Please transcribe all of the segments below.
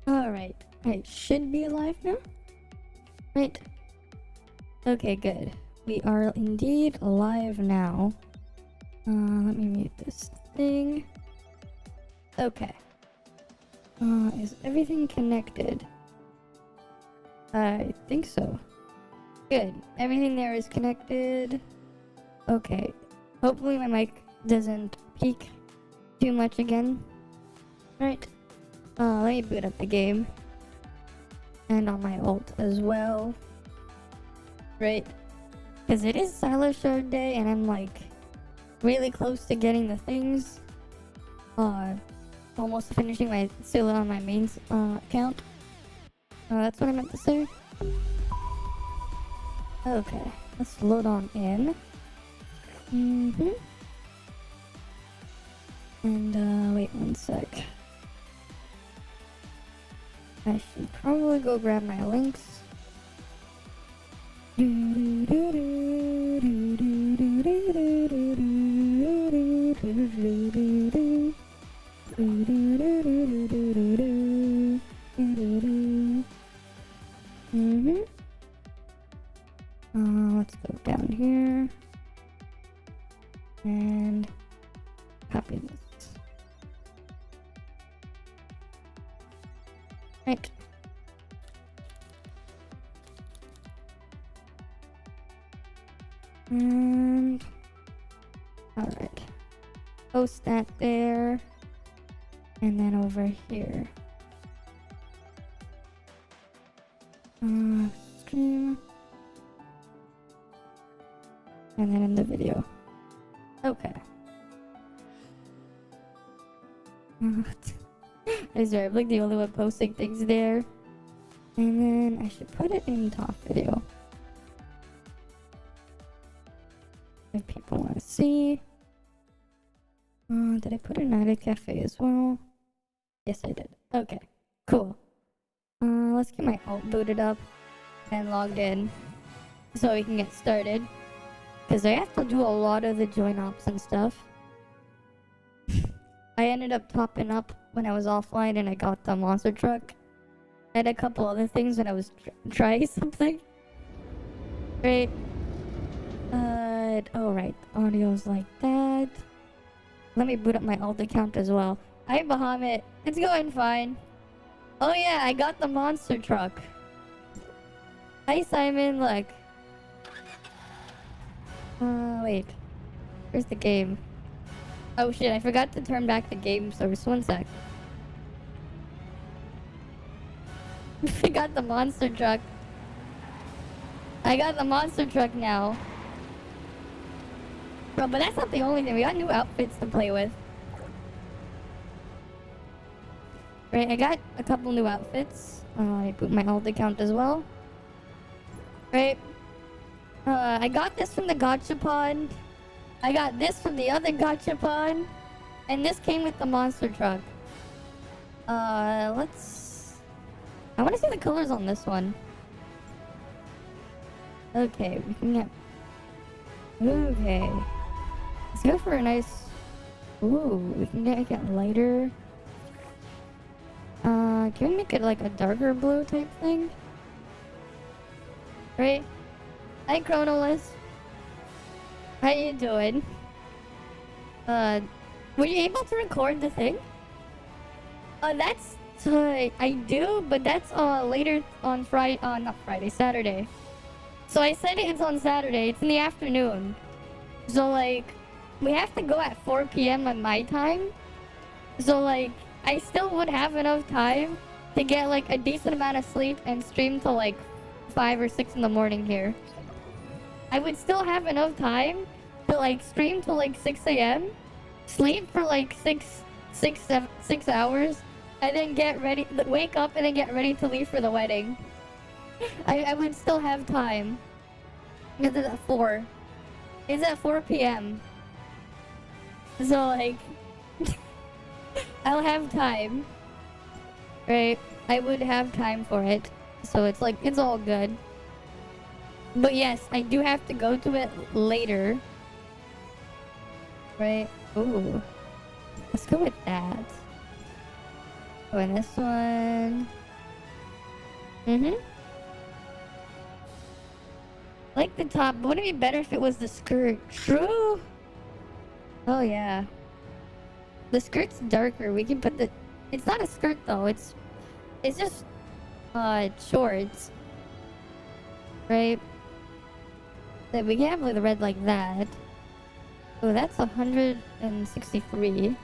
Alright, I should be alive now. Right. Okay, good. We are indeed live now. Let me mute this thing. Okay. Is everything connected? I think so. Good. Everything there is connected. Okay. Hopefully my mic doesn't peak too much again. Right. Let me boot up the game. And on my ult as well. Right. Because it is silo shard day and I'm like really close to getting the things. Almost finishing my scylla on my main account. That's what I meant to say. Okay, let's load on in. And wait one sec. I should probably go grab my links. Let's go down here and copy this. Right. And alright. Post that there. And then over here. Stream. And then in the video. Okay. I swear, I'm like the only one posting things there. And then I should put it in top video. If people want to see. Did I put it in a cafe as well? Yes, I did. Okay, cool. Let's get my alt booted up and logged in so we can get started. Because I have to do a lot of the join ops and stuff. I ended up topping up when I was offline and I got the monster truck. And a couple other things when I was trying something. Right. Alright, audio's like that. Let me boot up my alt account as well. Hi Bahamut, it's going fine. Oh yeah, I got the monster truck. Hi Simon, look. Wait. Where's the game? Oh shit, I forgot to turn back the game source. One sec. I got the monster truck. I got the monster truck now. Bro, but that's not the only thing. We got new outfits to play with. Right, I got a couple new outfits. I put my alt account as well. Right. I got this from the gachapon. I got this from the other gachapon. And this came with the monster truck. Let's... I want to see the colors on this one. Okay, we can get... Okay. Let's go for a nice... Ooh, we can make it lighter. Can we make it like a darker blue type thing? Right? Hi, Chronolus. How you doing? Were you able to record the thing? That's... I do, but that's later on Friday... not Friday, Saturday. So I said it's on Saturday. It's in the afternoon. So, like, we have to go at 4 p.m. at my time. So, like, I still would have enough time to get, like, a decent amount of sleep and stream till, like, 5 or 6 in the morning here. I would still have enough time to, like, stream till, like, 6 a.m. Sleep for, like, 6 hours. And then get ready, wake up and then get ready to leave for the wedding. I would still have time. Because it's at 4. It's at 4 p.m. So, like... I'll have time. Right? I would have time for it. So it's like, it's all good. But yes, I do have to go to it later. Right? Ooh. Let's go with that. Oh, and this one. Mm-hmm. Like the top, but wouldn't it be better if it was the skirt? True. Oh yeah. The skirt's darker. We can put the. It's not a skirt though. It's just shorts, right? That we can have with the red like that. Oh, that's 163.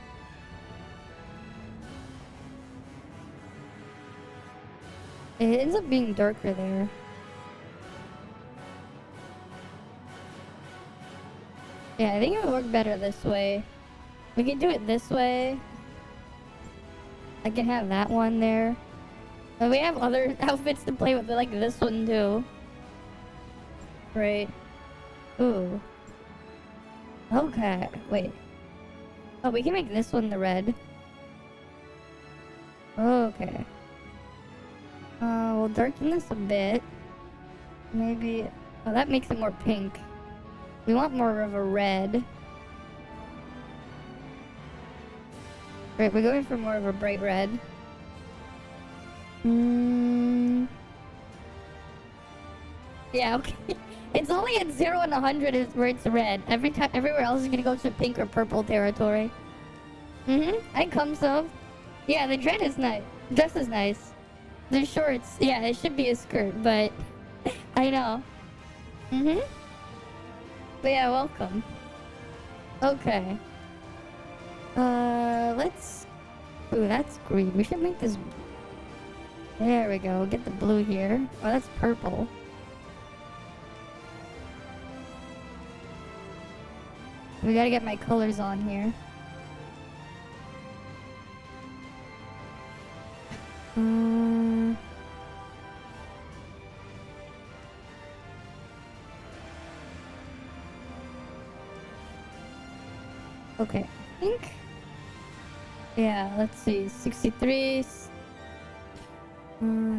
It ends up being darker there. Yeah, I think it would work better this way. We can do it this way. I can have that one there. But we have other outfits to play with, like this one too. Right. Ooh. Okay, wait. Oh, we can make this one the red. Okay. We'll darken this a bit. Maybe... Oh, that makes it more pink. We want more of a red. Right, we're going for more of a bright red. Yeah, okay. It's only at 0 and 100 is where it's red. Everywhere else is gonna go to pink or purple territory. I come so. Yeah, the dress is nice. Dress is nice. The shorts, yeah, it should be a skirt, but I know. But yeah, welcome. Okay. Let's. Ooh, that's green. We should make this. There we go. Get the blue here. Oh, that's purple. We gotta get my colors on here. Okay, I think. Yeah, let's see. 63.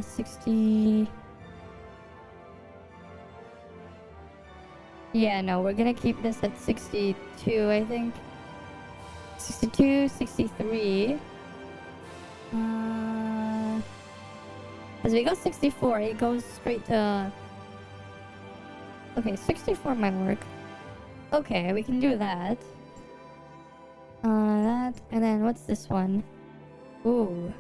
60. Yeah, no, we're gonna keep this at 62, I think. 62, 63. As we go 64, it goes straight to... Okay, 64 might work. Okay, we can do that. That, and then what's this one? Ooh.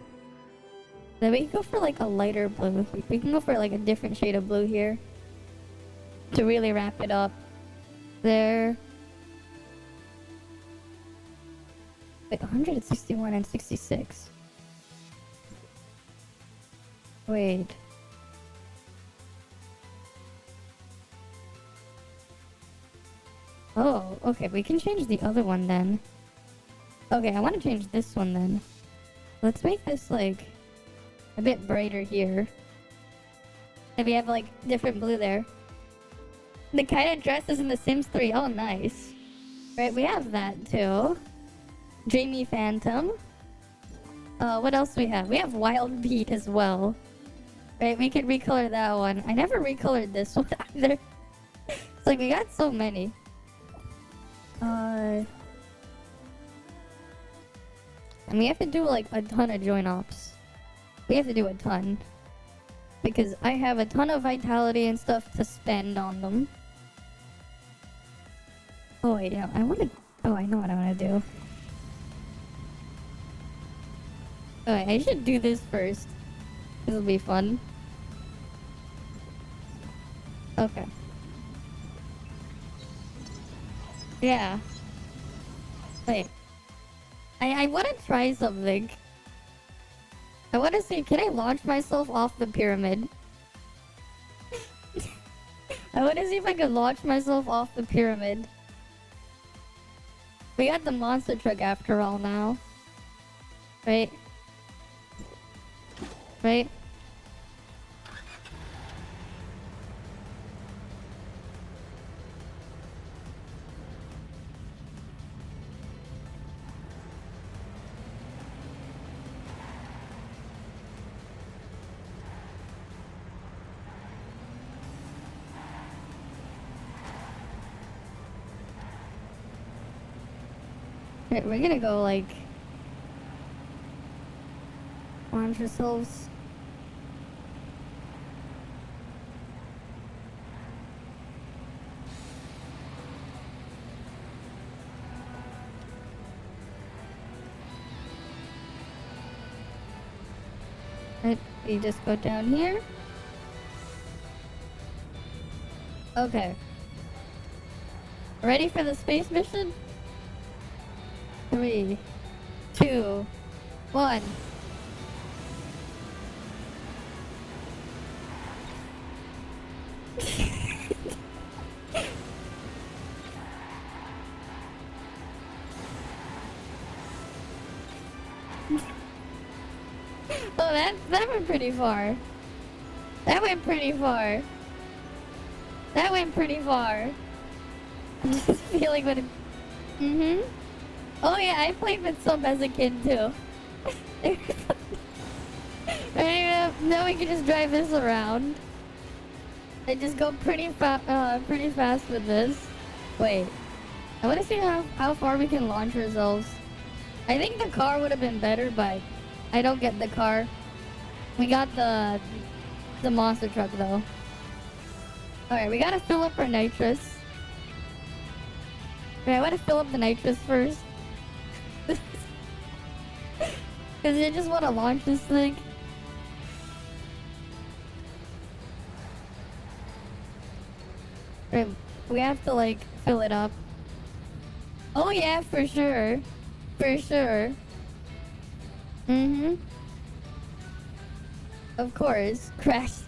Then we can go for like a lighter blue. We can go for like a different shade of blue here. To really wrap it up. There. Wait, 161 and 66. Wait. Oh, okay, we can change the other one then. Okay, I want to change this one then. Let's make this like a bit brighter here. And we have like different blue there. The kind of dress is in The Sims 3. Oh, nice. Right, we have that too. Dreamy Phantom. What else we have? We have Wild Beat as well. Right, we could recolor that one. I never recolored this one either. It's like we got so many. And we have to do like a ton of join ops. We have to do a ton. Because I have a ton of vitality and stuff to spend on them. Oh wait, yeah, I wanna... Oh, I know what I wanna do. Alright, I should do this first. This'll be fun. Okay. Yeah. Wait. I wanna try something. I wanna see, can I launch myself off the pyramid? I wanna see if I can launch myself off the pyramid. We got the monster truck after all now. Right? Right? Right, we're gonna go like... launch ourselves. Right, we just go down here. Okay. Ready for the space mission? 3, 2, 1. Oh, that went pretty far. That went pretty far. That went pretty far. I'm just feeling what it... Oh yeah, I played with some as a kid too. Alright, now we can just drive this around. I just go pretty fast with this. Wait. I want to see how far we can launch ourselves. I think the car would have been better, but I don't get the car. We got the monster truck though. Alright, we gotta fill up our nitrous. Okay, I want to fill up the nitrous first. Because you just want to launch this thing. Right, we have to like fill it up. Oh yeah, for sure. For sure. Of course. Crash.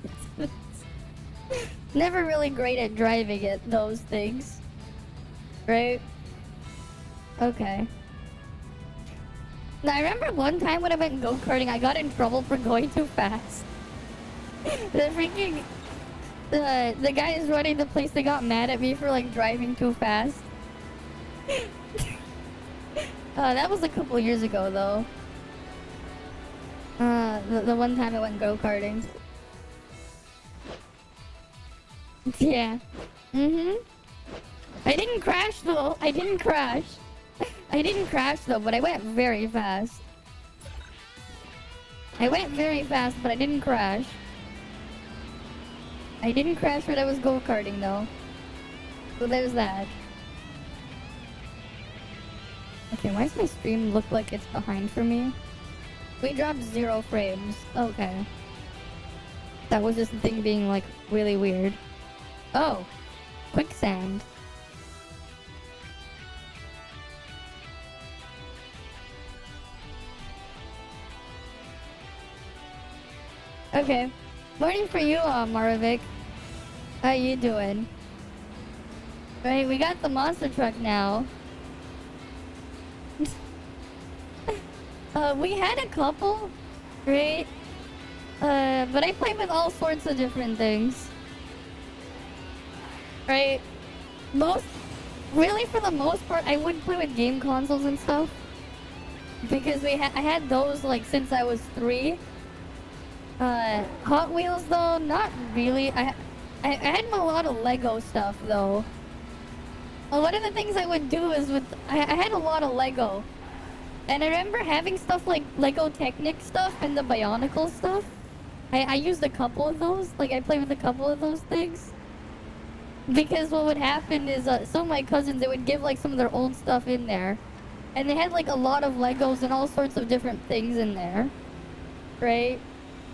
Never really great at driving it, those things. Right? Okay. Now I remember one time when I went go-karting, I got in trouble for going too fast. The freaking... The guys running the place, they got mad at me for like driving too fast. That was a couple years ago though. The one time I went go-karting. Yeah. I didn't crash though. I didn't crash. I didn't crash though, but I went very fast. I went very fast, but I didn't crash. I didn't crash when I was go-karting though. So there's that. Okay, why does my stream look like it's behind for me? We dropped 0 frames. Okay. That was just the thing being like really weird. Oh! Quicksand. Okay. Morning for you, Maravik. How you doing? Right, we got the monster truck now. We had a couple, right? But I play with all sorts of different things. Right? Really for the most part, I would play with game consoles and stuff. Because I had those like since I was 3. Hot Wheels though, not really. I had a lot of Lego stuff though. One of the things I would do is I had a lot of Lego. And I remember having stuff like Lego Technic stuff and the Bionicle stuff. I used a couple of those. Like I played with a couple of those things. Because what would happen is some of my cousins, they would give like some of their old stuff in there. And they had like a lot of Legos and all sorts of different things in there. Right?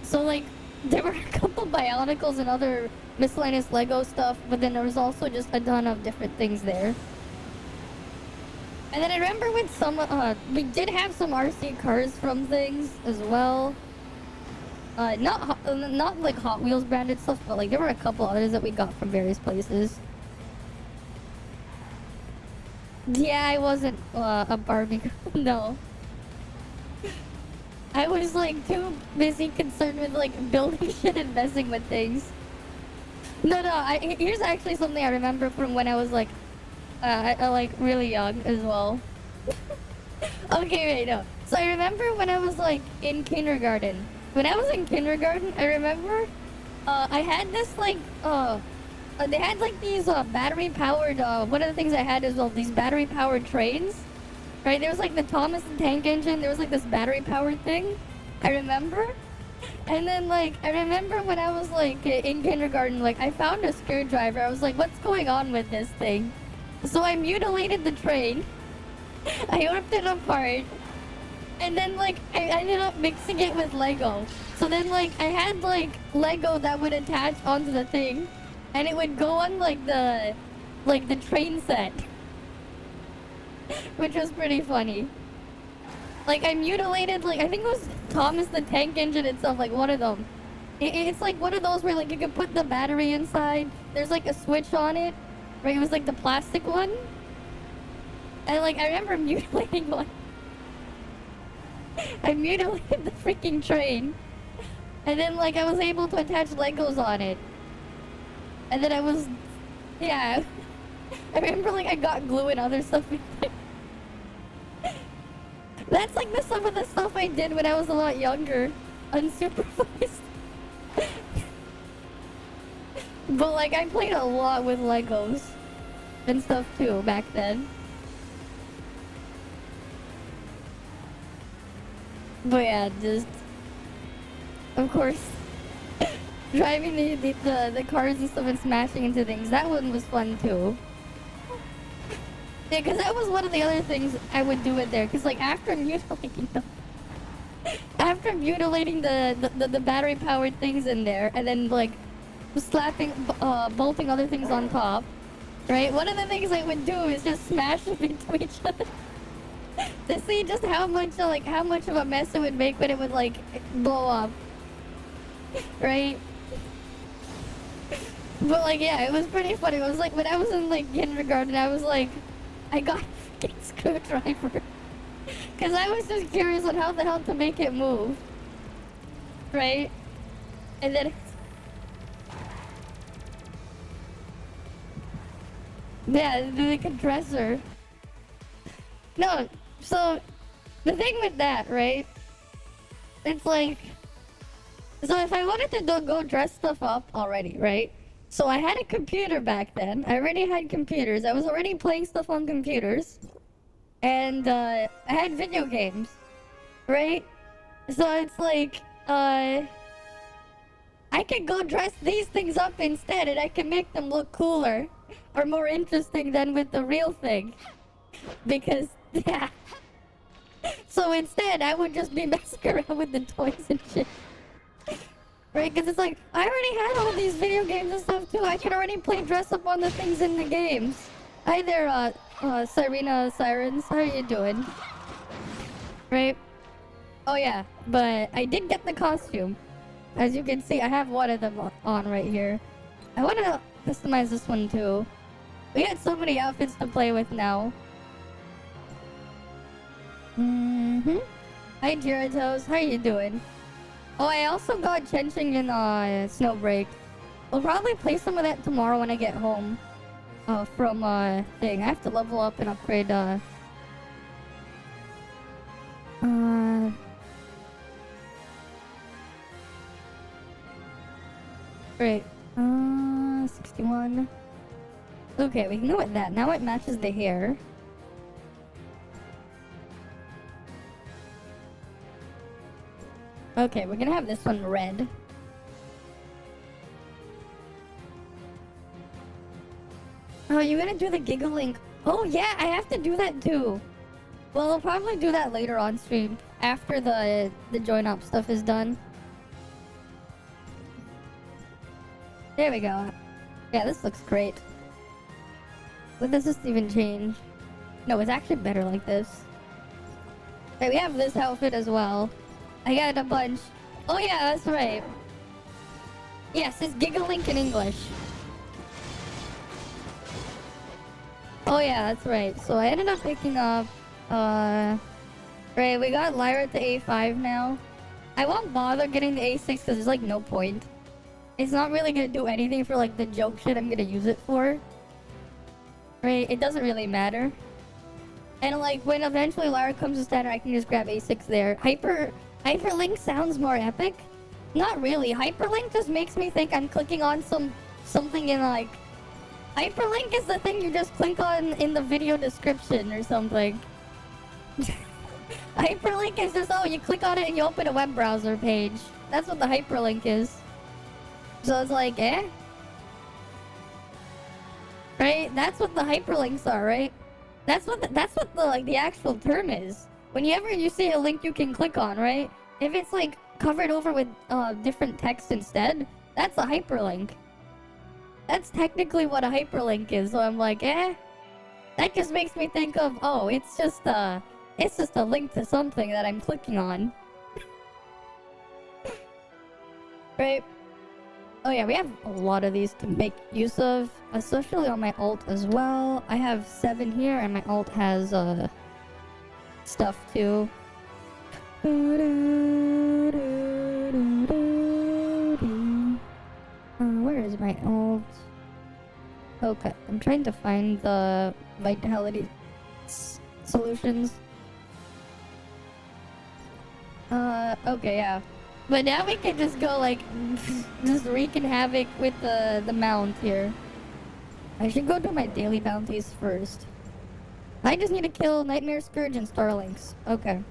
So like there were a couple Bionicles and other miscellaneous Lego stuff, but then there was also just a ton of different things there. And then I remember with some, we did have some RC cars from things as well. Not like Hot Wheels branded stuff, but like there were a couple others that we got from various places. Yeah, I wasn't a Barbie girl, no. I was like too busy concerned with like building shit and messing with things. No, here's actually something I remember from when I was like, like really young as well. Okay, wait, no. So I remember when I was like in kindergarten. When I was in kindergarten, I remember I had this like, they had like these battery powered, one of the things I had is these battery powered trains. Right, there was like the Thomas the Tank Engine, there was like this battery powered thing. I remember. And then, like, I remember when I was, like, in kindergarten, like, I found a screwdriver. I was like, what's going on with this thing? So I mutilated the train. I ripped it apart. And then, like, I ended up mixing it with Lego. So then, like, I had, like, Lego that would attach onto the thing. And it would go on, like, the train set. Which was pretty funny. Like, I mutilated, like, I think it was Thomas the Tank Engine itself, like, one of them. It's like one of those where, like, you can put the battery inside. There's, like, a switch on it. Right? It was, like, the plastic one. And, like, I remember mutilating one. I mutilated the freaking train. And then, like, I was able to attach Legos on it. And then I was... Yeah. I remember, like, I got glue and other stuff in there. That's like some of the stuff I did when I was a lot younger. Unsupervised. But like I played a lot with Legos and stuff too back then. But yeah, just of course driving the cars and stuff and smashing into things. That one was fun too. Yeah, because that was one of the other things I would do it there. Because, like, after mutilating the battery-powered things in there, and then, like, slapping, bolting other things on top, right? One of the things I would do is just smash them into each other. To see just how much of a mess it would make when it would, like, blow up. Right? But, like, yeah, it was pretty funny. It was, like, when I was in, like, kindergarten, I was, like... I got a freaking screwdriver. Because I was just curious on how the hell to make it move. Right? And then... Yeah, the compressor. No, so... The thing with that, right? It's like... So if I wanted to go dress stuff up already, right? So I had a computer back then. I already had computers. I was already playing stuff on computers. And I had video games. Right? So it's like, I could go dress these things up instead and I can make them look cooler or more interesting than with the real thing. Because, yeah. So instead, I would just be messing around with the toys and shit. Right, because it's like, I already had all these video games and stuff too. I can already play dress up on the things in the games. Hi there, Sirena Sirens. How are you doing? Right? Oh yeah, but I did get the costume. As you can see, I have one of them on right here. I want to customize this one too. We got so many outfits to play with now. Hi Giratos, how are you doing? Oh, I also got Chenching in Snowbreak. We'll probably play some of that tomorrow when I get home. From thing. I have to level up and upgrade Great. 61. Okay, we can go with that. Now it matches the hair. Okay, we're gonna have this one red. Oh, you're gonna do the giggling? Oh yeah, I have to do that too. Well, I'll probably do that later on stream after the join up stuff is done. There we go. Yeah, this looks great. But does this even change? No, it's actually better like this. Okay, we have this outfit as well. I got a bunch. Oh yeah, that's right. Yes, it's giggling in English. Oh yeah, that's right. So I ended up picking up, right, we got Lyra to A5 now. I won't bother getting the A6 because there's like no point. It's not really gonna do anything for like the joke shit I'm gonna use it for. Right, it doesn't really matter. And like when eventually Lyra comes to standard, I can just grab A6 there. Hyperlink sounds more epic. Not really. Hyperlink just makes me think I'm clicking on something in like... Hyperlink is the thing you just click on in the video description or something. Hyperlink is just, oh, you click on it and you open a web browser page. That's what the hyperlink is. So it's like, eh? Right? That's what the hyperlinks are, right? That's what the like the actual term is. Whenever you see a link you can click on, right? If it's like covered over with different text instead, that's a hyperlink. That's technically what a hyperlink is. So I'm like, eh? That just makes me think of, oh, it's just a link to something that I'm clicking on. Right? Oh yeah, we have a lot of these to make use of, especially on my alt as well. I have 7 here, and my alt has stuff too. Where is my alt? Okay, I'm trying to find the vitality solutions. Okay, yeah. But now we can just go, like, just wreaking havoc with the mount here. I should go do my daily bounties first. I just need to kill Nightmare Scourge and Starlinks. Okay.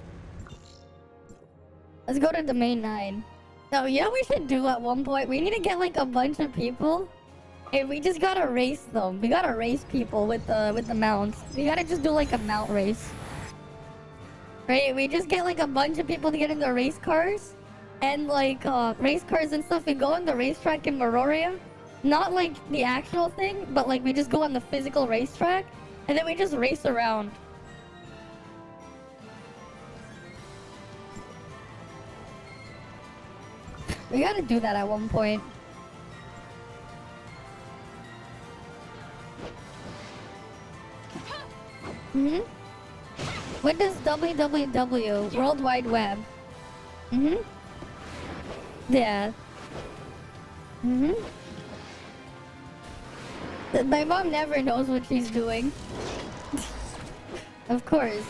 Let's go to Domain 9. No, you know what we should do at one point? We need to get, like, a bunch of people. And we just gotta race them. We gotta race people with the mounts. We gotta just do, like, a mount race. Right? We just get, like, a bunch of people to get in the race cars. And like race cars and stuff, we go on the racetrack in Meroria. Not like the actual thing, but like we just go on the physical racetrack and then we just race around. We gotta do that at one point. What does www, World Wide Web? Yeah. My mom never knows what she's doing. Of course.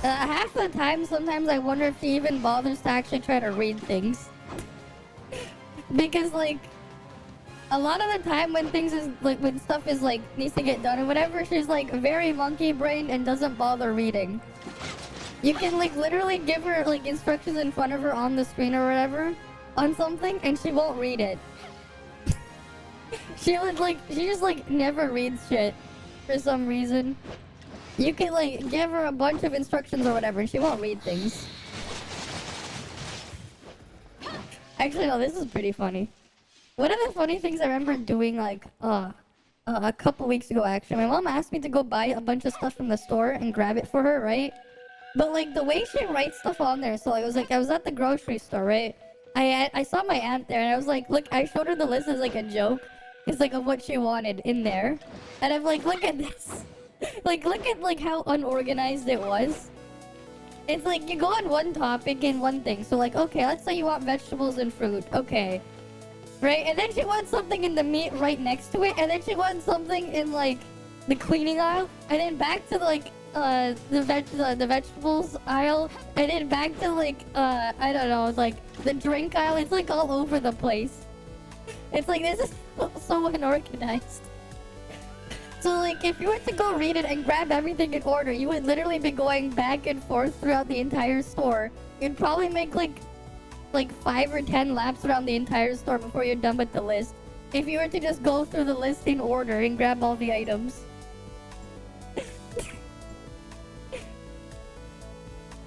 Half the time, sometimes I wonder if she even bothers to actually try to read things. Because, like, a lot of the time when things is, like, when stuff is, like, needs to get done or whatever, she's, like, very monkey-brained and doesn't bother reading. You can, like, literally give her, like, instructions in front of her on the screen or whatever on something, and she won't read it. She just, like, never reads shit for some reason. You can, like, give her a bunch of instructions or whatever, and she won't read things. Actually, no, this is pretty funny. One of the funny things I remember doing, like, a couple weeks ago, actually, my mom asked me to go buy a bunch of stuff from the store and grab it for her, right? But, like, the way she writes stuff on there, so I was at the grocery store, right? I saw my aunt there, and I was like, look, I showed her the list as, like, a joke. It's, like, of what she wanted in there. And I'm like, look at this. Like, look at, like, how unorganized it was. It's like, you go on one topic and one thing. So, like, okay, let's say you want vegetables and fruit. Okay. Right? And then she wants something in the meat right next to it. And then she wants something in, like, the cleaning aisle. And then back to, like, the vegetables aisle, and then back to like I don't know, like the drink aisle. It's like all over the place. It's like this is so unorganized. So like if you were to go read it and grab everything in order, you would literally be going back and forth throughout the entire store. You'd probably make like 5 or 10 laps around the entire store before you're done with the list. If you were to just go through the list in order and grab all the items.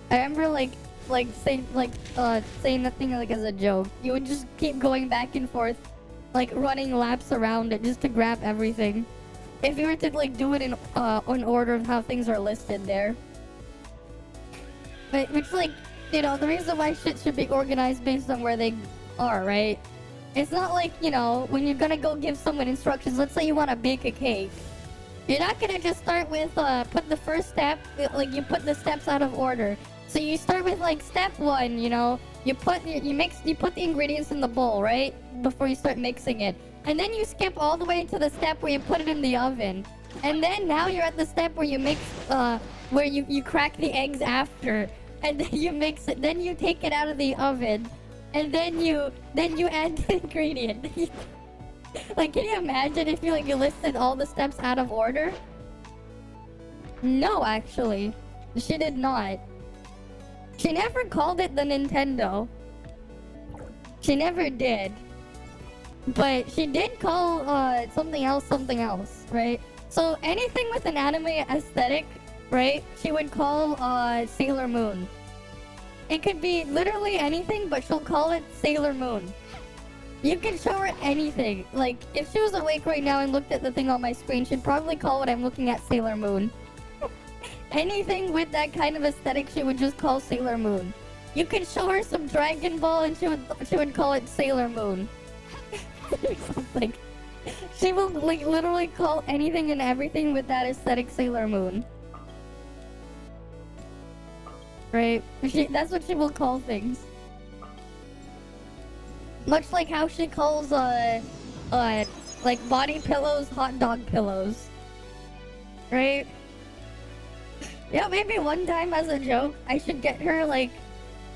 I remember saying that thing like as a joke. You would just keep going back and forth, like running laps around it just to grab everything. If you were to like do it in order of how things are listed there. But which like, you know, the reason why shit should be organized based on where they are, right? It's not like, you know, when you're gonna go give someone instructions, let's say you want to bake a cake. You're not gonna just start with put the first step, like you put the steps out of order. So you start with like step 1, you know, you put the ingredients in the bowl, right? Before you start mixing it. And then you skip all the way to the step where you put it in the oven. And then now you're at the step where you mix where you crack the eggs after. And then you mix it, then you take it out of the oven. And then you add the ingredient. Like, can you imagine if you listed all the steps out of order? No, actually. She did not. She never called it the Nintendo. She never did. But she did call something else, right? So anything with an anime aesthetic, right? She would call Sailor Moon. It could be literally anything, but she'll call it Sailor Moon. You can show her anything. Like, if she was awake right now and looked at the thing on my screen, she'd probably call what I'm looking at Sailor Moon. Anything with that kind of aesthetic, she would just call Sailor Moon. You can show her some Dragon Ball and she would call it Sailor Moon. Or something. She will like literally call anything and everything with that aesthetic Sailor Moon. Right? That's what she will call things. Much like how she calls like body pillows hot dog pillows. Right? Yeah, maybe one time as a joke, I should get her like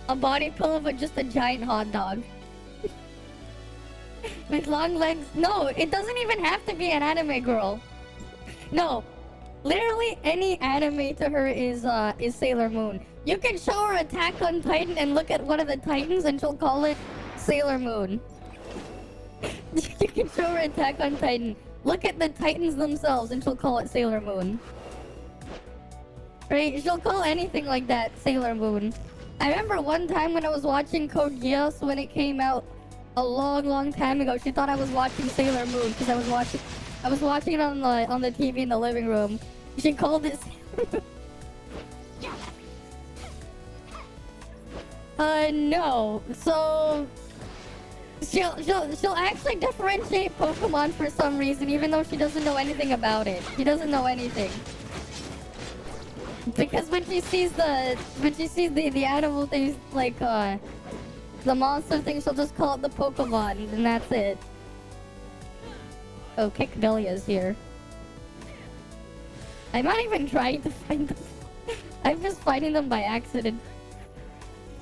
a body pillow but just a giant hot dog. With long legs. No, it doesn't even have to be an anime girl. No. Literally any anime to her is Sailor Moon. You can show her Attack on Titan and look at one of the Titans and she'll call it Sailor Moon. You can show her Attack on Titan. Look at the Titans themselves and she'll call it Sailor Moon. Right? She'll call anything like that Sailor Moon. I remember one time when I was watching Code Geass when it came out a long time ago, she thought I was watching Sailor Moon because I was watching it on the TV in the living room. She called it Sailor Moon. No. So she'll actually differentiate Pokemon for some reason, even though she doesn't know anything about it. She doesn't know anything. Because when she sees the animal things like the monster thing, she'll just call it the Pokemon, and that's it. Oh, Kickdelia's here. I'm not even trying to find them. I'm just finding them by accident.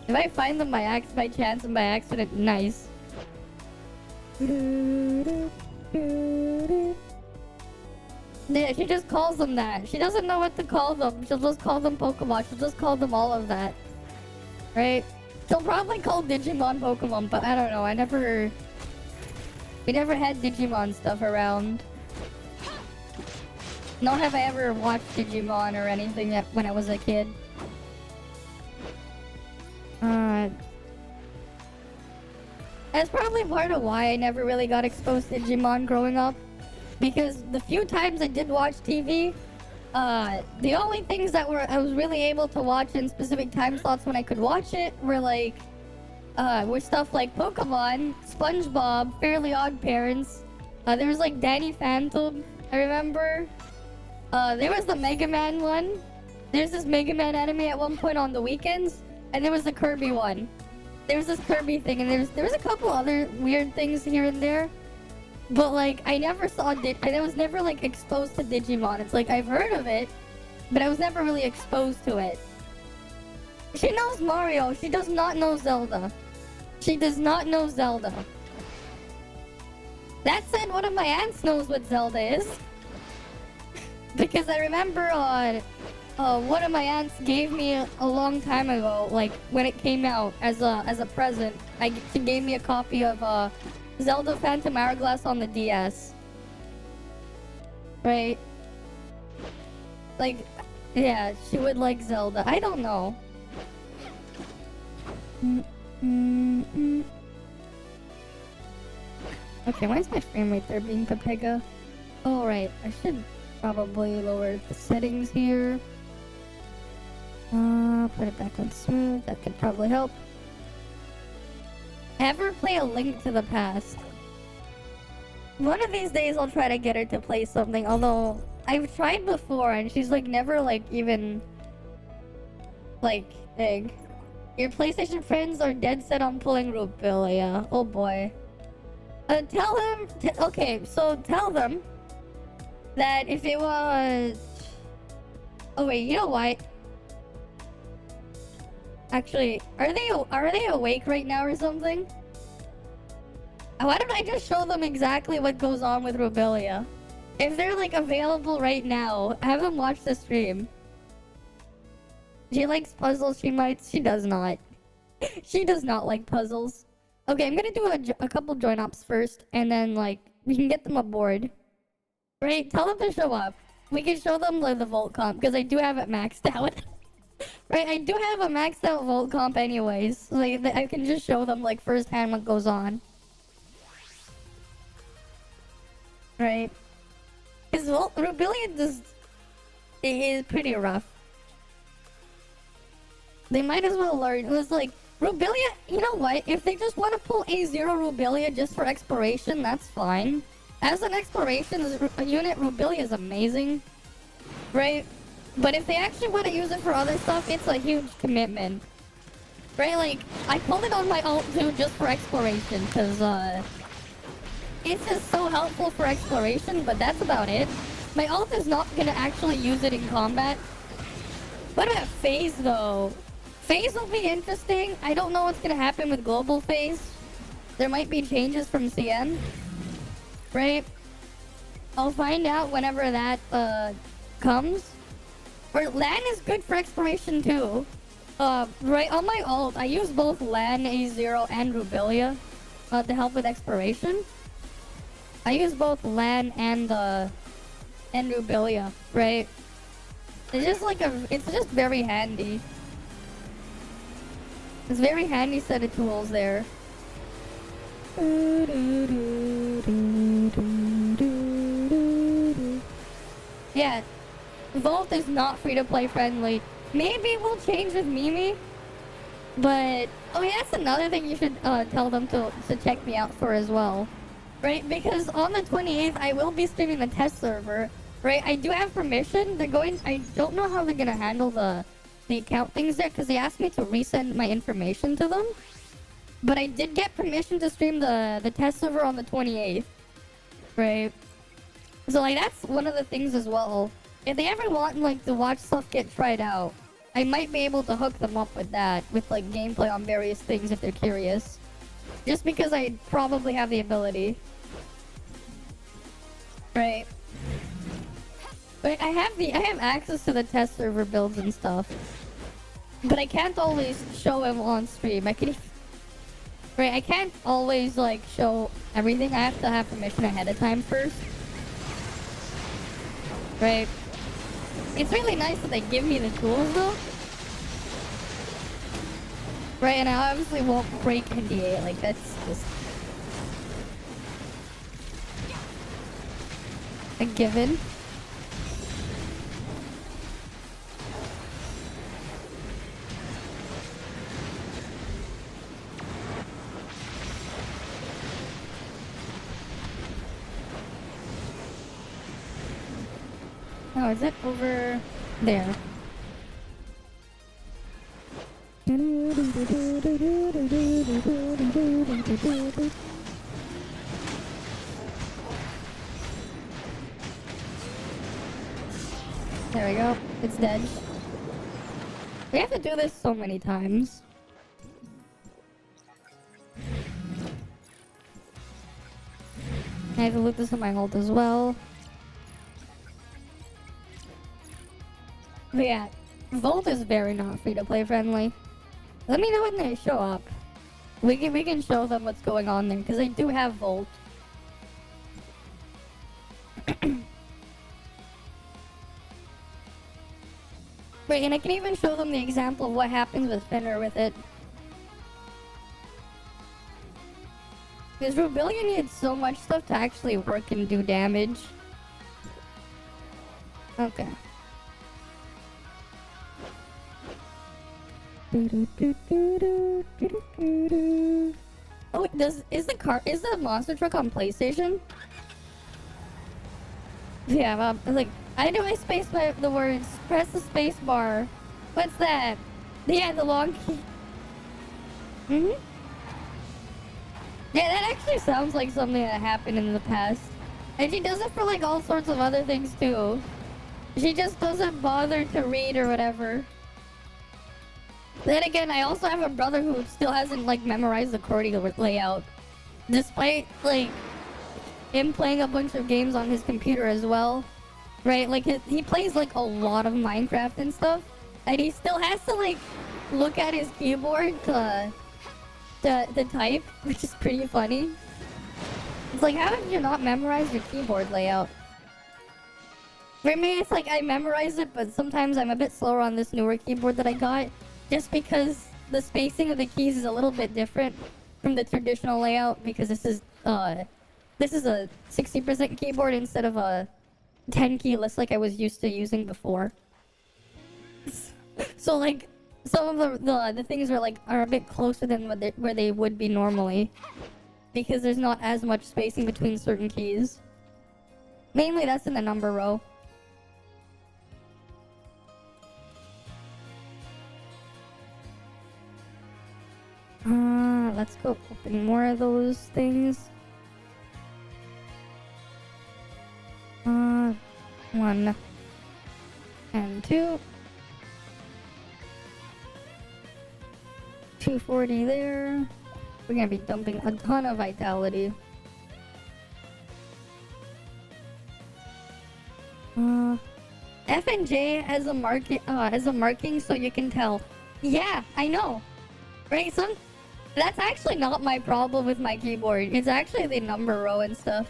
If I find them by chance and by accident, nice. Yeah, she just calls them that. She doesn't know what to call them. She'll just call them Pokemon. She'll just call them all of that. Right? She'll probably call Digimon Pokemon, but I don't know. We never had Digimon stuff around. Nor have I ever watched Digimon or anything when I was a kid. That's probably part of why I never really got exposed to Digimon growing up. Because the few times I did watch TV, the only things that I was really able to watch in specific time slots when I could watch it were like, were stuff like Pokemon, SpongeBob, Fairly Odd Parents. There was like Danny Phantom, I remember. There was the Mega Man one. There's this Mega Man anime at one point on the weekends, and there was the Kirby one. There was this Kirby thing, and there was a couple other weird things here and there. But like, I never saw I was never like exposed to Digimon. It's like, I've heard of it, but I was never really exposed to it. She knows Mario. She does not know Zelda. She does not know Zelda. That said, one of my aunts knows what Zelda is. Because I remember one of my aunts gave me a long time ago, like when it came out as a present. She gave me a copy of Zelda Phantom Hourglass on the DS. Right? Like, yeah, she would like Zelda. I don't know. Okay, why is my frame rate there being Pepega? Oh, right. I should probably lower the settings here. Put it back on smooth. That could probably help. Ever play A Link to the Past? One of these days I'll try to get her to play something, although I've tried before and she's like never like even like big. Your PlayStation friends are dead set on pulling Rupilia. Oh boy. Tell them okay, so tell them that if it was oh wait, you know what? Actually, are they awake right now or something? Why don't I just show them exactly what goes on with Rupilia? If they're like available right now, have them watch the stream. She likes puzzles, she does not. She does not like puzzles. Okay, I'm gonna do a couple join ups first, and then, like, we can get them aboard. Right? Tell them to show up. We can show them like, the Volt comp, because I do have it maxed out. Right, I do have a maxed out Volt comp anyways. Like, I can just show them, like, firsthand what goes on. Right? Because Rubilia just is pretty rough. They might as well learn. It was like, Rubilia, you know what? If they just want to pull A0 Rubilia just for exploration, that's fine. As an exploration unit, Rubilia is amazing. Right? But if they actually want to use it for other stuff, it's a huge commitment. Right? Like, I pulled it on my ult too just for exploration, because, it's just so helpful for exploration, but that's about it. My ult is not gonna actually use it in combat. What about phase, though? Phase will be interesting. I don't know what's gonna happen with global phase. There might be changes from CN. Right? I'll find out whenever that, comes. Or LAN is good for exploration too. Right, on my ult, I use both LAN, A0, and Rubilia to help with exploration. I use both LAN and Rubilia, right? It's just like it's just very handy. It's very handy set of tools there. Yeah. Volt is not free-to-play friendly. Maybe we'll change with Mimi. But, oh yeah, that's another thing you should tell them to check me out for as well. Right? Because on the 28th, I will be streaming the test server. Right? I do have permission. I don't know how they're gonna handle the account things there, because they asked me to resend my information to them. But I did get permission to stream the test server on the 28th. Right? So, like, that's one of the things as well. If they ever want, like, to watch stuff get tried out, I might be able to hook them up with that, with, like, gameplay on various things if they're curious. Just because I probably have the ability. Right. But I have access to the test server builds and stuff. But I can't always show them on stream. Right, I can't always, like, show everything. I have to have permission ahead of time first. Right. It's really nice that they give me the tools, though. Right, and I obviously won't break NDA. Like, that's just a given. Oh, is it over there? There we go. It's dead. We have to do this so many times. I have to loot this on my ult as well. But yeah, Volt is very not free-to-play friendly. Let me know when they show up. We can show them what's going on there, because I do have Volt. Right, and I can even show them the example of what happens with Finner with it. Because Rubilia needs so much stuff to actually work and do damage. Okay. Oh, is the monster truck on PlayStation? Yeah, like, I know I spaced the words. Press the space bar. What's that? Yeah, the long key. Yeah, that actually sounds like something that happened in the past. And she does it for, like, all sorts of other things, too. She just doesn't bother to read or whatever. Then again, I also have a brother who still hasn't, like, memorized the QWERTY layout. Despite, like, him playing a bunch of games on his computer as well. Right? Like, he plays, like, a lot of Minecraft and stuff. and he still has to like look at his keyboard to type, which is pretty funny. It's like, how did you not memorize your keyboard layout? For me, it's like I memorize it, but sometimes I'm a bit slower on this newer keyboard that I got, just because the spacing of the keys is a little bit different from the traditional layout, because this is a 60% keyboard instead of a 10 key list like I was used to using before. So like some of the things are a bit closer than where they would be normally, because there's not as much spacing between certain keys. Mainly that's in the number row. Let's go open more of those things. 1 and 2. 240 there. We're gonna be dumping a ton of vitality. F and J has a marking so you can tell. Yeah, I know. Right, that's actually not my problem with my keyboard. It's actually the number row and stuff.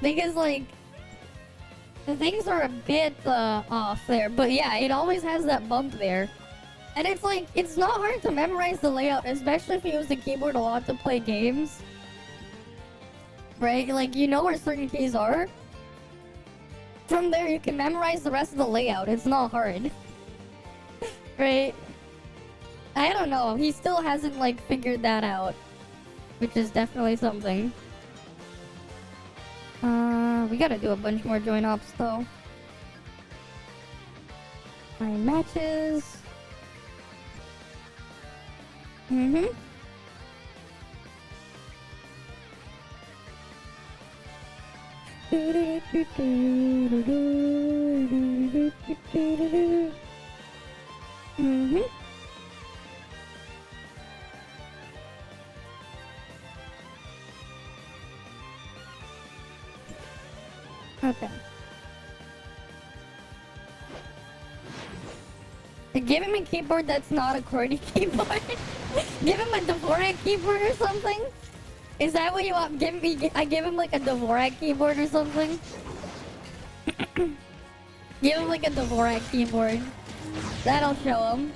Because like the things are a bit off there, but yeah, it always has that bump there. And it's like, it's not hard to memorize the layout, especially if you use the keyboard a lot to play games. Right? Like, you know where certain keys are. From there, you can memorize the rest of the layout. It's not hard. Right? I don't know. He still hasn't, like, figured that out. Which is definitely something. We gotta do a bunch more join ops, though. My matches. Okay. Give him a keyboard that's not a QWERTY keyboard. Give him a Dvorak keyboard or something. Is that what you want? I give him like a Dvorak keyboard or something. Give him like a Dvorak keyboard. That'll show him.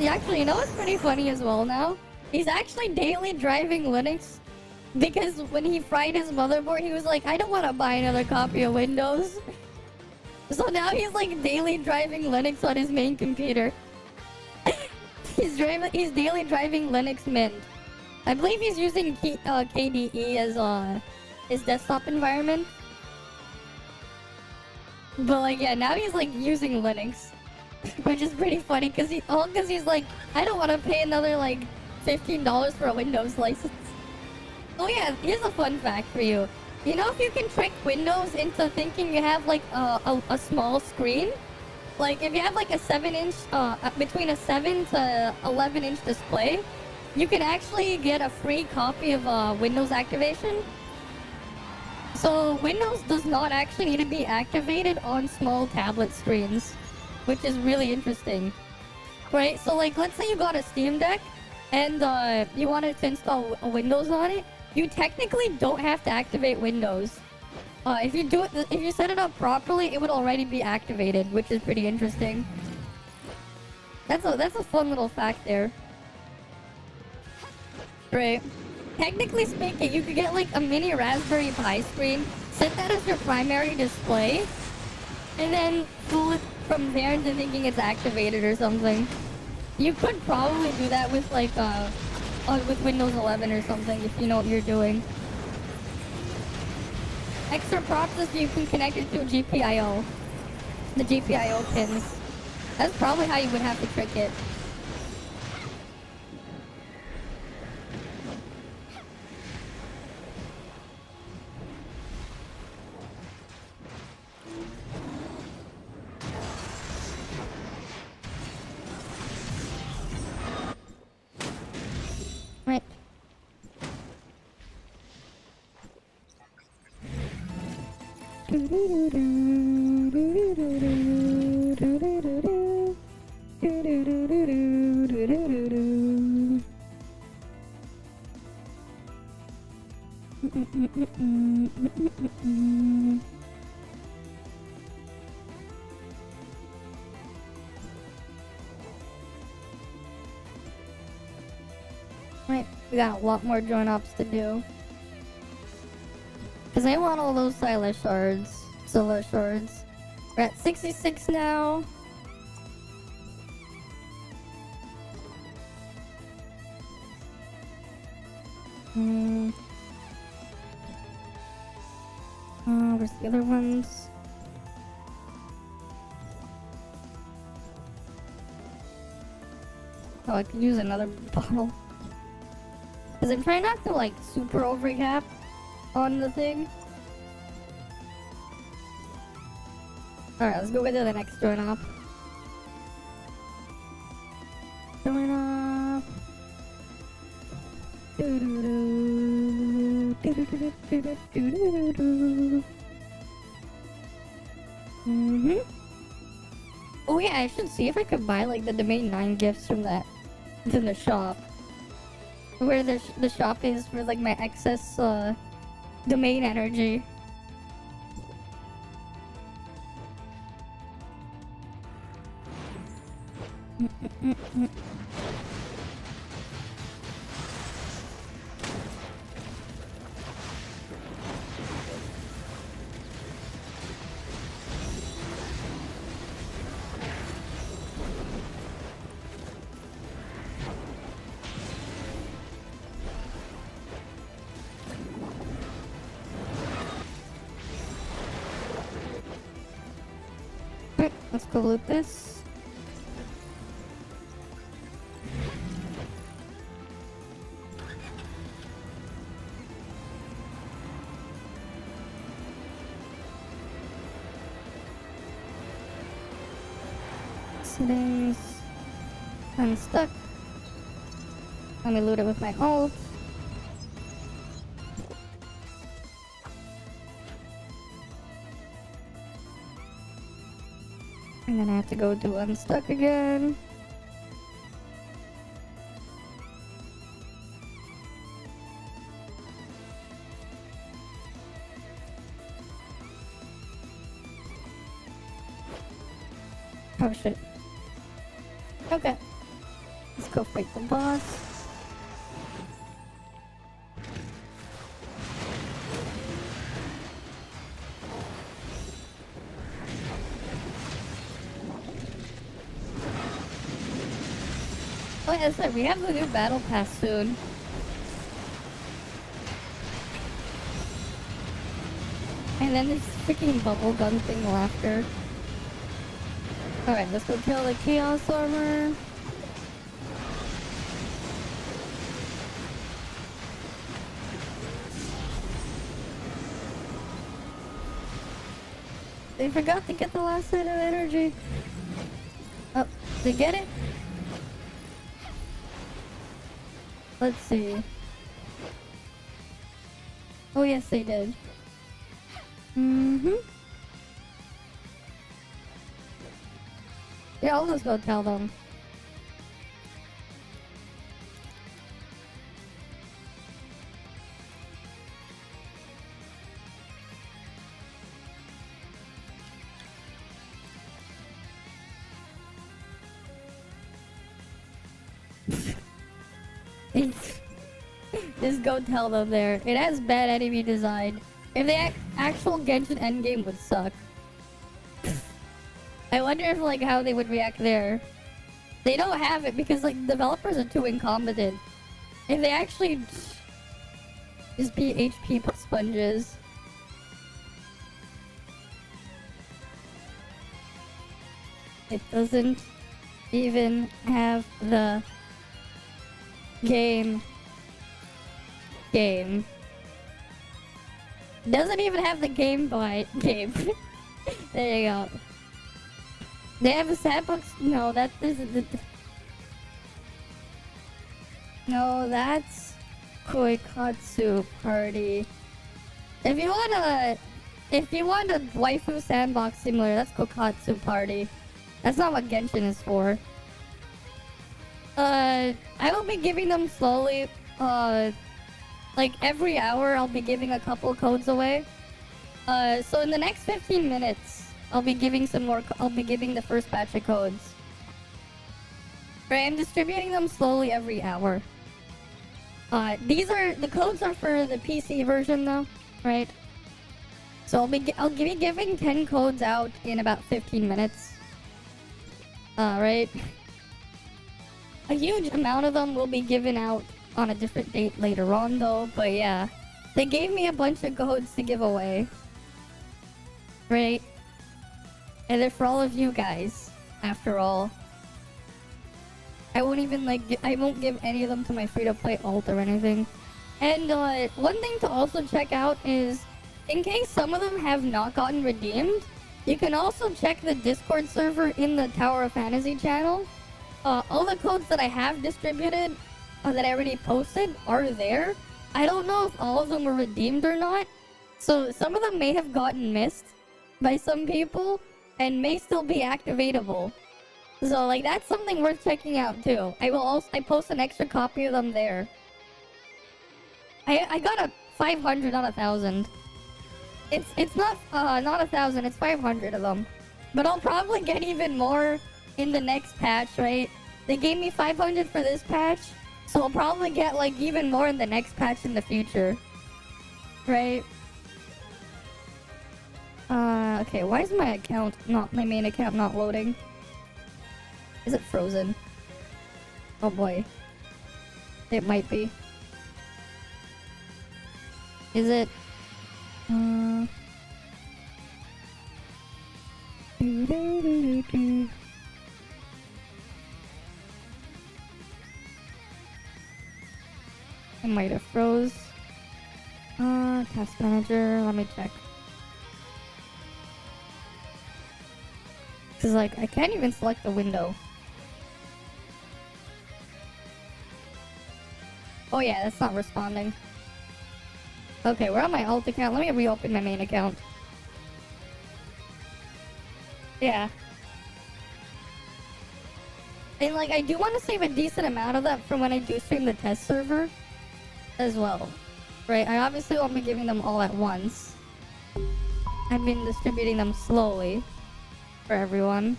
Actually, you know what's pretty funny as well now? He's actually daily driving Linux, because when he fried his motherboard, he was like, I don't want to buy another copy of Windows. So now he's like daily driving Linux on his main computer. He's daily driving Linux Mint. I believe he's using KDE as his desktop environment. But like, yeah, now he's like using Linux. Which is pretty funny, because he's like, I don't want to pay another like $15 for a Windows license. Oh yeah, here's a fun fact for you. You know, if you can trick Windows into thinking you have like a small screen, like if you have like a 7-inch, between a 7 to 11-inch display, you can actually get a free copy of Windows activation. So Windows does not actually need to be activated on small tablet screens, which is really interesting. Right, so like, let's say you got a Steam Deck, and you wanted to install a Windows on it, you technically don't have to activate Windows. If you set it up properly, it would already be activated, which is pretty interesting. That's a fun little fact there. Right. Technically speaking, you could get like a mini Raspberry Pi screen, set that as your primary display, and then fool it from there into thinking it's activated or something. You could probably do that with like with Windows 11 or something if you know what you're doing. Extra props is you can connect it to a GPIO. The GPIO pins. That's probably how you would have to trick it. Right. Right, we got a lot more join ups to do. Cause I want all those scylla shards. Scylla shards. We're at 66 now. Where's the other ones? Oh, I could use another bottle. Cause I'm trying not to like super overcap on the thing. Alright, let's go into the next join up. Join up. Oh yeah, I should see if I could buy like the domain 9 gifts from that in the shop. Where the shop is for like my excess domain energy. Let's go loot this. Settings. Unstuck. Let me loot it with my ult. And then I have to go do unstuck again. Oh shit. Okay. Let's go fight the boss. Oh yeah, sorry, we have the new battle pass soon. And then this freaking bubble gun thing after. Alright, let's go kill the chaos armor. They forgot to get the last set of energy. Oh, they get it? Let's see. Oh yes, they did. Yeah, I'll just go tell them. Just go tell them there. It has bad enemy design. If the actual Genshin endgame would suck. I wonder if like how they would react there. They don't have it because like developers are too incompetent. If they actually just be HP sponges. It doesn't even have the game. Doesn't even have the Game Boy game. There you go. They have a sandbox. No, that isn't. No, that's Koikatsu Party. If you want a waifu sandbox simulator, that's Kokatsu Party. That's not what Genshin is for. I will be giving them slowly. Like every hour, I'll be giving a couple codes away. So in the next 15 minutes, I'll be giving some more. I'll be giving the first batch of codes. Right, I'm distributing them slowly every hour. The codes are for the PC version though, right? So I'll be giving 10 codes out in about 15 minutes. Right. A huge amount of them will be given out on a different date later on though, but yeah. They gave me a bunch of codes to give away. Right? And they're for all of you guys, after all. I won't even I won't give any of them to my free-to-play alt or anything. And one thing to also check out is, in case some of them have not gotten redeemed, you can also check the Discord server in the Tower of Fantasy channel. All the codes that I have distributed, that I already posted, are there. I don't know if all of them were redeemed or not. So some of them may have gotten missed by some people and may still be activatable. So like that's something worth checking out too. I post an extra copy of them there. I got a 500, not 1,000. It's not 1,000, it's 500 of them. But I'll probably get even more in the next patch, right? They gave me 500 for this patch, so I'll probably get like even more in the next patch in the future. Right? Okay, why is my main account not loading? Is it frozen? Oh boy. It might be. Is it? I might have froze. Task manager, let me check. Cause like, I can't even select the window. Oh yeah, that's not responding. Okay, we're on my alt account. Let me reopen my main account. Yeah. And like, I do want to save a decent amount of that from when I do stream the test server as well. Right, I obviously won't be giving them all at once. I've been distributing them slowly for everyone.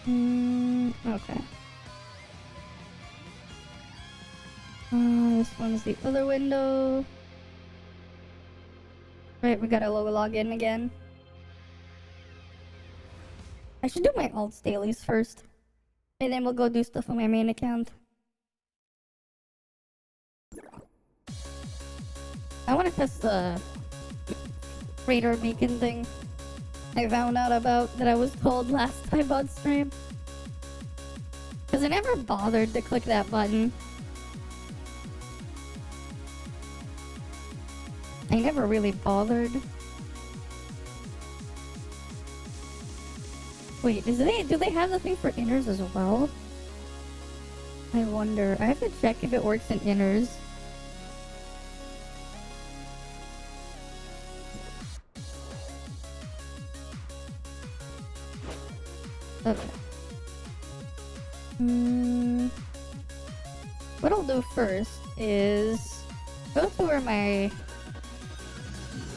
Okay. This one's the other window. Right, we gotta log in again. I should do my alts dailies first. And then we'll go do stuff on my main account. I want to test the radar beacon thing I found out about that I was told last time on stream. Because I never bothered to click that button. I never really bothered. Wait, do they have the thing for inners as well? I wonder. I have to check if it works in inners. Okay. What I'll do first is go to where my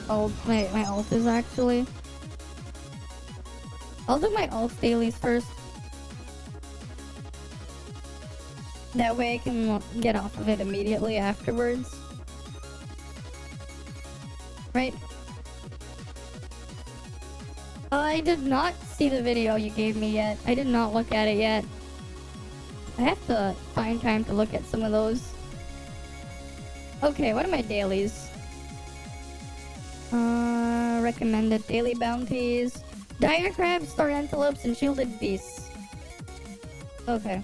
alt is actually. I'll do my alt dailies first. That way I can get off of it immediately afterwards. Right? I did not see the video you gave me yet. I did not look at it yet. I have to find time to look at some of those. Okay, what are my dailies? Recommended daily bounties. Dire crabs, star antelopes, and shielded beasts. Okay.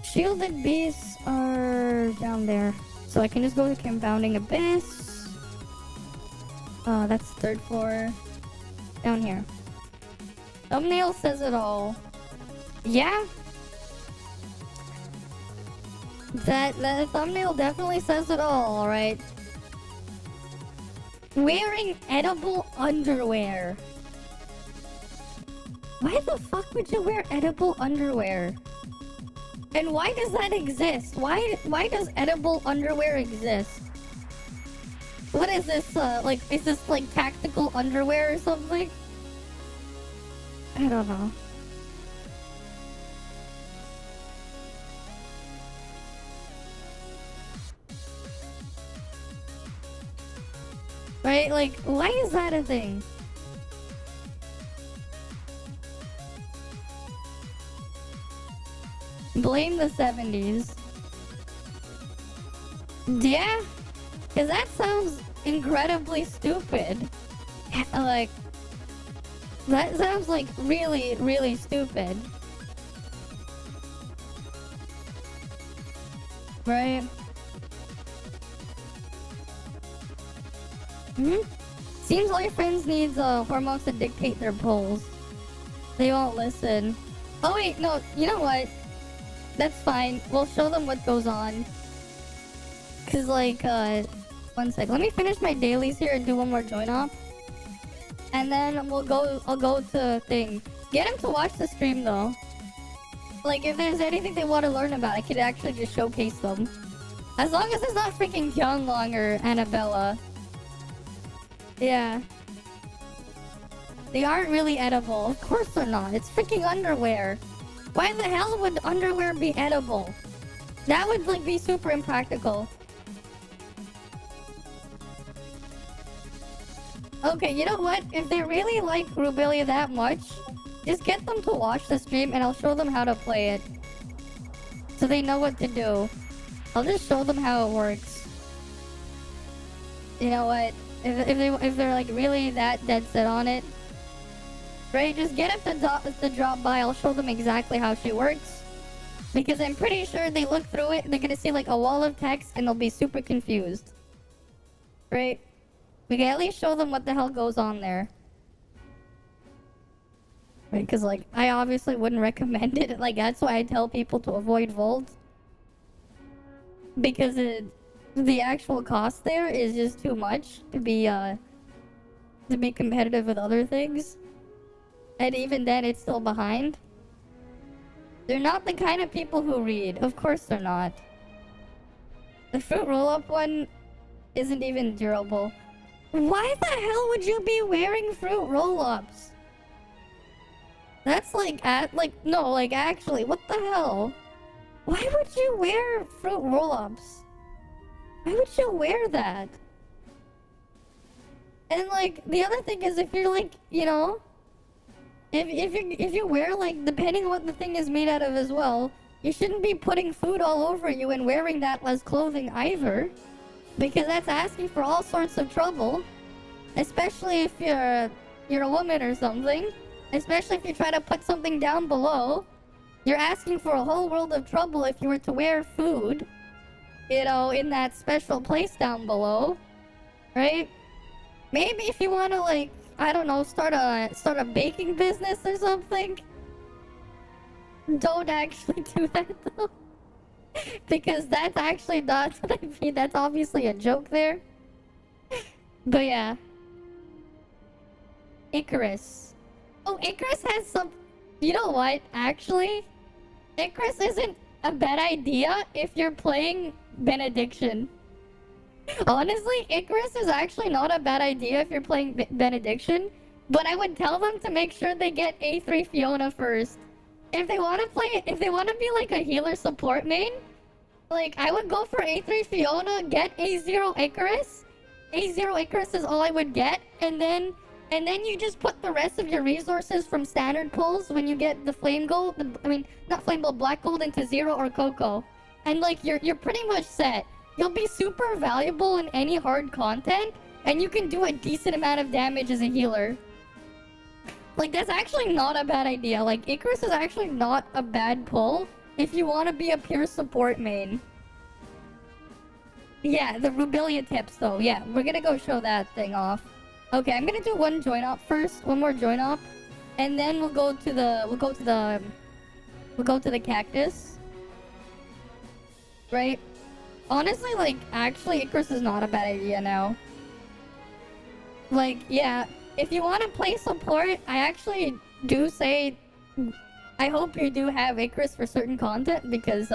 Shielded beasts are down there. So I can just go to Confounding Abyss. That's third floor. Down here. Thumbnail says it all. Yeah, That thumbnail definitely says it all, alright? Wearing edible underwear. Why the fuck would you wear edible underwear? And why does that exist? Why does edible underwear exist? What is this, like, is this like tactical underwear or something? I don't know. Right? Like, why is that a thing? Blame the 70s. Yeah? Because that sounds incredibly stupid. Like, that sounds like really, really stupid. Right? Seems all your friends need hormones to dictate their polls. They won't listen. Oh wait, no, you know what? That's fine. We'll show them what goes on. Cause like, one sec. Let me finish my dailies here and do one more join off. And then I'll go to thing. Get them to watch the stream though. Like if there's anything they want to learn about, I could actually just showcase them. As long as it's not freaking Hyunlong or Annabella. Yeah. They aren't really edible. Of course they're not. It's freaking underwear. Why the hell would underwear be edible? That would like be super impractical. Okay, you know what? If they really like Rubilia that much, just get them to watch the stream and I'll show them how to play it. So they know what to do. I'll just show them how it works. You know what? If they're like really that dead set on it, right? Just get them to drop by. I'll show them exactly how she works. Because I'm pretty sure they look through it, they're gonna see like a wall of text and they'll be super confused. Right? We can at least show them what the hell goes on there. Right? Because like, I obviously wouldn't recommend it. Like, that's why I tell people to avoid Volt. Because the actual cost there is just too much to be competitive with other things. And even then, it's still behind. They're not the kind of people who read. Of course they're not. The fruit roll-up one isn't even durable. Why the hell would you be wearing fruit roll-ups? That's like, actually, what the hell? Why would you wear fruit roll-ups? Why would you wear that? And like, the other thing is if you're like, you know, if you wear like, depending on what the thing is made out of as well, you shouldn't be putting food all over you and wearing that as clothing either. Because that's asking for all sorts of trouble. Especially if you're a woman or something. Especially if you try to put something down below. You're asking for a whole world of trouble if you were to wear food. You know, in that special place down below. Right? Maybe if you want to like, I don't know, start a baking business or something. Don't actually do that though. Because that's actually not what I mean. That's obviously a joke there. But yeah. Icarus. Oh, Icarus has some... You know what? Actually, Icarus isn't a bad idea if you're playing Benediction. Honestly, Icarus is actually not a bad idea if you're playing Benediction. But I would tell them to make sure they get A3 Fiona first. If they want to play, if they want to be like a healer support main, like I would go for A3 Fiona, get A0 Icarus. A0 Icarus is all I would get, and then you just put the rest of your resources from standard pulls when you get the flame gold. Not flame gold, black gold into 0 or Coco, and like you're pretty much set. You'll be super valuable in any hard content, and you can do a decent amount of damage as a healer. Like, that's actually not a bad idea. Like, Icarus is actually not a bad pull if you want to be a pure support main. Yeah, the Rubilia tips, though. Yeah, we're gonna go show that thing off. Okay, I'm gonna do one join op first. One more join op. And then we'll go to the cactus. right? Honestly, like, actually, Icarus is not a bad idea now. Like, yeah, if you want to play support, I actually do say I hope you do have Icarus for certain content, because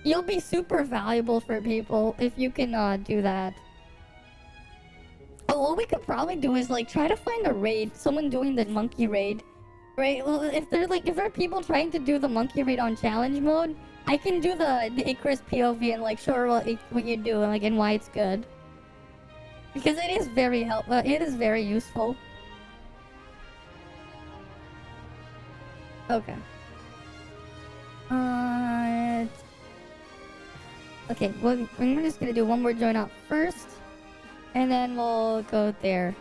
you'll be super valuable for people if you can do that. Oh, what we could probably do is like try to find a raid, someone doing the monkey raid, right? Well, if there are people trying to do the monkey raid on challenge mode, I can do the Icarus POV and like show her what you do and like and why it's good, because it is very helpful. It is very useful. Okay. Okay, well, we're just gonna do one more join up first, and then we'll go there.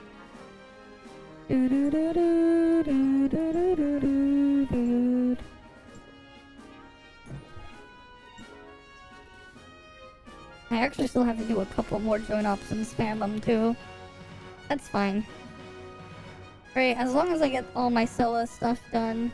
I actually still have to do a couple more join ups and spam them too. That's fine. Right, as long as I get all my scylla stuff done.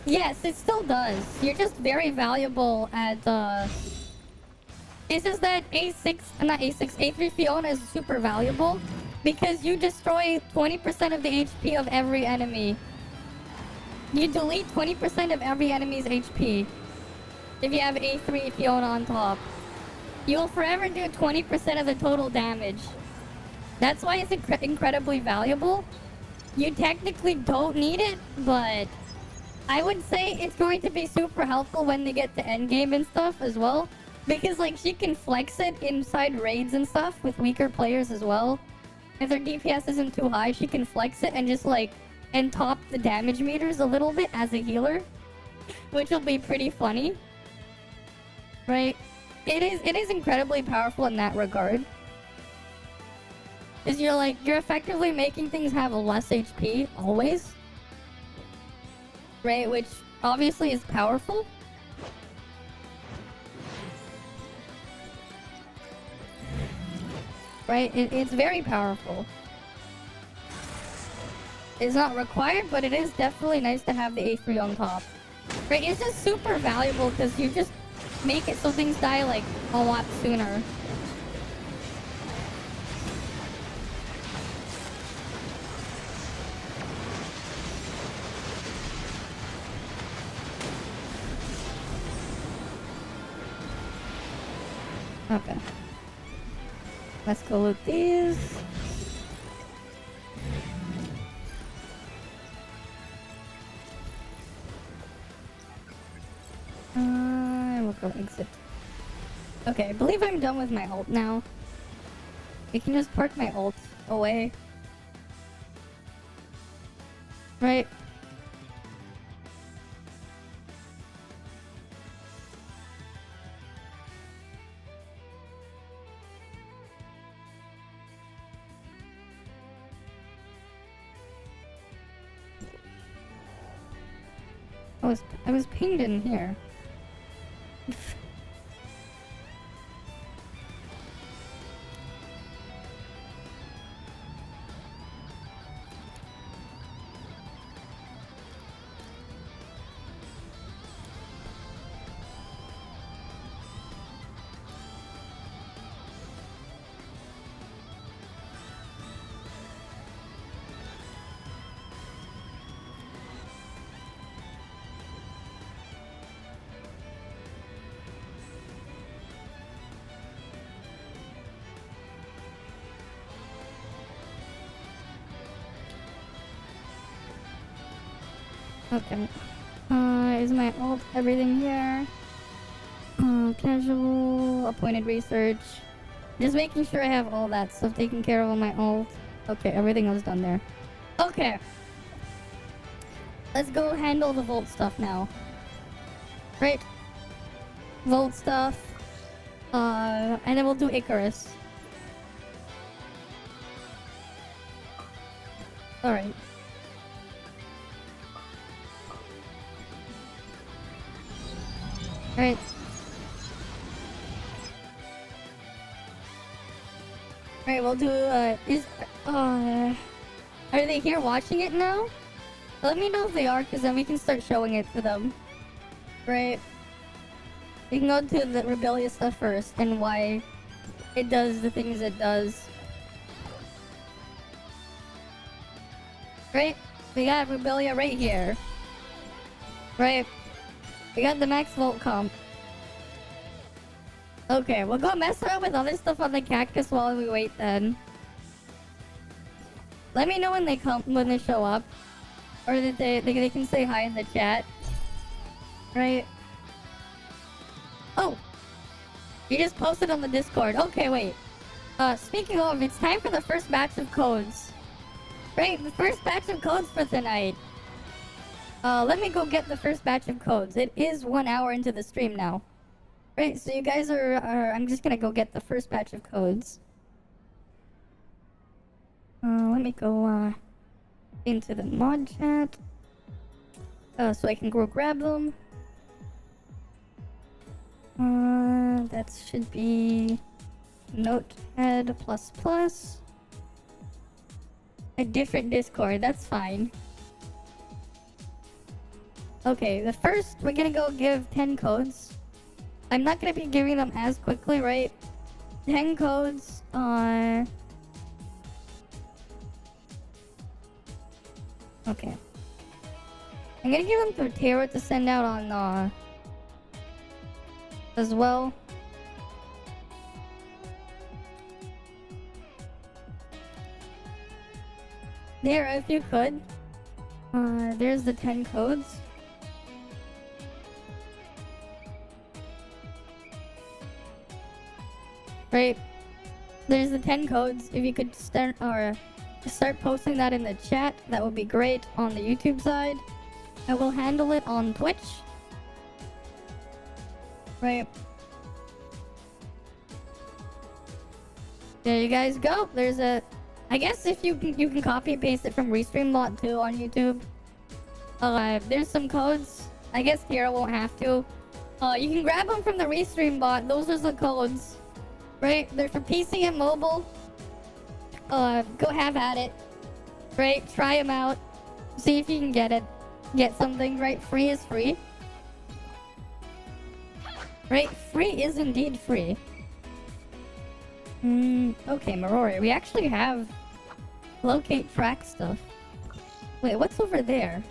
Yes, it still does. You're just very valuable at, It's just that A3 Fiona is super valuable because you destroy 20% of the HP of every enemy. You delete 20% of every enemy's HP if you have A3 Fiona on top. You'll forever do 20% of the total damage. That's why it's incredibly valuable. You technically don't need it, but I would say it's going to be super helpful when they get to endgame and stuff as well. Because, like, she can flex it inside raids and stuff with weaker players as well. If their DPS isn't too high, she can flex it and just, like, and top the damage meters a little bit as a healer. Which will be pretty funny. Right? It is incredibly powerful in that regard. Because you're effectively making things have a less HP, always. Right, which obviously is powerful. Right, it's very powerful. It's not required, but it is definitely nice to have the A3 on top. Right, it's just super valuable because you just make it so things die like a lot sooner. Okay. Let's go loot these. We'll go exit. Okay, I believe I'm done with my ult now. We can just park my ult away. Right? I was pinged in here. Okay. Is my ult everything here? Casual, appointed research. Just making sure I have all that stuff taken care of on my ult. Okay, everything was done there. Okay. Let's go handle the Volt stuff now. Right. Volt stuff. And then we'll do Icarus. Alright. Alright. Alright, we'll do, are they here watching it now? Let me know if they are, because then we can start showing it to them. Right. We can go to the rebellious stuff first, and why it does the things it does. Right? We got Rebellia right here. Right? We got the max volt comp. Okay, we'll go mess around with other stuff on the cactus while we wait then. Let me know when they come, when they show up. Or that they can say hi in the chat. Right? Oh! You just posted on the Discord. Okay, wait. Speaking of, it's time for the first batch of codes. Right, the first batch of codes for tonight. Let me go get the first batch of codes. It is 1 hour into the stream now. Right, so you guys are I'm just gonna go get the first batch of codes. Let me go, into the mod chat. So I can go grab them. That should be Notepad++. A different Discord, that's fine. Okay, the first, we're gonna go give 10 codes. I'm not gonna be giving them as quickly, right? 10 codes, okay. I'm gonna give them to Tara to send out on, as well. There, if you could. There's the 10 codes. Right. There's the 10 codes. If you could start posting that in the chat, that would be great on the YouTube side. I will handle it on Twitch. Right. There you guys go. There's a... I guess if you can copy and paste it from Restreambot too on YouTube. There's some codes. I guess Tara won't have to. You can grab them from the Restreambot. Those are the codes. Right? They're for PC and mobile. Go have at it. Right? Try them out. See if you can get it. Get something, right? Free is free. Right? Free is indeed free. Okay, Marori. We actually have locate track stuff. Wait, what's over there?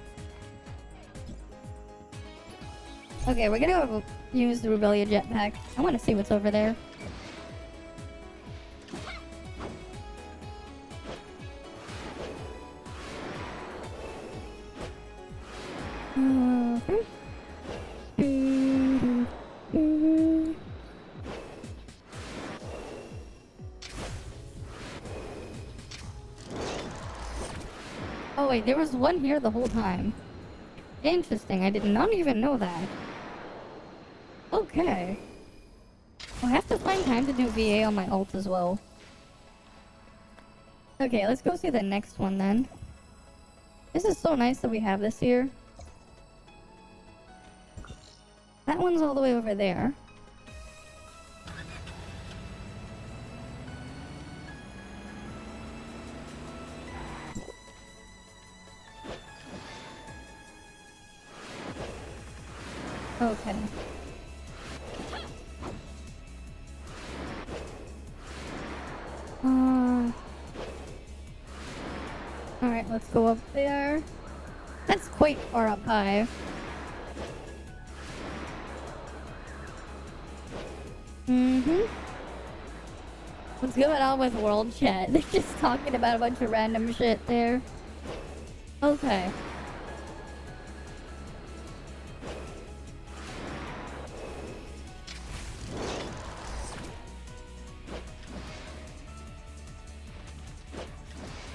Okay, we're gonna use the Rebellia jetpack. I want to see what's over there. Oh wait, there was one here the whole time. Interesting, I did not even know that. Okay. I'll have to find time to do VA on my ult as well. Okay, let's go see the next one then. This is so nice that we have this here. That one's all the way over there. Okay. Alright, let's go up there. That's quite far up high. What's going on with World Chat? They're just talking about a bunch of random shit there. Okay.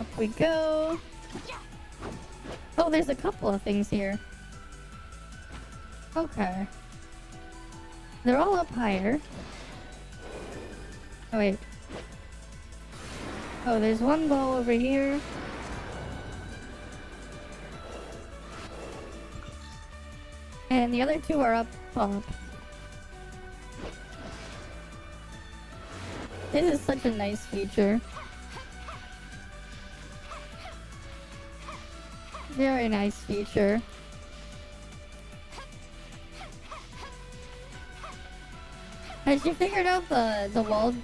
Up we go. Oh, there's a couple of things here. Okay. They're all up higher. Oh, wait. Oh, there's one bow over here. And the other two are up top. This is such a nice feature. Very nice feature. Has she figured out the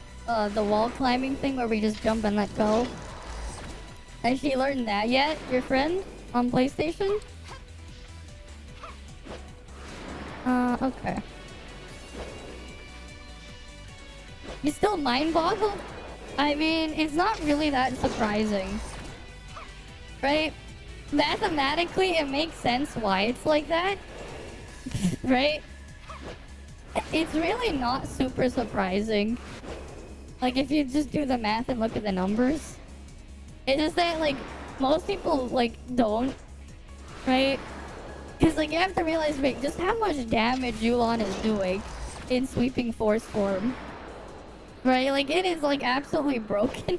wall climbing thing where we just jump and let go? Has she learned that yet, your friend? On PlayStation? Okay. You still mind boggled? I mean, it's not really that surprising. Right? Mathematically, it makes sense why it's like that. Right? It's really not super surprising. Like, if you just do the math and look at the numbers. It's just that, like, most people, like, don't. Right? Because, like, you have to realize, wait, just how much damage Yulon is doing in sweeping force form. Right? Like, it is, like, absolutely broken.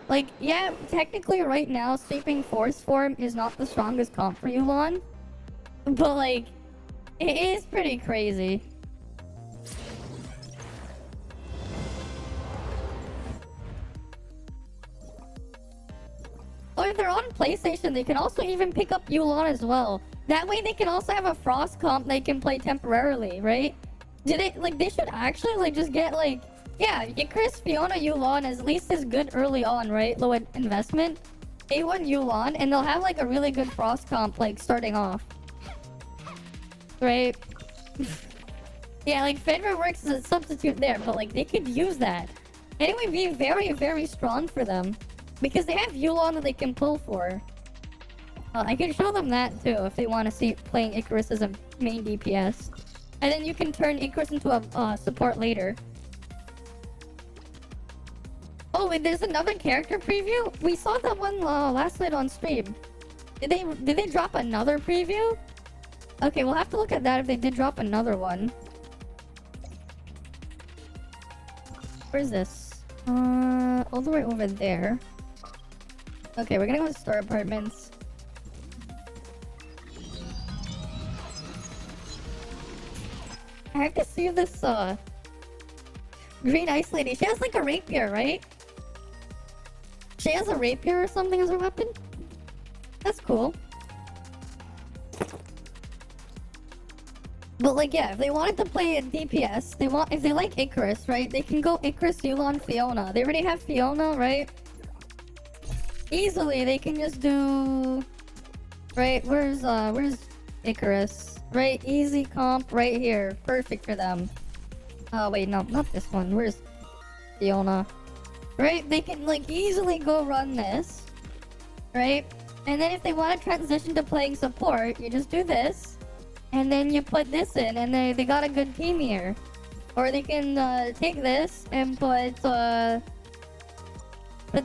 Like, yeah, technically right now, sweeping force form is not the strongest comp for Yulon. But, like, it is pretty crazy. Or if they're on PlayStation, they can also even pick up Yulon as well. That way they can also have a Frost comp they can play temporarily, right? They should actually, like, just get, like... Yeah, Icarus, Fiona, Yulon is at least as good early on, right? Low investment. A1 Yulon, and they'll have, like, a really good Frost comp, like, starting off. Right? Yeah, like, Fenrir works as a substitute there, but, like, they could use that. And it would be very, very strong for them. Because they have Yulon that they can pull for. I can show them that, too, if they want to see playing Icarus as a main DPS. And then you can turn Icarus into a support later. Oh, wait, there's another character preview? We saw that one last night on stream. Did they drop another preview? Okay, we'll have to look at that if they did drop another one. Where's this? All the way over there. Okay, we're gonna go to store apartments. I have to see this, green ice lady. She has, like, a rapier, right? She has a rapier or something as her weapon? That's cool. But, like, yeah, if they wanted to play a DPS, if they like Icarus, right? They can go Icarus, Yulon, Fiona. They already have Fiona, right? Easily, they can just do... Right, where's Icarus? Right, easy comp right here. Perfect for them. Oh, wait, no, not this one. Where's Fiona? Right, they can, like, easily go run this. Right? And then if they want to transition to playing support, you just do this. And then you put this in, and they got a good team here. Or they can take this and put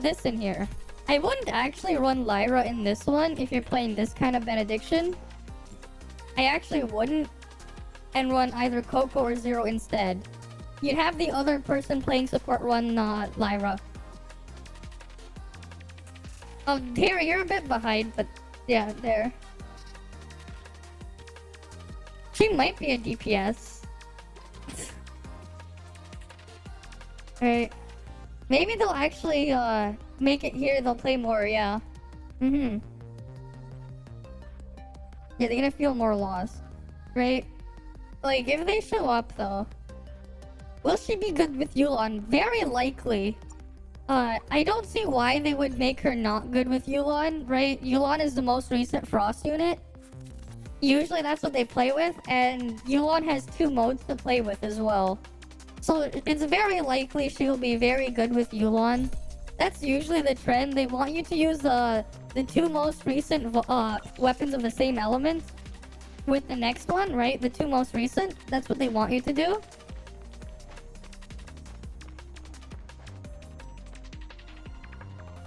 this in here. I wouldn't actually run Lyra in this one if you're playing this kind of Benediction. I actually wouldn't. And run either Coco or Zero instead. You'd have the other person playing support run Lyra. Oh, here, you're a bit behind, but yeah, there. She might be a DPS. Alright. Maybe they'll actually make it here, they'll play more, yeah. Yeah, they're gonna feel more loss. Right? Like, if they show up, though, will she be good with Yulon? Very likely. I don't see why they would make her not good with Yulon, right? Yulon is the most recent Frost unit. Usually that's what they play with, and Yulon has 2 modes to play with as well. So it's very likely she'll be very good with Yulon. That's usually the trend. They want you to use the 2 most recent weapons of the same element with the next one, right? The 2 most recent. That's what they want you to do.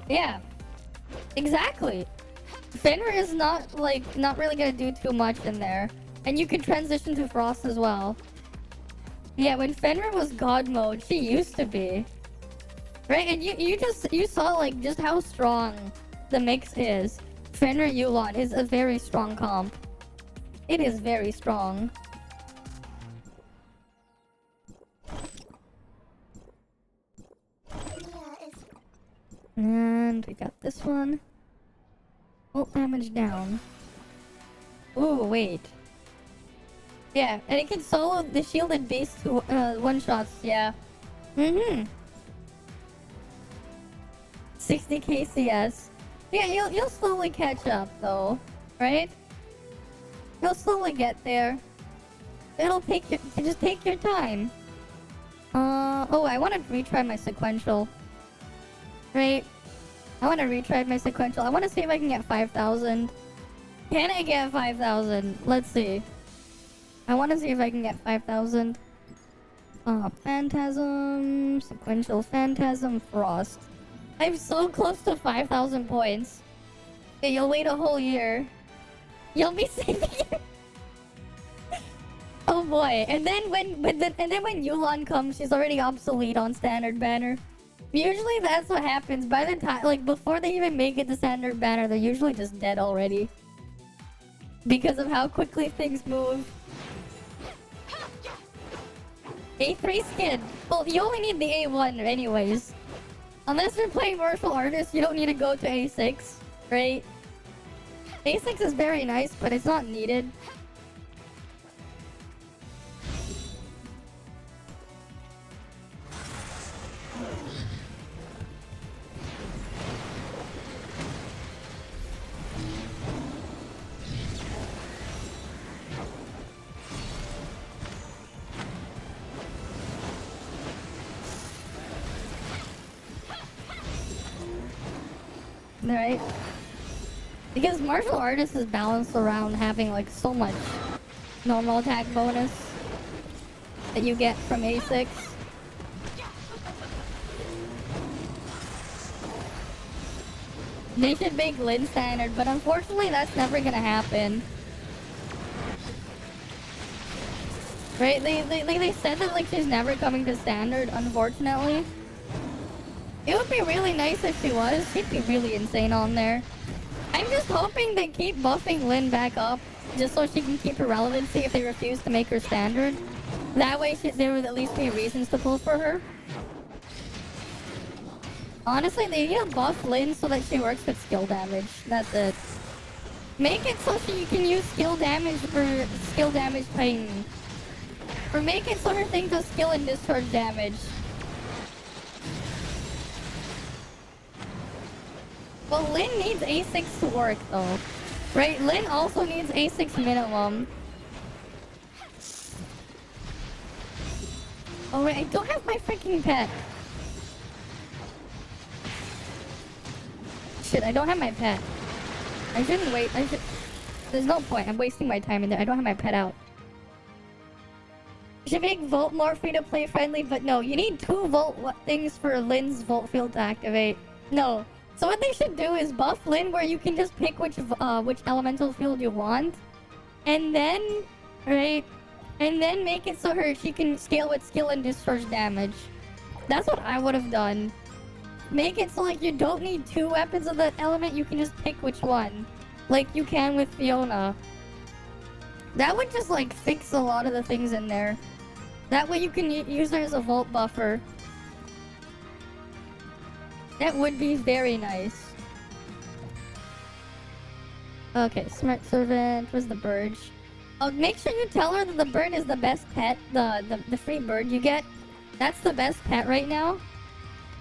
Yeah. Exactly. Fenrir is not really gonna do too much in there. And you can transition to Frost as well. Yeah, when Fenrir was God mode, she used to be. Right, and you saw like just how strong the mix is. Fenrir Yulon is a very strong comp. It is very strong. And we got this one. Ult damage down. Ooh, wait. Yeah, and it can solo the shielded beast to one-shots, yeah. 60 KCS. Yeah, you'll slowly catch up though, right? You'll slowly get there. It'll take you, just take your time. Oh, I want to retry my sequential. Right? I want to retry my sequential. I want to see if I can get 5,000. Can I get 5,000? Let's see. I want to see if I can get 5,000. Phantasm, sequential Phantasm, Frost. I'm so close to 5,000 points. Okay, you'll wait a whole year. You'll be saving. Oh boy! And then when Yulon comes, she's already obsolete on standard banner. Usually that's what happens. By the time, like before they even make it to standard banner, they're usually just dead already. Because of how quickly things move. A3 skin. Well, you only need the A1 anyways. Unless you're playing martial artists, you don't need to go to A6, right? A6 is very nice, but it's not needed. Right? Because martial artists is balanced around having like so much normal attack bonus that you get from A6. They should make Lin standard, but unfortunately that's never gonna happen. Right? They said that like she's never coming to standard, unfortunately. It would be really nice if she was. She'd be really insane on there. I'm just hoping they keep buffing Lin back up, just so she can keep her relevancy if they refuse to make her standard. That way there would at least be reasons to pull for her. Honestly, they need to buff Lin so that she works with skill damage. That's it. Make it so she can use skill damage for skill damage pain. Or make it so her thing does skill and discharge damage. Well, Lin needs A6 to work though. Right? Lin also needs A6 minimum. Oh wait, I don't have my freaking pet. Shit, I don't have my pet. I shouldn't wait. There's no point. I'm wasting my time in there. I don't have my pet out. Should make Volt more free to play friendly, but no, you need 2 Volt things for Lin's Volt field to activate. No. So what they should do is buff Lin where you can just pick which elemental field you want. And then, right? And then make it so she can scale with skill and discharge damage. That's what I would have done. Make it so like you don't need 2 weapons of that element, you can just pick which one. Like you can with Fiona. That would just like fix a lot of the things in there. That way you can use her as a Volt buffer. That would be very nice. Okay, Smart Servant. Where's the bird? Oh, make sure you tell her that the bird is the best pet. The free bird you get. That's the best pet right now.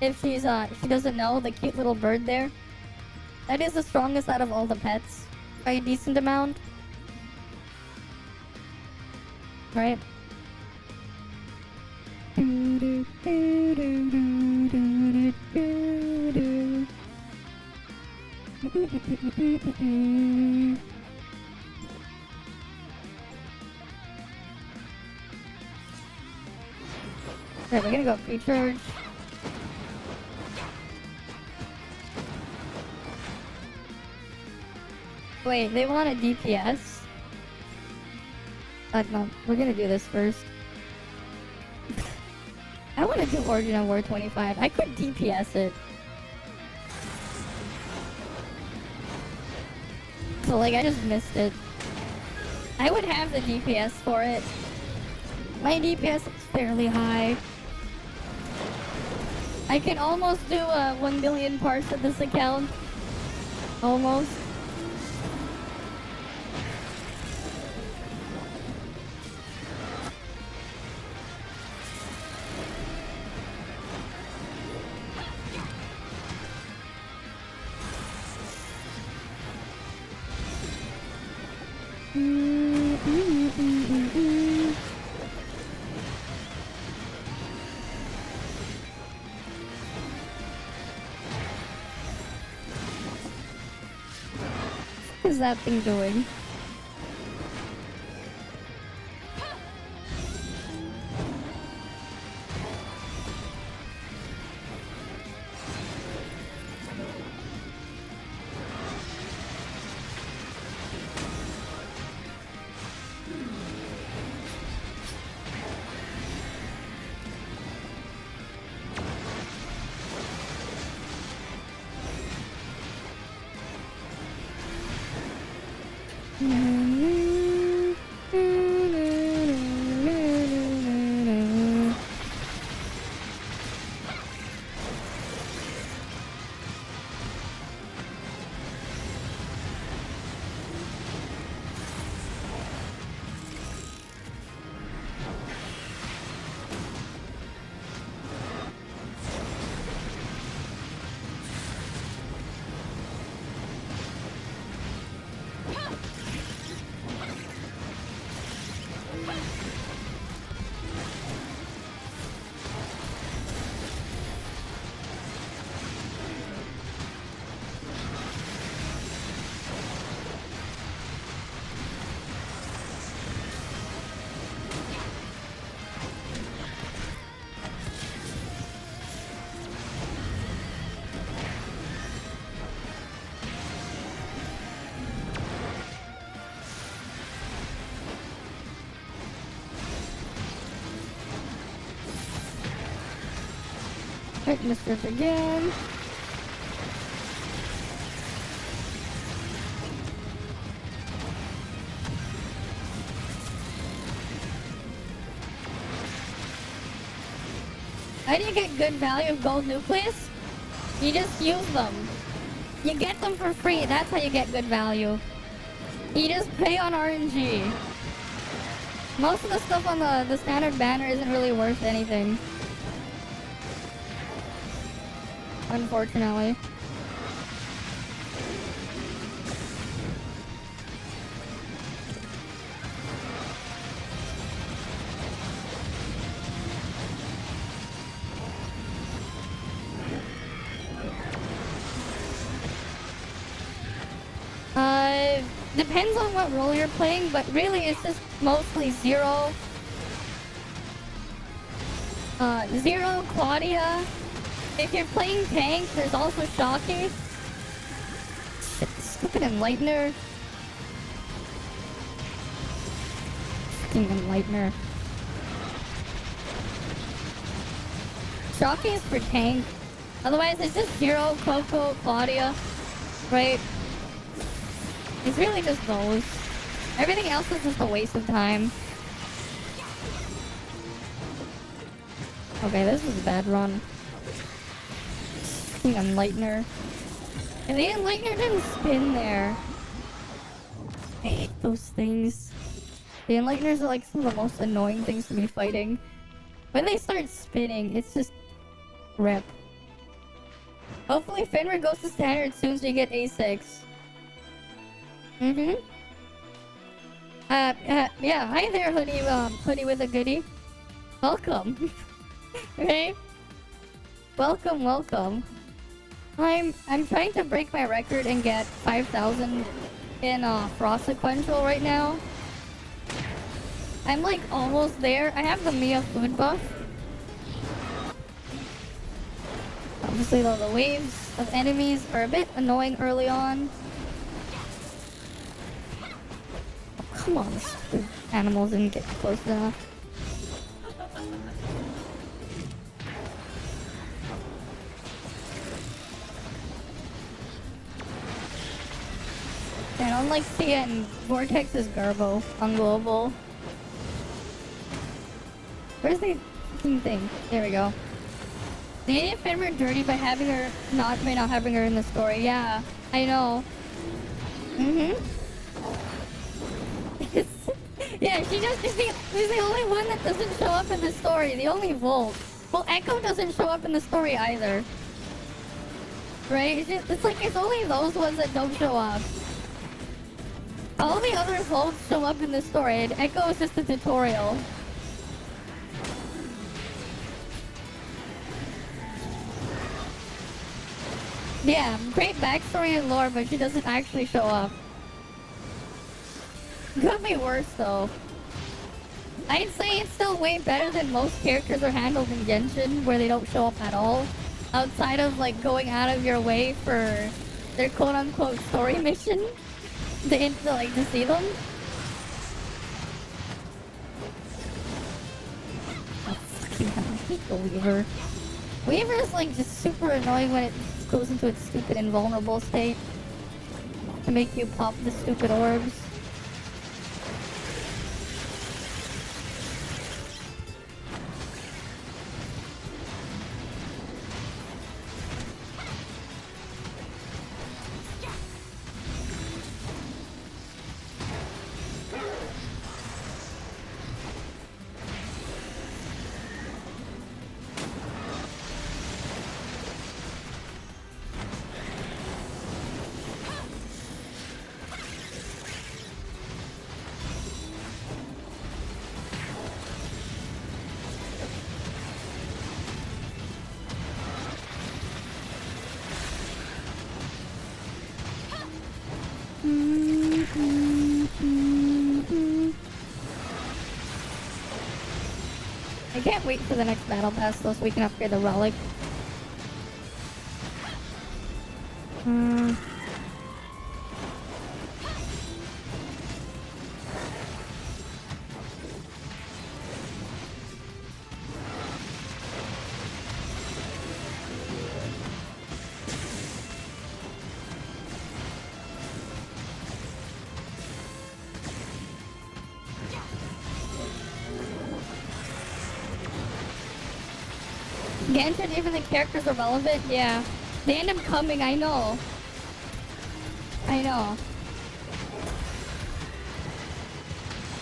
If she doesn't know, the cute little bird there. That is the strongest out of all the pets. By a decent amount. Right? Alright, we're gonna go pre-charge. Wait, they want a DPS? No, we're gonna do this first. I want to do Origin of War 25. I could DPS it. So, like, I just missed it. I would have the DPS for it. My DPS is fairly high. I can almost do 1 billion parts of this account. Almost. What is that thing doing? Hit Mistress again. How do you get good value of gold nucleus? You just use them. You get them for free. That's how you get good value. You just pay on RNG. Most of the stuff on the standard banner isn't really worth anything. Unfortunately. Depends on what role you're playing, but really it's just mostly Zero. Zero, Claudia. If you're playing tank, there's also Shocky. Stupid Enlightener. Fucking Enlightener. Shocky is for tank. Otherwise, it's just Zero, Coco, Claudia. Right? It's really just those. Everything else is just a waste of time. Okay, this is a bad run. The Enlightener. And the Enlightener didn't spin there. I hate those things. The Enlighteners are like some of the most annoying things to be fighting. When they start spinning, it's just rip. Hopefully Fenrir goes to standard soon so you get A6. Yeah, hi there, hoodie with a goodie. Welcome. Okay? Welcome, welcome. I'm trying to break my record and get 5,000 in Frost Sequential right now. I'm like almost there. I have the Mia food buff. Obviously though, the waves of enemies are a bit annoying early on. Come on, stupid animals didn't get close enough. And unlike Sia and Vortex is Garbo on global. Where's the fucking thing? There we go. They made Fenrir dirty by having her not having her in the story. Yeah, I know. Yeah, she's the only one that doesn't show up in the story. The only Volt. Well, Echo doesn't show up in the story either. Right? It's like it's only those ones that don't show up. All the other Volts show up in the story, and Echo is just a tutorial. Yeah, great backstory and lore, but she doesn't actually show up. Could be worse though. I'd say it's still way better than most characters are handled in Genshin, where they don't show up at all. Outside of like going out of your way for their quote-unquote story mission, to see them. Oh, fucking hell, I hate the Weaver. Weaver is like just super annoying when it goes into its stupid invulnerable state to make you pop the stupid orbs. I can't wait for the next battle pass though so we can upgrade the relic. Genshin, even the characters are relevant? Yeah. They end up coming, I know. I know.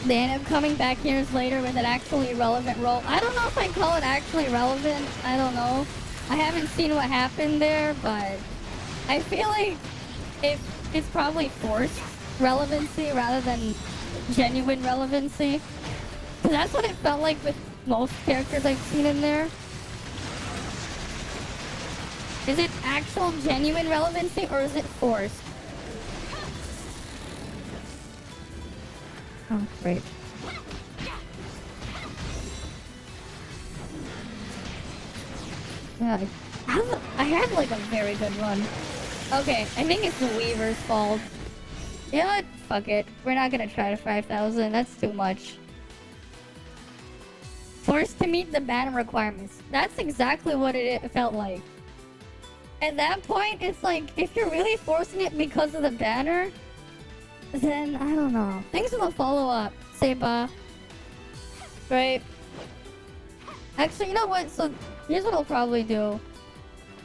They end up coming back years later with an actually relevant role. I don't know if I call it actually relevant. I don't know. I haven't seen what happened there, but I feel like it's probably forced relevancy rather than genuine relevancy. 'Cause that's what it felt like with most characters I've seen in there. Is it actual genuine relevancy or is it forced? Oh, great. Yeah, I had like a very good run. Okay, I think it's the Weaver's fault. You know what? Fuck it. We're not gonna try to 5,000. That's too much. Forced to meet the banner requirements. That's exactly what it felt like. At that point, it's like, if you're really forcing it because of the banner, then, I don't know. Thanks for the follow-up, Seba. Right? Actually, you know what? So, here's what I'll probably do.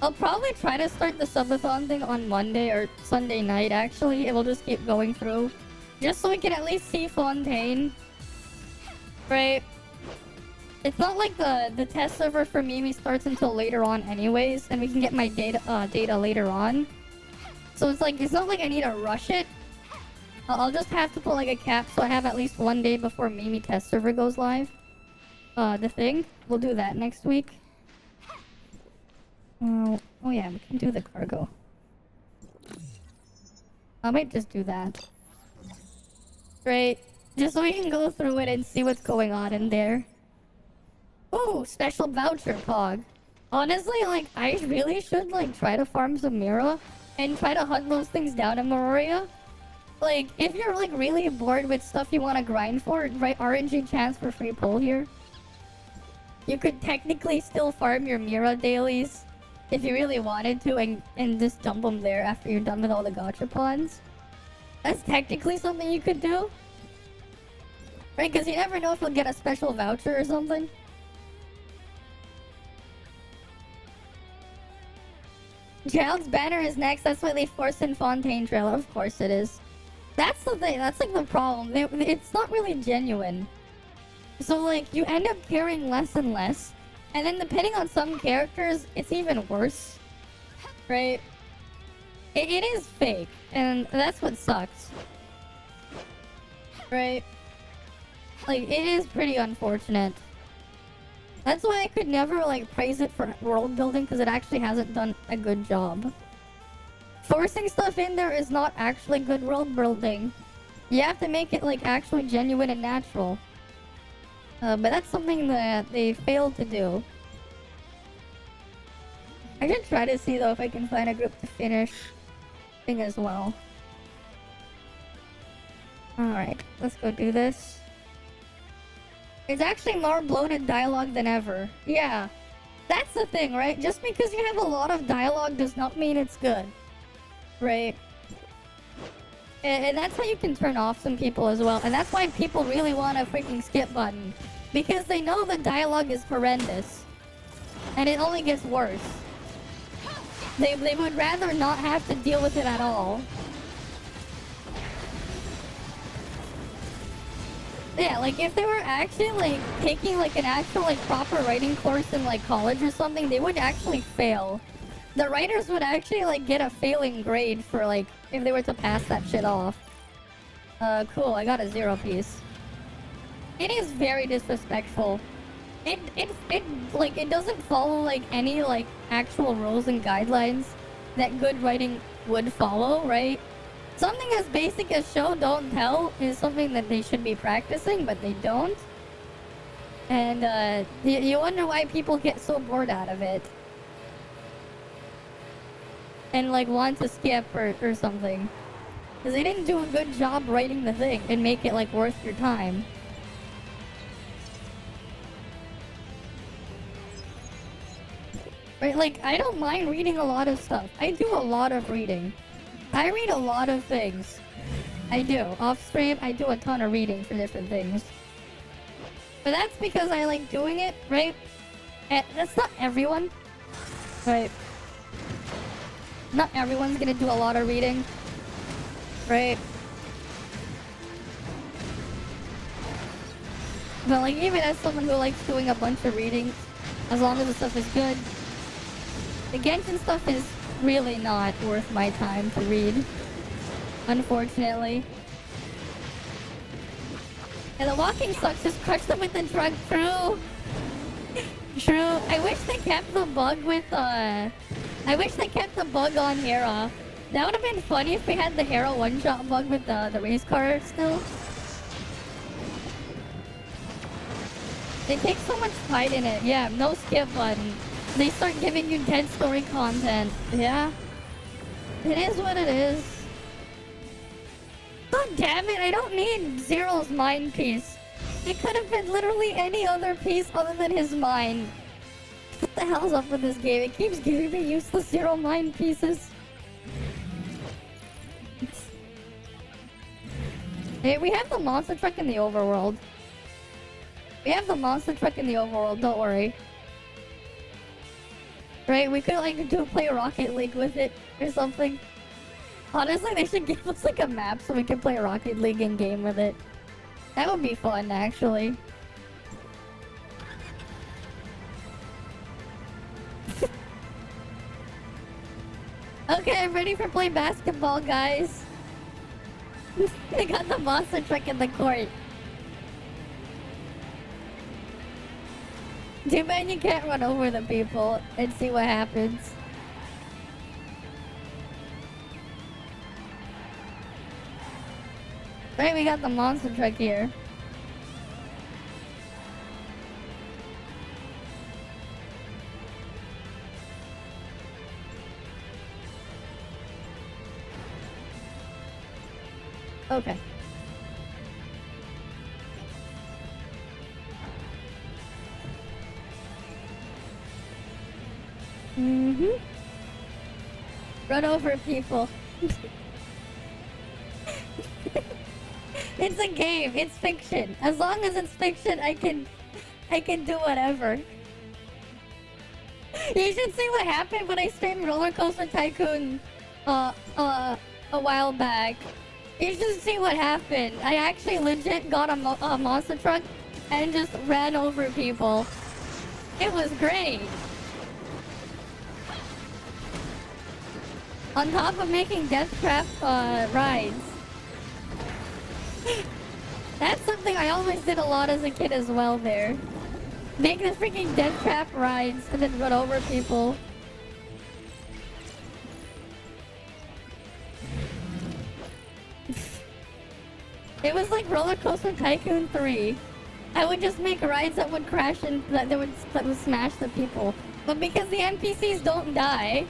I'll probably try to start the subathon thing on Monday or Sunday night, actually. It will just keep going through. Just so we can at least see Fontaine. Right? It's not like the test server for Mimi starts until later on anyways, and we can get my data later on. So it's like, it's not like I need to rush it. I'll just have to put like a cap so I have at least one day before Mimi test server goes live. The thing. We'll do that next week. Oh yeah, we can do the cargo. I might just do that. Right? Just so we can go through it and see what's going on in there. Ooh, special voucher pog. Honestly, like, I really should, like, try to farm some Mira and try to hunt those things down in Moria. Like, if you're like really bored with stuff you want to grind for, right? RNG chance for free pull here. You could technically still farm your Mira dailies if you really wanted to, and just dump them there after you're done with all the gacha pawns. That's technically something you could do. Right, because you never know if you'll get a special voucher or something. Child's banner is next, that's why they forced in Fontaine trailer. Of course it is. That's the thing, that's like the problem. It's not really genuine. So like, you end up caring less and less. And then depending on some characters, it's even worse. Right? It is fake, and that's what sucks. Right? Like, it is pretty unfortunate. That's why I could never, like, praise it for world building, because it actually hasn't done a good job. Forcing stuff in there is not actually good world building. You have to make it, like, actually genuine and natural. But that's something that they failed to do. I should try to see, though, if I can find a group to finish thing as well. Alright, let's go do this. It's actually more bloated dialogue than ever. Yeah, that's the thing, right? Just because you have a lot of dialogue does not mean it's good. Right? And that's how you can turn off some people as well. And that's why people really want a freaking skip button. Because they know the dialogue is horrendous. And it only gets worse. They would rather not have to deal with it at all. Yeah, like if they were actually like taking like an actual like proper writing course in like college or something, they would actually fail. The writers would actually like get a failing grade for like if they were to pass that shit off. Cool, I got a 0 piece. It is very disrespectful. It like it doesn't follow like any like actual rules and guidelines that good writing would follow, right? Something as basic as show, don't tell is something that they should be practicing, but they don't. And you wonder why people get so bored out of it. And like want to skip or something. Because they didn't do a good job writing the thing and make it like worth your time. Right, like I don't mind reading a lot of stuff. I do a lot of reading. I read a lot of things. I do. Off stream, I do a ton of reading for different things. But that's because I like doing it, right? And that's not everyone. Right? Not everyone's gonna do a lot of reading. Right? But like even as someone who likes doing a bunch of reading, as long as the stuff is good, the Genshin stuff is really not worth my time to read, unfortunately. And the walking sucks, just crush them with the drug. True. True. I wish they kept the bug with I wish they kept the bug on Hera. That would have been funny if we had the Hera one-shot bug with the race car still. They take so much pride in it. Yeah, no skip button. They start giving you dead story content. Yeah. It is what it is. God damn it, I don't need Zero's mind piece. It could have been literally any other piece other than his mind. What the hell's up with this game? It keeps giving me useless Zero mind pieces. Hey, we have the monster truck in the overworld. We have the monster truck in the overworld, don't worry. Right, we could like play Rocket League with it or something. Honestly, they should give us like a map so we can play Rocket League in game with it. That would be fun, actually. Okay, I'm ready for play basketball, guys. They got the monster truck in the court. Too bad you can't run over the people and see what happens. Right, we got the monster truck here. Okay. Mm-hmm. Run over people. It's a game. It's fiction. As long as it's fiction, I can do whatever. You should see what happened when I streamed Roller Coaster Tycoon a while back. You should see what happened. I actually legit got a monster truck and just ran over people. It was great. On top of making death trap rides. That's something I always did a lot as a kid as well there. Make the freaking death trap rides and then run over people. It was like Roller Coaster Tycoon 3. I would just make rides that would crash and that would smash the people. But because the NPCs don't die,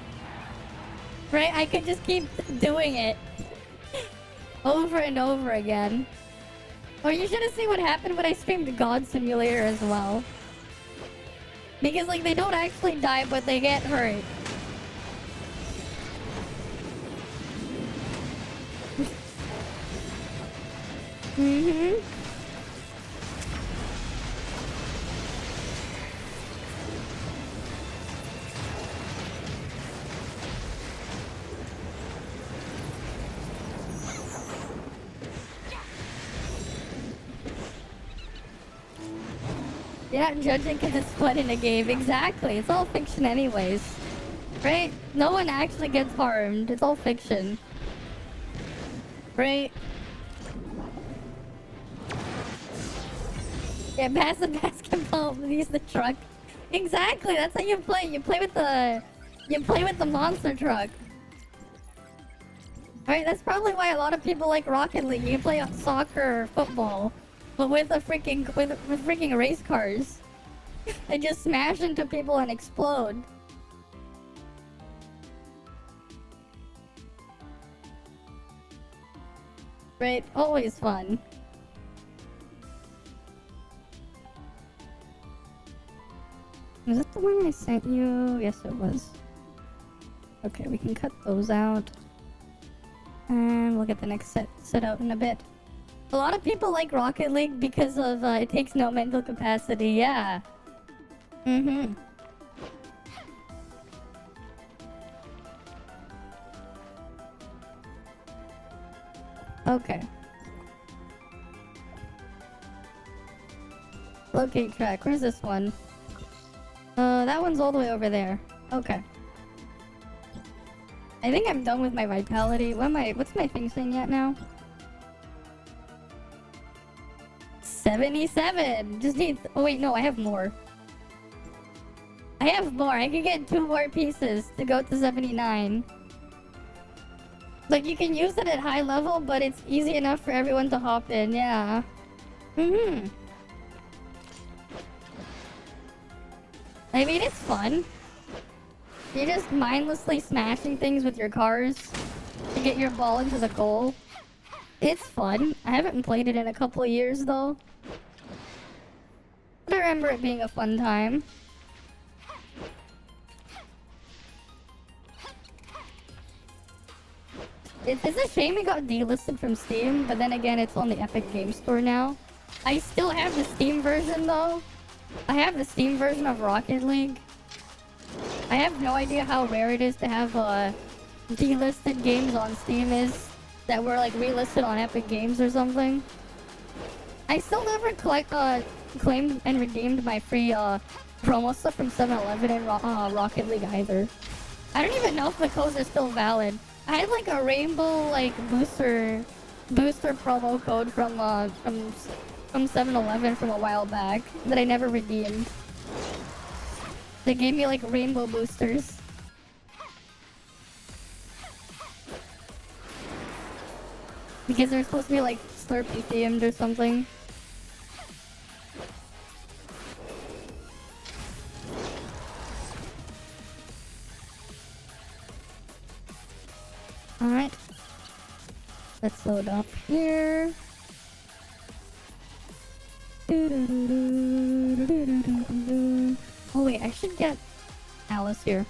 right, I could just keep doing it over and over again. Or you should have seen what happened when I streamed God Simulator as well. Because like they don't actually die, but they get hurt. Mm-hmm. You're not judging because it's fun in a game. Exactly. It's all fiction anyways. Right? No one actually gets harmed. It's all fiction. Right? Yeah, pass the basketball, use the truck. Exactly, that's how you play. You play with the monster truck. Alright, that's probably why a lot of people like Rocket League. You can play soccer or football, but with freaking race cars. They just smash into people and explode. Right, always fun. Was that the one I sent you? Yes, it was. Okay, we can cut those out. And we'll get the next set out in a bit. A lot of people like Rocket League because of it takes no mental capacity, yeah. Mm-hmm. Okay. Locate track. Where's this one? That one's all the way over there. Okay. I think I'm done with my vitality. What's my thing saying yet now? 77! Just need... Oh wait, no, I have more. I have more. I can get 2 more pieces to go to 79. Like, you can use it at high level, but it's easy enough for everyone to hop in, yeah. Mm-hmm. I mean, it's fun. You're just mindlessly smashing things with your cars to get your ball into the goal. It's fun. I haven't played it in a couple of years, though. But I remember it being a fun time. It's a shame it got delisted from Steam, but then again, it's on the Epic Game Store now. I still have the Steam version, though. I have the Steam version of Rocket League. I have no idea how rare it is to have delisted games on Steam that were like relisted on Epic Games or something. I still never claimed and redeemed my free promo stuff from 7-Eleven and Rocket League either. I don't even know if the codes are still valid. I had like a rainbow like booster promo code from 7-Eleven from a while back that I never redeemed. They gave me like rainbow boosters. Because they're supposed to be like Slurpee themed or something. Alright. Let's load up here. Oh wait, I should get Alice here.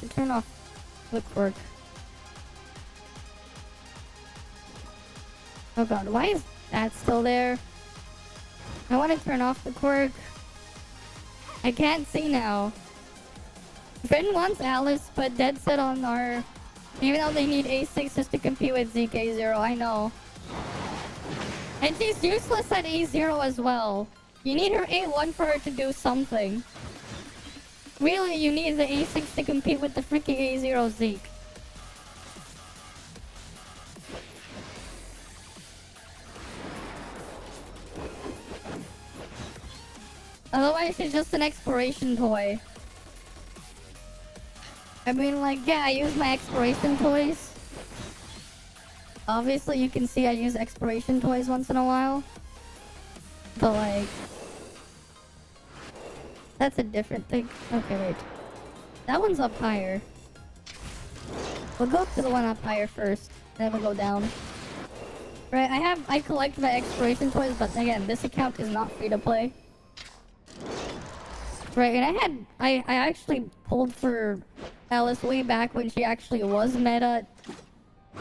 Should turn off the quirk. Oh god, why is that still there? I want to turn off the quirk. I can't see now. Finn wants Alice, but dead set on our... Even though they need A6 just to compete with ZK0, I know. And she's useless at A0 as well. You need her A1 for her to do something. Really, you need the A6 to compete with the freaking A0 Zeke. Otherwise, she's just an exploration toy. I mean, like, yeah, I use my exploration toys. Obviously, you can see I use exploration toys once in a while. But, like... That's a different thing. Okay, wait. That one's up higher. We'll go to the one up higher first. Then we'll go down. Right, I collect my exploration toys, but again, this account is not free to play. Right, and I actually pulled for Alice way back when she actually was meta,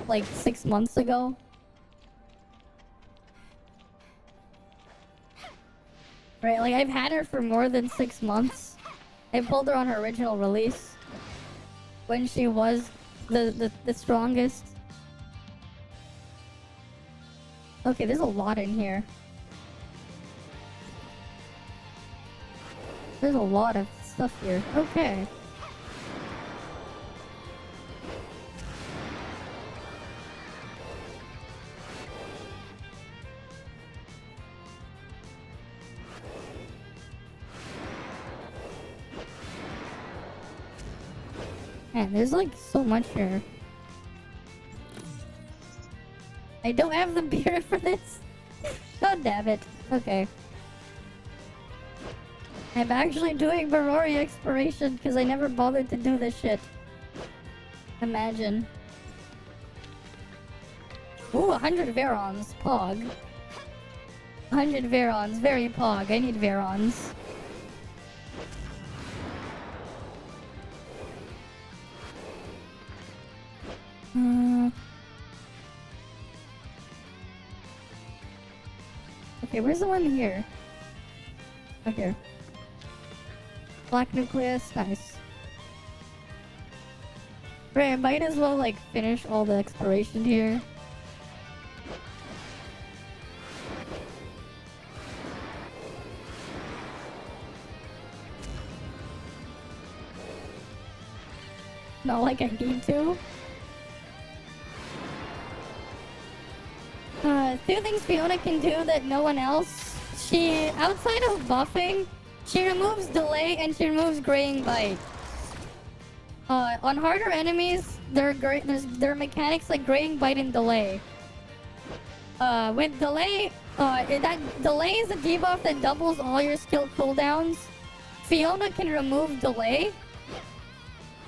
like 6 months ago. Right, like I've had her for more than 6 months. I pulled her on her original release when she was the strongest. Okay, there's a lot in here. There's a lot of stuff here. Okay. Man, there's like so much here. I don't have the beer for this. God damn it. Okay. I'm actually doing Barori exploration because I never bothered to do this shit. Imagine. Ooh, 100 Verons. Pog. 100 Verons. Very pog. I need Verons. Okay, where's the one here? Okay. Black nucleus, nice. Right, I might as well like finish all the exploration here. Not like I need to. Two things Fiona can do that no one else. She, outside of buffing, she removes delay and she removes graying bite. On harder enemies, there are mechanics like graying bite and delay. With delay, that delay is a debuff that doubles all your skill cooldowns. Fiona can remove delay.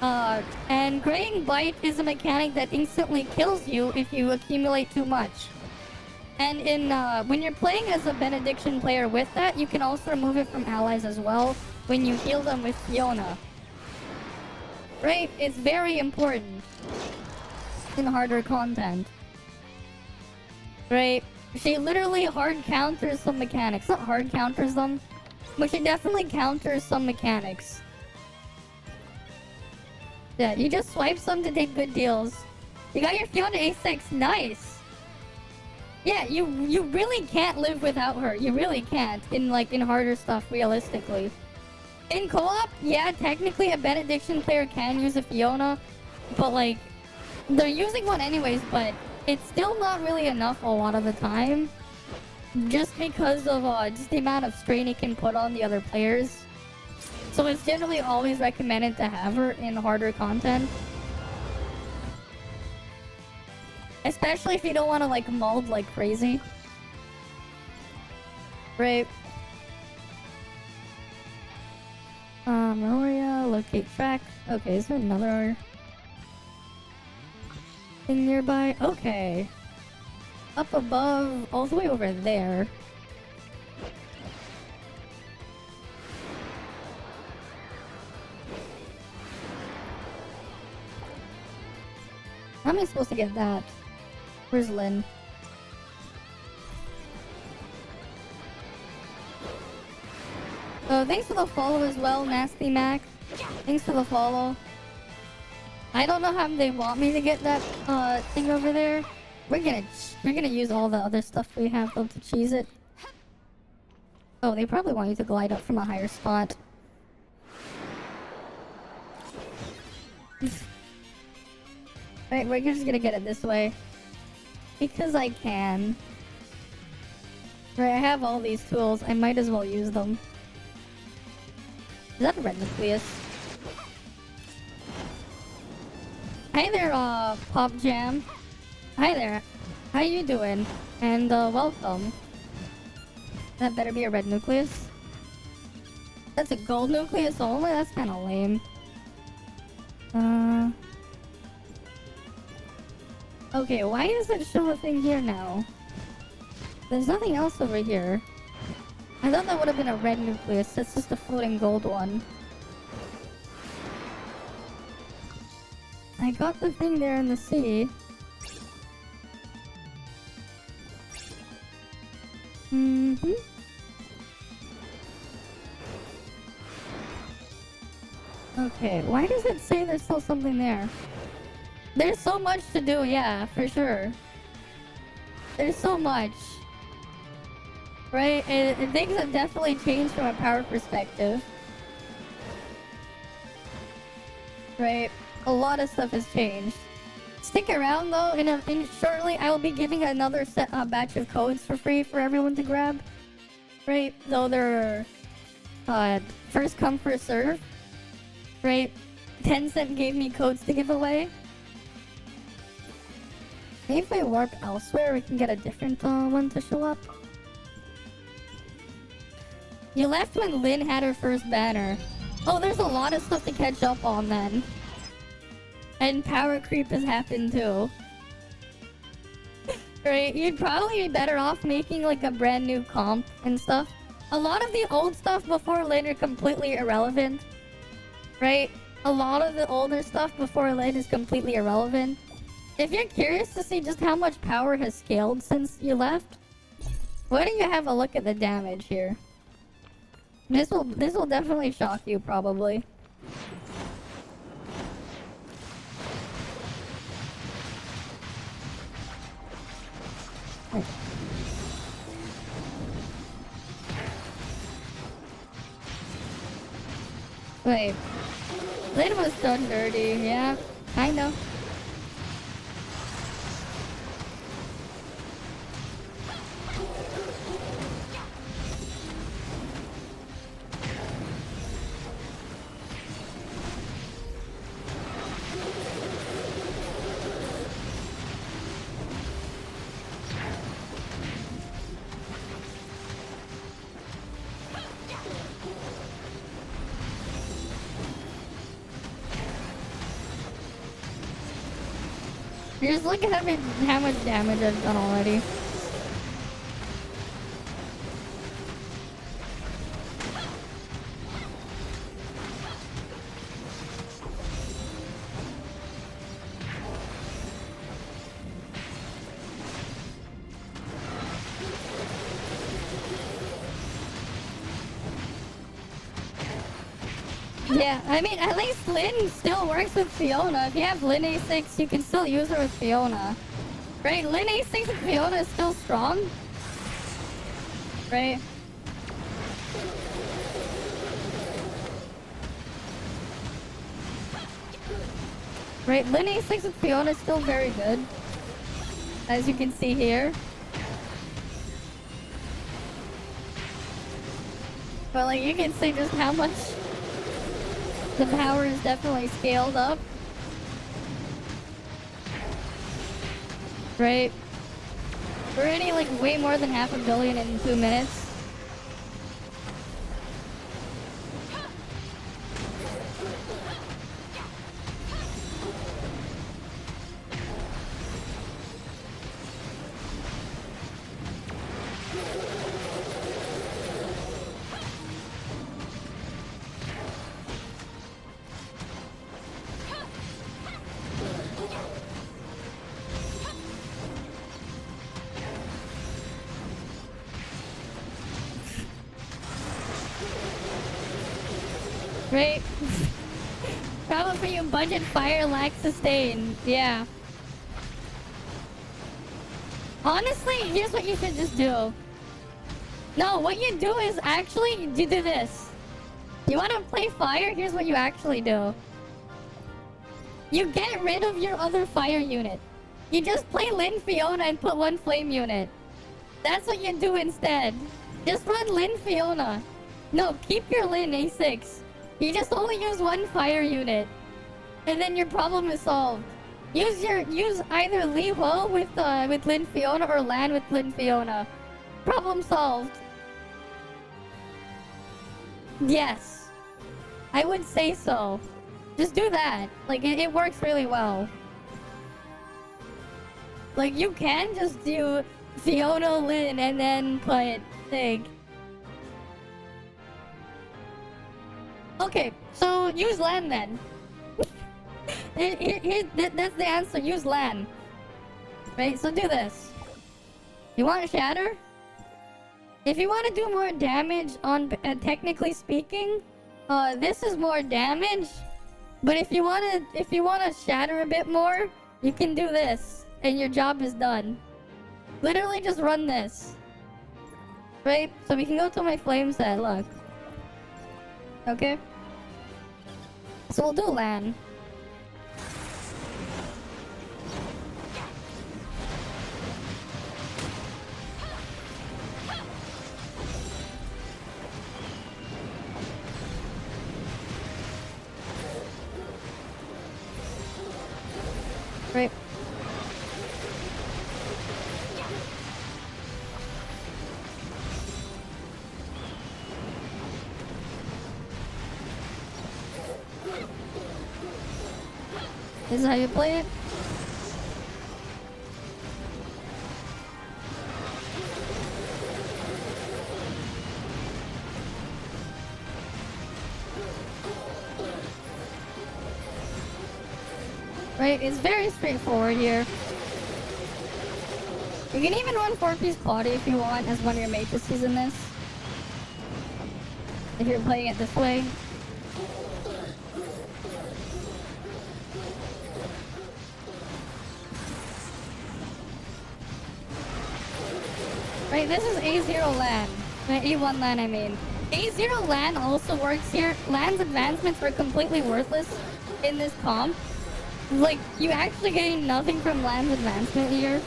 And graying bite is a mechanic that instantly kills you if you accumulate too much. And in when you're playing as a Benediction player with that, you can also remove it from allies as well when you heal them with Fiona. Right? It's very important in harder content. Right? She literally hard counters some mechanics. Not hard counters them, but she definitely counters some mechanics. Yeah, you just swipe some to take good deals. You got your Fiona A6, nice! Yeah, you really can't live without her. You really can't in harder stuff, realistically. In co-op, yeah, technically a Benediction player can use a Fiona, but like, they're using one anyways, but it's still not really enough a lot of the time. Just because of just the amount of strain it can put on the other players. So it's generally always recommended to have her in harder content. Especially if you don't want to like mold like crazy. Right. Meloria, locate track. Okay, is there another thing nearby? Okay. Up above, all the way over there. How am I supposed to get that? Where's Lynn? Oh, thanks for the follow as well, Nasty Mac. Thanks for the follow. I don't know how they want me to get that thing over there. We're gonna use all the other stuff we have though to cheese it. Oh, they probably want you to glide up from a higher spot. Right, we're just gonna get it this way. Because I can. Right, I have all these tools. I might as well use them. Is that a red nucleus? Hi there, Pop Jam. Hi there. How you doing? And, welcome. That better be a red nucleus. That's a gold nucleus only? That's kinda lame. Okay, why does it show a thing here now? There's nothing else over here. I thought that would have been a red nucleus. It's just a floating gold one. I got the thing there in the sea. Mm-hmm. Okay, why does it say there's still something there? There's so much to do, yeah, for sure. There's so much. Right? And things have definitely changed from a power perspective. Right? A lot of stuff has changed. Stick around though, in shortly I will be giving another batch of codes for free for everyone to grab. Right? Though they're first come first serve. Right? Tencent gave me codes to give away. Maybe if I warp elsewhere we can get a different one to show up. You left when Lynn had her first banner. Oh, there's a lot of stuff to catch up on then. And power creep has happened too. Right? You'd probably be better off making like a brand new comp and stuff. A lot of the old stuff before Lynn are completely irrelevant. Right? A lot of the older stuff before Lynn is completely irrelevant. If you're curious to see just how much power has scaled since you left, why don't you have a look at the damage here? This will definitely shock you probably. Wait. Lynn was done dirty, yeah. I know. Just look at how much damage I've done already. Yeah, I mean, at least Lynn still works with Fiona. If you have Lynn A6, you can still use her with Fiona. Right? Lynn A6 with Fiona is still strong. Right? Right, Lynn A6 with Fiona is still very good. As you can see here. But like, you can see just how much the power is definitely scaled up. Right? We're already like way more than 500 million in 2 minutes. Right? Problem for you, budget fire lack sustain. Yeah. Honestly, here's what you should just do. No, what you do is actually, you do this. You want to play fire? Here's what you actually do. You get rid of your other fire unit. You just play Lin Fiona and put one flame unit. That's what you do instead. Just run Lin Fiona. No, keep your Lin A6. You just only use one fire unit. And then your problem is solved. Use either Li Ho with Lin Fiona or Lan with Lin Fiona. Problem solved. Yes. I would say so. Just do that. Like, it works really well. Like, you can just do Fiona, Lin, and then put Thing. Okay, so use Lan then. That's the answer. Use Lan. Right, so do this. You want Shatter? If you want to do more damage on, technically speaking, this is more damage. But if you wanna shatter a bit more, you can do this, and your job is done. Literally just run this. Right? So we can go to my flame set, look. Okay? So we'll do Lan. Right. This is how you play it? Right, it's very straightforward here. You can even run 4-piece Claudia if you want as one of your matrices in this. If you're playing it this way. Right, this is A0 Lan. A1 Lan, I mean. A0 Lan also works here. Lan's advancements are completely worthless in this comp. Like, you actually gain nothing from Lan's advancement here.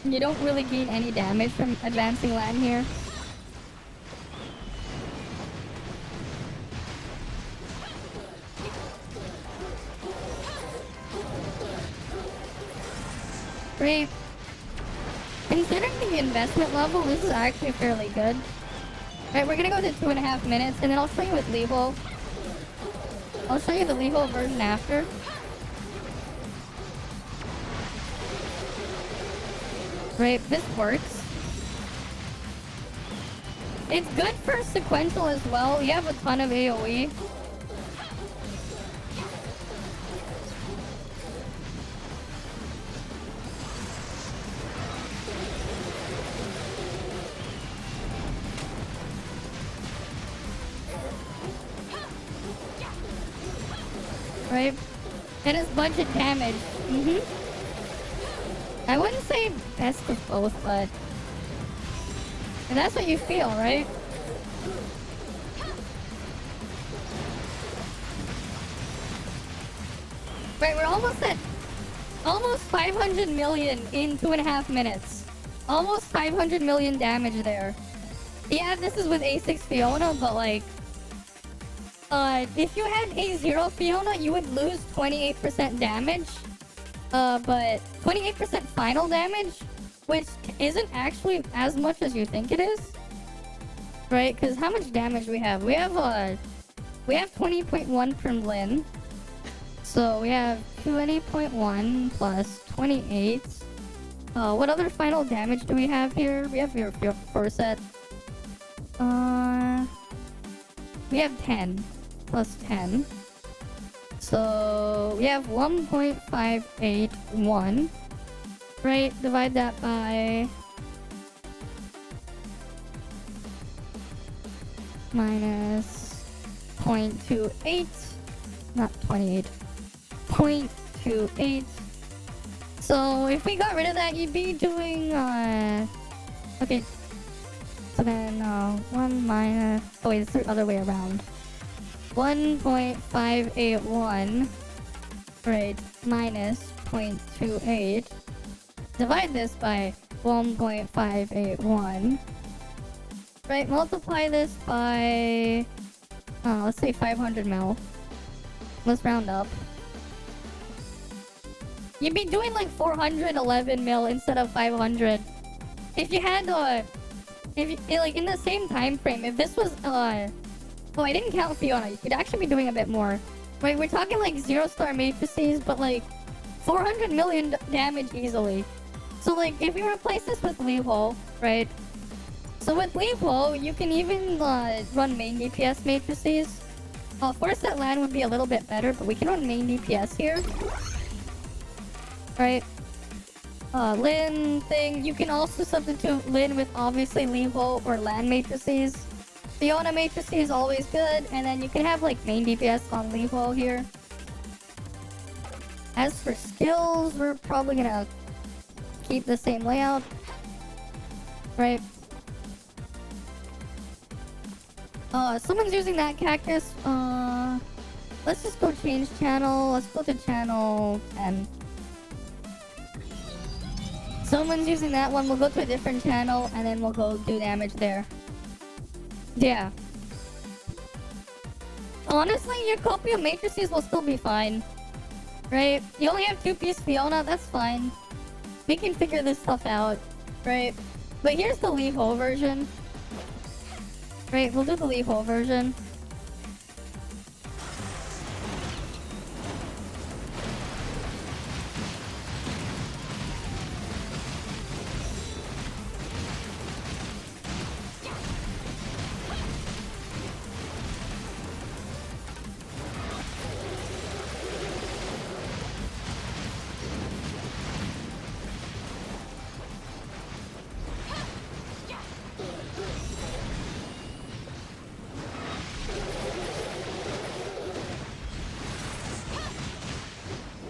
You don't really gain any damage from advancing Lan here. Great. Considering the investment level, this is actually fairly good. Alright, we're gonna go to 2.5 minutes, and then I'll show you with Levo. I'll show you the Levo version after. Right, this works. It's good for sequential as well. You have a ton of AoE. Right? And it's budget damage. I wouldn't say best of both, but... And that's what you feel, right? Right, we're almost at... Almost 500 million in 2.5 minutes. Almost 500 million damage there. Yeah, this is with A6 Fiona, but like... if you had A0 Fiona, you would lose 28% damage. But 28% final damage, which isn't actually as much as you think it is. Right? Because how much damage we have? We have 20.1 from Lin. So we have 20.1 plus 28. What other final damage do we have here? We have your set. We have 10 plus 10. So we have 1.581. Right, divide that by minus 0.28, not 28, 0.28. So if we got rid of that, you'd be doing, okay. So then, 1 minus, oh wait, it's the other way around. 1.581, right, minus 0.28. Divide this by 1.581. Right, multiply this by, let's say 500 mil. Let's round up. You'd be doing like 411 mil instead of 500. If you had, if you, like in the same time frame, if this was, oh, I didn't count Fiona. You could actually be doing a bit more. Right, we're talking like 0-star matrices, but like 400 million damage easily. So like, if we replace this with Levo, right? So with Levo, you can even run main DPS matrices. Force that land would be a little bit better, but we can run main DPS here. Right? Lin thing, you can also substitute Lin with obviously Levo or land matrices. Fiona matrices is always good, and then you can have like main DPS on Levo here. As for skills, we're probably gonna keep the same layout. Right? Someone's using that cactus. Let's just go change channel. Let's go to channel 10. Someone's using that one. We'll go to a different channel and then we'll go do damage there. Yeah. Honestly, your copium matrices will still be fine. Right? You only have 2-piece Fiona, that's fine. We can figure this stuff out. Right? But here's the Levo version. Right, we'll do the Levo version.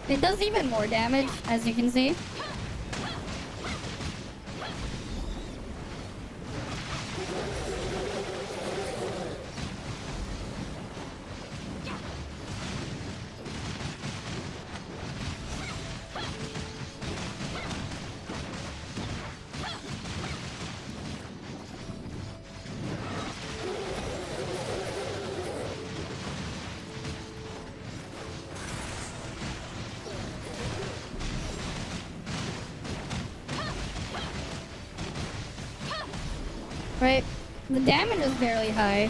It does even more damage, as you can see. Right? The damage is fairly high.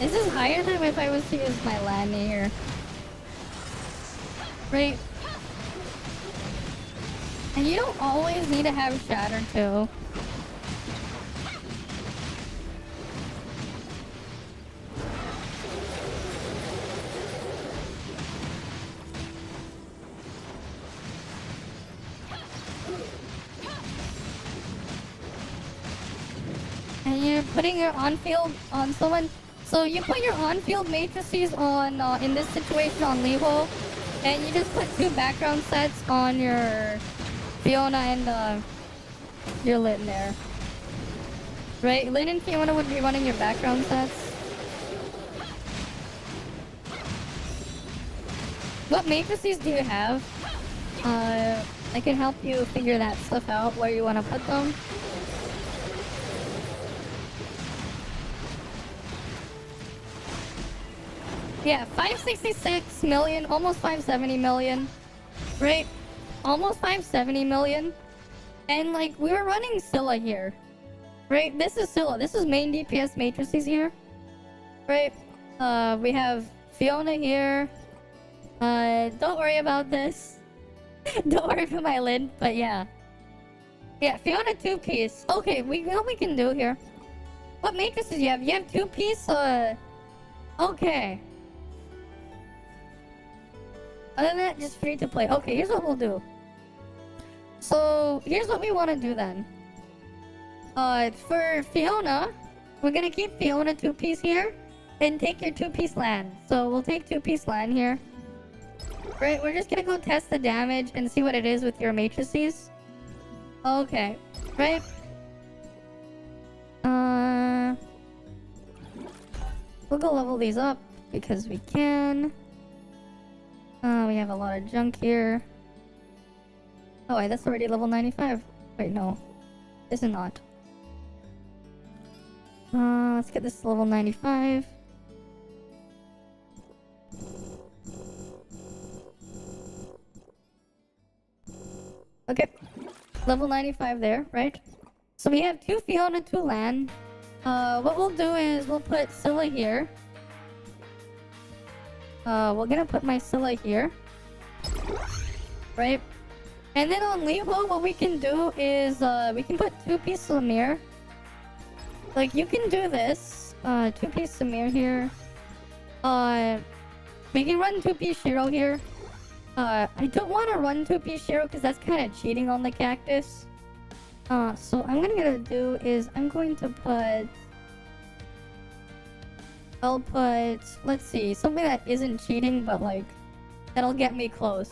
This is higher than if I was to use my Lani here. Right? And you don't always need to have Shatter too. And you're putting your on-field on someone. So you put your on-field matrices on, in this situation on Levo, and you just put 2 background sets on your Fiona and your Lin there. Right? Lin and Fiona would be running your background sets. What matrices do you have? I can help you figure that stuff out, where you want to put them. Yeah, 566 million, almost 570 million. Right? Almost 570 million. And like, we were running Scylla here. Right? This is Scylla. This is main DPS matrices here. Right? We have Fiona here. Don't worry about this. Don't worry about my lid, but yeah. Yeah, Fiona 2-piece. Okay, we know what we can do here. What matrices do you have? You have 2-piece, okay. Other than that, just free to play. Okay, here's what we'll do. So, here's what we want to do then. For Fiona, we're gonna keep Fiona 2-piece here, and take your 2-piece land. So, we'll take 2-piece land here. Right, we're just gonna go test the damage and see what it is with your matrices. Okay, right? We'll go level these up because we can. We have a lot of junk here. Oh, wait, that's already level 95. Wait, no. This is not. Let's get this to level 95. Okay. Level 95 there, right? So we have 2 Fiona, 2 land. What we'll do is we'll put Scylla here. We're gonna put my Scylla here. Right? And then on Levo, what we can do is, we can put 2-piece Samir. Like, you can do this. 2-piece Samir here. We can run 2-piece Shiro here. I don't want to run 2-piece Shiro because that's kind of cheating on the cactus. So I'm gonna do is I'm going to put... I'll put... Let's see, something that isn't cheating, but like, that'll get me close.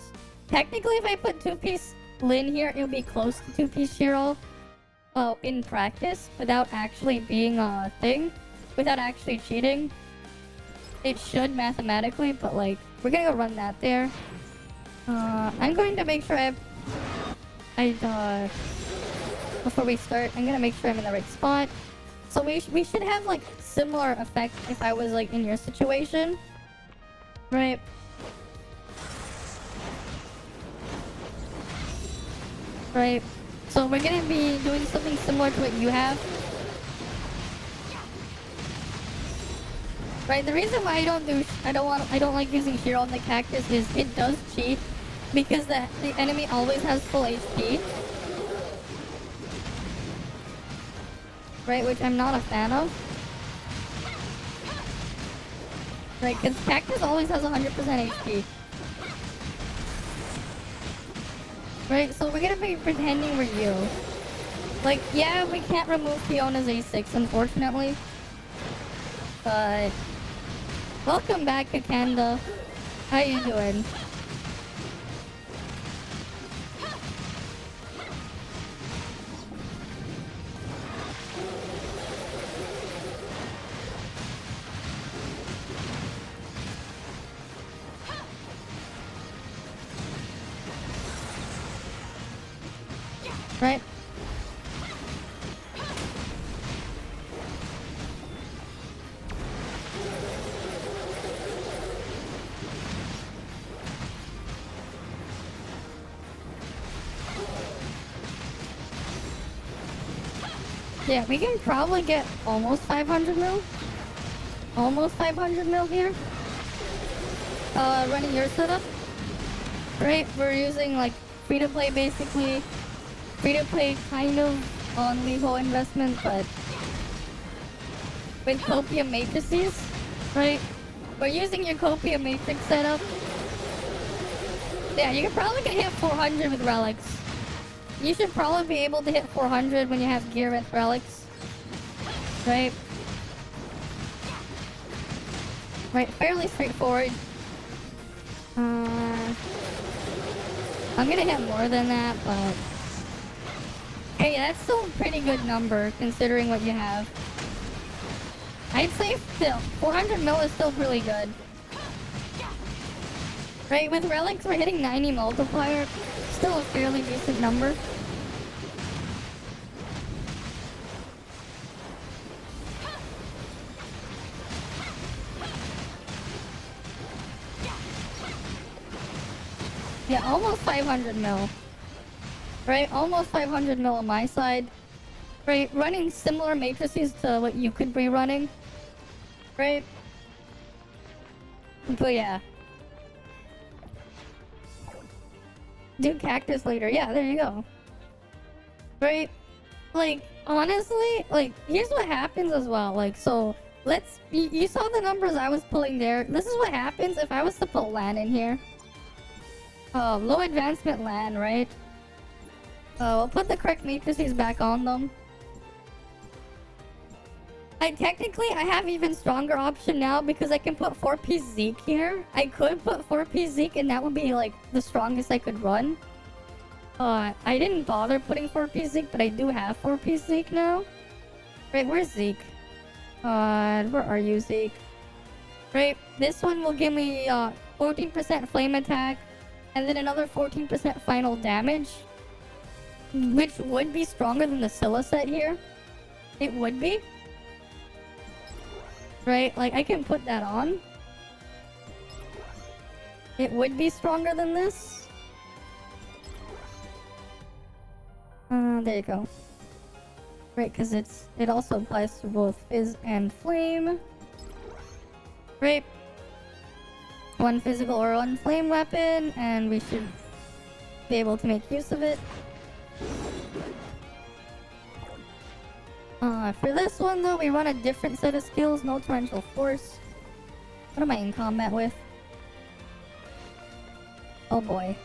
Technically, if I put 2-piece Lin here, it'll be close to 2-piece Shiro. In practice, without actually being a thing. Without actually cheating. It should mathematically, but like, we're gonna go run that there. I'm going to make sure before we start, I'm gonna make sure I'm in the right spot. So we should have like similar effect if I was like in your situation. Right? Right. So we're gonna be doing something similar to what you have. Right, the reason why I don't like using Shiro on the cactus is it does cheat because the enemy always has full HP. Right, which I'm not a fan of. Right, because cactus always has 100% HP. Right, so we're gonna be pretending we're you. Like, yeah, we can't remove Fiona's A6, unfortunately. But... Welcome back, Akanda. How you doing? Right? Yeah, we can probably get almost 500 mil. Almost 500 mil here. Running your setup. Right, we're using like free-to-play basically. Free-to-play kind of on Levo investment, but with Copium matrices, right? We're using your Copium matrix setup. Yeah, you can probably get hit 400 with relics. You should probably be able to hit 400 when you have gear with relics. Right? Right, fairly straightforward. I'm gonna hit more than that, but... Hey, that's still a pretty good number, considering what you have. I'd say still, 400 mil is still really good. Right, with relics we're hitting 90 multiplier. Still a fairly decent number. Yeah, almost 500 mil. Right, almost 500 mil on my side. Right, running similar matrices to what you could be running. Right? But yeah. Do cactus later. Yeah, there you go. Right? Like, honestly, like, here's what happens as well. Like, so you saw the numbers I was pulling there. This is what happens if I was to put LAN in here. Low advancement LAN, right? We'll put the correct matrices back on them. I have even stronger option now because I can put 4-piece Zeke here. I could put 4-piece Zeke and that would be like the strongest I could run. I didn't bother putting 4-piece Zeke, but I do have 4-piece Zeke now. Right, where's Zeke? Where are you, Zeke? Right, this one will give me 14% flame attack and then another 14% final damage, which would be stronger than the Scylla set here. It would be. Right, like I can put that on. It would be stronger than this. There you go. Right, because it also applies to both Fizz and Flame. Right. One physical or one flame weapon, and we should be able to make use of it. For this one though, we run a different set of skills. No torrential force. What am I in combat with? Oh boy.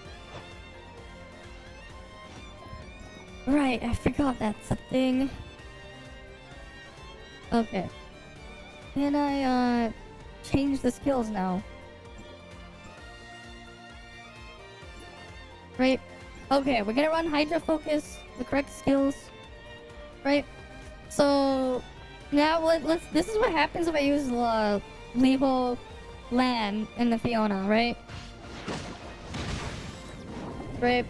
Right, I forgot that's a thing. Okay. Can I change the skills now? Right. Okay, we're gonna run Hydra Focus, the correct skills. Right. So now let's. This is what happens if I use Levo Lan in the Fiona, right? Right.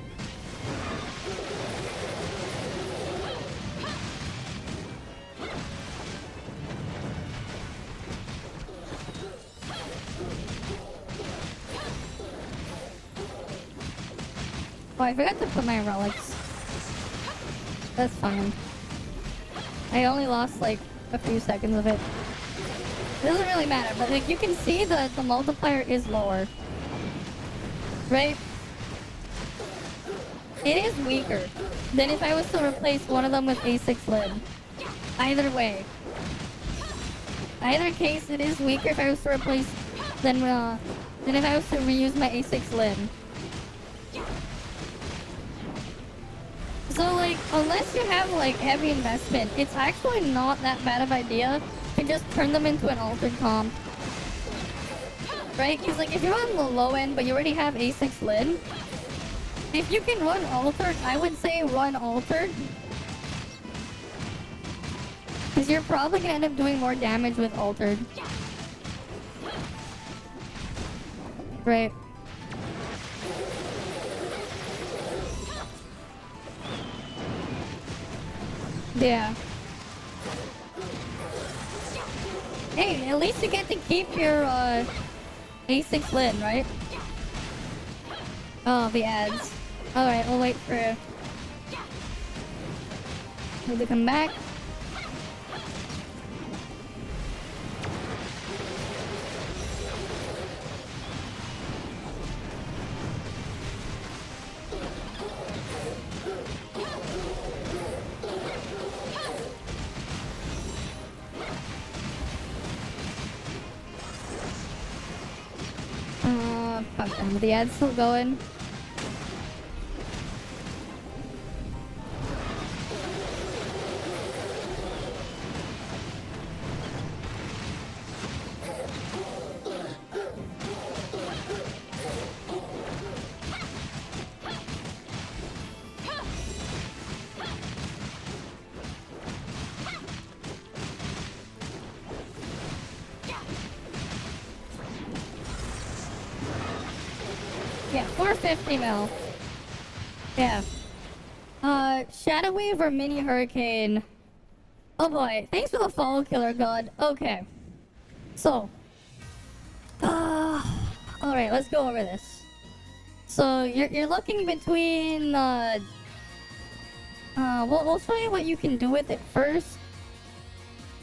Oh, I forgot to put my relics. That's fine. I only lost like a few seconds of it. It doesn't really matter, but like you can see that the multiplier is lower. Right? It is weaker than if I was to replace one of them with A6 lid. Either way. Either case, it is weaker if I was to replace than if I was to reuse my A6 lid. So like, unless you have like heavy investment, it's actually not that bad of idea to just turn them into an altered comp. Right? Because like, if you're on the low end but you already have A6 lid, if you can run altered, I would say run altered. Because you're probably gonna end up doing more damage with altered. Right. Yeah. Hey, at least you get to keep your A6 lid, right? Oh, the ads. Alright, we'll wait for him to come back. Fuck them. The ad's still going. Yeah, 450 mil. Yeah. Shadow Wave or Mini Hurricane? Oh boy, thanks for the follow, Killer God. Okay. So. Alright, let's go over this. So, you're looking between, we'll show you what you can do with it first.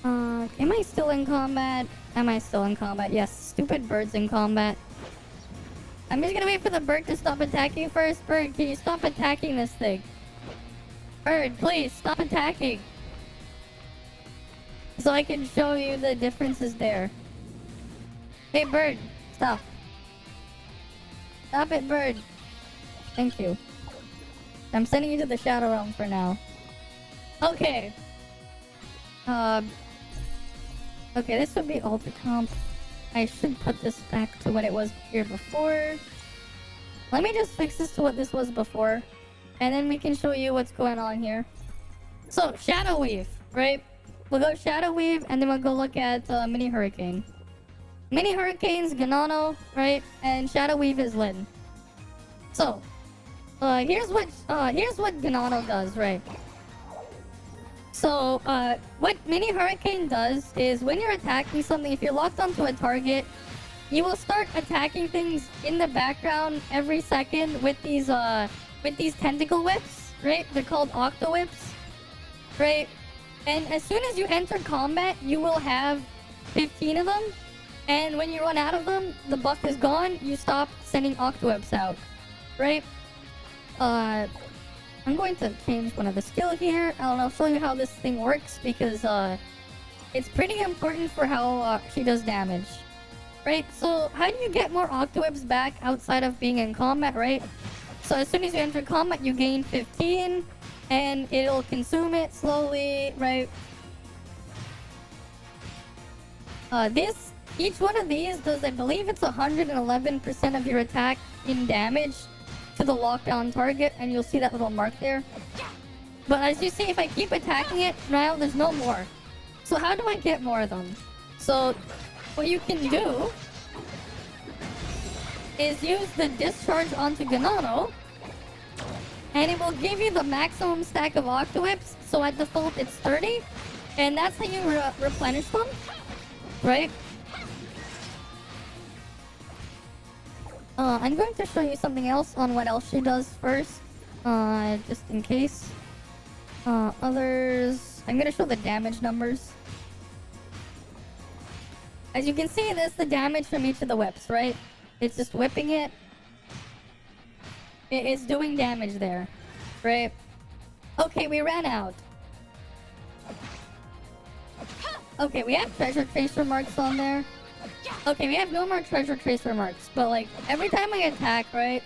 Am I still in combat? Am I still in combat? Yes, stupid bird's in combat. I'm just gonna wait for the bird to stop attacking first. Bird, can you stop attacking this thing? Bird, please, stop attacking. so I can show you the differences there. Hey, bird, stop. Stop it, bird. Thank you. I'm sending you to the Shadow Realm for now. Okay. Okay, this would be Ultra Comp. I should put this back to what it was here before. Let me just fix this to what this was before, and then we can show you what's going on here. So, Shadow Weave, right? We'll go Shadow Weave, and then we'll go look at Mini Hurricane. Mini Hurricane's Ganano, right? And Shadow Weave is Lin. So, here's what Ganano does, right? So, what Mini Hurricane does is when you're attacking something, if you're locked onto a target, you will start attacking things in the background every second with these tentacle whips, right? They're called octo whips, right? And as soon as you enter combat, you will have 15 of them. And when you run out of them, the buff is gone. You stop sending octo whips out, right? I'm going to change one of the skill here, and I'll show you how this thing works because it's pretty important for how she does damage. Right, so how do you get more octowebs back outside of being in combat, right? So as soon as you enter combat, you gain 15, and it'll consume it slowly, right? Each one of these does, I believe it's 111% of your attack in damage to the lockdown target, and you'll see that little mark there. But as you see, if I keep attacking it, now there's no more. So how do I get more of them? So what you can do is use the discharge onto Ganano, and it will give you the maximum stack of octowhips. So at default it's 30, and that's how you replenish them, right? I'm going to show you something else on what else she does first, just in case. Others, I'm gonna show the damage numbers. As you can see, that's the damage from each of the whips, right? It's just whipping it. It's doing damage there, right? Okay, we ran out. Okay, we have treasure tracer marks on there. Okay, we have no more treasure tracer marks, but like, every time I attack, right?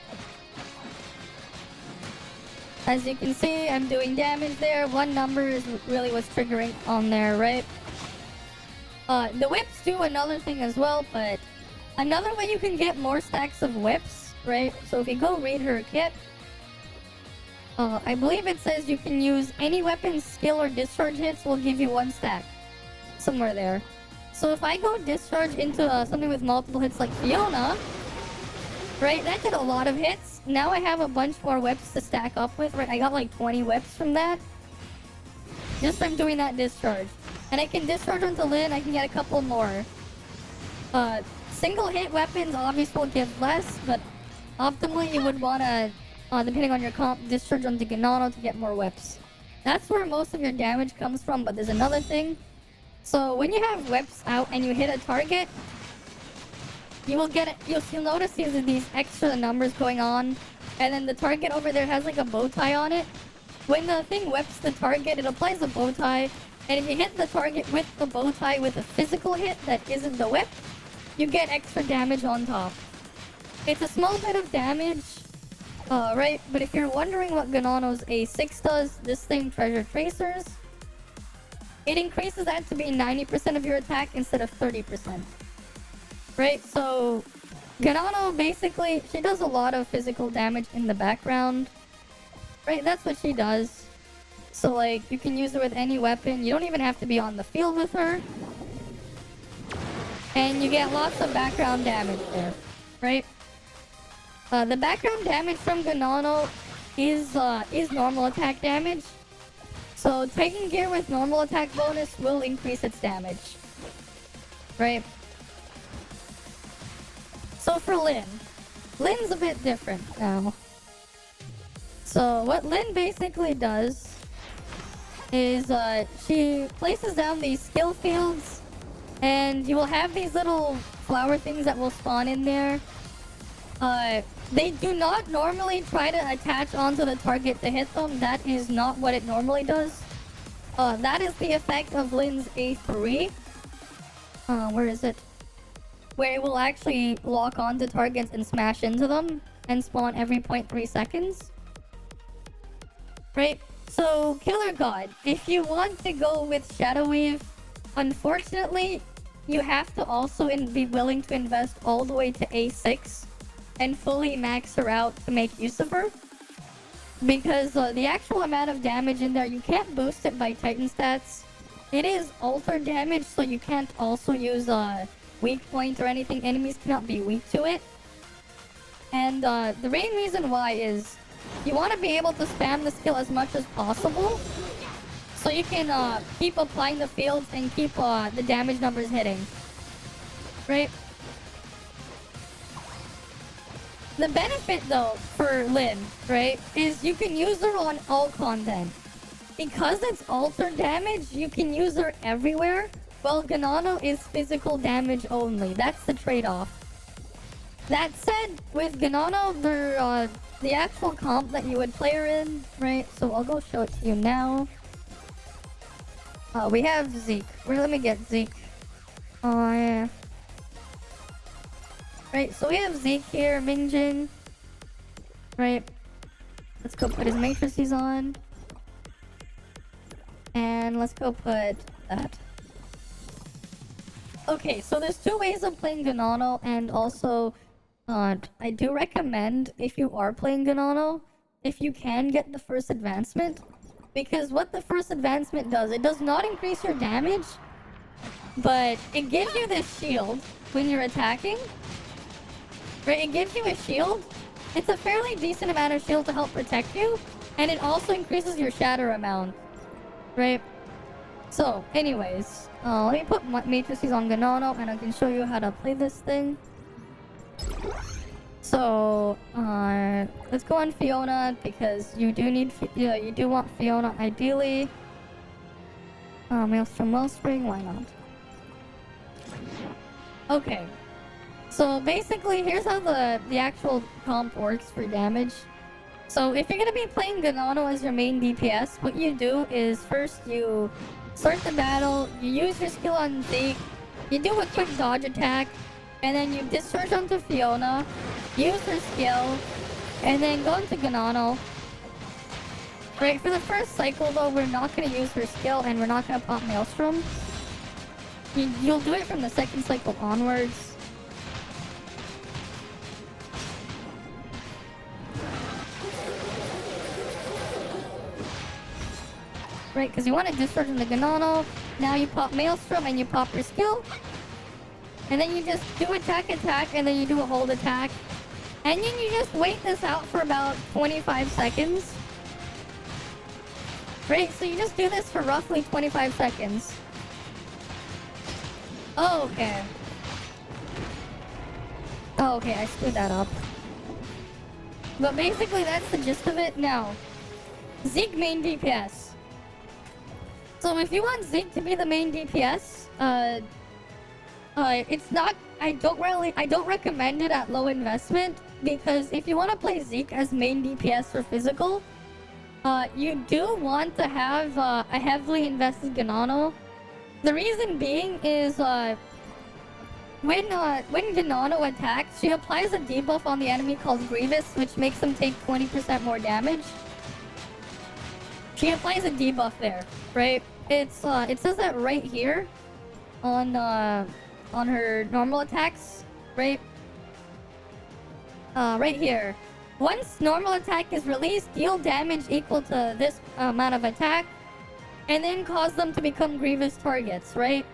As you can see, I'm doing damage there. One number is really what's triggering on there, right? The whips do another thing as well, but another way you can get more stacks of whips, right? So if you go read her kit, I believe it says you can use any weapon skill or discharge hits will give you 1 stack. Somewhere there. So if I go discharge into something with multiple hits like Fiona, right? That did a lot of hits. Now I have a bunch more whips to stack up with, right? I got like 20 whips from that. Just from doing that discharge. And I can discharge onto Lin, I can get a couple more. Single hit weapons obviously will give less, but optimally you would want to, depending on your comp, discharge onto Ganano to get more whips. That's where most of your damage comes from, but there's another thing. So when you have whips out and you hit a target, you will get it. You'll notice these extra numbers going on, and then the target over there has like a bow tie on it. When the thing whips the target, it applies a bow tie, and if you hit the target with the bow tie with a physical hit that isn't the whip, you get extra damage on top. It's a small bit of damage, right? But if you're wondering what Ganano's A6 does, this thing, Treasure Tracers, it increases that to be 90% of your attack instead of 30%. Right? So, Ganano basically, she does a lot of physical damage in the background. Right? That's what she does. So, like, you can use her with any weapon. You don't even have to be on the field with her. And you get lots of background damage there. Right? The background damage from Ganano is normal attack damage. So taking gear with normal attack bonus will increase its damage. Right? So for Lin, Lin's a bit different now. So what Lin basically does is she places down these skill fields, and you will have these little flower things that will spawn in there. They do not normally try to attach onto the target to hit them. That is not what it normally does. That is the effect of Lynn's A3. Where is it? Where it will actually lock onto targets and smash into them and spawn every 0.3 seconds. Right? So, Killer God, if you want to go with Shadow Wave, unfortunately, you have to also be willing to invest all the way to A6 and fully max her out to make use of her. Because the actual amount of damage in there, you can't boost it by Titan stats. It is altered damage, so you can't also use weak point or anything. Enemies cannot be weak to it. And the main reason why is you want to be able to spam the skill as much as possible, so you can keep applying the fields and keep the damage numbers hitting. Right? The benefit though for Lynn, right, is you can use her on all content. Because it's altered damage, you can use her everywhere, while Ganano is physical damage only. That's the trade-off. That said, with Ganano, the actual comp that you would play her in, right? So I'll go show it to you now. We have Zeke. Let me get Zeke. Oh, yeah. Right, so we have Zeke here, Mingjin. Right. Let's go put his matrices on. And let's go put that. Okay, so there's two ways of playing Ganano, and also, I do recommend, if you are playing Ganano, if you can get the first advancement. Because what the first advancement does, it does not increase your damage, but it gives you this shield when you're attacking. Right, it gives you a shield. It's a fairly decent amount of shield to help protect you, and it also increases your shatter amount. Right? So, anyways, let me put matrices on Ganano, and I can show you how to play this thing. So, let's go on Fiona, because you do need, you do want Fiona ideally. Maelstrom Wellspring, why not? Okay. So basically, here's how the actual comp works for damage. So if you're gonna be playing Ganano as your main DPS, what you do is first you start the battle, you use your skill on Zeke, you do a quick dodge attack, and then you discharge onto Fiona, use her skill, and then go into Ganano. Right, for the first cycle though, we're not gonna use her skill and we're not gonna pop Maelstrom. You'll do it from the second cycle onwards. Right, because you want to discharge in the Ganano. Now you pop Maelstrom and you pop your skill. And then you just do attack, and then you do a hold attack. And then you just wait this out for about 25 seconds. Right, so you just do this for roughly 25 seconds. Oh, okay. Oh, okay, I screwed that up. But basically, that's the gist of it. Now, Zeke main DPS. So if you want Zeke to be the main DPS, it's not, I don't recommend it at low investment, because if you want to play Zeke as main DPS for physical, you do want to have a heavily invested Ganano. The reason being is, when Ganano attacks, she applies a debuff on the enemy called Grievous, which makes them take 20% more damage. She applies a debuff there, right? It says that right here on her normal attacks, right? Right here. Once normal attack is released, deal damage equal to this amount of attack, and then cause them to become Grievous targets, right?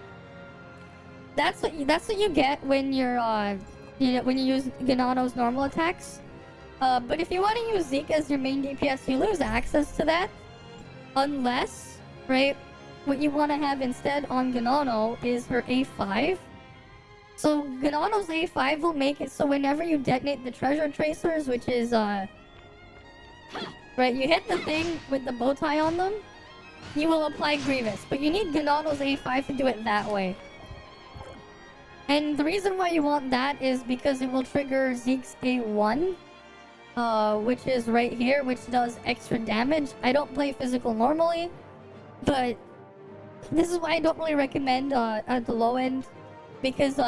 That's what you get when you're when you use Ganano's normal attacks. But if you want to use Zeke as your main DPS, you lose access to that. Unless, right, what you want to have instead on Ganano is her A5. So Ganano's A5 will make it so whenever you detonate the treasure tracers, which is, right, you hit the thing with the bow tie on them, you will apply Grievous. But you need Ganano's A5 to do it that way. And the reason why you want that is because it will trigger Zeke's A1. Which is right here, which does extra damage. I don't play physical normally, but This is why I don't really recommend at the low end, because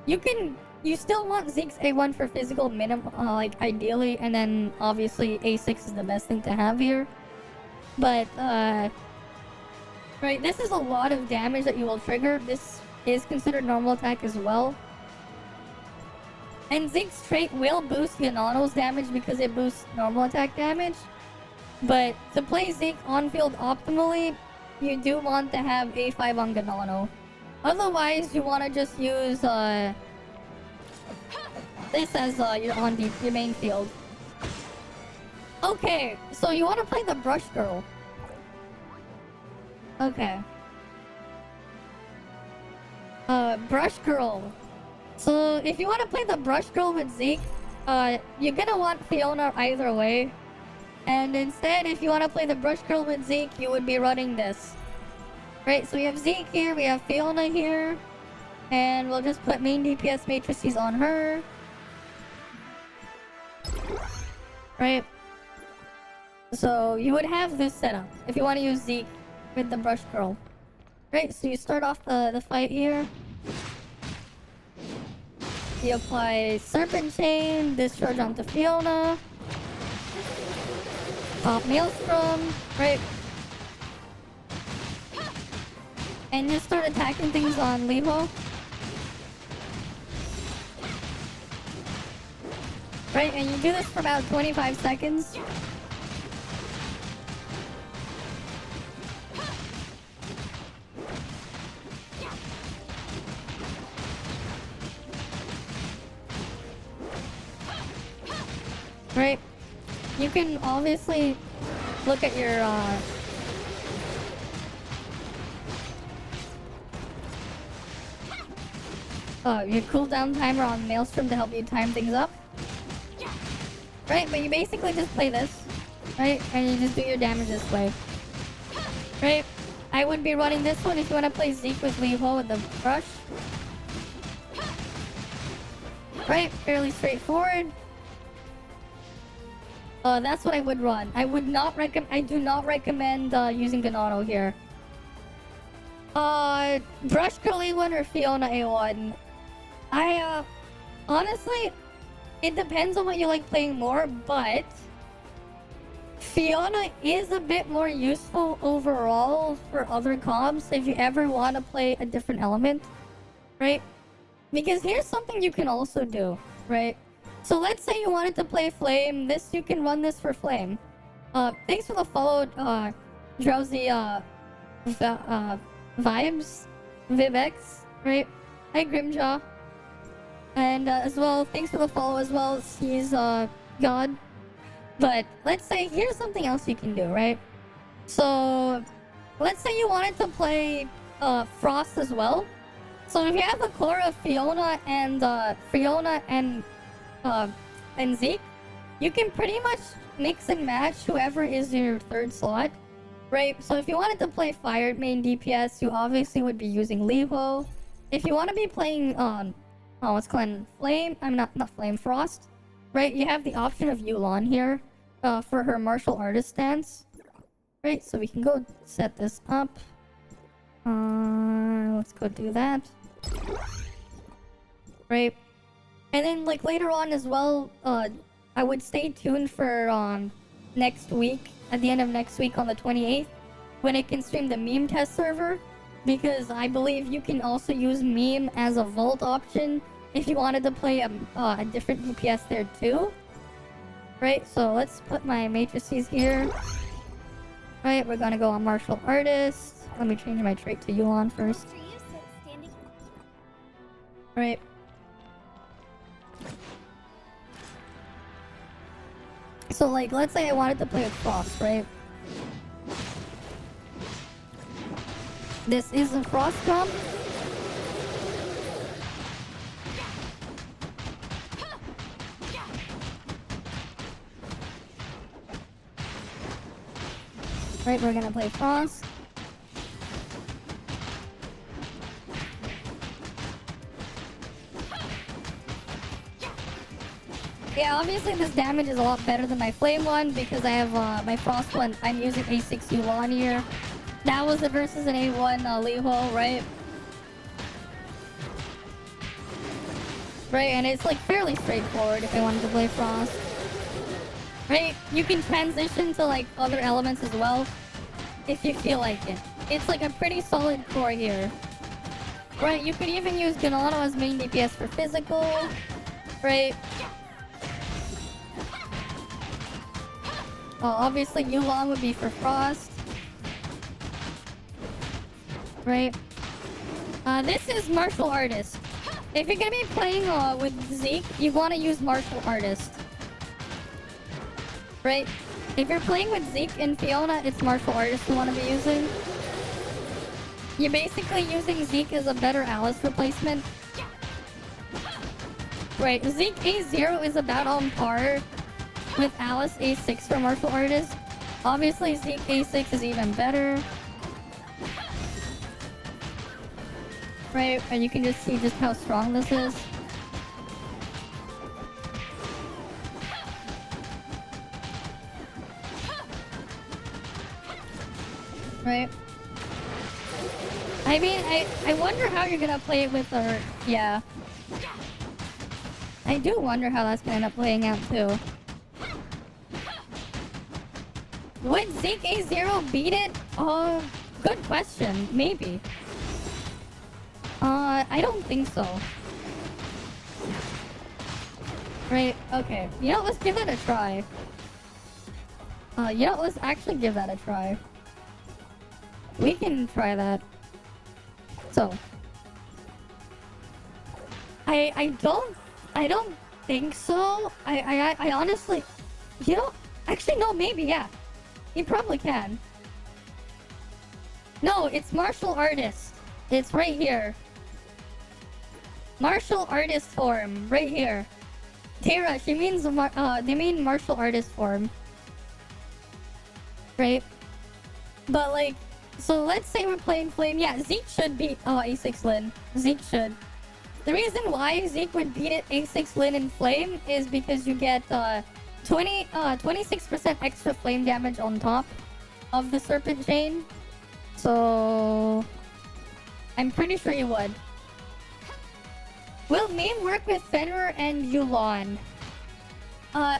you still want Zeke's A1 for physical minimum, like ideally, and then obviously A6 is the best thing to have here. But right, this is a lot of damage that you will trigger. This is considered normal attack as well. And Zeke's trait will boost Ganano's damage because it boosts normal attack damage. But to play Zeke on field optimally, you do want to have A5 on Ganano. Otherwise, you want to just use this as your main field. Okay, so you want to play the Brush Girl. Okay. Brush Girl. So if you want to play the Brush Girl with Zeke, you're gonna want Fiona either way. And instead, if you want to play the Brush Girl with Zeke, you would be running this. Right, so we have Zeke here, we have Fiona here. And we'll just put main DPS matrices on her. Right? So you would have this setup if you want to use Zeke with the Brush Girl. Right, so you start off the fight here. You apply Serpent Chain, discharge onto Fiona. Pop Maelstrom, right? And just start attacking things on Levo. Right, and you do this for about 25 seconds. Right, you can obviously look at your cooldown timer on Maelstrom to help you time things up. Right, but you basically just play this, right, and you just do your damage this way. Right, I would be running this one if you want to play Zeke with Levo with the brush. Right, fairly straightforward. That's what I would run. I would not I do not recommend using Ganano here. Brush Girl A1 or Fiona A1. Honestly, it depends on what you like playing more, but Fiona is a bit more useful overall for other comps if you ever want to play a different element, right? Because here's something you can also do, right? So let's say you wanted to play Flame. You can run this for Flame. Thanks for the follow, Drowsy, Vibes, Vivex, right? Hi, Grimjaw. And, as well, thanks for the follow as well. He's, God. But, let's say, here's something else you can do, right? So, let's say you wanted to play, Frost as well. So if you have a core of Fiona and Zeke, you can pretty much mix and match whoever is your third slot, right? So if you wanted to play Fire main DPS, you obviously would be using Levo. If you want to be playing, what's called Flame, not Flame, Frost, right? You have the option of Yulon here, for her martial artist stance, right? So we can go set this up. Let's go do that. Right. And then, like, later on as well, I would stay tuned for, next week, at the end of next week on the 28th, when it can stream the meme test server, because I believe you can also use meme as a vault option if you wanted to play a different DPS there too. Right, so let's put my matrices here. Right, we're gonna go on martial artist. Let me change my trait to Yulon first. Right. So, like, let's say I wanted to play with Frost, right? This is a Frost comp. Right, we're gonna play Frost. Yeah, obviously this damage is a lot better than my Flame one because I have my Frost one. I'm using A6 Yulon here. That was it versus an A1 Leho, right? Right, and it's like fairly straightforward if I wanted to play Frost. Right? You can transition to like other elements as well if you feel like it. It's like a pretty solid core here. Right, you could even use Ganano as main DPS for physical. Right? Obviously Yulong would be for Frost. Right? This is Martial Artist. If you're gonna be playing with Zeke, you want to use Martial Artist. Right? If you're playing with Zeke and Fiona, it's Martial Artist you want to be using. You're basically using Zeke as a better Alice replacement. Right, Zeke A0 is about on par with Alice A6 for Martial Artist. Obviously, Zeke A6 is even better. Right, and you can just see just how strong this is. Right. I mean, I wonder how you're gonna play it with her. Yeah. I do wonder how that's gonna end up playing out too. Would Zeke A0 beat it? Oh, good question. Maybe. I don't think so. Right, okay. You know, let's give that a try. You know, let's actually give that a try. We can try that. So. I don't think so. I honestly, you know, actually no, maybe, yeah. You probably can. No, it's Martial Artist. It's right here. Martial Artist form, right here. Tara, she means they mean Martial Artist form. Right? But like, so let's say we're playing Flame. Yeah, Zeke should beat A6 Lin. Zeke should. The reason why Zeke would beat it A6 Lin in Flame is because you get 26% extra flame damage on top of the Serpent Chain. So I'm pretty sure you would. Will Meme work with Fenrir and Yulon?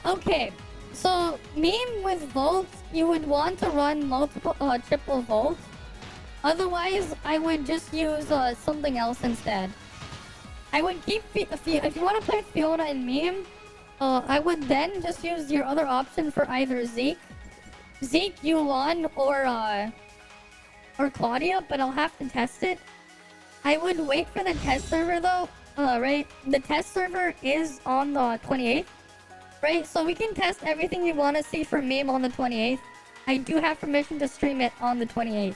Okay. So Meme with Volt, you would want to run multiple triple Volt. Otherwise, I would just use something else instead. I would keep if you want to play with Fiona and Meme, I would then just use your other option for either Zeke, Yulon, or Claudia, but I'll have to test it. I would wait for the test server though. Right, the test server is on the 28th. Right, so we can test everything you want to see from Meme on the 28th. I do have permission to stream it on the 28th.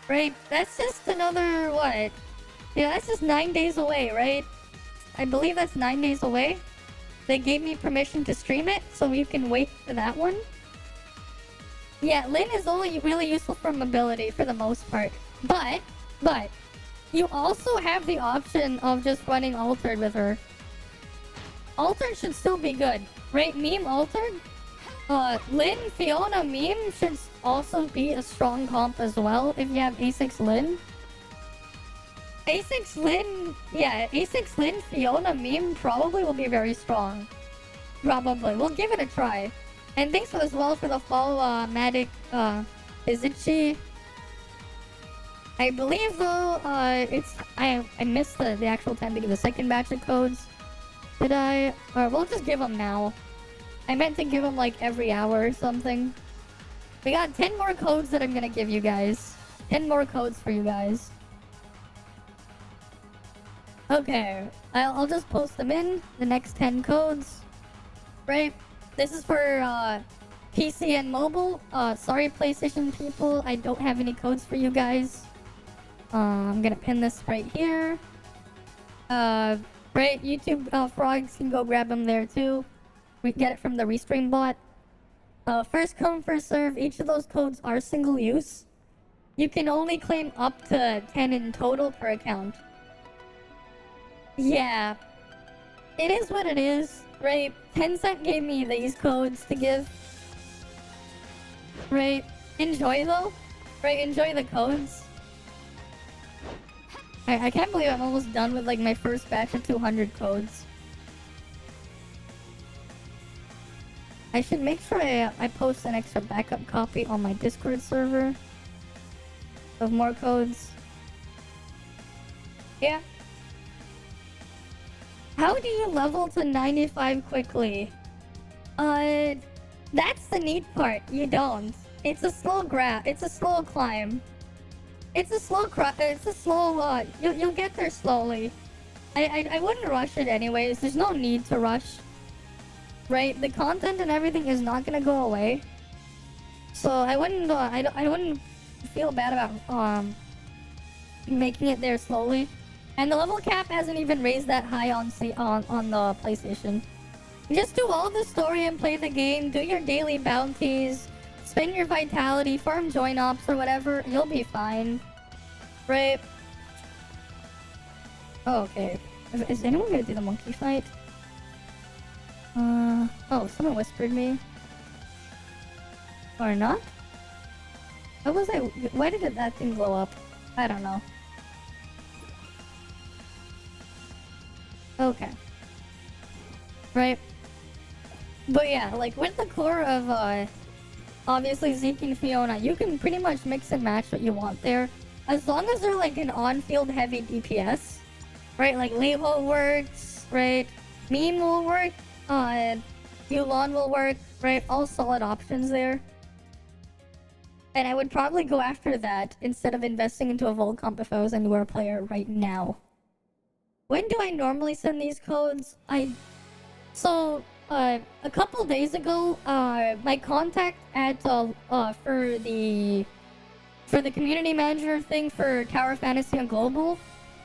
Right, that's just another, what? Yeah, that's just 9 days away, right? I believe that's 9 days away. They gave me permission to stream it, so you can wait for that one. Yeah, Lin is only really useful for mobility for the most part. But, you also have the option of just running Altered with her. Altered should still be good, right? Meme Altered? Lin, Fiona, Meme should also be a strong comp as well if you have A6 Lin. A6 Lin, yeah, A6 Lin, Fiona, Meme probably will be very strong. Probably. We'll give it a try. And thanks as well for the follow, Matic, Izichi. I believe though, I missed the actual time to give the second batch of codes. Did I? Or we'll just give them now. I meant to give them like every hour or something. We got 10 more codes that I'm gonna give you guys. 10 more codes for you guys. Okay, I'll just post them in, the next 10 codes. Right? This is for PC and mobile. Sorry PlayStation people, I don't have any codes for you guys. I'm gonna pin this right here. Right, YouTube frogs can go grab them there too. We get it from the Restream bot. First come, first serve. Each of those codes are single use. You can only claim up to 10 in total per account. Yeah. It is what it is, right? Tencent gave me these codes to give. Right? Enjoy though. Right, enjoy the codes. I can't believe I'm almost done with like my first batch of 200 codes. I should make sure I post an extra backup copy on my Discord server of more codes. Yeah. How do you level to 95 quickly? That's the neat part. You don't. It's a slow it's a slow climb. It's a slow you'll get there slowly. I wouldn't rush it anyways. There's no need to rush. Right? The content and everything is not gonna go away. So I wouldn't I wouldn't feel bad about making it there slowly. And the level cap hasn't even raised that high on the PlayStation. Just do all the story and play the game, do your daily bounties, spend your vitality, farm join ops or whatever, you'll be fine. Right? Oh, okay. Is anyone gonna do the monkey fight? Oh, someone whispered me. Or not? Why did that thing blow up? I don't know. Okay. Right. But yeah, like with the core of obviously Zeke and Fiona, you can pretty much mix and match what you want there. As long as they're like an on-field heavy DPS. Right, like Levo works, right? Meme will work, Yulon will work, right? All solid options there. And I would probably go after that instead of investing into a Volt comp if I was a newer player right now. When do I normally send these codes? So, a couple days ago, my contact at, for the community manager thing for Tower Fantasy and Global,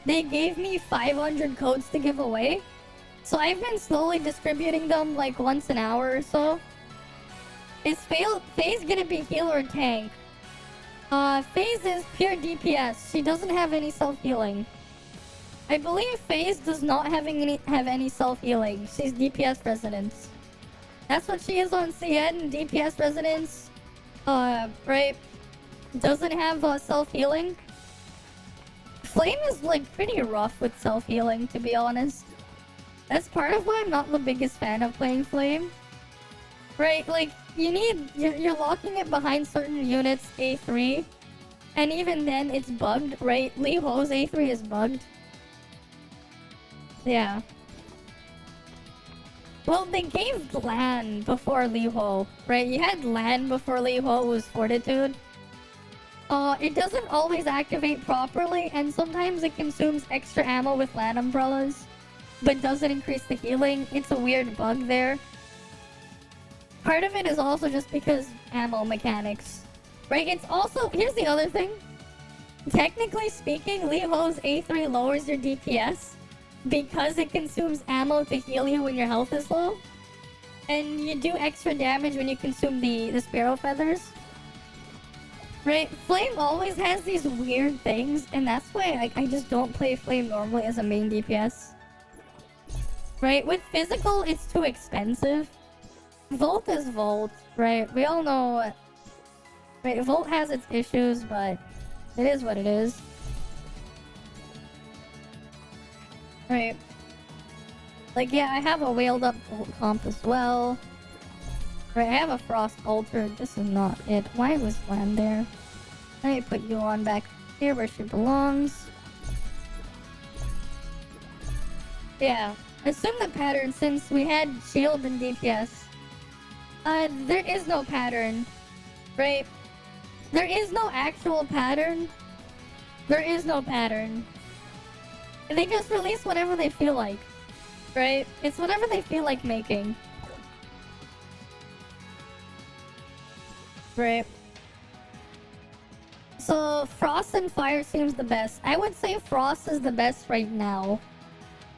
they gave me 500 codes to give away. So I've been slowly distributing them like once an hour or so. Is FaZe gonna be heal or tank? FaZe is pure DPS. She doesn't have any self-healing. I believe FaZe does not have any self-healing. She's DPS Resonance. That's what she is on CN, DPS Resonance. Right? Doesn't have self-healing. Flame is like pretty rough with self-healing, to be honest. That's part of why I'm not the biggest fan of playing Flame. Right? Like, you're locking it behind certain units A3. And even then, it's bugged, right? Li Ho's A3 is bugged. Yeah. Well, they gave Lan before Li Ho, right? You had Lan before Li Ho was Fortitude. It doesn't always activate properly, and sometimes it consumes extra ammo with Lan umbrellas, but doesn't increase the healing. It's a weird bug there. Part of it is also just because ammo mechanics, right? It's also, here's the other thing. Technically speaking, Li Ho's A3 lowers your DPS because it consumes ammo to heal you when your health is low. And you do extra damage when you consume the Sparrow Feathers. Right? Flame always has these weird things, and that's why I just don't play Flame normally as a main DPS. Right? With physical, it's too expensive. Volt is Volt, right? We all know... Right, Volt has its issues, but it is what it is. Right. Like, yeah, I have a whaled up Volt comp as well. Right, I have a Frost altered. This is not it. Why was Lan there? Let me put you on back here where she belongs. Yeah. Assume the pattern since we had shield and DPS. There is no pattern. Right? There is no actual pattern. There is no pattern. They just release whatever they feel like. Right? It's whatever they feel like making. Right. So, Frost and Fire seems the best. I would say Frost is the best right now.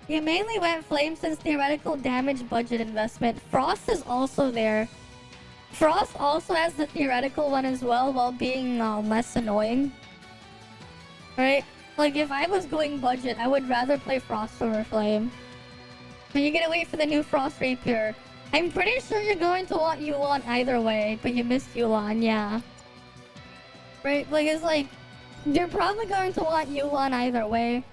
You mainly went Flame since theoretical damage budget investment. Frost is also there. Frost also has the theoretical one as well, while being less annoying. Right? Like, if I was going budget, I would rather play Frost over Flame. But you're gonna wait for the new Frost Rapier. I'm pretty sure you're going to want Yulon either way, but you missed Yulon, yeah. Right? Like, it's like, you're probably going to want Yuan either way.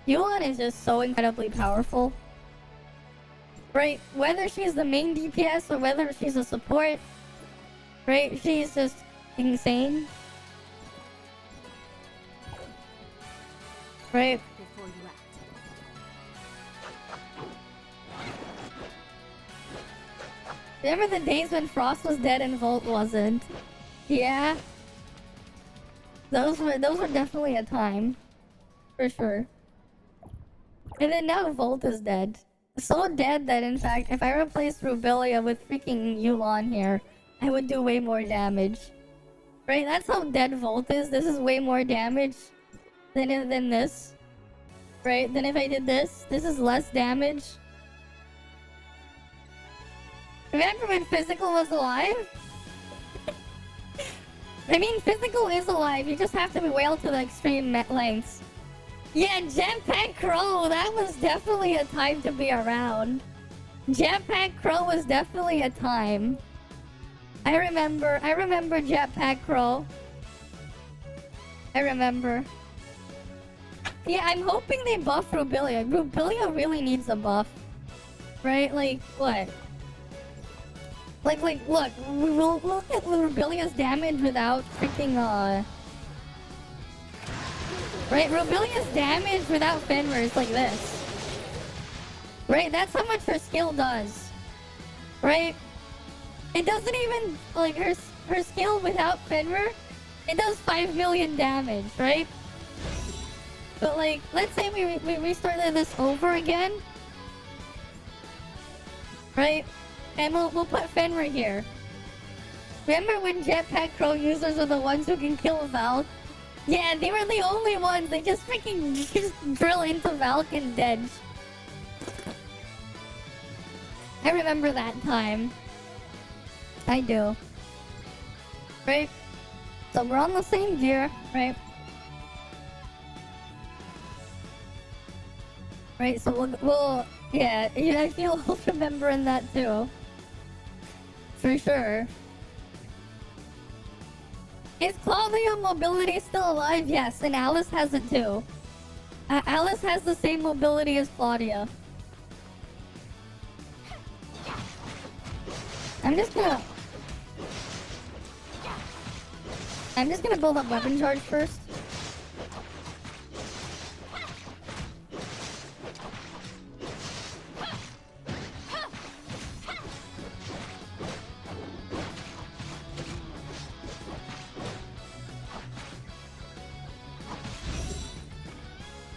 Yuan is just so incredibly powerful. Right? Whether she's the main DPS or whether she's a support, right? She's just insane. Right? Before you act. Remember the days when Frost was dead and Volt wasn't? Yeah. Those were definitely a time. For sure. And then now Volt is dead. So dead that in fact, if I replaced Rubilia with freaking Yuan here, I would do way more damage. Right? That's how dead Volt is. This is way more damage than this. Right? Then if I did this is less damage. Remember when Physical was alive? I mean, Physical is alive. You just have to wail to the extreme lengths. Yeah, Jetpack Crow, that was definitely a time to be around. Jetpack Crow was definitely a time. I remember Jetpack Crow. I remember. Yeah, I'm hoping they buff Rubilia. Rubilia really needs a buff. Right? Like, what? Like, look, we'll look at Rubilia's damage without freaking, Right, Rubilia's damage without Fenrir is like this. Right, that's how much her skill does. Right? It doesn't even, like, her skill without Fenrir, it does 5 million damage, right? But, like, let's say we restarted this over again. Right? And we'll put Fenrir here. Remember when Jetpack Crow users are the ones who can kill Valk? Yeah, they were the only ones. They just freaking just drill into Valk and dead. I remember that time. I do. Right? So we're on the same gear, right? Right, so we'll yeah, I feel remembering that too. For sure. Is Claudia mobility still alive? Yes, and Alice has it too. Alice has the same mobility as Claudia. I'm just gonna build up weapon charge first.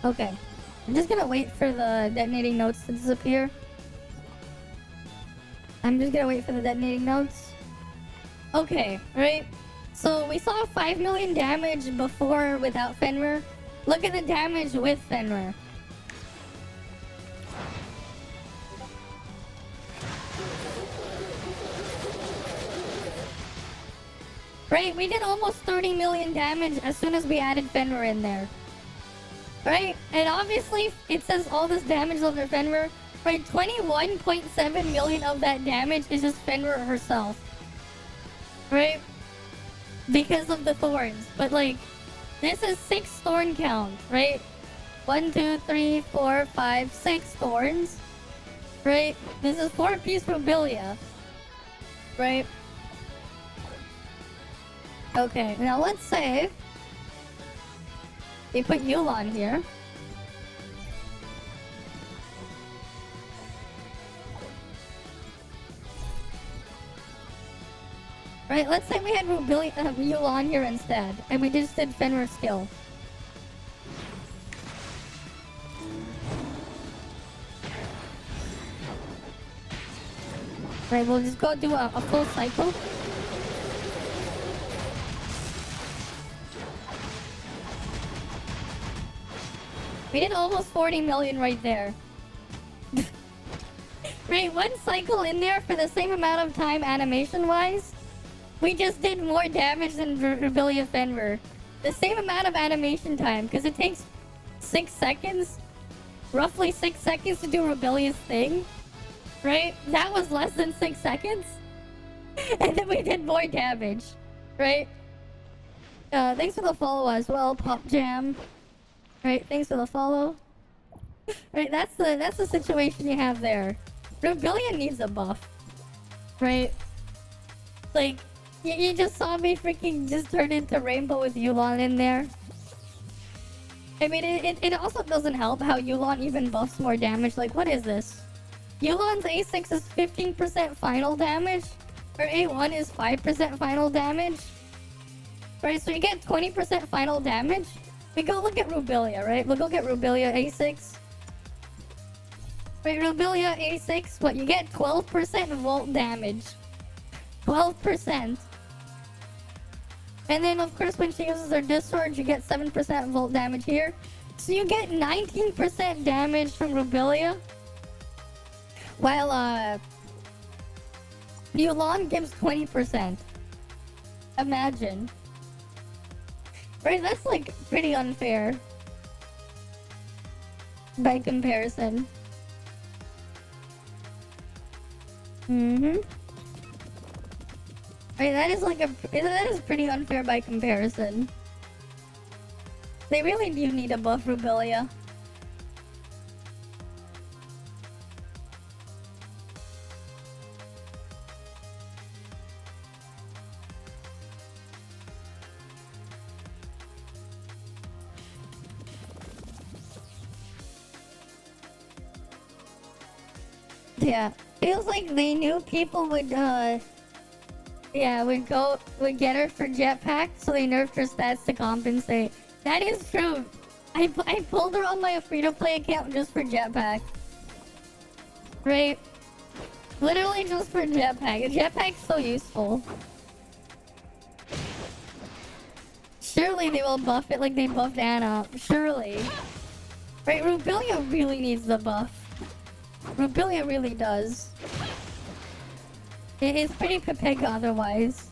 Okay. I'm just gonna wait for the detonating notes to disappear. Okay, right? So we saw 5 million damage before without Fenrir. Look at the damage with Fenrir. Right? We did almost 30 million damage as soon as we added Fenrir in there. Right? And obviously, it says all this damage under Fenrir. Right? 21.7 million of that damage is just Fenrir herself. Right? Because of the thorns. But like, this is 6 thorn count, right? 1, 2, 3, 4, 5, 6 thorns. Right? This is 4-piece Rubilia. Right? Okay, now let's say we put Yulan here. Right, let's say we had Yulan here instead, and we just did Fenrir skill. Right, we'll just go do a full cycle. We did almost 40 million right there. Right, one cycle in there for the same amount of time animation-wise. We just did more damage than Rubilia Fenrir. The same amount of animation time, because it takes 6 seconds. Roughly 6 seconds to do Rubilia's thing. Right? That was less than 6 seconds. And then we did more damage. Right? Thanks for the follow as well, Pop Jam. Right, thanks for the follow. Right, that's the situation you have there. Rebellion needs a buff. Right? Like, you just saw me freaking just turn into Rainbow with Yulon in there. I mean, it also doesn't help how Yulon even buffs more damage. Like, what is this? Yulon's A6 is 15% final damage, or A1 is 5% final damage. Right, so you get 20% final damage. We go look at Rubilia, right? We'll go get Rubilia A6. Right, Rubilia A6, what? You get 12% volt damage. 12%. And then, of course, when she uses her discharge, you get 7% volt damage here. So you get 19% damage from Rubilia. While, Yulon gives 20%. Imagine. Right, that's like pretty unfair. By comparison. Mm-hmm. Right, that is pretty unfair by comparison. They really do need a buff Rubilia. Yeah, feels like they knew people would yeah, would get her for jetpack, so they nerfed her stats to compensate. That is true. I pulled her on my free-to-play account just for jetpack. Right? Literally just for jetpack. Jetpack's so useful. Surely they will buff it like they buffed Anna. Surely. Right, Rubilia really needs the buff. Rubilia really does. It is pretty pepeg otherwise.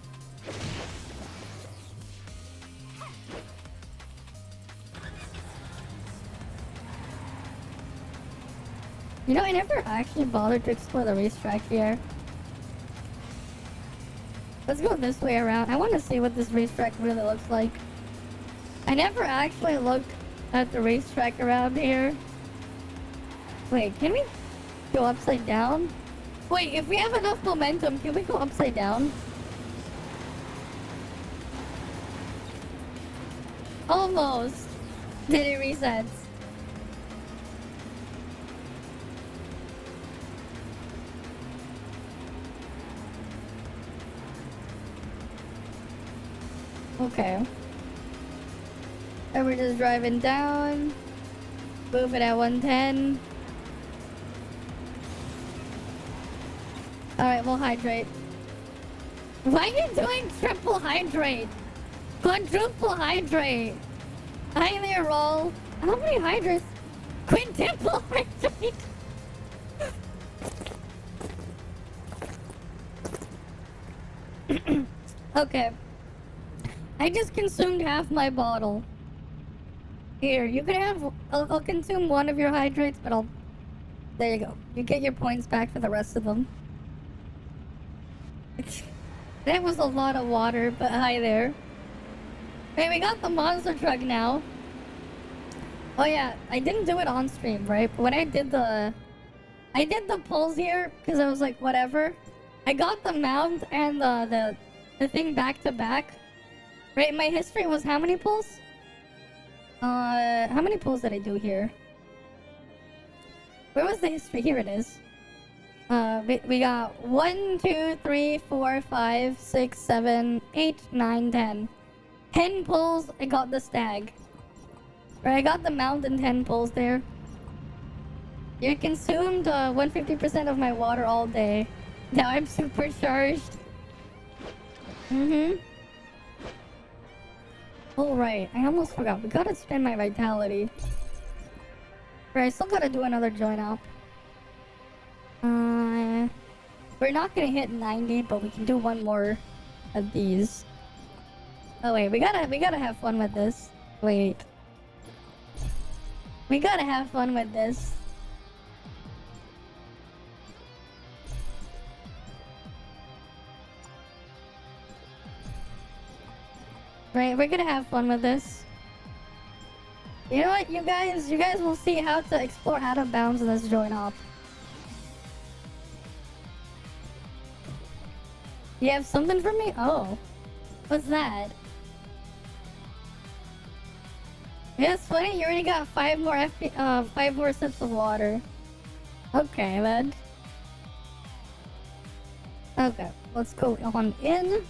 You know, I never actually bothered to explore the racetrack here. Let's go this way around. I want to see what this racetrack really looks like. I never actually looked at the racetrack around here. Wait, can we go upside down? Wait, if we have enough momentum, can we go upside down? Almost. Did it reset? Okay. And we're just driving down. Moving at 110. Alright, we'll hydrate. Why are you doing triple hydrate? Quadruple hydrate. Hi there, roll. How many hydrates? Quintuple hydrate. Okay. I just consumed half my bottle. Here, you can have... I'll consume one of your hydrates, but I'll... There you go. You get your points back for the rest of them. That was a lot of water, but hi there. Hey, we got the monster truck now. Oh yeah, I didn't do it on stream, right? But when I did the pulls here, because I was like, whatever. I got the mount and the thing back to back. Right, my history was how many pulls? How many pulls did I do here? Where was the history? Here it is. We got 1, 2, 3, 4, 5, 6, 7, 8, 9, 10. 10 pulls, I got the stag. Right, I got the mount and 10 pulls there. You consumed 150% of my water all day. Now I'm supercharged. Alright, I almost forgot. We gotta spend my vitality. Right, I still gotta do another join up. We're not gonna hit 90, but we can do one more of these. Oh wait, we gotta have fun with this. Wait. We gotta have fun with this. Right, we're gonna have fun with this. You know what, you guys will see how to explore out of bounds in this join op. You have something for me? Oh. What's that? Yeah, it's funny, you already got 5 more sips of water. Okay, then. Okay, let's go on in.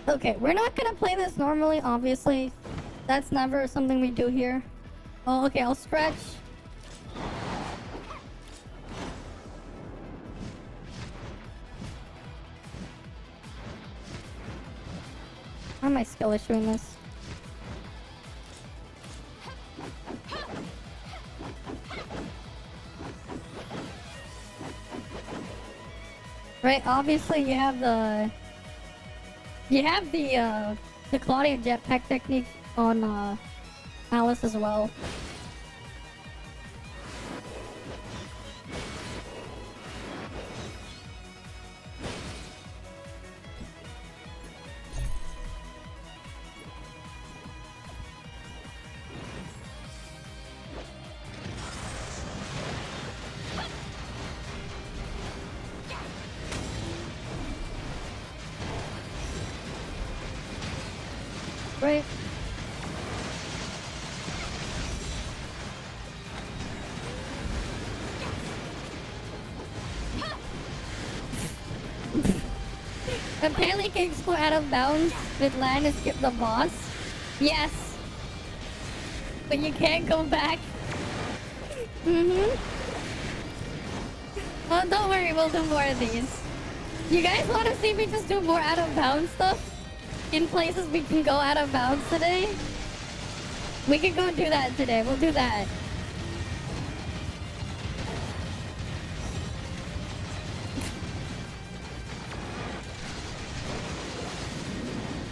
Okay, we're not gonna play this normally, obviously. That's never something we do here. Oh, okay, I'll stretch. How am I skill issuing this? Right, obviously you have the Claudia jetpack technique on Alice as well. Right. Apparently you can explore out of bounds with land and skip the boss. Yes. But you can't go back. Oh, don't worry, we'll do more of these. You guys want to see me just do more out of bounds stuff? In places we can go out of bounds today? We can go do that today. We'll do that.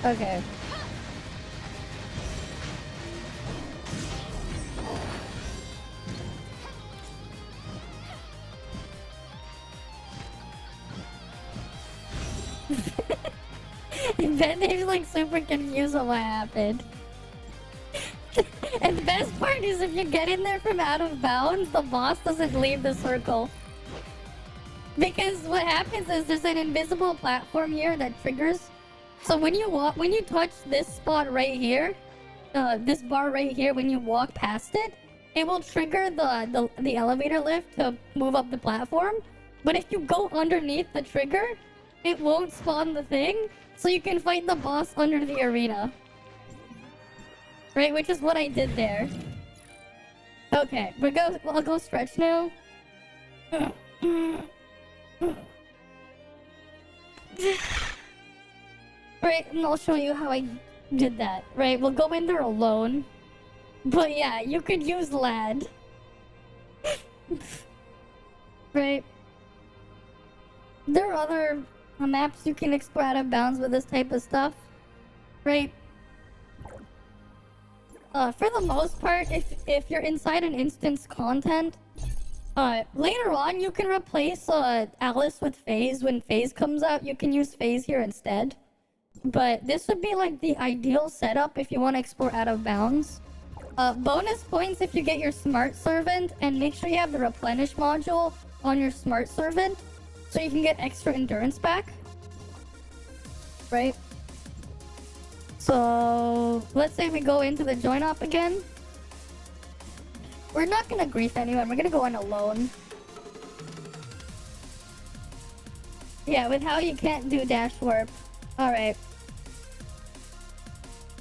Okay. Ben is like super confused on what happened. And the best part is if you get in there from out of bounds, the boss doesn't leave the circle. Because what happens is there's an invisible platform here that triggers. So when you touch this spot right here, this bar right here, when you walk past it, it will trigger the elevator lift to move up the platform. But if you go underneath the trigger, it won't spawn the thing, so you can fight the boss under the arena. Right, which is what I did there. Okay, I'll go stretch now. Right, and I'll show you how I did that. Right, we'll go in there alone. But yeah, you could use land. Right. There are other maps you can explore out of bounds with this type of stuff. Right. For the most part, if you're inside an instance content, later on you can replace Alice with Phase. When Phase comes out, you can use Phase here instead. But this would be like the ideal setup if you want to explore out of bounds. Bonus points if you get your Smart Servant, and make sure you have the Replenish module on your Smart Servant, so you can get extra endurance back. Right? So, let's say we go into the join op again. We're not gonna grief anyone, we're gonna go in alone. Yeah, with how you can't do dash warp. Alright.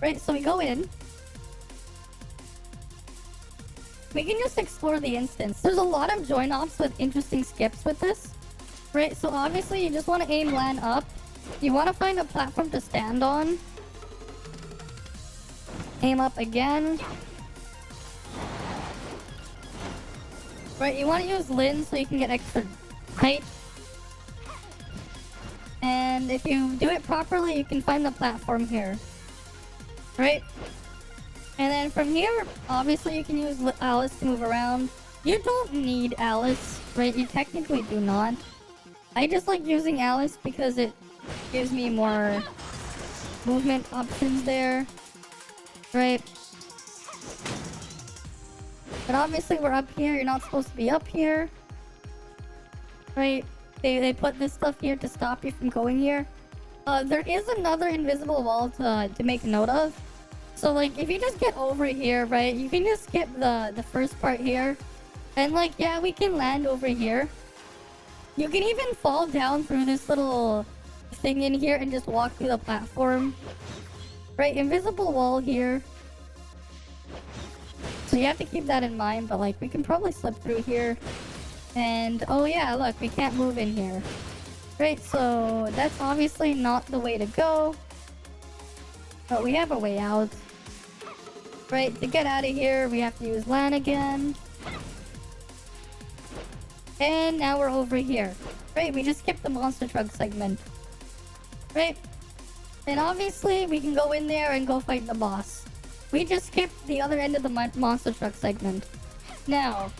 Right, so we go in. We can just explore the instance. There's a lot of join ops with interesting skips with this. Right, so obviously you just want to aim land up. You want to find a platform to stand on. Aim up again. Right, you want to use Lin so you can get extra height. And if you do it properly, you can find the platform here. Right? And then from here, obviously you can use Alice to move around. You don't need Alice, right? You technically do not. I just like using Alice because it gives me more movement options there. Right? But obviously we're up here. You're not supposed to be up here. Right? They put this stuff here to stop you from going here. There is another invisible wall to make note of. So like if you just get over here, right, you can just skip the first part here. And like, yeah, we can land over here. You can even fall down through this little thing in here and just walk through the platform. Right, invisible wall here. So you have to keep that in mind, but like we can probably slip through here. And oh yeah, look, we can't move in here. Right, so that's obviously not the way to go. But we have a way out. Right, to get out of here, we have to use LAN again. And now we're over here. Right, we just skipped the monster truck segment. Right? And obviously, we can go in there and go fight the boss. We just skipped the other end of the monster truck segment. Now,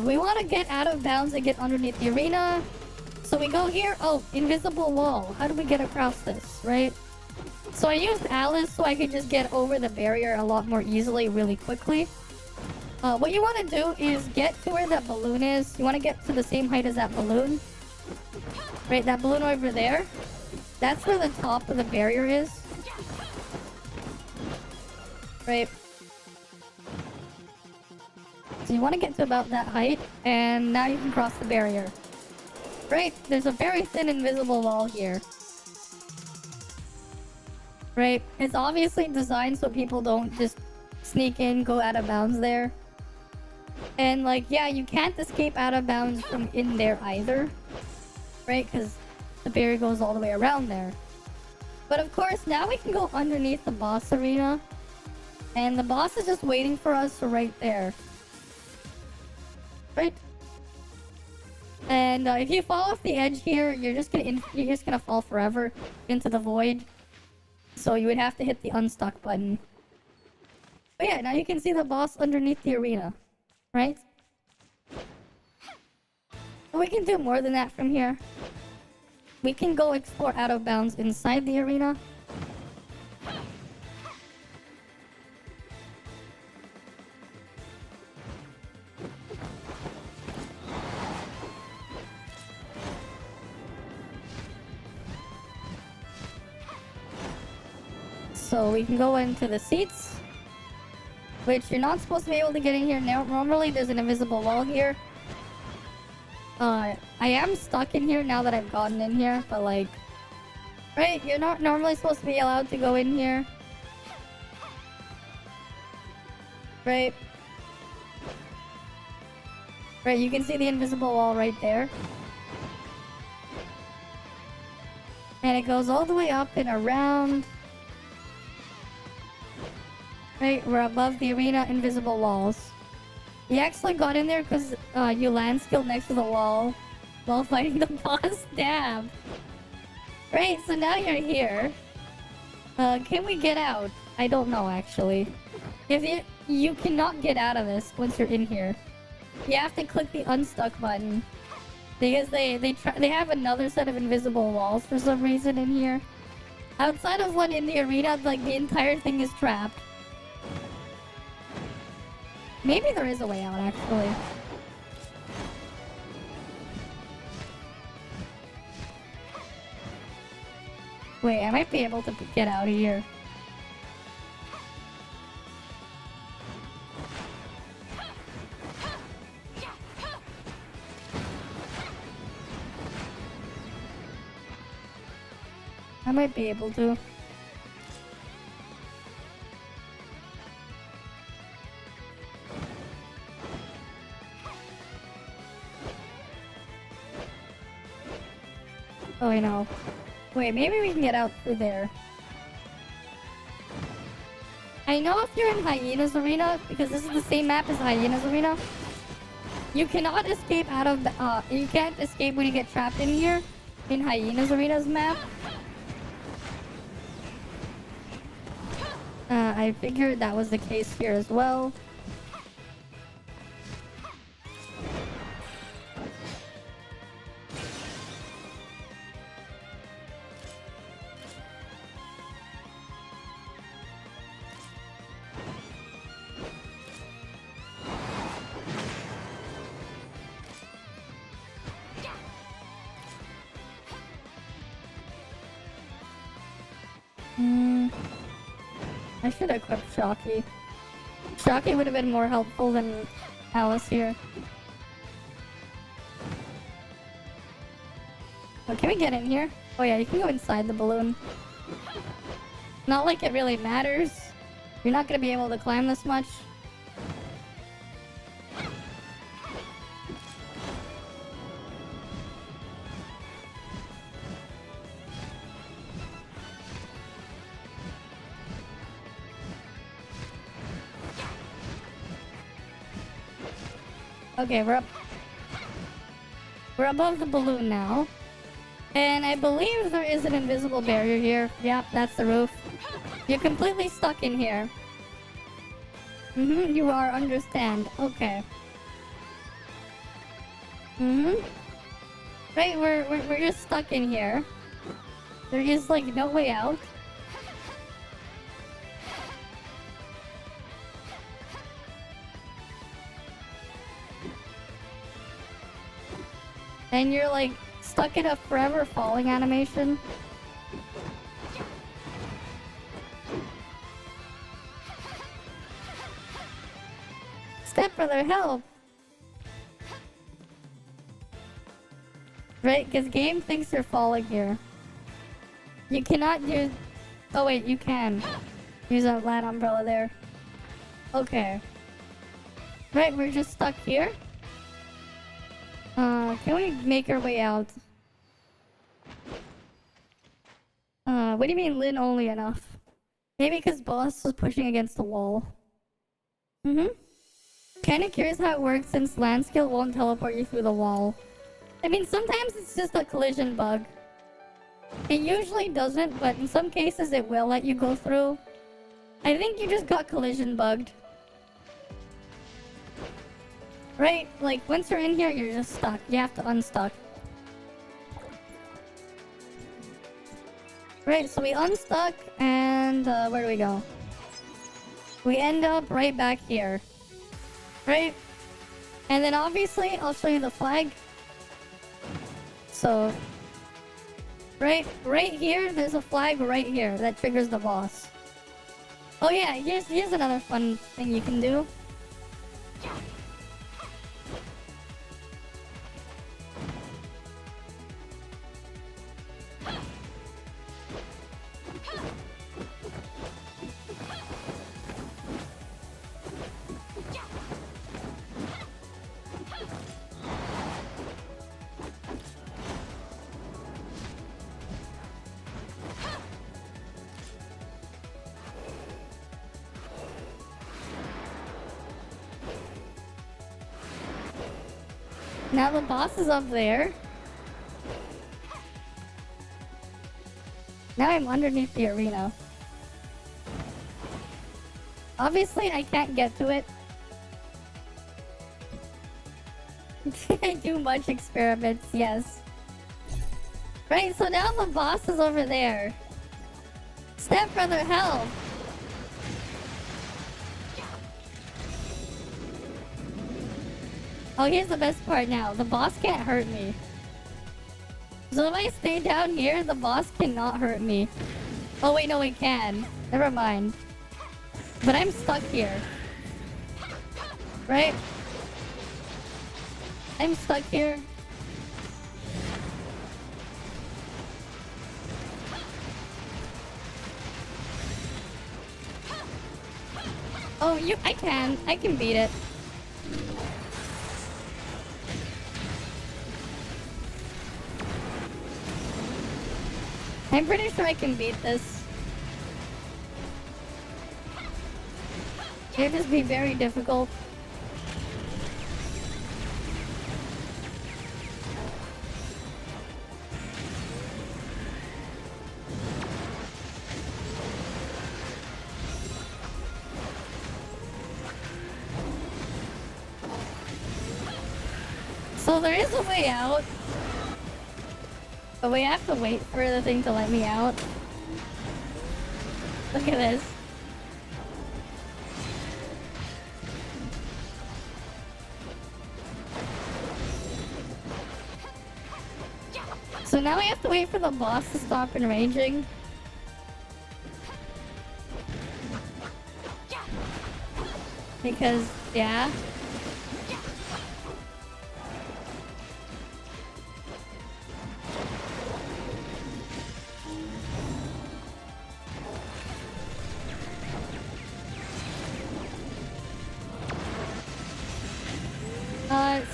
we want to get out of bounds and get underneath the arena. So we go here. Oh, invisible wall. How do we get across this, right? So I used Alice so I could just get over the barrier a lot more easily, really quickly. What you want to do is get to where that balloon is. You want to get to the same height as that balloon. Right, that balloon over there. That's where the top of the barrier is. Right. So you want to get to about that height, and now you can cross the barrier. Right, there's a very thin invisible wall here. Right, it's obviously designed so people don't just sneak in, go out of bounds there. And like, yeah, you can't escape out of bounds from in there either. Right, because the barrier goes all the way around there. But of course, now we can go underneath the boss arena. And the boss is just waiting for us right there. Right? And if you fall off the edge here, you're just gonna fall forever into the void. So you would have to hit the unstuck button. But yeah, now you can see the boss underneath the arena. Right? But we can do more than that from here. We can go explore out of bounds inside the arena. So we can go into the seats, which you're not supposed to be able to get in here now. Normally there's an invisible wall here. I am stuck in here now that I've gotten in here, but like, right, you're not normally supposed to be allowed to go in here. Right? Right, you can see the invisible wall right there. And it goes all the way up and around. Right, we're above the arena invisible walls. You actually got in there because you land skill next to the wall while fighting the boss. Damn. Right, so now you're here. Can we get out? I don't know actually. If you cannot get out of this once you're in here. You have to click the unstuck button. Because they have another set of invisible walls for some reason in here. Outside of one in the arena, like the entire thing is trapped. Maybe there is a way out, actually. Wait, I might be able to get out of here. I might be able to. Oh, I know. Wait, maybe we can get out through there. I know if you're in Hyena's Arena, because this is the same map as Hyena's Arena, you cannot escape out of the, you can't escape when you get trapped in here, in Hyena's Arena's map. I figured that was the case here as well. I should equip Shocky. Shocky would have been more helpful than Alice here. Oh, can we get in here? Oh yeah, you can go inside the balloon. Not like it really matters. You're not gonna be able to climb this much. Okay, we're up. We're above the balloon now. And I believe there is an invisible barrier here. Yep, that's the roof. You're completely stuck in here. You are, understand. Okay. Right, we're just stuck in here. There is like no way out. And you're like stuck in a forever falling animation. Stepbrother, help! Right, because game thinks you're falling here. You cannot use... Oh wait, you can. Use a land umbrella there. Okay. Right, we're just stuck here. Can we make our way out? What do you mean Lynn only enough? Maybe because boss was pushing against the wall. Kinda curious how it works since land skill won't teleport you through the wall. I mean, sometimes it's just a collision bug. It usually doesn't, but in some cases it will let you go through. I think you just got collision bugged. Right? Like, once you're in here, you're just stuck. You have to unstuck. Right, so we unstuck, and where do we go? We end up right back here. Right? And then obviously, I'll show you the flag. So, right here, there's a flag right here that triggers the boss. Oh yeah, here's another fun thing you can do. Now the boss is up there. Now I'm underneath the arena. Obviously, I can't get to it. I do much experiments, yes. Right, so now the boss is over there. Stepbrother, help! Oh, here's the best part now. The boss can't hurt me. So if I stay down here, the boss cannot hurt me. Oh wait, no, it can. Never mind. But I'm stuck here. Right? I'm stuck here. Oh, I can beat it. I'm pretty sure I can beat this. It'd just be very difficult. So there is a way out. But we have to wait for the thing to let me out. Look at this. So now we have to wait for the boss to stop enraging. Because, yeah.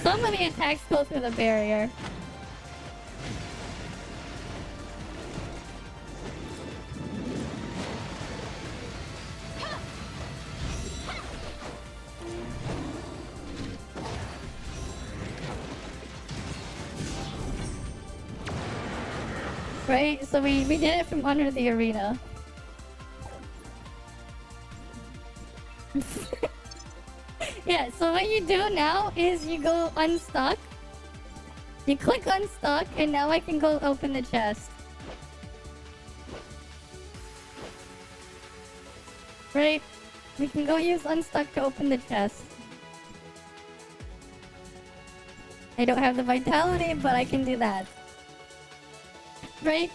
So many attacks go through the barrier. Right? So we did it from under the arena. Yeah, so what you do now is you go unstuck. You click unstuck, and now I can go open the chest. Right? We can go use unstuck to open the chest. I don't have the vitality, but I can do that. Right?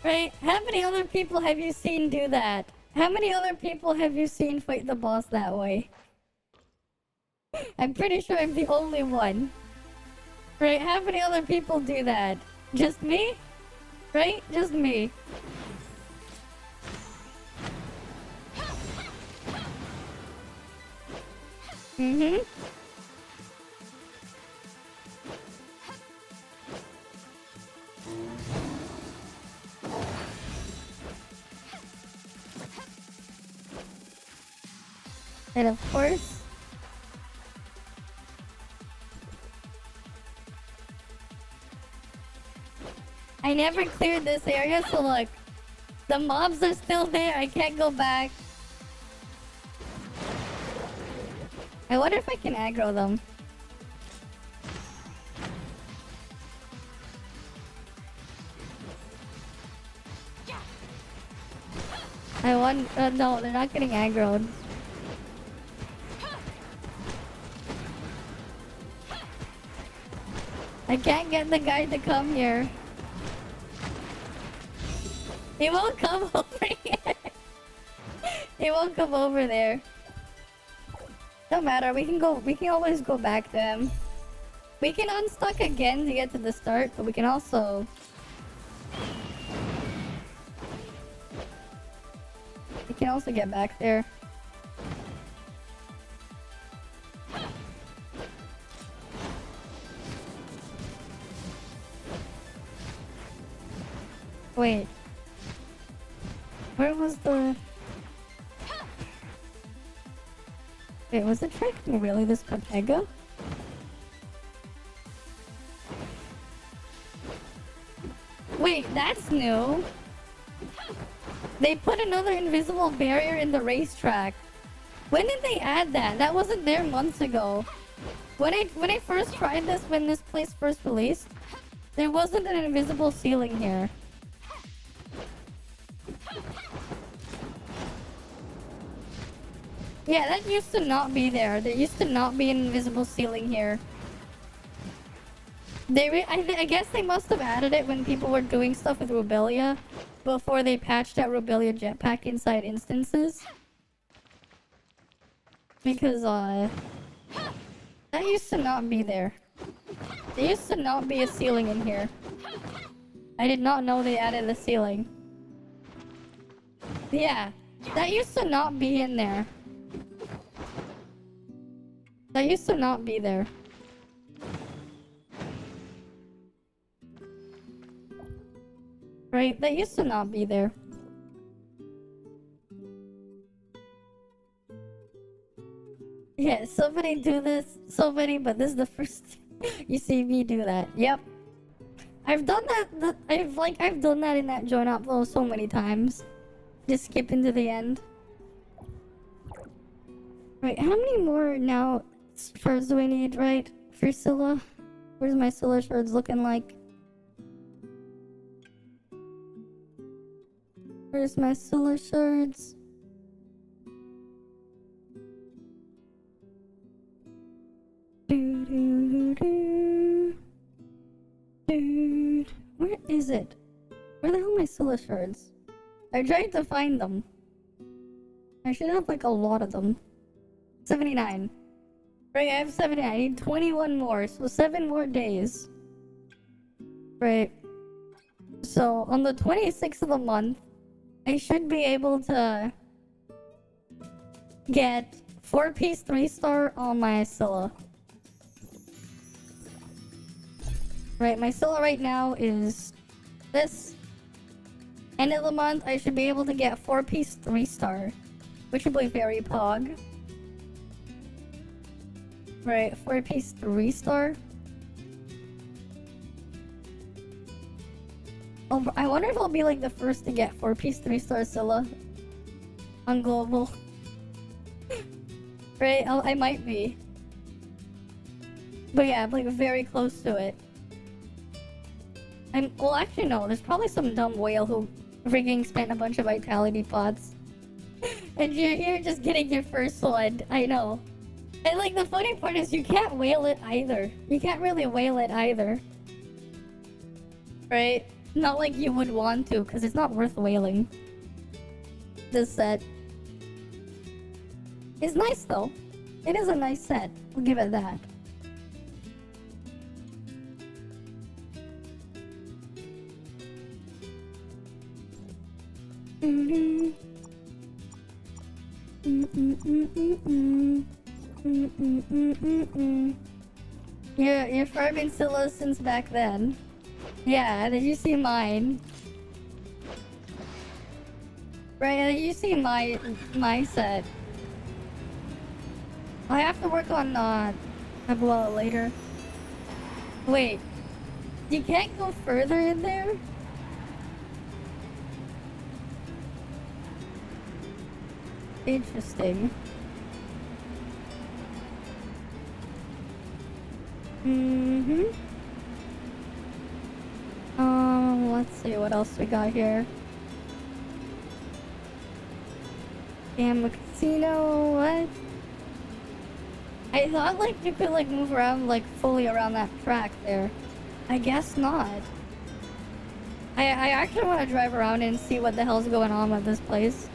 Right? How many other people have you seen do that? How many other people have you seen fight the boss that way? I'm pretty sure I'm the only one. Right? How many other people do that? Just me? Right? Just me. Mm-hmm. And of course, I never cleared this area, so look, the mobs are still there. I can't go back. I wonder if I can aggro them. I want. No, they're not getting aggroed. I can't get the guy to come here. He won't come over here. He won't come over there. No matter, we can always go back to him. We can unstuck again to get to the start, but we can also... We can also get back there. Wait. Where was the... Wait, was it tracking really this Protego? Wait, that's new. They put another invisible barrier in the racetrack. When did they add that? That wasn't there months ago. When I first tried this, when this place first released, there wasn't an invisible ceiling here. Yeah, that used to not be there. There used to not be an invisible ceiling here. I guess they must have added it when people were doing stuff with Rubelia before they patched out Rubelia Jetpack inside instances. Because, that used to not be there. There used to not be a ceiling in here. I did not know they added a ceiling. Yeah, that used to not be in there. That used to not be there. Right? That used to not be there. Yeah, somebody do this. Somebody, but this is the first you see me do that. Yep. I've done that. I've done that in that join up flow so many times. Just skipping to the end. Right, how many more now shards do I need, right? For Scylla? Where's my Scylla shards looking like? Where's my Scylla shards? Where is it? Where the hell are my Scylla shards? I tried to find them. I should have like a lot of them. 79. Right, I have 79. I need 21 more, so 7 more days. Right. So on the 26th of the month, I should be able to get 4-piece 3-star on my scylla. Right, my scylla right now is this. End of the month, I should be able to get 4-piece 3-star, which would be very pog. Right, 4-piece 3-star. Oh, I wonder if I'll be like the first to get 4-piece 3-star scylla on global. Right, I might be. But yeah, I'm like very close to it. Well, actually no, there's probably some dumb whale who freaking spent a bunch of vitality pots. And you're just getting your first one, I know. And like the funny part is you can't whale it either. You can't really whale it either. Right? Not like you would want to, because it's not worth whaling. This set. It's nice though. It is a nice set. We'll give it that. You're farming Scylla since back then. Yeah, did you see mine? Right, did you see my set? I have to work on well later. Wait, you can't go further in there? Interesting. Let's see what else we got here. Damn, casino, what? I thought like you could like move around like fully around that track there. I guess not. I actually want to drive around and see what the hell's going on with this place.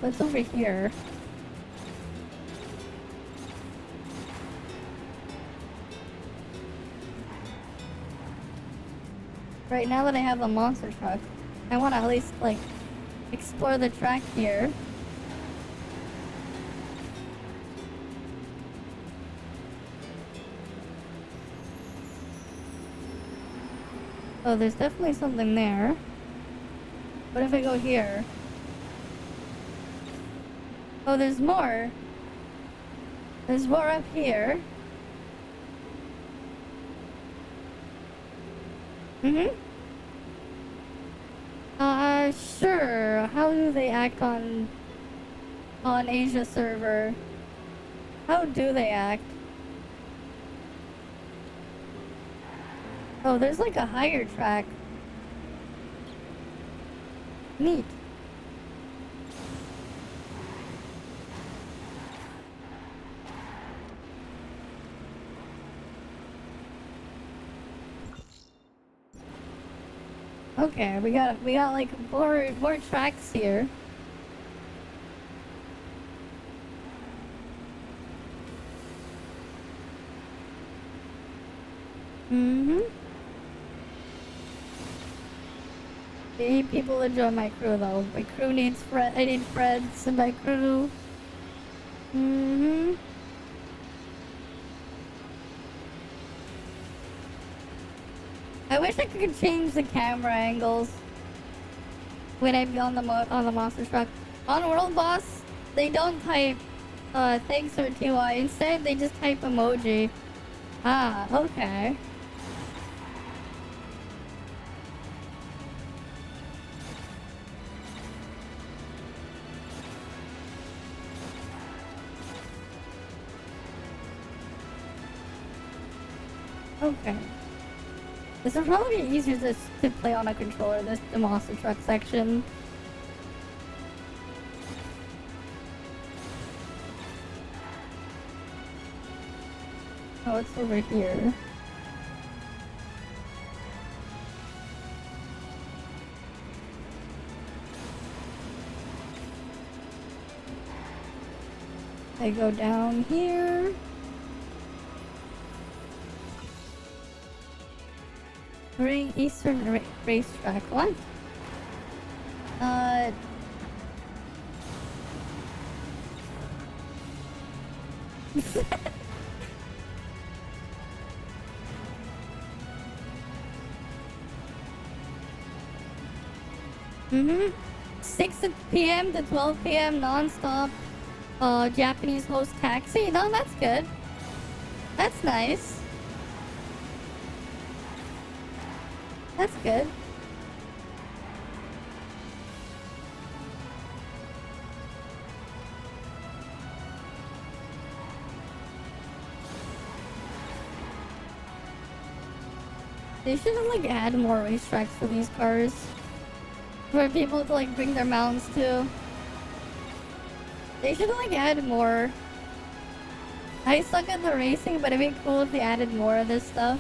What's over here? Right now that I have a monster truck, I want to at least like explore the track here. Oh, there's definitely something there. What if I go here? Oh, there's more. There's more up here. Sure. How do they act on Asia server? How do they act? Oh, there's like a higher track. Neat. Okay, we got like more tracks here. I need people to join my crew though. My crew needs I need friends in my crew. I wish I could change the camera angles when I'm on the monster truck. On World Boss, they don't type thanks or TY. Instead, they just type emoji. Ah, okay. Okay. This will probably be easier to to play on a controller, the monster truck section. Oh, it's over here. I go down here. Ring Eastern Racetrack. What? Mm-hmm. 6 p.m. to 12 p.m. non-stop. Japanese host taxi. No, that's good. That's nice. That's good. They should have like add more racetracks for these cars. For people to like bring their mounts to. They should like add more. I suck at the racing, but it'd be cool if they added more of this stuff.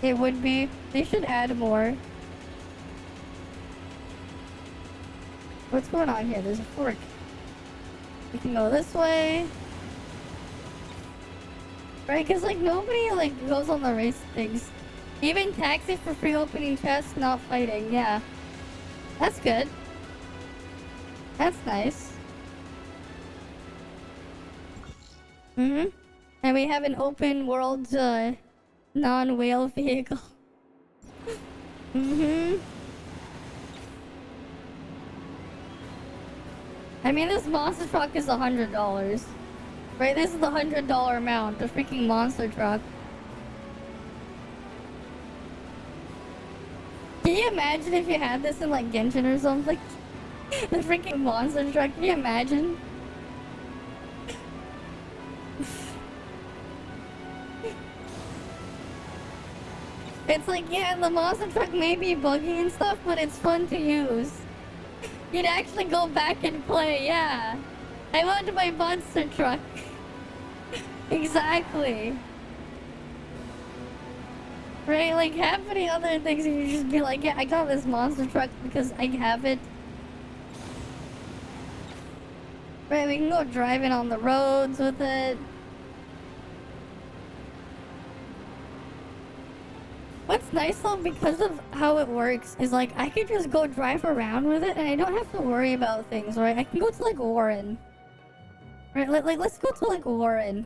It would be. They should add more. What's going on here? There's a fork. We can go this way. Right, because like nobody like goes on the race things. Even taxi for free opening chests, not fighting. Yeah. That's good. That's nice. Mm-hmm. And we have an open world non-whale vehicle. Mm-hmm. I mean, this monster truck is $100. Right, this is the $100 amount. The freaking monster truck. Can you imagine if you had this in like Genshin or something? The freaking monster truck, can you imagine? It's like, yeah, the monster truck may be buggy and stuff, but it's fun to use. You'd actually go back and play, yeah. I want my monster truck. Exactly. Right, like half many other things you just be like, yeah, I got this monster truck because I have it. Right, we can go driving on the roads with it. What's nice though, because of how it works, is like I can just go drive around with it and I don't have to worry about things, right? I can go to like Warren. Right, like let's go to like Warren.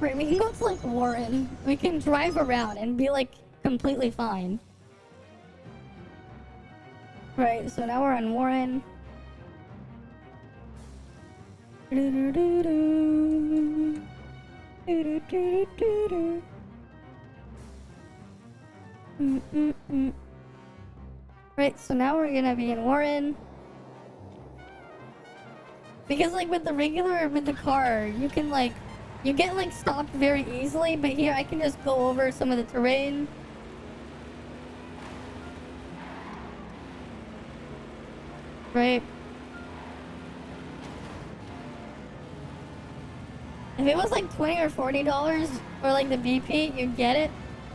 Right, we can go to like Warren. We can drive around and be like completely fine. Right, so now we're on Warren. Right, so now we're gonna be in Warren. Because like with the car, you can like, you get like stopped very easily, but here I can just go over some of the terrain. Right. If it was like $20 or $40 for like the BP, you'd get it.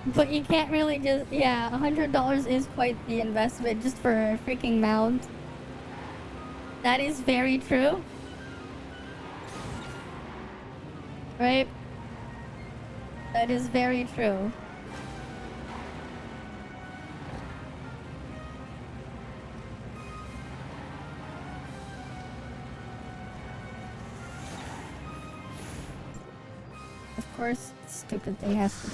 But you can't really just, yeah, $100 is quite the investment just for a freaking mount. That is very true. Right? That is very true. Of course, stupid thing has to...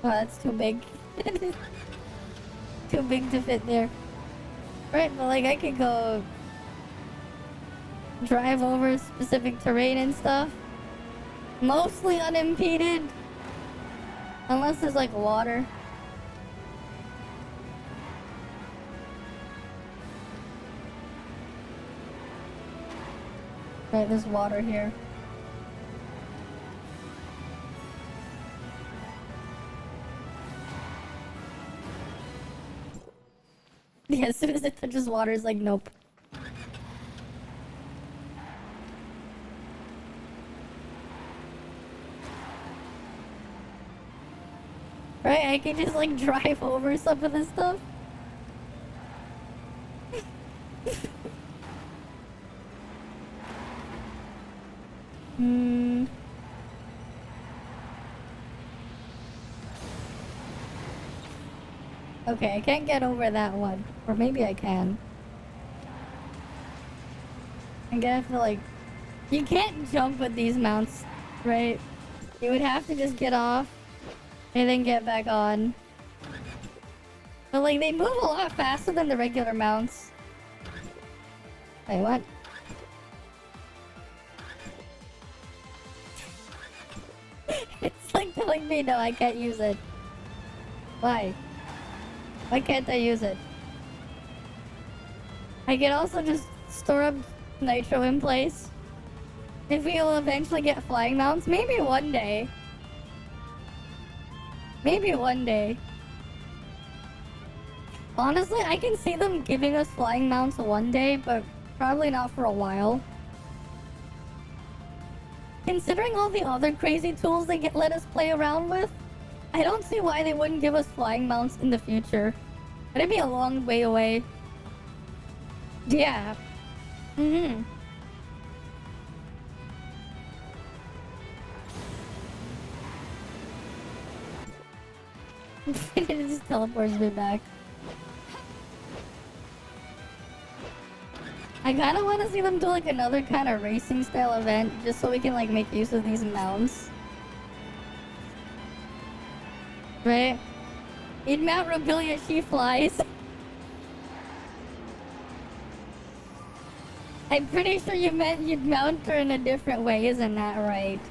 Oh, that's too big. Too big to fit there. Right, but like I could go drive over specific terrain and stuff. Mostly unimpeded. Unless there's like water. Right, there's water here. Yeah, as soon as it touches water, it's like, nope. Right, I can just like drive over some of this stuff. Hmm. Okay, I can't get over that one. Or maybe I can. I'm gonna have to like... You can't jump with these mounts, right? You would have to just get off and then get back on. But like, they move a lot faster than the regular mounts. Wait, what? It's like telling me no, I can't use it. Why? Why can't I use it? I can also just store up nitro in place. If we'll eventually get flying mounts, maybe one day. Maybe one day. Honestly, I can see them giving us flying mounts one day, but probably not for a while. Considering all the other crazy tools they let us play around with, I don't see why they wouldn't give us flying mounts in the future. But it'd be a long way away. Yeah. Mm-hmm. It just teleports me back. I kinda wanna see them do like another kind of racing style event just so we can like make use of these mounts. Right? In Mount Robilia, she flies. I'm pretty sure you meant you'd mount her in a different way, isn't that right?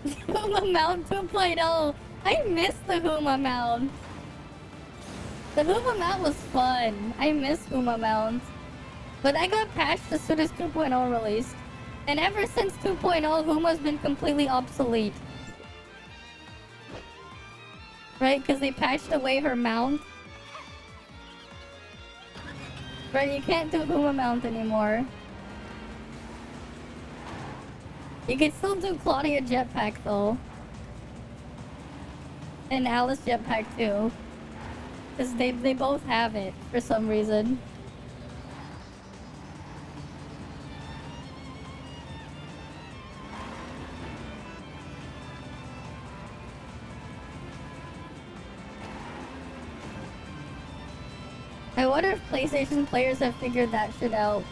Huma Mount 2.0! I miss the Huma Mount! The Huma Mount was fun. I miss Huma Mount. But I got patched as soon as 2.0 released. And ever since 2.0, Huma's been completely obsolete. Right? Because they patched away her mount. Right, you can't do Huma Mount anymore. You can still do Claudia Jetpack though. And Alice Jetpack too. Because they both have it for some reason. I wonder if PlayStation players have figured that shit out.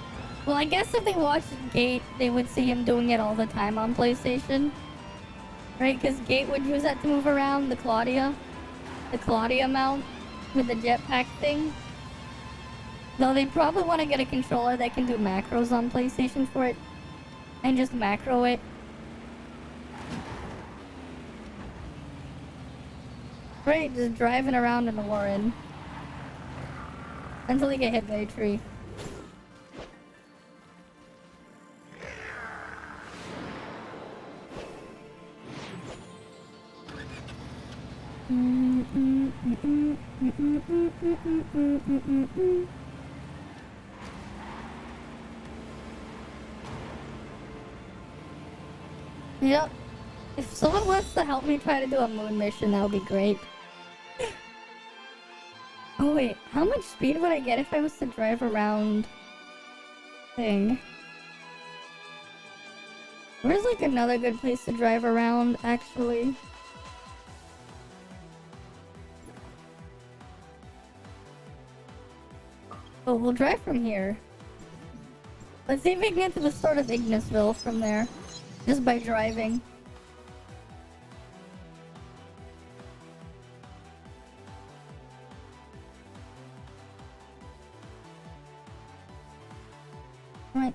Well, I guess if they watched Gate, they would see him doing it all the time on PlayStation. Right? Because Gate would use that to move around the Claudia. The Claudia mount with the jetpack thing. Though they probably want to get a controller that can do macros on PlayStation for it. And just macro it. Right, just driving around in the Warren. Until you get hit by a tree. Yep. If someone wants to help me try to do a moon mission, that would be great. Oh wait, how much speed would I get if I was to drive around... thing? Where's like another good place to drive around, actually? Oh, we'll drive from here. Let's see if we can get to the start of Ignisville from there. Just by driving. Right.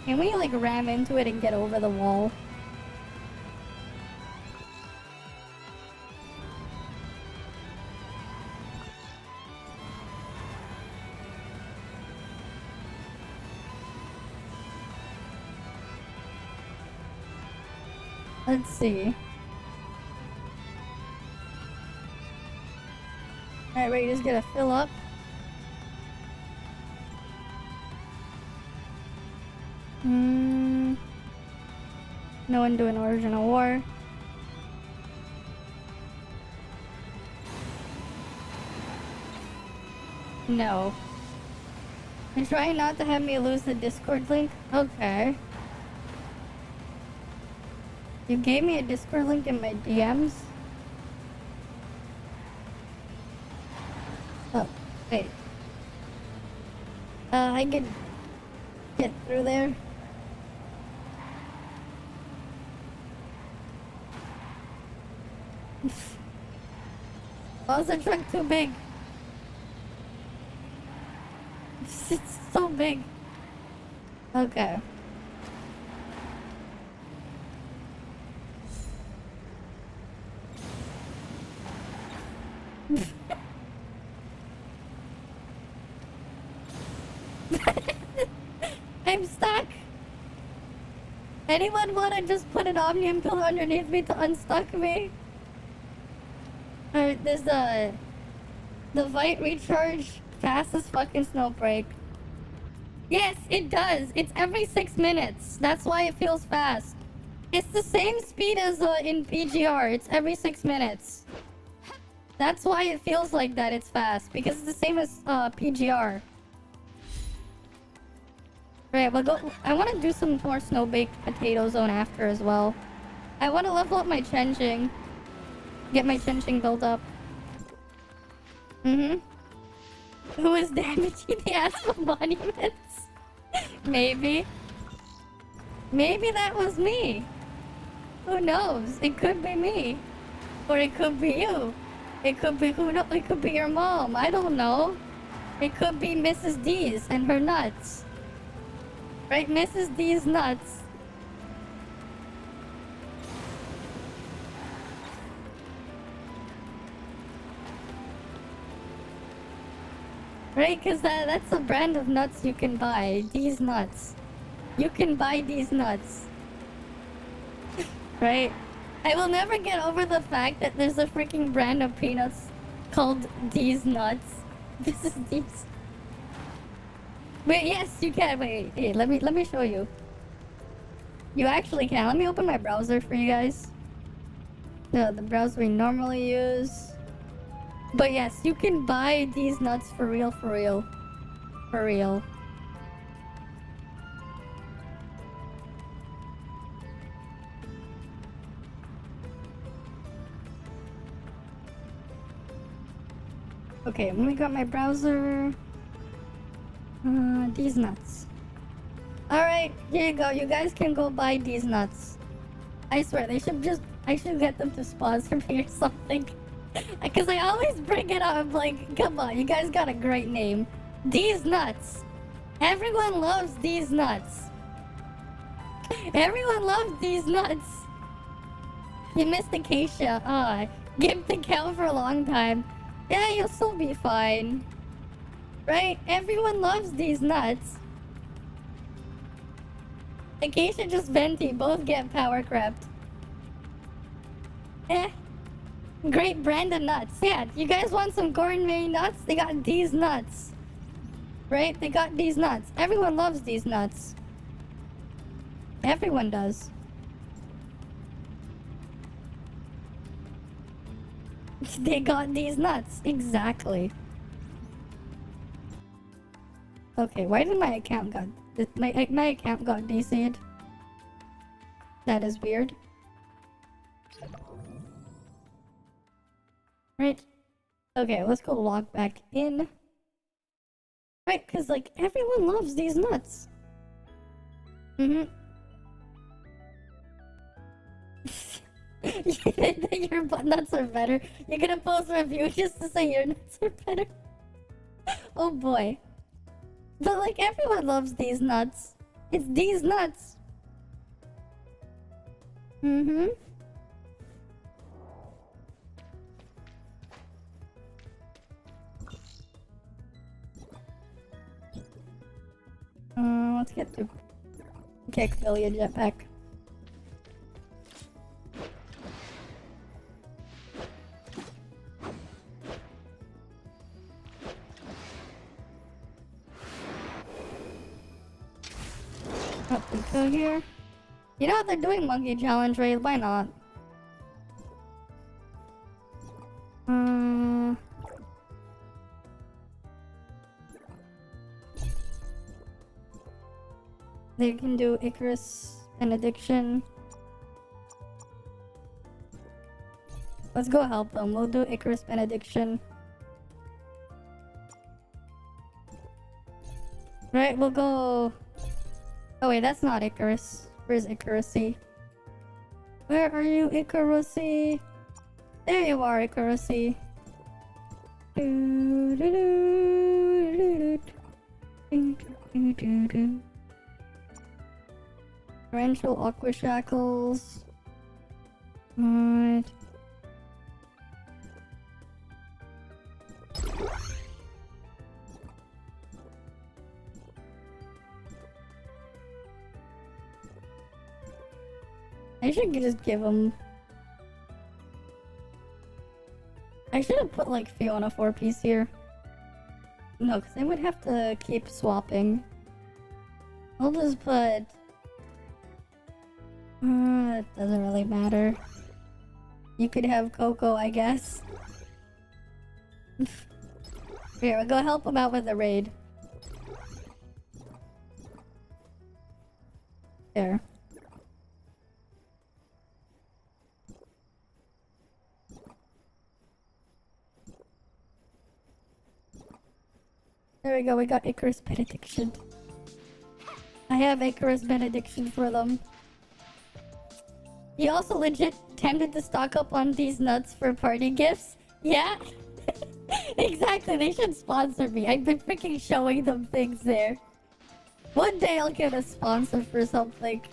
Can we like ram into it and get over the wall? Let's see. Alright, we're just gonna fill up. No one doing Origin of War. No. And try not to have me lose the Discord link? Okay. You gave me a Discord link in my DMs? Oh, wait. I can get through there. Why is the truck too big? It's so big. Okay. I'm stuck. Anyone wanna just put an Omnium pillar underneath me to unstuck me? Alright, there's the Vite recharge fast as fucking Snowbreak. Yes, it does. It's every 6 minutes. That's why it feels fast. It's the same speed as in PGR. It's every 6 minutes. That's why it feels like that. It's fast because it's the same as PGR. Right, we'll go. I want to do some more snow-baked potato zone after as well. I want to level up my chenching. Get my chenching built up. Who is damaging the asphalt monuments? Maybe. Maybe that was me. Who knows? It could be me. Or it could be you. It could be who knows? It could be your mom. I don't know. It could be Mrs. D's and her nuts. Right, Mrs. D's nuts. Right, because that's a brand of nuts you can buy. These nuts. You can buy these nuts. Right? I will never get over the fact that there's a freaking brand of peanuts called these nuts. This is these. Wait, yes, you can. Wait, hey, let me show you. You actually can. Let me open my browser for you guys. The browser we normally use. But yes, you can buy these nuts for real, for real. For real. Okay, let me grab my browser. These nuts. Alright, here you go. You guys can go buy these nuts. I swear, I should get them to sponsor me or something. Because I always bring it up, like, come on, you guys got a great name. These nuts. Everyone loves these nuts. Everyone loves these nuts. You missed Acacia. Ah, give the cow for a long time. Yeah, you'll still be fine. Right? Everyone loves these nuts. Acacia just Venti, both get power crept. Eh. Great brand of nuts. Yeah, you guys want some gourmet nuts? They got these nuts. Right? They got these nuts. Everyone loves these nuts. Everyone does. They got these nuts. Exactly. Okay, why did my account got... My account got DC'd? That is weird. Right. Okay, let's go log back in. Right, because, like, everyone loves these nuts. Your nuts are better. You're gonna post a review just to say your nuts are better. Oh boy. But, like, everyone loves these nuts. It's these nuts. Mm-hmm. Let's get to kick Billy a jetpack. Up we go here. You know what they're doing, monkey challenge raid? Why not? They can do Icarus benediction. Let's go help them. We'll do Icarus benediction. Right, we'll go. Oh wait, that's not Icarus. Where's Icarusy? Where are you, Icarusy? There you are, Icarusy. Torrential aqua shackles. Right. I should just give him. I should have put like Fiona 4-piece here. No, because I would have to keep swapping. I'll just put. It doesn't really matter. You could have Coco, I guess. Here, we'll go help him out with the raid. There. There we go, we got Icarus benediction. I have Icarus benediction for them. You also legit tempted to stock up on these nuts for party gifts? Yeah? Exactly, they should sponsor me. I've been freaking showing them things there. One day I'll get a sponsor for something.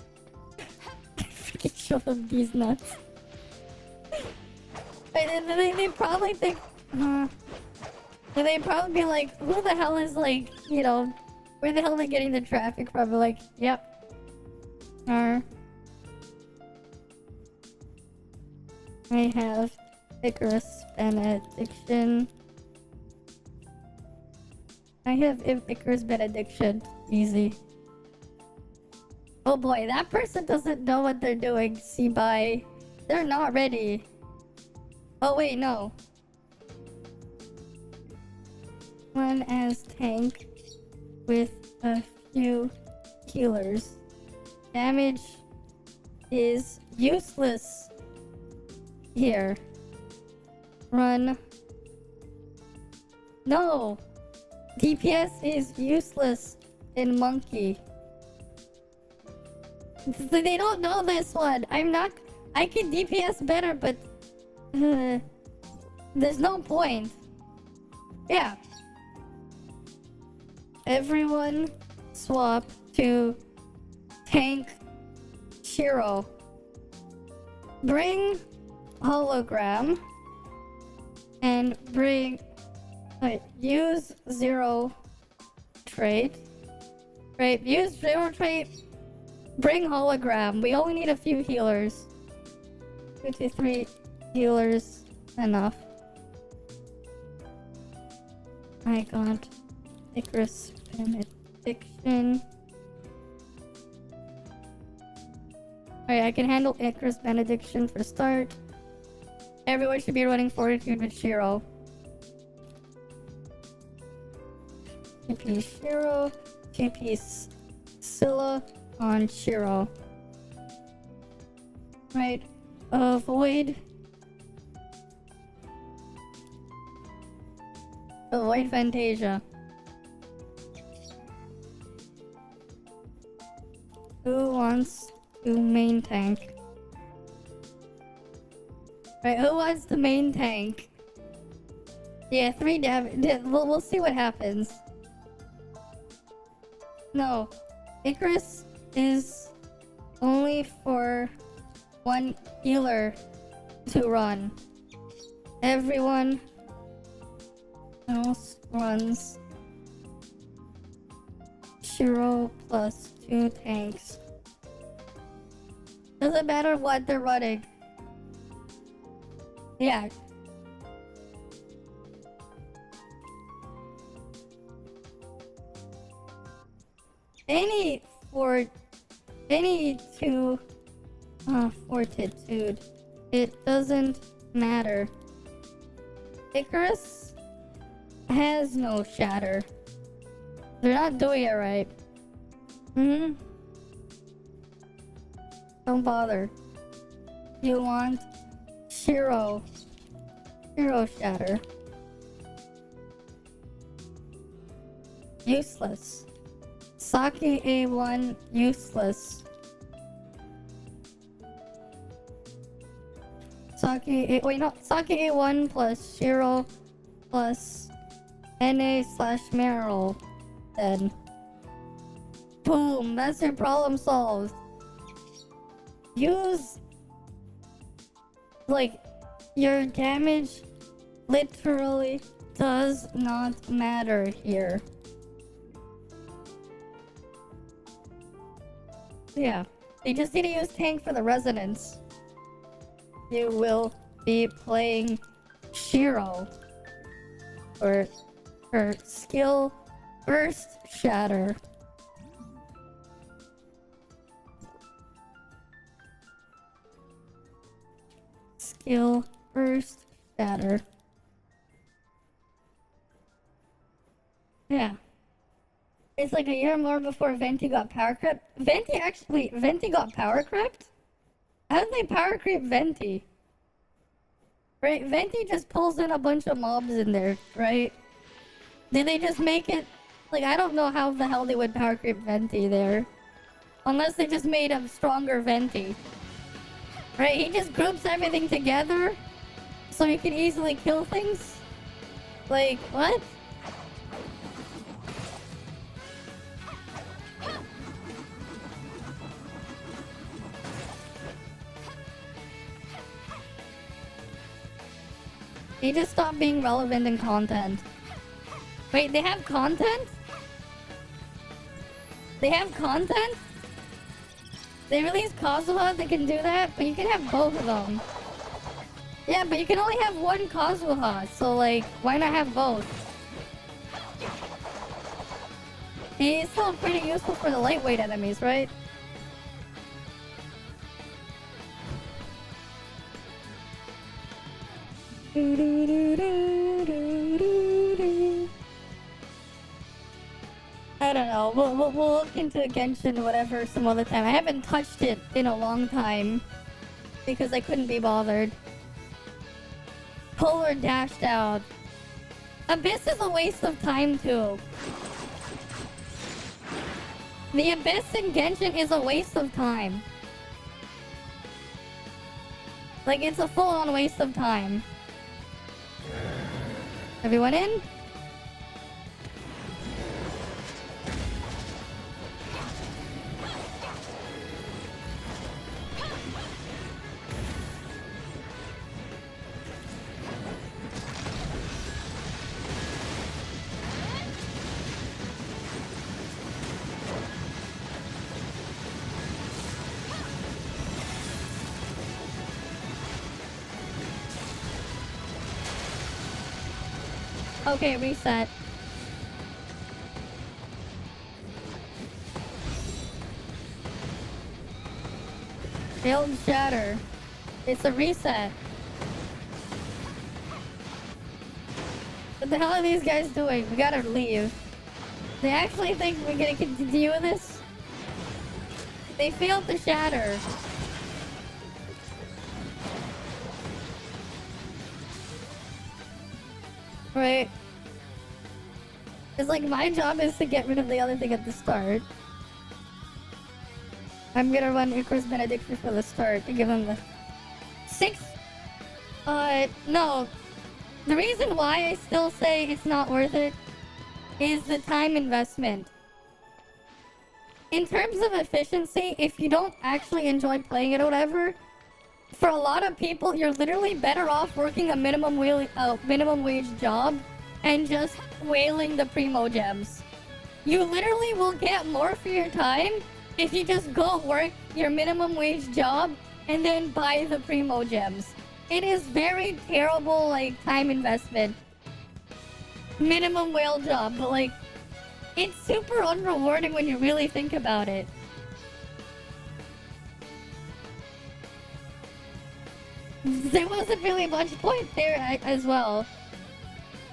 I freaking show them these nuts. They probably think... they'd probably be like, who the hell is like, you know, where the hell are they getting the traffic from? Like, yep. I have Icarus benediction. I have Icarus benediction. Easy. Oh boy, that person doesn't know what they're doing. See, bye. They're not ready. Oh wait, no. One as tank with a few healers. Damage is useless here. Run. No! DPS is useless in monkey. They don't know this one. I can DPS better, but there's no point. Yeah. Everyone swap to tank Shiro. Bring hologram and bring use 0 trait. Right, use 0 trait. Bring hologram. We only need a few healers. 2 to 3 healers enough. I got Icarus benediction. Alright, I can handle Icarus benediction for start. Everyone should be running fortitude with Shiro. TP Shiro, TP Scylla on Shiro. Right, avoid Fantasia. Who wants to main tank? Right, who wants the main tank? Yeah, 3 damage. We'll see what happens. No. Icarus is only for one healer to run. Everyone else runs Shiro plus 2 tanks. Doesn't matter what they're running. Yeah. Any two fortitude, it doesn't matter. Icarus has no shatter. They're not doing it right. Don't bother. You want Shiro shatter. Useless. Saki A1 useless. Saki A1 plus Shiro plus NA/Meryl. Then boom, that's your problem solved. Use like your damage literally does not matter here. Yeah, you just need to use tank for the resonance. You will be playing Shiro or her skill burst shatter. Skill burst shatter. Yeah. It's like a year more before Venti got power crept. Venti got power crept? How did they power creep Venti? Right, Venti just pulls in a bunch of mobs in there, right? Did they just make it... Like, I don't know how the hell they would power creep Venti there. Unless they just made a stronger Venti. Right, he just groups everything together so he can easily kill things? Like, what? He just stopped being relevant in content. Wait, they have content? They have content? They release Kazuha, they can do that, but you can have both of them. Yeah, but you can only have one Kazuha, so like, why not have both? He's still pretty useful for the lightweight enemies, right? I don't know. We'll look into Genshin or whatever some other time. I haven't touched it in a long time because I couldn't be bothered. Polar dashed out. Abyss is a waste of time too. The Abyss in Genshin is a waste of time. Like, it's a full-on waste of time. Everyone in? Okay, reset. Failed shatter. It's a reset. What the hell are these guys doing? We gotta leave. They actually think we're gonna continue with this? They failed to shatter. Right. It's like my job is to get rid of the other thing at the start. I'm gonna run Icarus Benediction for the start to give them the 6. No. The reason why I still say it's not worth it is the time investment. in terms of efficiency, if you don't actually enjoy playing it or whatever, for a lot of people, you're literally better off working a minimum wage job and just whaling the primo gems. You literally will get more for your time if you just go work your minimum wage job and then buy the primo gems. It is very terrible, like, time investment. Minimum whale job, but like, it's super unrewarding when you really think about it. There wasn't really much point there as well.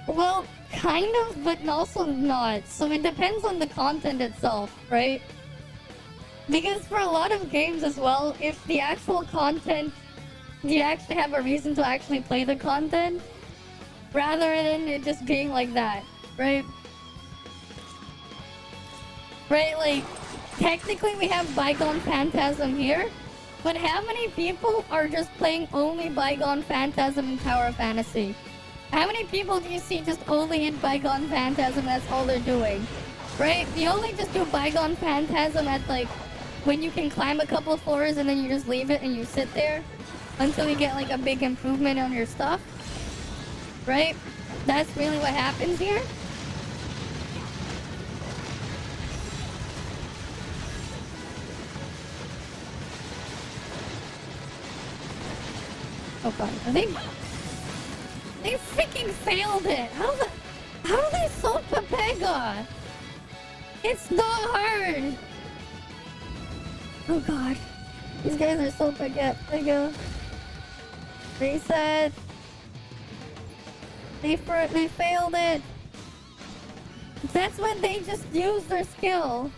Well, kind of, but also not. So it depends on the content itself, right? Because for a lot of games as well, if the actual content, you actually have a reason to actually play the content, rather than it just being like that, right? Right, like, technically we have Bygone Phantasm here, but how many people are just playing only Bygone Phantasm in Tower of Fantasy? How many people do you see just only in Bygone Phantasm, that's all they're doing? Right? You only just do Bygone Phantasm at, like, when you can climb a couple of floors and then you just leave it and you sit there until you get, like, a big improvement on your stuff. Right? That's really what happens here. Oh god, they freaking failed it! How do they solve Pepega? It's not hard! Oh god. These guys are so Pepega. Reset. They failed it. That's when they just use their skill.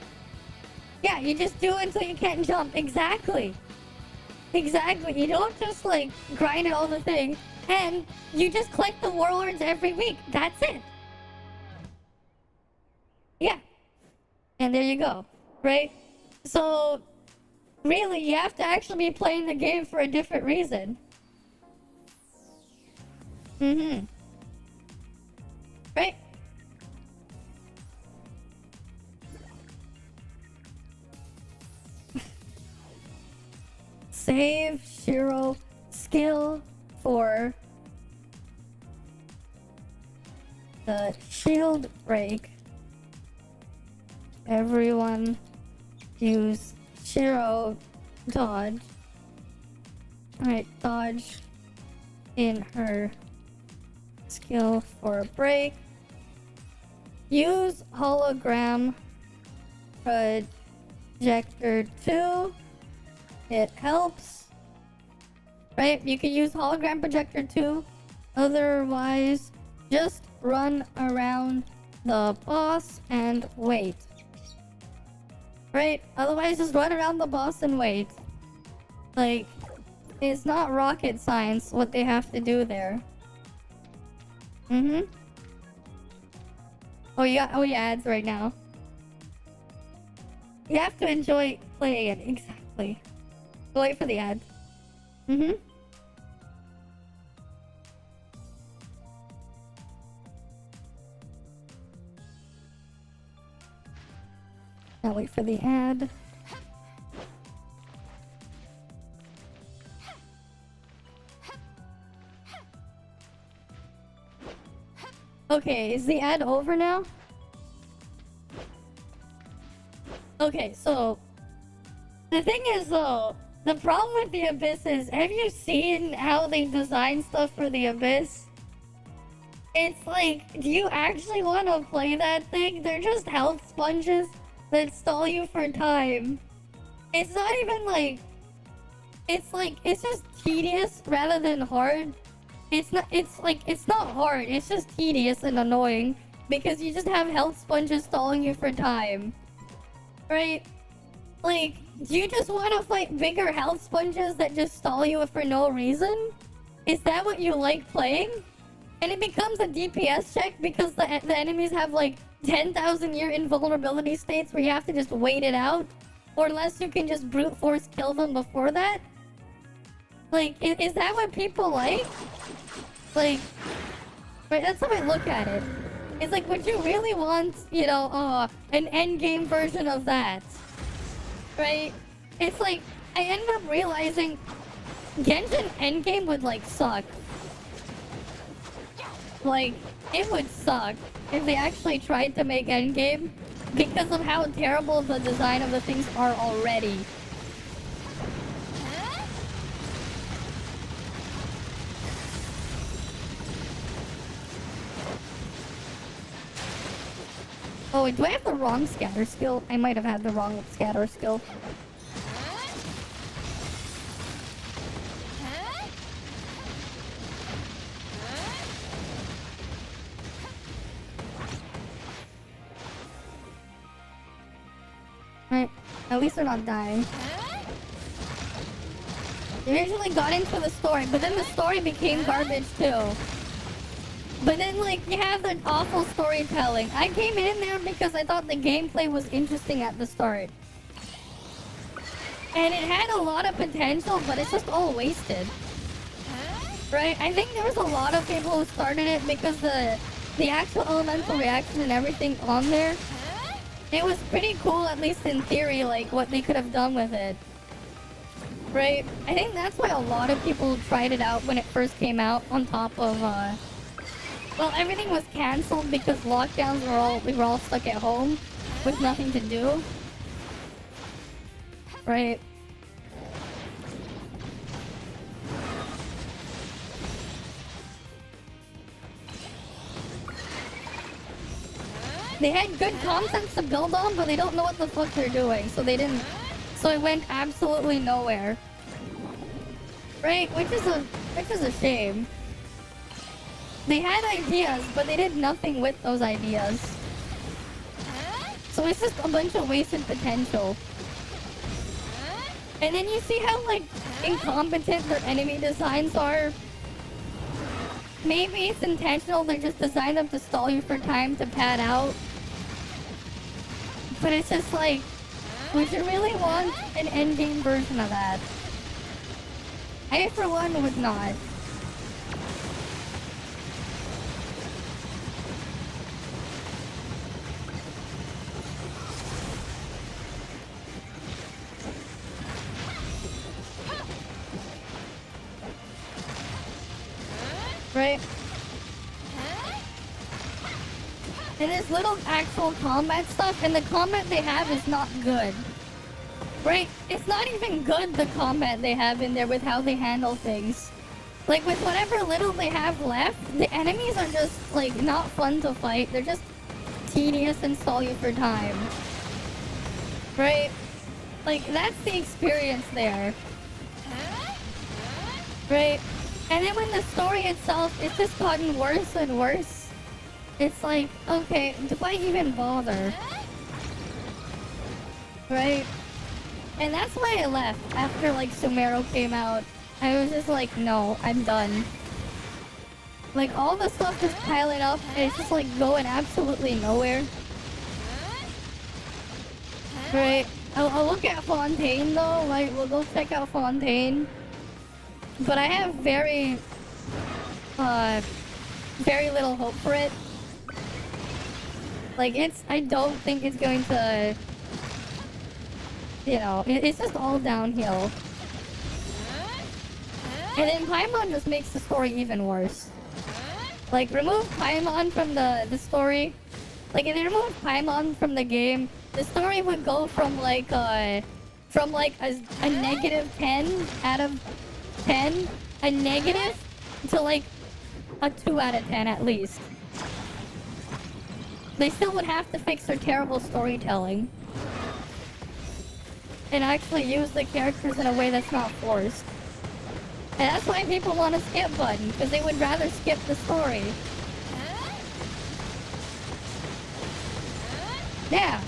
Yeah, you just do it until you can't jump. Exactly. Exactly. You don't just like grind it all the thing. And you just collect the warlords every week. That's it. Yeah. And there you go. Right? So, really, you have to actually be playing the game for a different reason. Mm-hmm. Right? Save Shiro skill for the shield break. Everyone use Shiro dodge. Alright, dodge in her skill for a break. Use hologram projector 2. It helps. Right? You can use hologram projector 2. Otherwise, just run around the boss and wait. Right? Otherwise, just run around the boss and wait. Like, it's not rocket science what they have to do there. Mm-hmm. Oh, you got ads right now. You have to enjoy playing it. Exactly. Wait for the ad. Mm-hmm. Now wait for the ad. Okay, is the ad over now? Okay, so the thing is though, the problem with the Abyss is, have you seen how they design stuff for the Abyss? It's like, do you actually want to play that thing? They're just health sponges that stall you for time. It's not even like, it's just tedious rather than hard. It's not hard, it's just tedious and annoying because you just have health sponges stalling you for time. Right? Like, do you just want to fight bigger health sponges that just stall you for no reason? Is that what you like playing? And it becomes a DPS check because the enemies have like 10,000 year invulnerability states where you have to just wait it out. Or unless you can just brute force kill them before that. Like, is that what people like? Like, right, that's how I look at it. It's like, would you really want, you know, an endgame version of that? right? It's like, I ended up realizing Genshin Endgame would, like, suck. Like, it would suck if they actually tried to make Endgame because of how terrible the design of the things are already. Oh, wait, do I have the wrong scatter skill? I might have had the wrong scatter skill. Right, at least they're not dying. They originally got into the story, but then the story became garbage too. But then, like, you have the awful storytelling. I came in there because I thought the gameplay was interesting at the start. And it had a lot of potential, but it's just all wasted. Right? I think there was a lot of people who started it because the actual elemental reaction and everything on there, it was pretty cool, at least in theory, like, what they could have done with it. Right? I think that's why a lot of people tried it out when it first came out, on top of, well, everything was cancelled because lockdowns we were all stuck at home with nothing to do. Right? They had good concepts to build on, but they don't know what the fuck they're doing, so they didn't. So it went absolutely nowhere. Right? Which is a shame. They had ideas, but they did nothing with those ideas. So it's just a bunch of wasted potential. And then you see how, like, incompetent their enemy designs are. Maybe it's intentional, they just designed them to stall you for time to pad out. But it's just like, would you really want an endgame version of that? I, for one, would not. Right? And there's little actual combat stuff, and the combat they have is not good. Right? It's not even good, the combat they have in there with how they handle things. Like, with whatever little they have left, the enemies are just, like, not fun to fight. They're just tedious and stall you for time. Right? Like, that's the experience there. Right? And then when the story itself, it's just gotten worse and worse. It's like, okay, do I even bother? Right? And that's why I left after, like, Sumeru came out. I was just like, no, I'm done. Like, all the stuff is piling up, and it's just, like, going absolutely nowhere. Right? I'll look at Fontaine, though. Like, we'll go check out Fontaine. But I have very little hope for it. Like, I don't think it's going to, you know, it's just all downhill. And then Paimon just makes the story even worse. Like, remove Paimon from the story. Like, if they remove Paimon from the game, the story would go from like a negative 10 out of 10, a negative, to like a 2 out of 10 at least. They still would have to fix their terrible storytelling. And actually use the characters in a way that's not forced. And that's why people want a skip button, because they would rather skip the story. Yeah.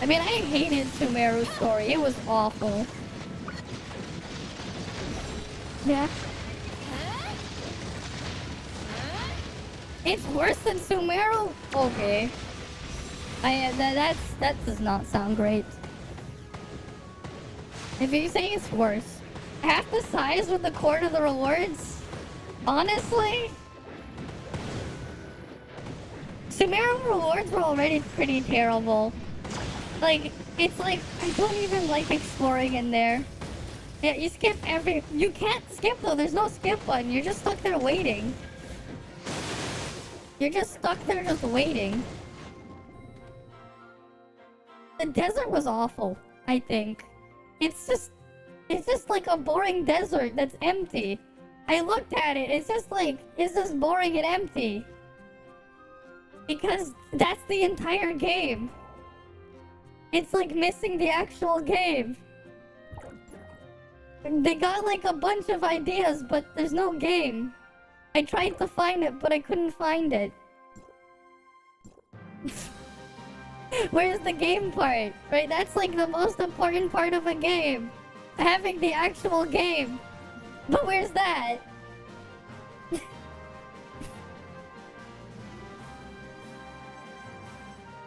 I mean, I hated Sumeru's story. It was awful. Yeah. It's worse than Sumeru? Okay. That does not sound great. If you say it's worse. Half the size with the Court of the Rewards? Honestly? Sumeru rewards were already pretty terrible. Like, it's like, I don't even like exploring in there. Yeah, you skip you can't skip though, there's no skip button, you're just stuck there waiting. You're just stuck there just waiting. The desert was awful, I think. It's just like a boring desert that's empty. I looked at it, it's just boring and empty. Because that's the entire game. It's like missing the actual game. They got like a bunch of ideas, but there's no game. I tried to find it, but I couldn't find it. Where's the game part? Right? That's like the most important part of a game. Having the actual game. But where's that?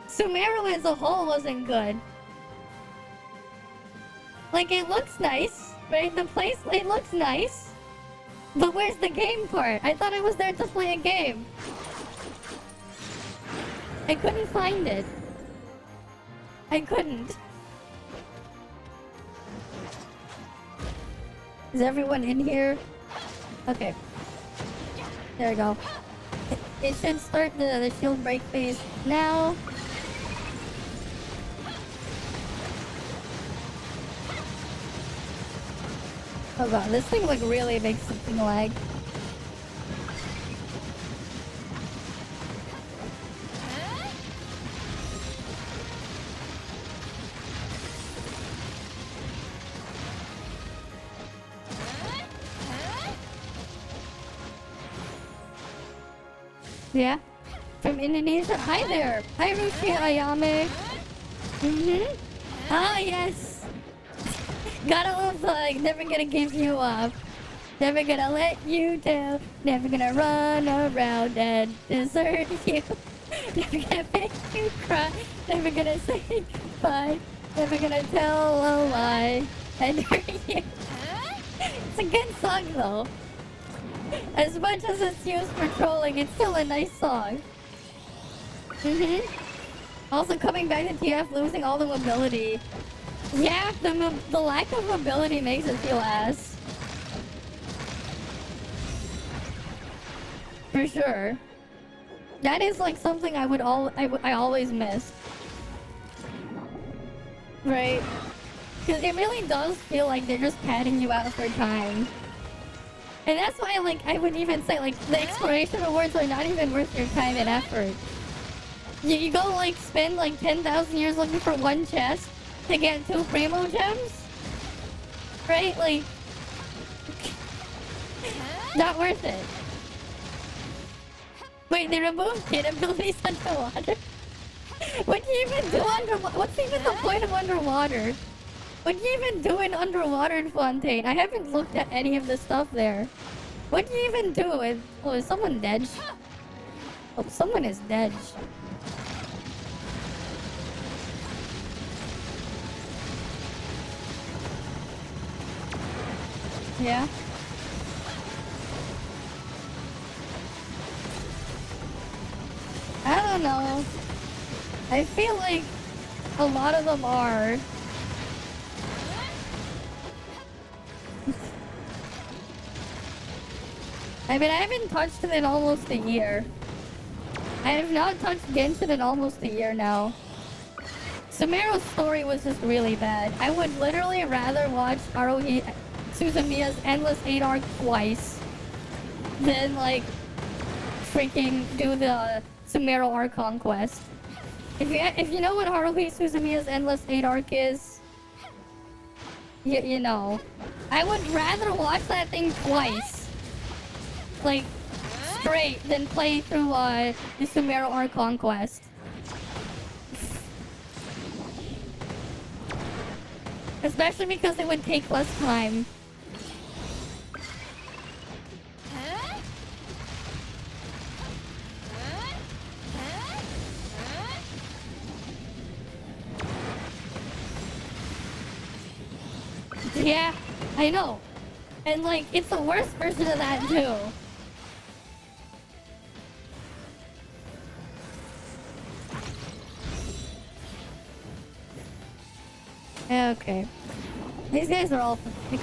Sumeru as a whole wasn't good. Like, it looks nice, right? The place, it looks nice. But where's the game part? I thought I was there to play a game. I couldn't find it. I couldn't. Is everyone in here? Okay. There we go. It should start the shield break phase now. Oh god, this thing like really makes something lag. Yeah, from Indonesia. Hi there. Hi Rushi Ayame. Ah yes. Gotta love like never gonna give you up. Never gonna let you down. Never gonna run around and desert you. Never gonna make you cry. Never gonna say goodbye. Never gonna tell a lie and hurt you. It's a good song though. As much as it's used for trolling, it's still a nice song. Also coming back to TF, losing all the mobility. Yeah, the lack of mobility makes it feel ass. For sure. That is like something I always miss. Right? Because it really does feel like they're just padding you out for time. And that's why like I would even say like the exploration awards are not even worth your time and effort. You go like spend like 10,000 years looking for one chest to get 2 primo gems? Right? Like... not worth it. Wait, they removed kid abilities underwater? What do you even do underwater? What's even the point of underwater? What do you even do in underwater Fontaine? I haven't looked at any of the stuff there. What do you even do? Oh, is someone dead? Oh, someone is dead. Yeah. I don't know. I feel like a lot of them are. I mean, I haven't touched it in almost a year. I have not touched Genshin in almost a year now. Sumeru's story was just really bad. I would literally rather watch Haruhi Suzumiya's Endless 8 arc twice than, like, freaking do the Sumeru arc conquest. If you know what Haruhi Suzumiya's Endless 8 arc is, you know. I would rather watch that thing twice, like, straight, than play through the Sumeru arc conquest. Especially because it would take less time. Yeah, I know. And like, it's the worst version of that too. Yeah, okay. These guys are all... Like,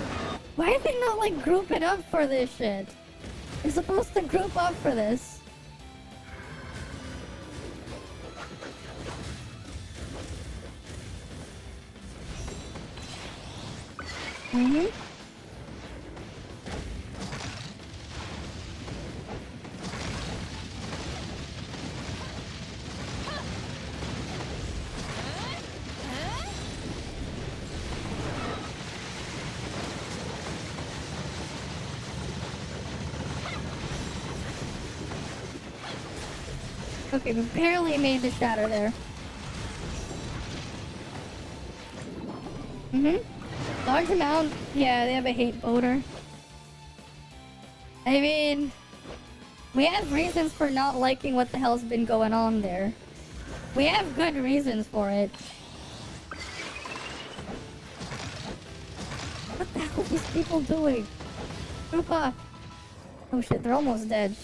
why are they not, like, grouping up for this shit? They're supposed to group up for this. Mm-hmm. Okay, we barely made the shatter there. Mm-hmm. Large amount. Yeah, they have a hate voter. I mean, we have reasons for not liking what the hell's been going on there. We have good reasons for it. What the hell are these people doing? Group up. Oh shit, they're almost dead.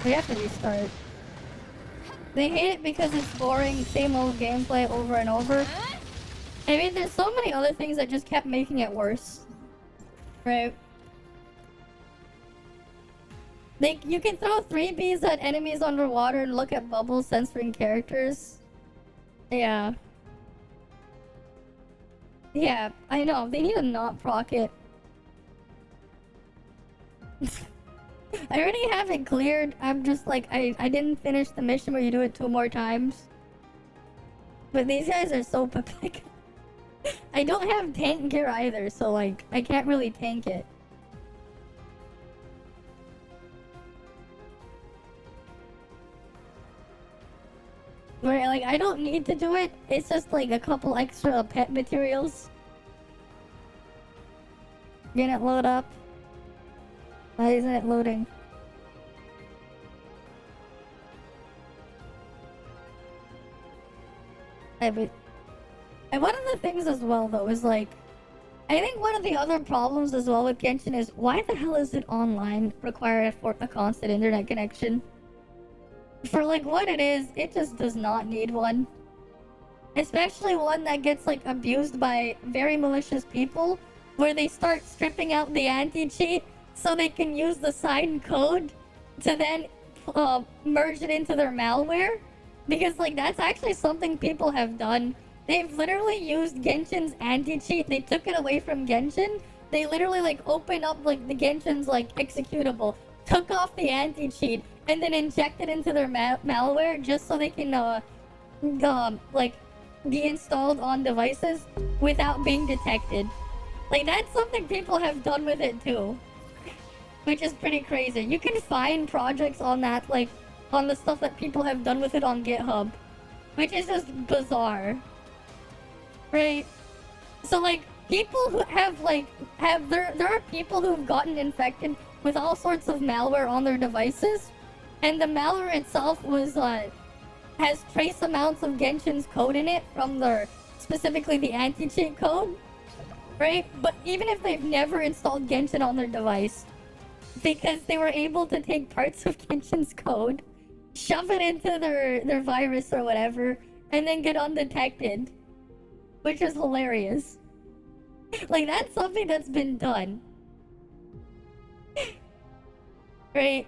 We have to restart. They hate it because it's boring, same old gameplay over and over. I mean, there's so many other things that just kept making it worse. Right? Like, you can throw 3Bs at enemies underwater and look at bubbles censoring characters. Yeah. Yeah, I know. They need to not proc it. I already have it cleared. I'm just like, I didn't finish the mission where you do it 2 more times. But these guys are so pathetic. I don't have tank gear either, so like, I can't really tank it. Where, like, I don't need to do it. It's just like a couple extra pet materials. Can it load up? Why isn't it loading? And one of the things as well, though, is like, I think one of the other problems as well with Genshin is why the hell is it online require a constant internet connection? For like what it is, it just does not need one. Especially one that gets like abused by very malicious people, where they start stripping out the anti-cheat so they can use the signed code to then merge it into their malware. Because like that's actually something people have done. They've literally used Genshin's anti-cheat. They took it away from Genshin. They literally like opened up like the Genshin's like executable, took off the anti-cheat, and then injected into their malware just so they can like be installed on devices without being detected. Like that's something people have done with it too, which is pretty crazy. You can find projects on that, like on the stuff that people have done with it on GitHub, which is just bizarre, right? So like people who there are people who've gotten infected with all sorts of malware on their devices, and the malware itself was has trace amounts of Genshin's code in it from their, specifically the anti-cheat code, right? But even if they've never installed Genshin on their device, because they were able to take parts of Genshin's code, shove it into their virus or whatever, and then get undetected, which is hilarious. Like that's something that's been done, right?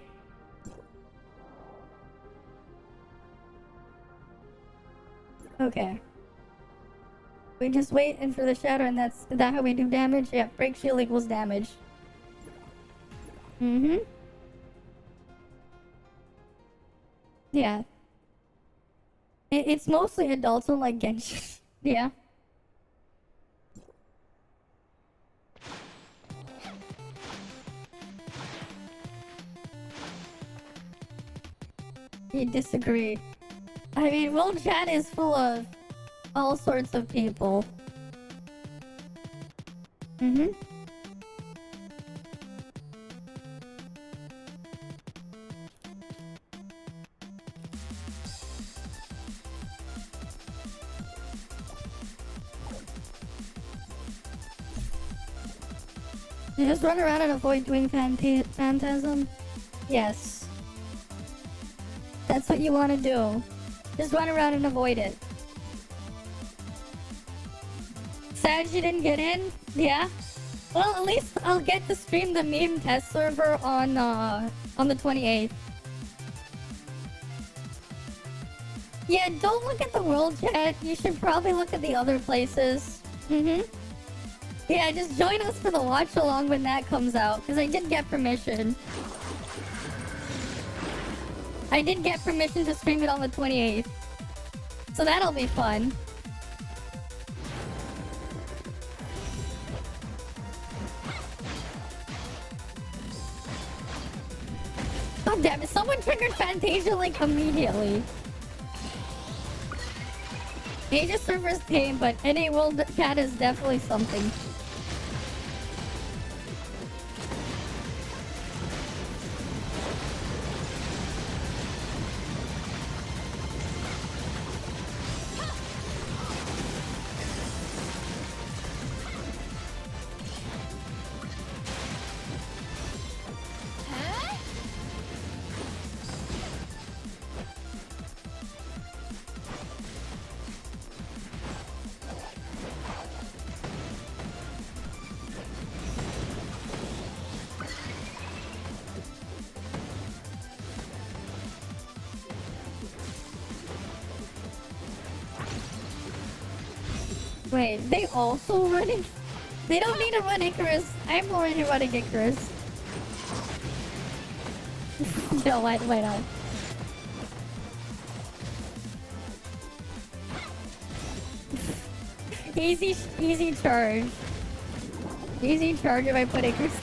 Okay. We just waiting for the shatter, and is that how we do damage? Yeah, break shield equals damage. Mm-hmm. Yeah. It's mostly adults who like Genshin. Yeah. You disagree. I mean, World Chat is full of all sorts of people. Mm-hmm. You just run around and avoid doing phantasm? Yes. That's what you want to do. Just run around and avoid it. Sad you didn't get in? Yeah? Well, at least I'll get to stream the meme test server on the 28th. Yeah, don't look at the world chat. You should probably look at the other places. Yeah, just join us for the watch along when that comes out, because I did get permission. I did get permission to stream it on the 28th. So that'll be fun. God damn it, someone triggered Fantasia like immediately. Aegis servers tame, but NA World Chat is definitely something. Wait, they also running? They don't need to run Icarus. I'm already running Icarus. No, why not? Easy charge. Easy charge if I put Icarus.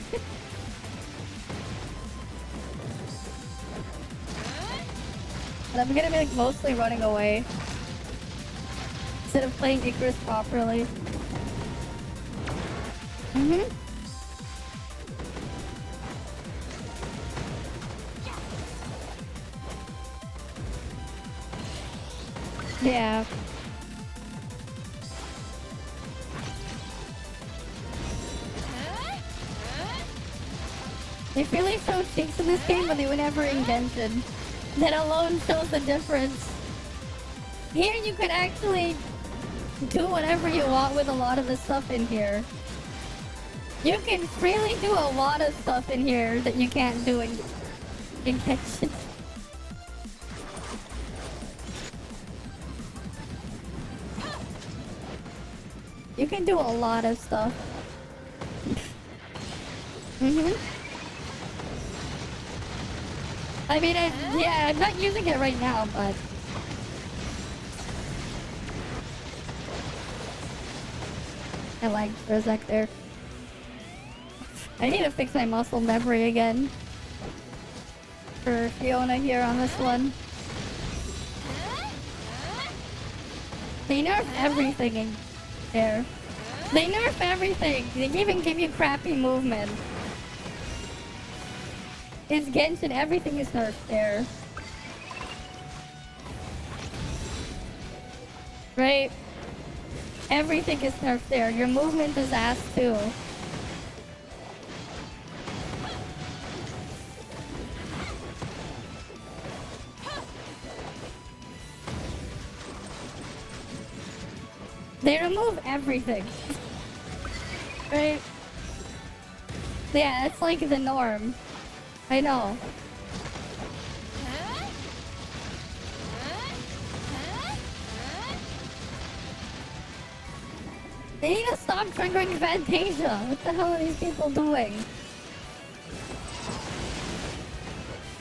But I'm gonna be like mostly running away. Instead of playing Icarus properly. Yeah. They really show cheeks in this game, but they were never invented. That alone shows the difference. Here you can actually do whatever you want with a lot of the stuff in here. You can freely do a lot of stuff in here that you can't do in Genshin. You can do a lot of stuff. I mean, yeah, I'm not using it right now, but... I lagged for a sec there. I need to fix my muscle memory again. For Fiona here on this one. They nerf everything in there. They nerf everything! They even give you crappy movement. It's Genshin, everything is nerfed there. Right? Everything is nerfed there. Your movement is ass too. They remove everything. Right? Yeah, that's like the norm. I know. They need to stop triggering Fantasia. What the hell are these people doing?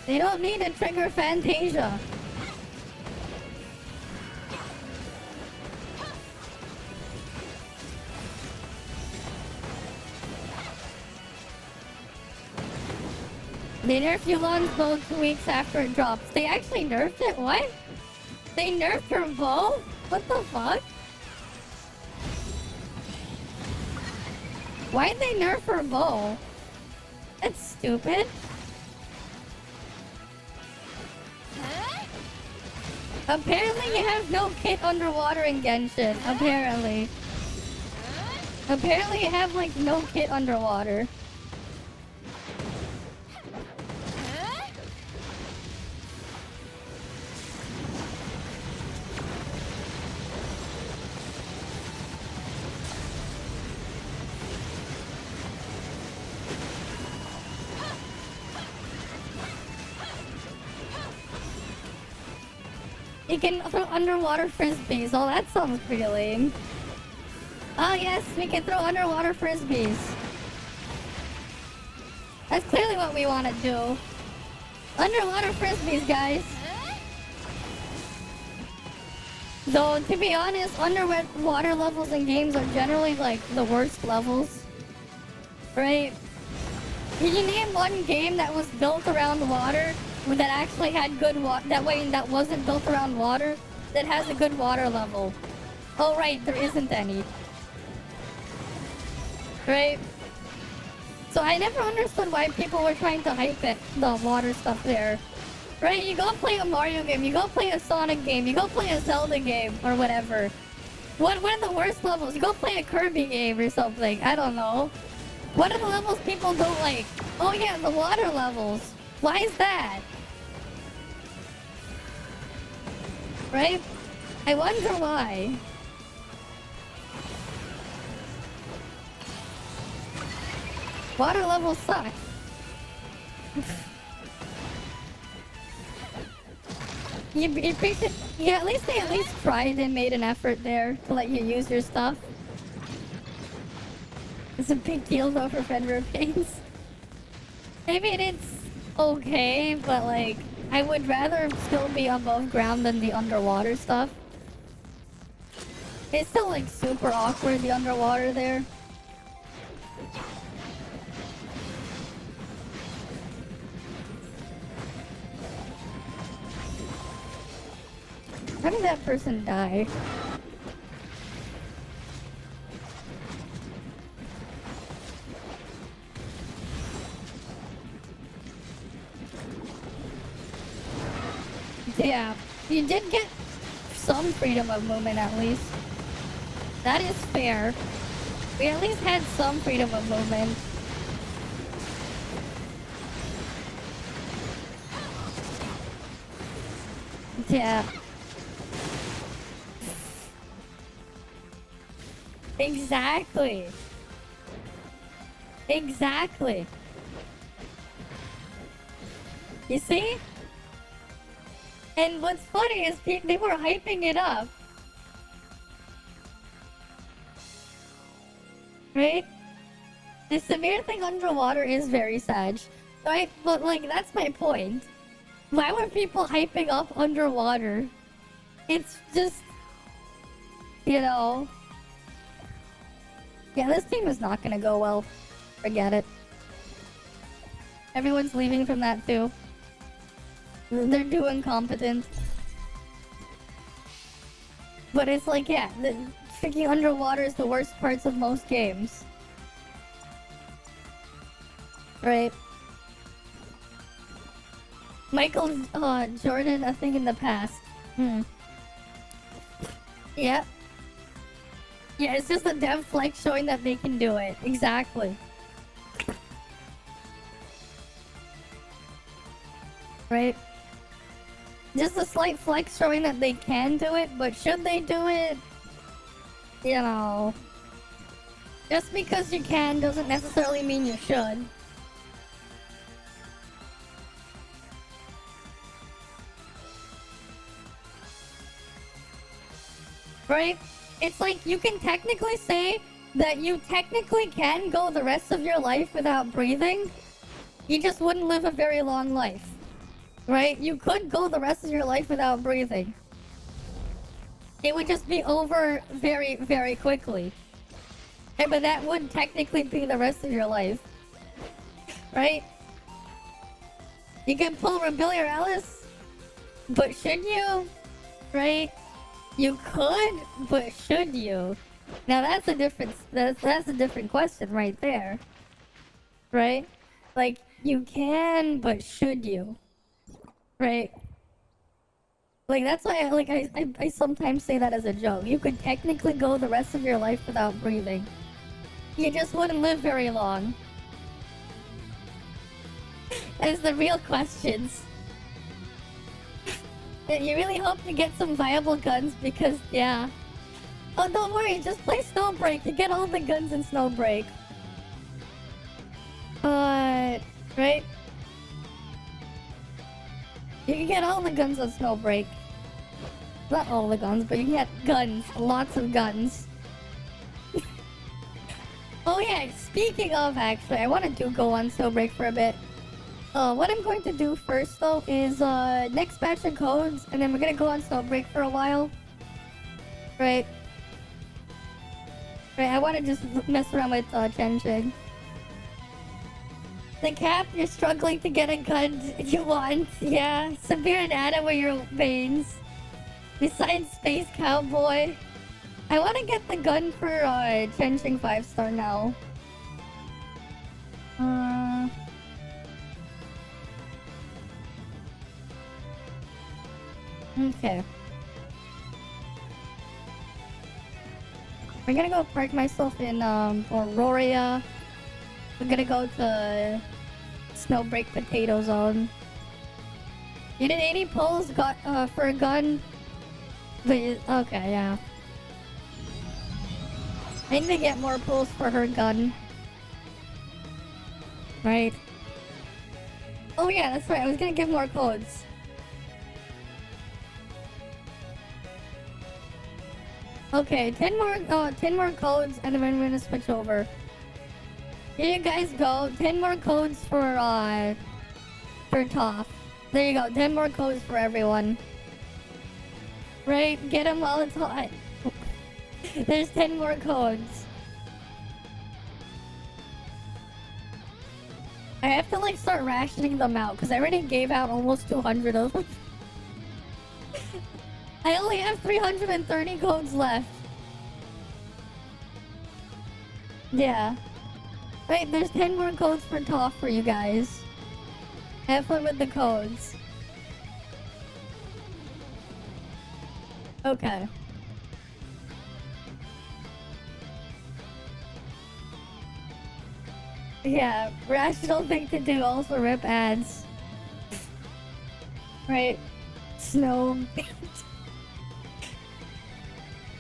They don't need to trigger Fantasia. They nerfed Yulan's bow 2 weeks after it drops. They actually nerfed it? What? They nerfed her bow? What the fuck? Why'd they nerf her bow? That's stupid. Apparently you have no kit underwater in Genshin. Apparently. Apparently you have like no kit underwater. You can throw underwater frisbees. Oh, that sounds pretty lame. Oh yes, we can throw underwater frisbees. That's clearly what we want to do. Underwater frisbees, guys. Though, to be honest, underwater levels in games are generally, like, the worst levels. Right? Can you name one game that was built around water, that actually had good that wasn't built around water, that has a good water level? Oh, right, there isn't any. Right? So I never understood why people were trying to hype it, the water stuff there. Right, you go play a Mario game, you go play a Sonic game, you go play a Zelda game, or whatever. What are the worst levels? You go play a Kirby game or something, I don't know. What are the levels people don't like? Oh yeah, the water levels. Why is that? Right? I wonder why. Water levels suck. Yeah, at least they tried and made an effort there to let you use your stuff. It's a big deal though for Fenrir pains. I mean, it's okay, but like, I would rather still be above ground than the underwater stuff. It's still like super awkward, the underwater there. How did that person die? Yeah, you did get some freedom of movement at least. That is fair. We at least had some freedom of movement. Yeah. Exactly. Exactly. You see? And what's funny is they were hyping it up. Right? The severe thing underwater is very sad. Right? But like, that's my point. Why were people hyping up underwater? It's just... You know... Yeah, this team is not gonna go well. Forget it. Everyone's leaving from that too. They're too incompetent. But it's like, yeah, sticking underwater is the worst parts of most games. Right? Michael Jordan, I think in the past. Yeah. Yeah, it's just a dev flex showing that they can do it. Exactly. Right? Just a slight flex showing that they can do it, but should they do it? You know... Just because you can doesn't necessarily mean you should. Right? It's like, you can technically say that you technically can go the rest of your life without breathing. You just wouldn't live a very long life. Right? You could go the rest of your life without breathing. It would just be over very, very quickly. Hey, but that would technically be the rest of your life. Right? You can pull Rebellious, but should you? Right? You could, but should you? Now that's a different that's a different question right there. Right? Like, you can, but should you? Right? Like, that's why I sometimes say that as a joke. You could technically go the rest of your life without breathing. You just wouldn't live very long. That's the real questions. You really hope to get some viable guns because, yeah. Oh, don't worry, just play Snowbreak. You get all the guns in Snowbreak. Right? You can get all the guns on Snowbreak. Not all the guns, but you can get guns. Lots of guns. Oh yeah, speaking of, actually, I want to go on snow break for a bit. What I'm going to do first, though, is, next batch of codes, and then we're gonna go on snow break for a while. Right. Right, I want to just mess around with, Chenching. The cap, you're struggling to get a gun you want. Yeah, Severe and Anna were your mains. Besides Space Cowboy. I want to get the gun for, Chenching 5-star now. Okay. We're gonna go park myself in, Aurora. We're gonna go to Snowbreak Potato Zone. You did 80 pulls for a gun? Okay, yeah. I need to get more pulls for her gun. Right. Oh yeah, that's right. I was gonna give more codes. Okay, 10 more codes, and then we're gonna switch over. Here you guys go. 10 more codes for ToF. There you go. 10 more codes for everyone. Right? Get them while it's hot. There's 10 more codes. I have to like start rationing them out because I already gave out almost 200 of them. I only have 330 codes left. Yeah. Wait, there's 10 more codes for ToF for you guys. Have fun with the codes. Okay. Yeah, rational thing to do, also rip ads. Right. Snow.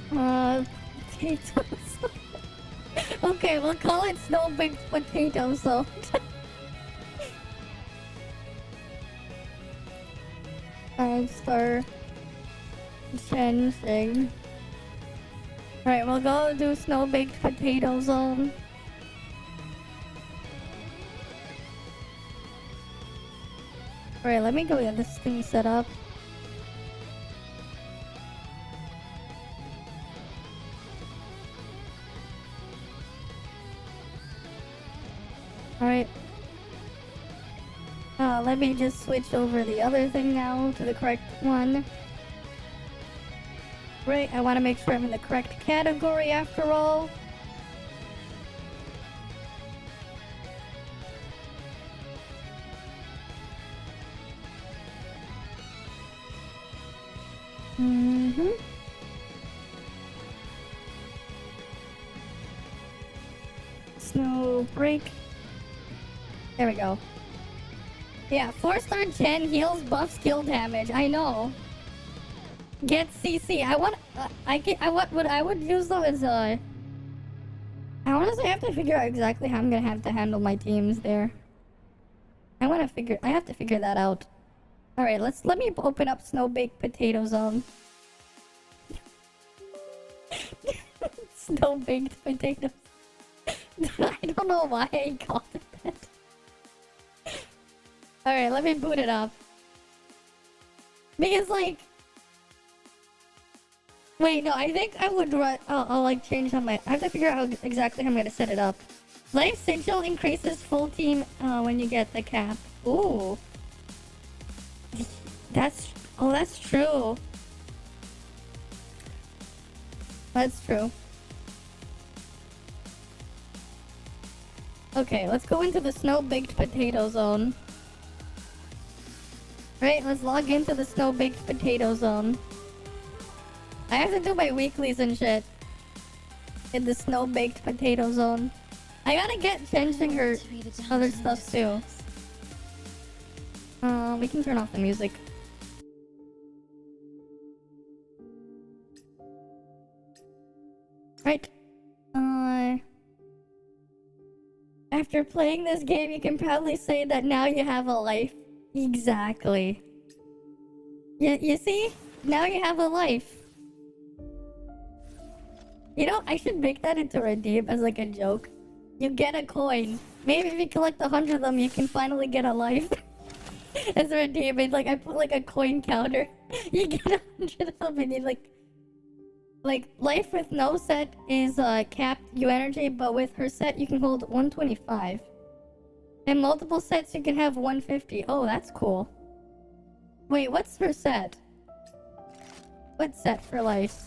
Potatoes. Okay, we'll call it Snow Baked Potato Zone. 5-star Chenching. Alright, we'll go do Snow Baked Potato Zone. Alright, let me go get this thing set up. Alright. Let me just switch over the other thing now to the correct one. Right, I want to make sure I'm in the correct category after all. Snow break. There we go. Yeah, 4-star Chen heals buff skill damage. I know. Get CC. What I would use though is I honestly have to figure out exactly how I'm gonna have to handle my teams there. I have to figure that out. Alright, let me open up Snow Baked Potato Zone. Snow Baked Potatoes. I don't know why I called it that. Alright, let me boot it up. Because like... Wait, no, I think I would run... I'll like change how my... I have to figure out exactly how I'm gonna set it up. Life Sigil increases full team when you get the cap. Ooh. That's true. That's true. Okay, let's go into the Snow Baked Potato Zone. Right, let's log into the Snow Baked Potato Zone. I have to do my weeklies and shit in the Snow Baked Potato Zone. I gotta get changing her other stuff too. We can turn off the music. Right. After playing this game, you can probably say that now you have a life. Exactly. You see? now you have a life. You know, I should make that into redeem as like a joke. You get a coin. Maybe if you collect 100 of them, you can finally get a life. As a redeem, and like I put like a coin counter. You get 100 of them, and you like life with no set is capped U energy, but with her set you can hold 125. And multiple sets you can have 150. Oh, that's cool. Wait, what's her set? What's set for life?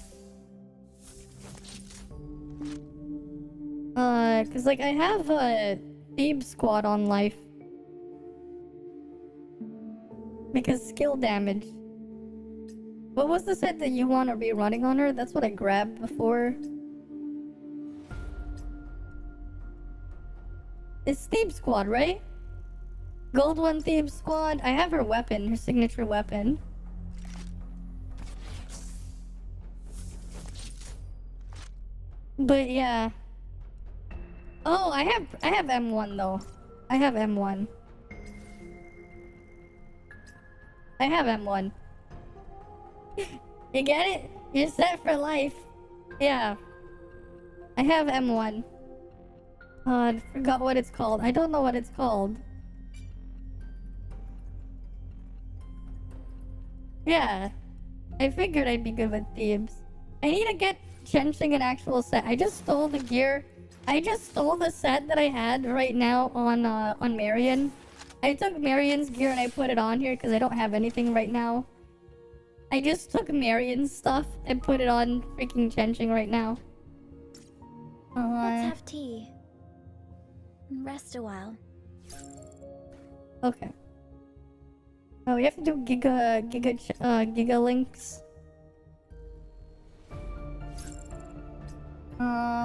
Cause like I have a Thebe squad on life. Because skill damage. What was the set that you want to be running on her? That's what I grabbed before. It's Thebe squad, right? Gold 1 Thebe squad. I have her weapon, her signature weapon. But yeah. Oh, I have M1 though. I have M1. I have M1. You get it? You're set for life. Yeah. I have M1. I forgot what it's called. I don't know what it's called. Yeah. I figured I'd be good with Thebes. I need to get Chenching an actual set. I just stole the gear. I just stole the set that I had right now on Marion. I took Marion's gear and I put it on here because I don't have anything right now. I just took Marion's stuff and put it on freaking Chenching right now. Let's have tea. And rest a while. Okay. Oh, we have to do Giga links.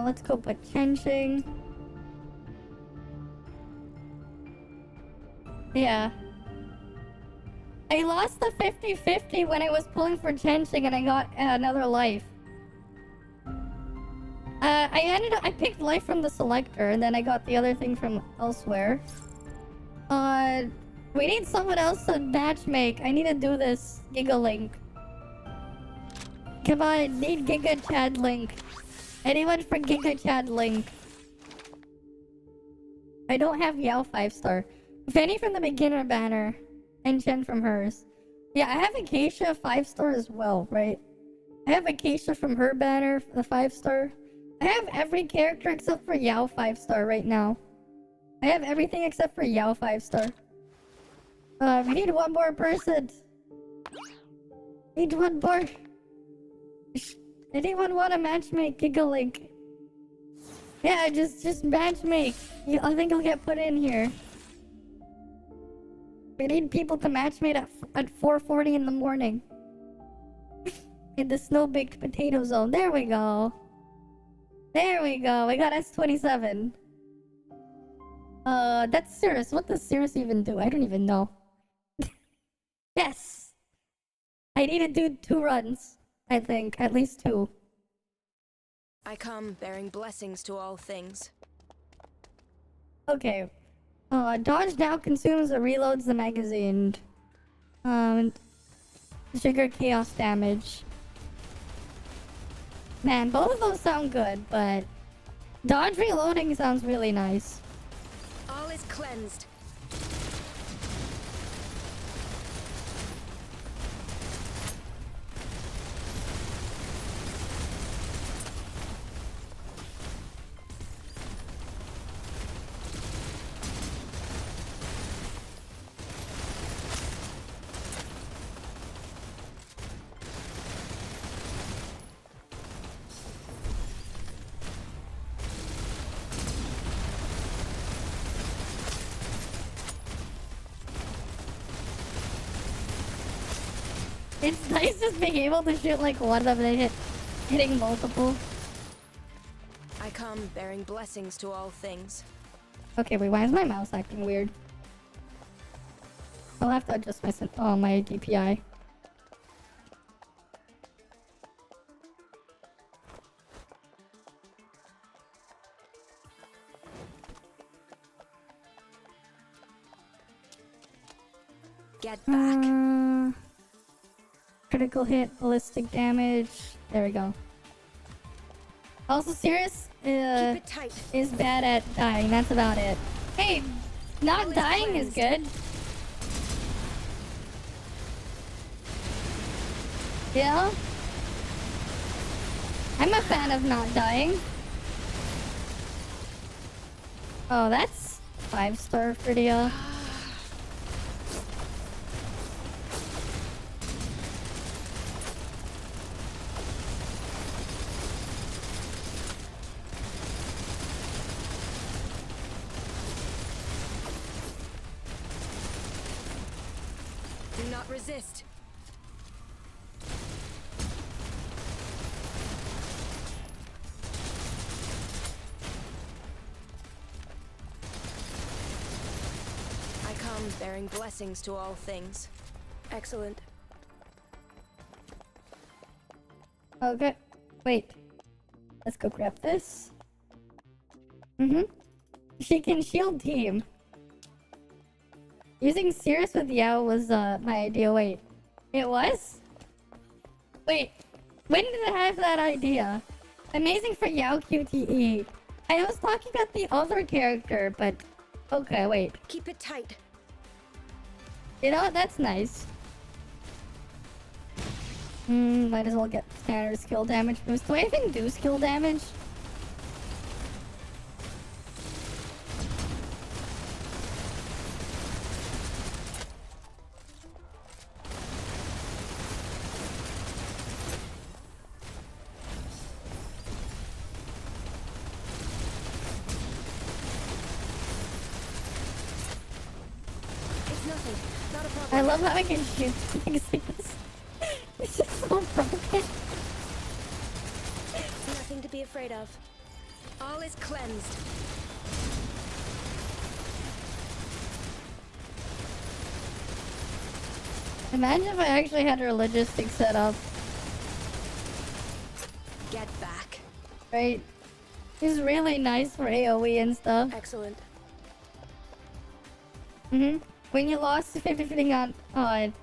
Let's go put Chenching. Yeah. I lost the 50-50 when I was pulling for Chenching and I got another life. I picked life from the selector and then I got the other thing from elsewhere. We need someone else to matchmake. I need to do this Giga Link. Come on, need Giga Chad Link. Anyone for Giga Chad Link? I don't have Yao 5-star. Fanny from the beginner banner. And Chen from hers. Yeah, I have Acacia 5-star as well, right? I have Acacia from her banner, the 5-star. I have every character except for Yao 5-star right now. I have everything except for Yao 5-star. We need one more person. Need one more. Anyone want to matchmake Giga Link? Yeah, just matchmake. I think I'll get put in here. We need people to matchmake at 4:40 in the morning. In the snow-baked potato zone. There we go. There we go. We got S27. That's Cirrus. What does Cirrus even do? I don't even know. Yes! I need to do 2 runs. I think. At least 2. I come bearing blessings to all things. Okay. Dodge now consumes or reloads the magazine. Trigger chaos damage. Man, both of those sound good, but dodge reloading sounds really nice. All is cleansed. It's nice just being able to shoot like one of them and hitting multiple. I come bearing blessings to all things. Okay, wait, why is my mouse acting weird? I'll have to adjust my DPI. Get back. critical hit, ballistic damage. There we go. Also, Sirius Keep it tight. is bad at dying. That's about it. Hey, not dying is good. Yeah? I'm a fan of not dying. Oh, that's 5-star for you. Do not resist. I come bearing blessings to all things. Excellent. Okay. Wait. Let's go grab this. She can shield team. Using Cirrus with Yao was my idea. Wait. It was? Wait. When did I have that idea? Amazing for Yao QTE. I was talking about the other character, but... Okay, wait. Keep it tight. You know what? That's nice. Might as well get standard skill damage boost. Do I even do skill damage? It's nothing. Not a problem. I love how I can shoot things like this. It's just so broken. Nothing to be afraid of. All is cleansed. Imagine if I actually had a logistic set up, Get back. right? It's really nice for AoE and stuff. Excellent. When you lost the 50 on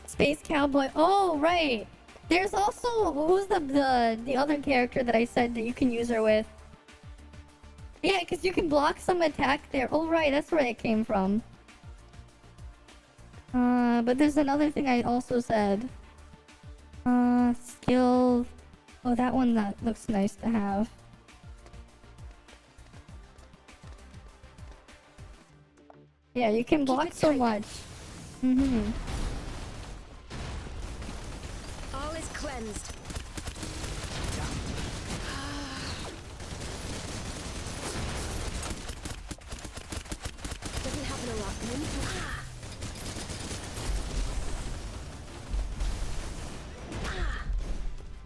Space Cowboy. Oh, right. There's also who's the other character that I said that you can use her with. Yeah, because you can block some attack there. Oh, right. That's where it came from. But there's another thing I also said. Skill. Oh, that one that looks nice to have. Yeah, you can block it so tight. much. All is cleansed. Doesn't happen a lot.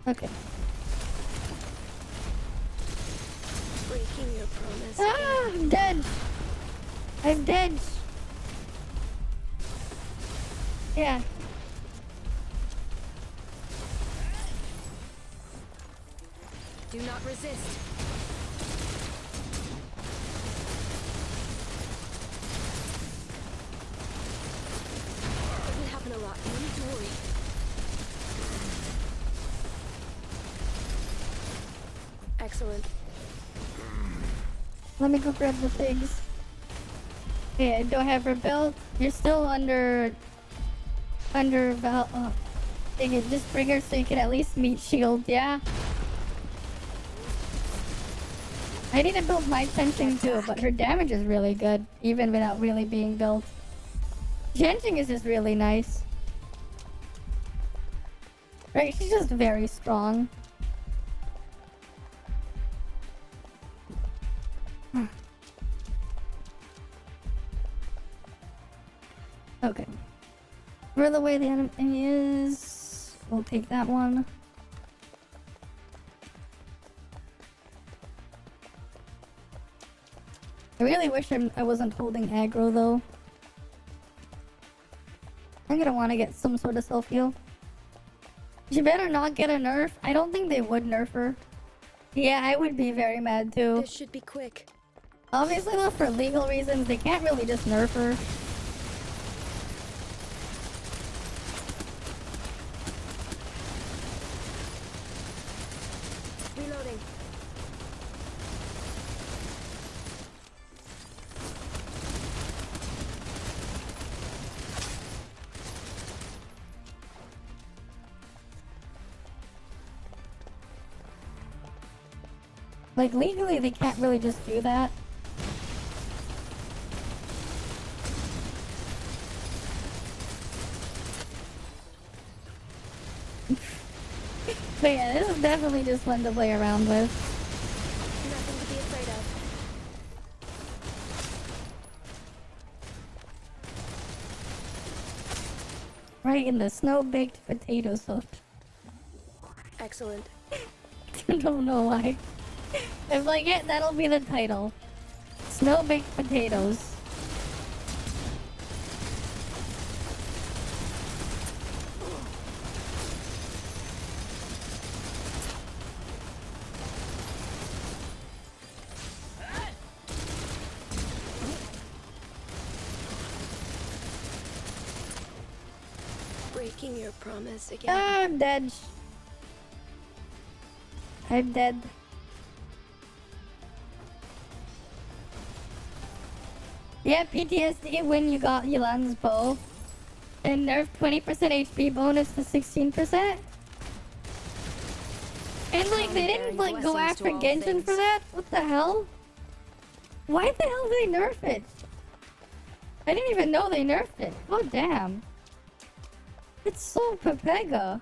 Okay. Breaking your promise. Ah, I'm dead. I'm dead. Yeah. Do not resist. Doesn't happen a lot. No need to worry. Excellent. Let me go grab the things. Okay, I don't have her built. You're still under Val. Oh, dang it, just bring her so you can at least meet shield. Yeah. I need to build my fencing too, but her damage is really good, even without really being built. Genjing is just really nice. Right, she's just very strong. Okay. For the way the enemy is, we'll take that one. I really wish I wasn't holding aggro though. I'm gonna want to get some sort of self-heal. She better not get a nerf. I don't think they would nerf her. Yeah, I would be very mad too. This should be quick. Obviously though, for legal reasons, they can't really just nerf her. Like, legally, they can't really just do that. But yeah, this is definitely just fun to play around with. Nothing to be afraid of. Right in the snow-baked potato sauce. Excellent. I don't know why. If I get, that'll be the title. Snow-baked potatoes. Breaking your promise again. Ah, I'm dead. I'm dead. Yeah, PTSD when you got Yolan's bow. And nerf 20% HP bonus to 16%. And like, they didn't like go after Genshin for that? What the hell? Why the hell did they nerf it? I didn't even know they nerfed it. Oh damn. It's so Pepega.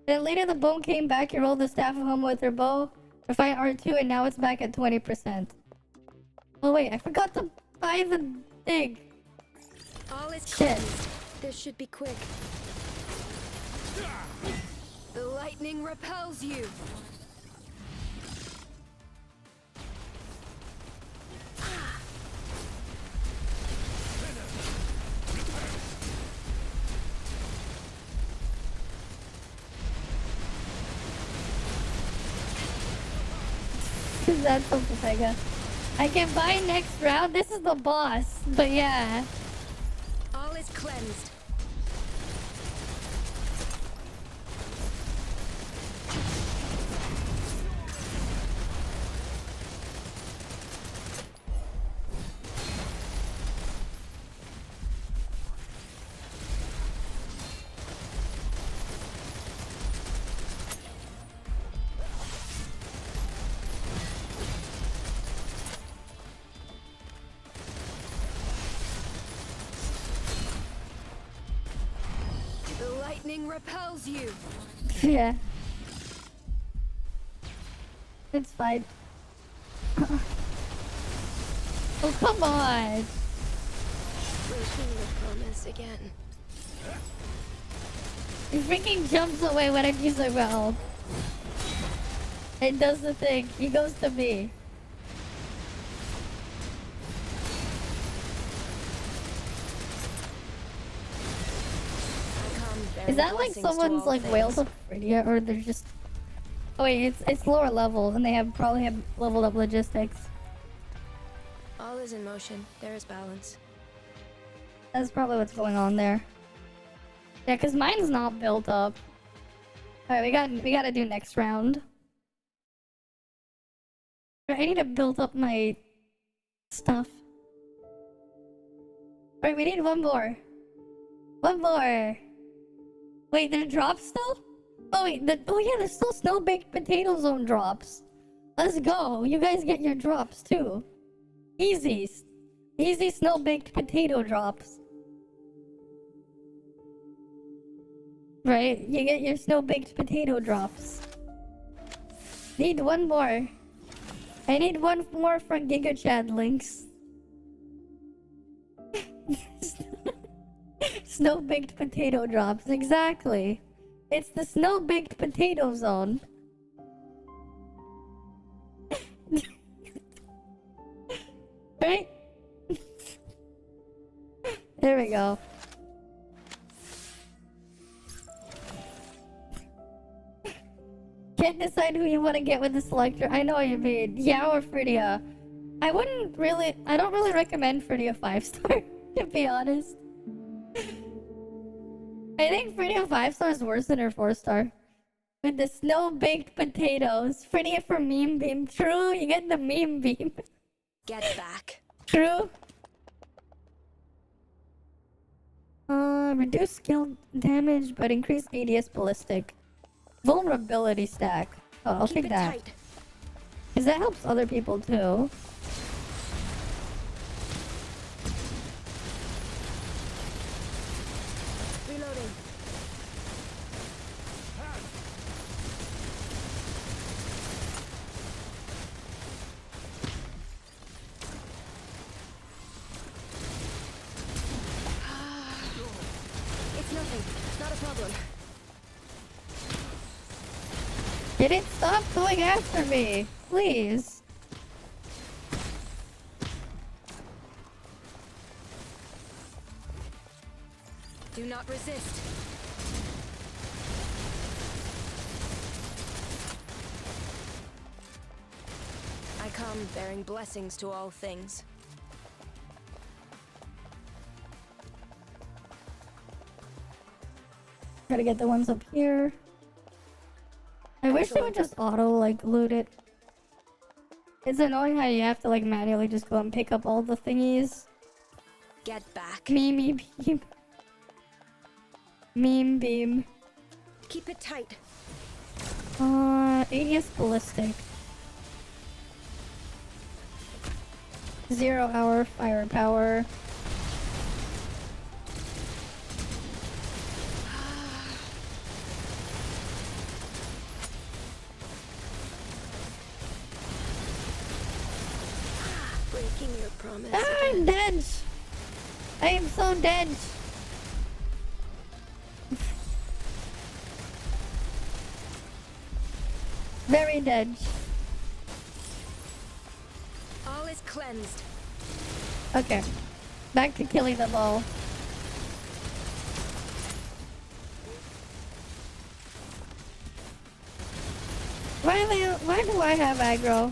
Then later the bone came back, you rolled the staff of home with her bow. To fight R2 and now it's back at 20%. Oh wait, I forgot to buy the thing. All is Shit. cleansed. This should be quick. The lightning repels you. That's so Pepega. I can buy next round. This is the boss, but yeah. All is cleansed. The lightning repels you. Yeah. It's fine. Oh, come on. Breaking your promise again. He freaking jumps away when I use the realm. It does the thing. He goes to me. Is that like someone's like Whales of Phrygia, or they're just... Oh wait, it's lower level, and they probably have leveled up logistics. All is in motion. There is balance. That's probably what's going on there. Yeah, cause mine's not built up. Alright, we gotta do next round. I need to build up my stuff. Alright, we need one more. One more. Wait, there drops still? Oh wait, oh yeah, there's still snow-baked potato zone drops. Let's go. You guys get your drops too. Easy. Easy snow-baked potato drops. Right? You get your snow-baked potato drops. Need one more. I need one more for Giga Chad links. Snow-baked potato drops, exactly. It's the snow-baked potato zone. Right? There we go. Can't decide who you want to get with the selector. I know what you mean. Yeah, or Phrygia. I don't really recommend Phrygia 5-star, to be honest. I think Phrygia 5-star is worse than her 4-star. With the snow-baked potatoes. Phrygia for meme beam. True, you get the meme beam. Get back. True. Reduce skill damage, but increase ADS ballistic. Vulnerability stack. Oh, I'll Keep take it that. tight. Because that helps other people too. Reloading. It's nothing. Not a problem. Get it? Stop going after me, please. Do not resist. I come bearing blessings to all things. Gotta get the ones up here. I wish they would just auto like loot it. It's annoying how you have to like manually just go and pick up all the thingies. Get back. Meme beam. Meme beam. Keep it tight. ADS ballistic. 0 hour firepower. Breaking your promise. I'm dead. I am so dead. Very dead. All is cleansed. Okay. Back to killing them all. Why do I have aggro?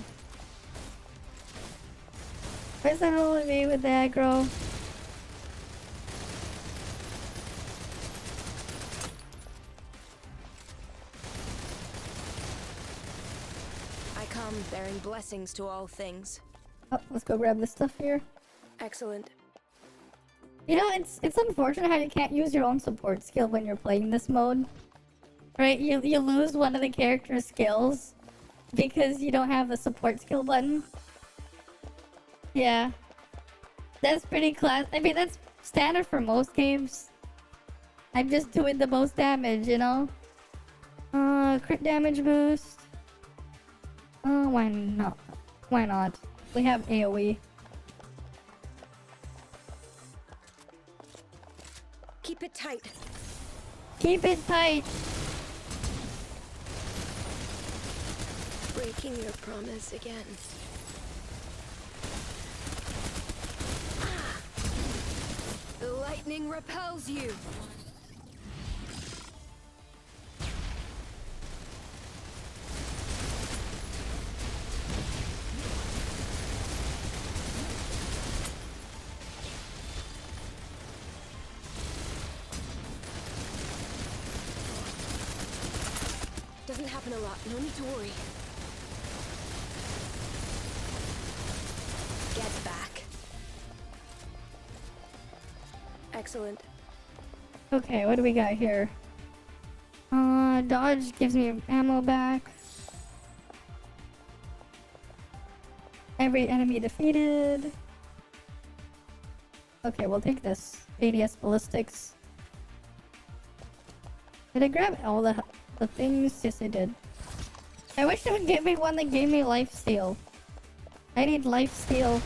Why is that only me with the aggro? I come bearing blessings to all things. Oh, let's go grab this stuff here. Excellent. You know, it's unfortunate how you can't use your own support skill when you're playing this mode. Right? You lose one of the character's skills because you don't have the support skill button. Yeah. That's pretty I mean, that's standard for most games. I'm just doing the most damage, you know? Crit damage boost. Why not? Why not? We have AoE. Keep it tight. Keep it tight. Breaking your promise again. The lightning repels you. Doesn't happen a lot. No need to worry. Get back. Excellent. Okay, what do we got here? Dodge gives me ammo back. Every enemy defeated. Okay, we'll take this. ADS ballistics. Did I grab all the things? Yes, I did. I wish it would give me one that gave me lifesteal. I need lifesteal.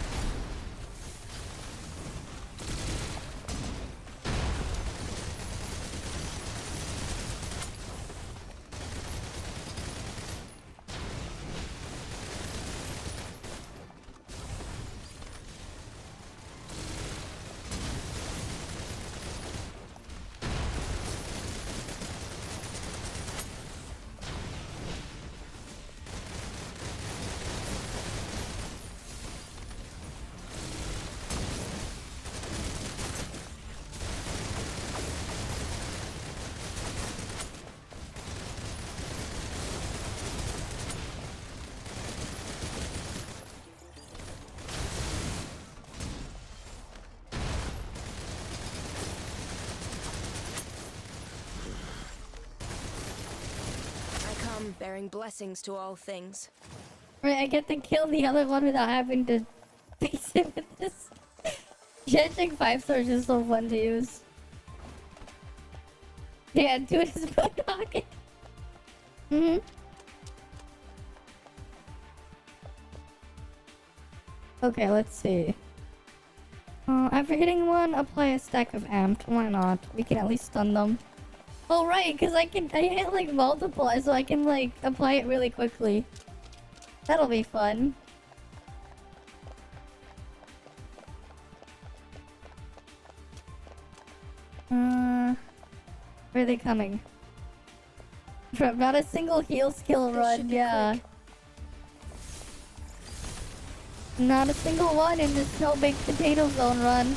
Bearing blessings to all things. Right, I get to kill the other one without having to face it with this. Judging 5 stars is so fun to use. Yeah, dude is boondocking. Okay, let's see. After hitting one, apply a stack of amped. Why not? We can at least stun them. Oh right, because I hit like multiply, so I can like apply it really quickly. That'll be fun. Where are they coming? Not a single heal skill run, yeah. Quick. Not a single one in this no baked potato zone run.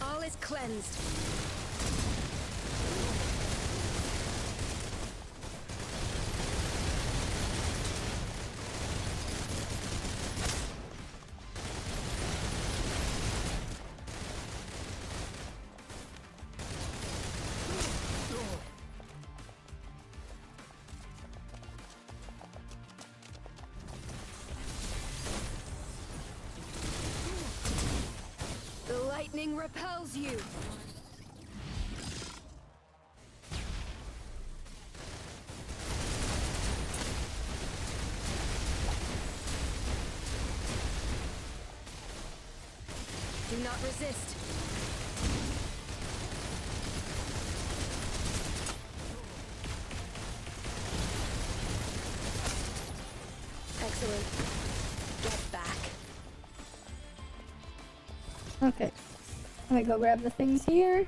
All is cleansed. The lightning repels you. Do not resist. Excellent. Get back. Okay. Let me go grab the things here.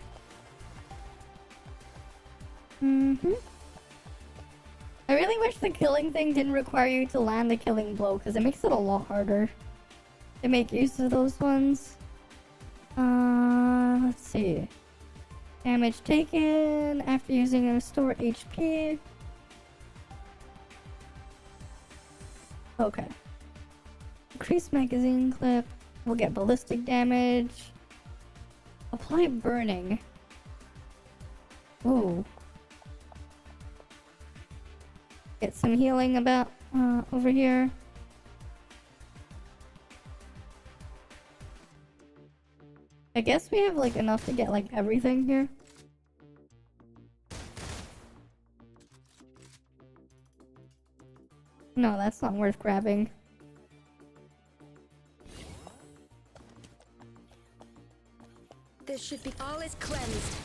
I really wish the killing thing didn't require you to land the killing blow, because it makes it a lot harder to make use of those ones. Let's see. Damage taken after using a restore HP. Okay. Increase magazine clip. We'll get ballistic damage. Apply burning. Ooh. Get some healing about over here. I guess we have like enough to get like everything here. No, that's not worth grabbing. This should be all is cleansed.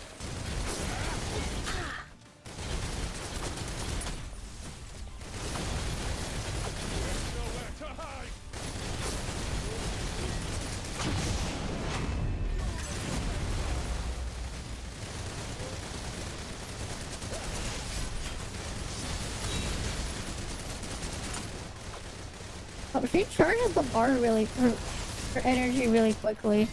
Oh, she charges the bar really her energy really quickly.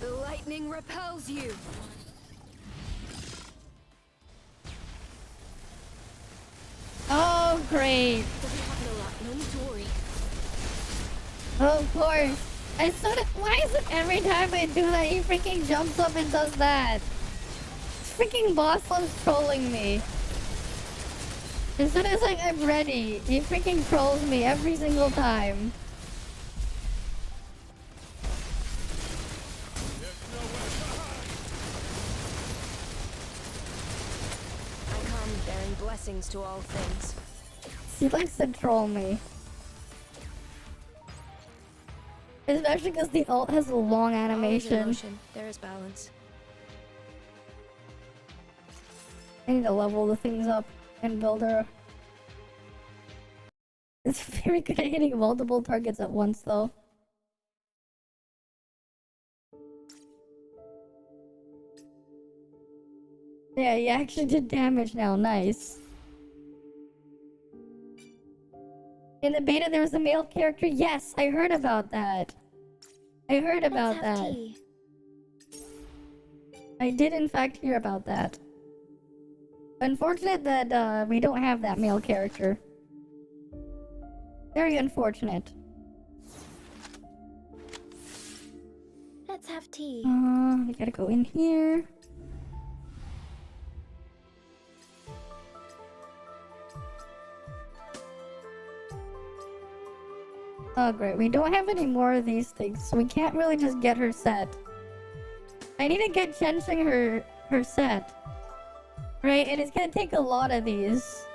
The lightning repels you. Oh, great. We'll be having a lot. No need to worry. Of course. I sort of. Why is it every time I do that, he freaking jumps up and does that? Freaking boss loves trolling me. As soon as like, I'm ready, he freaking trolls me every single time. I come bearing blessings to all things. He likes to troll me. Especially because the ult has a long All is in animation. motion. There is balance. I need to level the things up and build her. It's very good at hitting multiple targets at once though. Yeah, he actually did damage now. Nice. In the beta, there was a male character. Yes, I heard about that. I heard about Let's have that. tea. I did, in fact, hear about that. Unfortunate that we don't have that male character. Very unfortunate. Let's have tea. We gotta go in here. Oh great, we don't have any more of these things, so we can't really just get her set. I need to get Chenxing her set. Right, and it's gonna take a lot of these.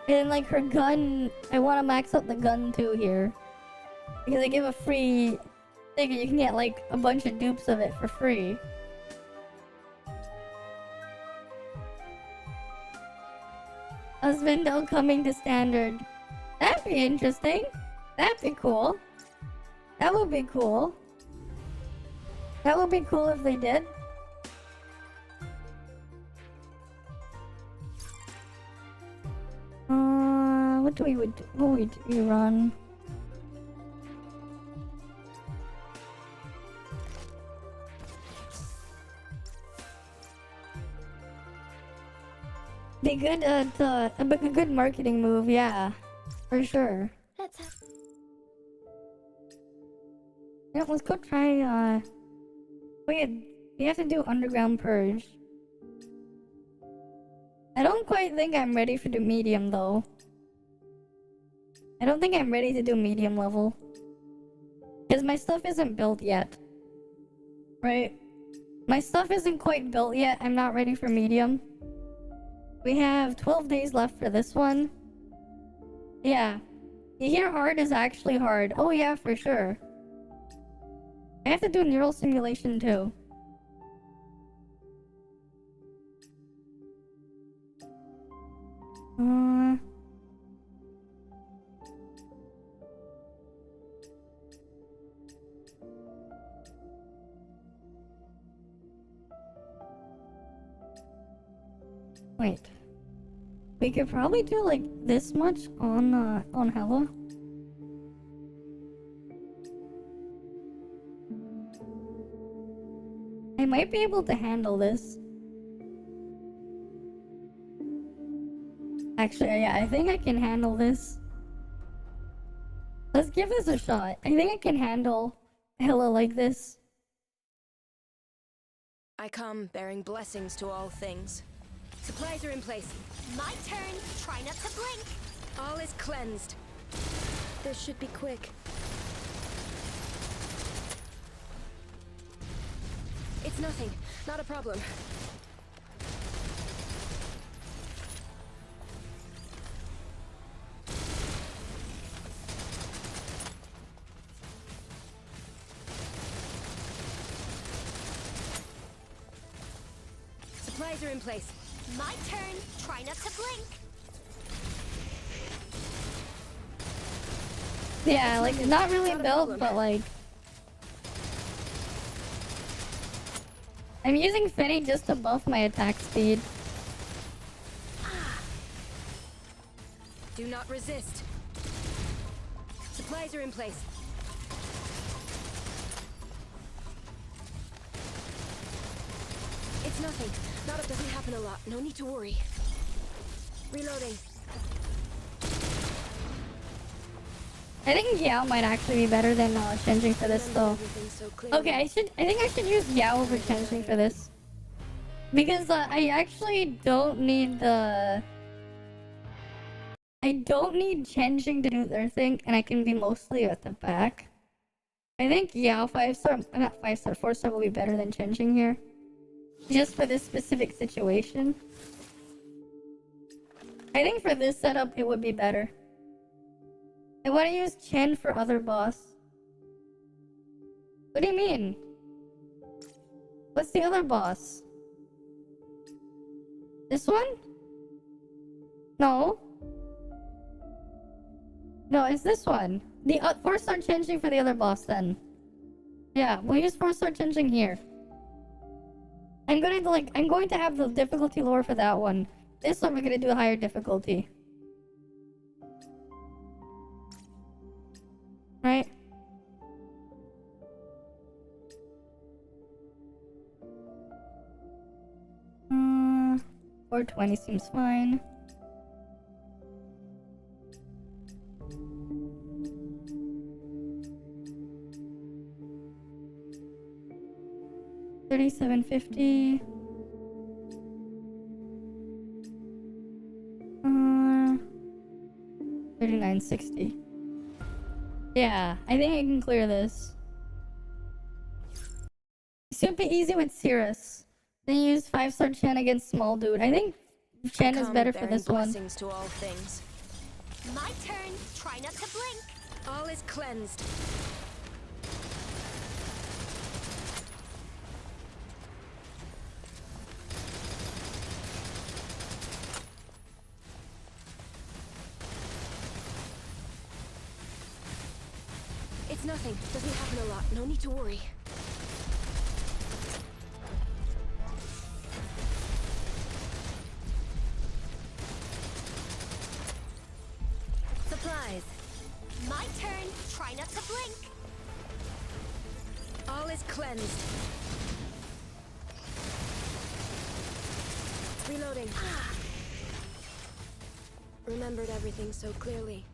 And like her gun, I want to max out the gun too here. Because they give a free thing and you can get like a bunch of dupes of it for free. Husbando coming to standard. That'd be interesting. That'd be cool. That would be cool. That would be cool if they did. What would we run? Be good at a good marketing move, yeah, for sure. Let's have. Yeah, let's go try. Wait, we have to do underground purge. I don't quite think I'm ready for the medium though. I don't think I'm ready to do medium level. Because my stuff isn't built yet. Right? My stuff isn't quite built yet. I'm not ready for medium. We have 12 days left for this one. Yeah. You hear hard is actually hard. Oh yeah, for sure. I have to do neural simulation too. Wait. We could probably do like this much on Hella. I might be able to handle this. Actually, yeah, I think I can handle this. Let's give this a shot. I think I can handle Hella like this. I come bearing blessings to all things. Supplies are in place. My turn. Try not to blink. All is cleansed. This should be quick. It's nothing. Not a problem. Supplies are in place. My turn. Try not to blink. Yeah, like not really built, but like I'm using Finny just to buff my attack speed. Do not resist. Supplies are in place. It's nothing. Not, it doesn't happen a lot. No need to worry. Reloading. I think Yao might actually be better than Chenxing for this though. Okay, I think I should use Yao over Chenxing for this. Because I actually don't need the... I don't need Chenxing to do their thing, and I can be mostly at the back. I think Yao 5-star, not 5-star, 4-star will be better than Chenxing here. Just for this specific situation. I think for this setup it would be better. I want to use Chen for other boss. What do you mean? What's the other boss? This one? No. No, it's this one. The 4-star Chenxing for the other boss then. Yeah, we'll use 4-star Chenxing here. I'm going to have the difficulty lower for that one. This one we're gonna do a higher difficulty. Right? 420 seems fine. $37.50. 39.60. Yeah, I think I can clear this. Super easy with Cirrus. Then use 5-star Chen against small dude. I think Chen is better for this one. Blessings to all things. My turn. Try not to blink. All is cleansed. It's nothing. Doesn't happen a lot. No need to worry. Supplies. My turn. Try not to blink. All is cleansed. Reloading. Remembered everything so clearly.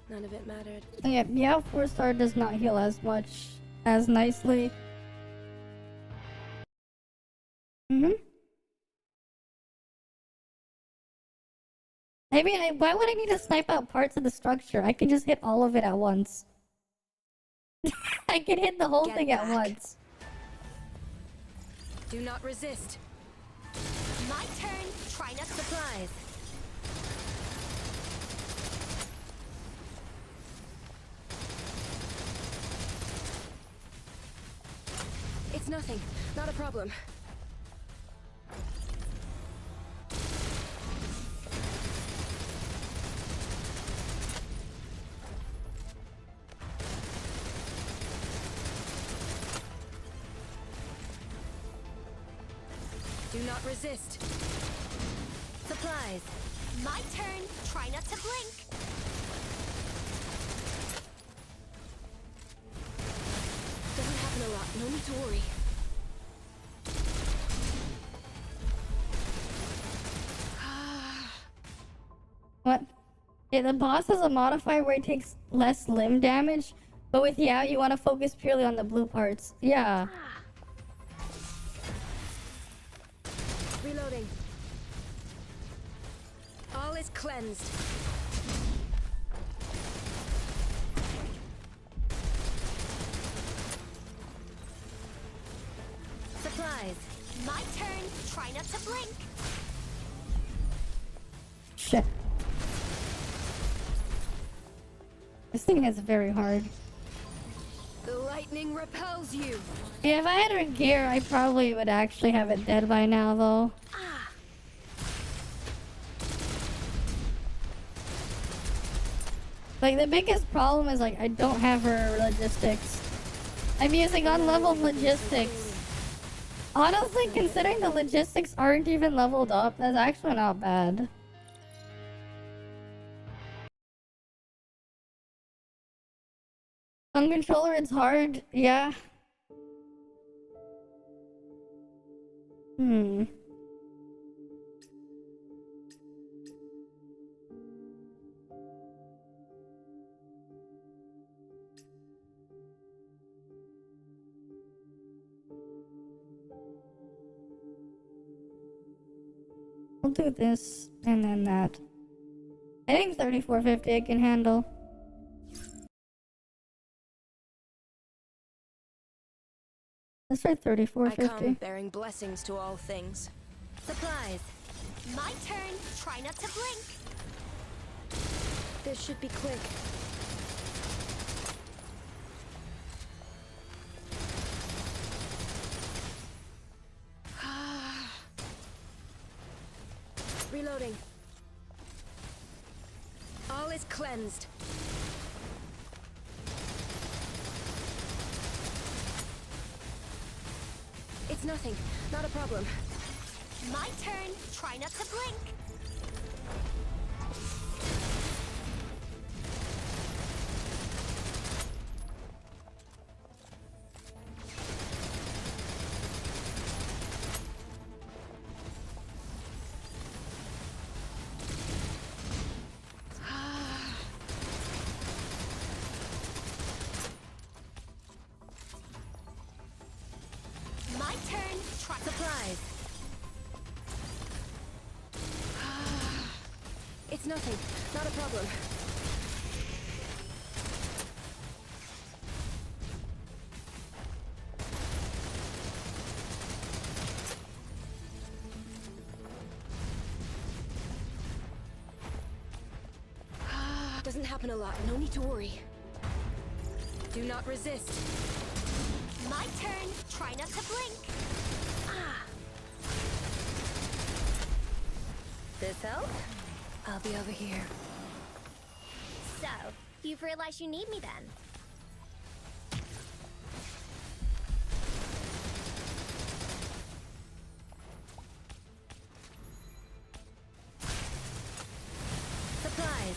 None of it mattered. Yeah, yeah, 4-star does not heal as much as nicely. I mean, why would I need to snipe out parts of the structure? I can just hit all of it at once. I can hit the whole thing at once. Do not resist. My turn. Try not to supplies. It's nothing. Not a problem. Do not resist. Supplies. My turn. Try not to blink. Doesn't happen a lot. No need to worry. What? Yeah, the boss has a modifier where it takes less limb damage, but with yeah, you want to focus purely on the blue parts. Yeah. Reloading. All is cleansed. Supplies. My turn. Try not to blink. Shit. This thing is very hard. The lightning repels you. Yeah, if I had her gear, I probably would actually have it dead by now, though. Like, the biggest problem is, like, I don't have her logistics. I'm using unleveled logistics. Honestly, considering the logistics aren't even leveled up, that's actually not bad. On controller, it's hard, yeah. I'll do this and then that. I think 3450 I can handle. Let's try I 3450. come bearing blessings to all things. Supplies. My turn. Try not to blink. This should be quick. Reloading. All is cleansed. It's It's nothing. Not a problem. My turn. Try not to blink. My turn. Try Supplies. It's nothing. Not a problem. Doesn't happen a lot. No need to worry. Do not resist. My turn. Try not to blink. This help? I'll be over here. So, you've realized you need me then. Supplies.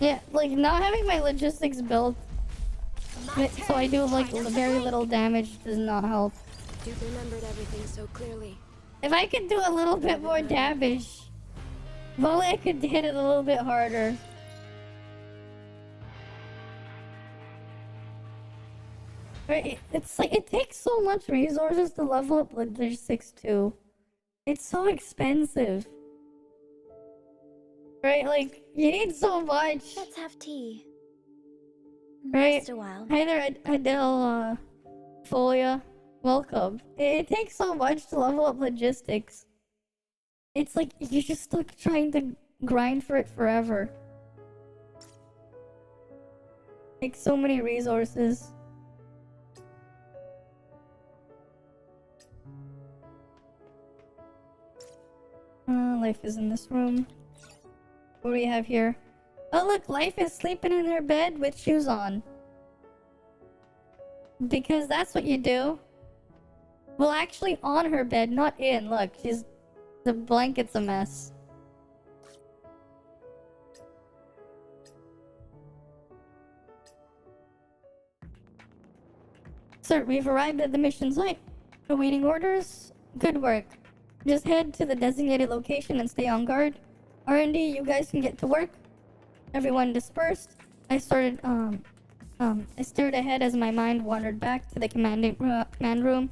Yeah, like not having my logistics built My so I do turn. like Try not to very blink. little damage does not help. Duke remembered everything so clearly. If I could do a little bit more damage, if only I could hit it a little bit harder. Right, it's like it takes so much resources to level up logistics too. It's so expensive. Right, like you need so much. Let's have tea. Right. Rest a while. Hi there, Adele, Folia. Welcome. It takes so much to level up logistics. It's like you're just stuck trying to grind for it forever. Takes so many resources. Life is in this room. What do we have here? Oh look, Life is sleeping in her bed with shoes on. Because that's what you do. Well, actually on her bed, not in. Look, the blanket's a mess. Sir, we've arrived at the mission site. Awaiting orders. Good work. Just head to the designated location and stay on guard. R&D, you guys can get to work. Everyone dispersed. I stared ahead as my mind wandered back to the command room.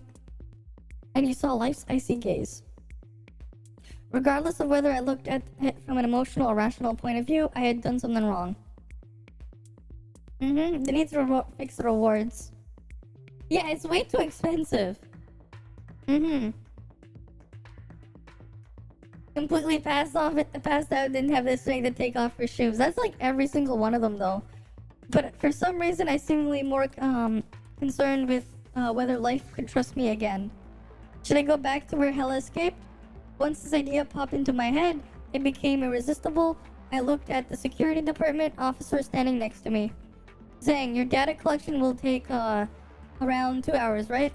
And you saw Life's icy gaze. Regardless of whether I looked at it from an emotional or rational point of view, I had done something wrong. They need to fix the rewards. Yeah, it's way too expensive. Completely passed out, didn't have the strength to take off her shoes. That's like every single one of them though. But for some reason I seemingly more concerned with whether Life could trust me again. Should I go back to where Hella escaped? Once this idea popped into my head, it became irresistible. I looked at the security department officer standing next to me. Zhang, your data collection will take around 2 hours, right?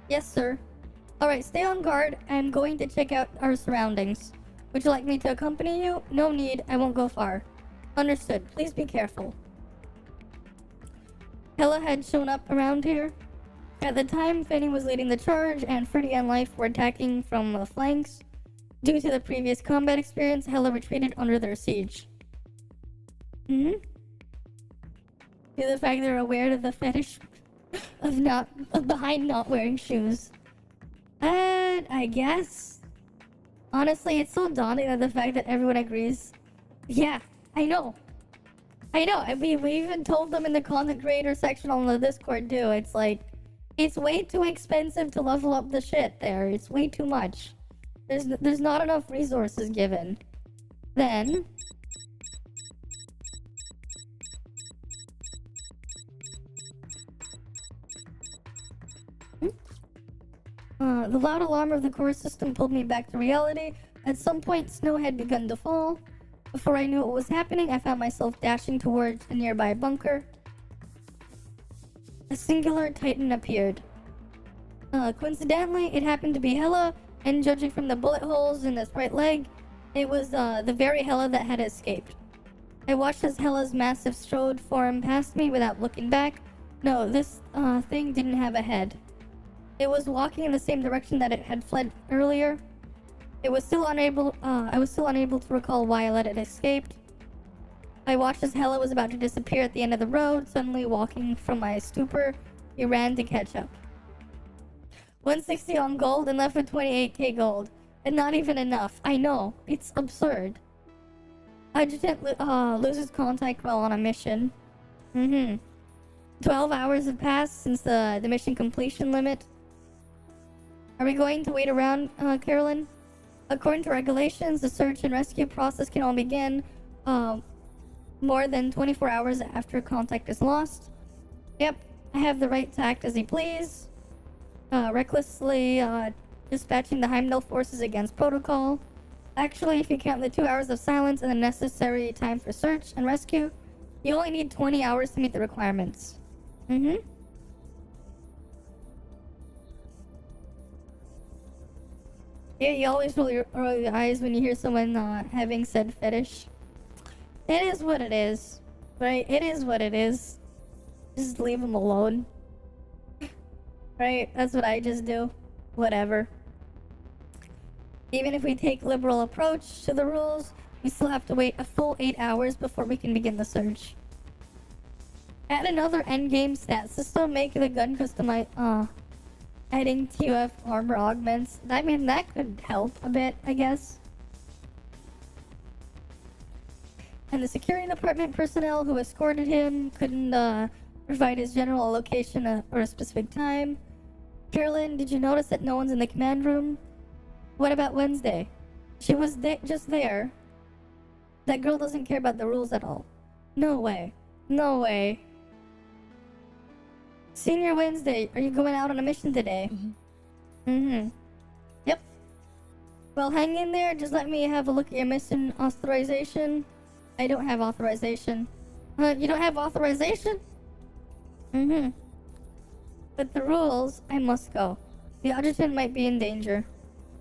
Yes, sir. Alright, stay on guard. I'm going to check out our surroundings. Would you like me to accompany you? No need, I won't go far. Understood, please be careful. Hella had shown up around here. At the time, Fanny was leading the charge, and Freddy and Life were attacking from the flanks. Due to the previous combat experience, Hella retreated under their siege. Due to the fact they're aware of the fetish of behind not wearing shoes. And I guess, honestly, it's so daunting that the fact that everyone agrees. Yeah, I know. I mean, we even told them in the content creator section on the Discord too. It's like, it's way too expensive to level up the shit there. It's way too much. There's not enough resources given. Then The loud alarm of the core system pulled me back to reality. At some point, snow had begun to fall. Before I knew what was happening, I found myself dashing towards a nearby bunker. A singular titan appeared. Coincidentally, it happened to be Hela, and judging from the bullet holes in his right leg, it was the very Hela that had escaped. I watched as Hela's massive strode form past me without looking back. No, this thing didn't have a head. It was walking in the same direction that it had fled earlier. I was still unable to recall why I let it escape. I watched as Hela was about to disappear at the end of the road. Suddenly, walking from my stupor, he ran to catch up. 160 on gold and left with 28k gold. And not even enough. I know. It's absurd. Adjutant loses contact while on a mission. 12 hours have passed since the mission completion limit. Are we going to wait around, Carolyn? According to regulations, the search and rescue process can only begin more than 24 hours after contact is lost. Yep, I have the right to act as he please. Recklessly dispatching the Heimdall forces against protocol. Actually, if you count the 2 hours of silence and the necessary time for search and rescue, you only need 20 hours to meet the requirements. Yeah, you always roll your eyes when you hear someone having said fetish. It is what it is, right? It is what it is. Just leave them alone. Right? That's what I just do. Whatever. Even if we take liberal approach to the rules, we still have to wait a full 8 hours before we can begin the search. Add another endgame stat system, make the gun customize, adding TOF armor augments. I mean, that could help a bit, I guess. And the security department personnel who escorted him couldn't provide his general location or a specific time. Carolyn, did you notice that no one's in the command room? What about Wednesday? She was just there. That girl doesn't care about the rules at all. No way. No way. Senior Wednesday, are you going out on a mission today? Yep. Well, hang in there. Just let me have a look at your mission authorization. I don't have authorization. You don't have authorization? But the rules, I must go. The adjutant might be in danger.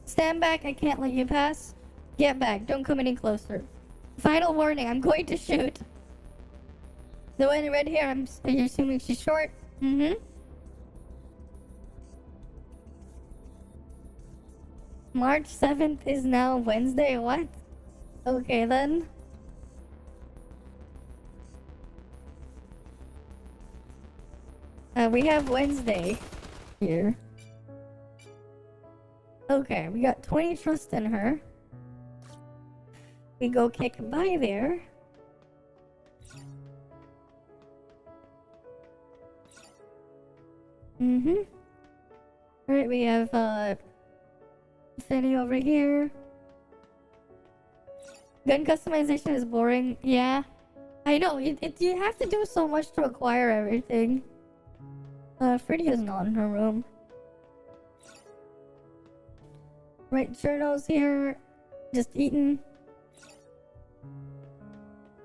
Stand back, I can't let you pass. Get back, don't come any closer. Final warning, I'm going to shoot. The one in red hair, are you assuming she's short? March 7th is now Wednesday, what? Okay then. We have Wednesday here. Okay, we got 20 trust in her. We go kick by there. Alright, we have Fanny over here. Gun customization is boring. Yeah. I know, you have to do so much to acquire everything. Freddy is not in her room. Right, Cherno's here. Just eating.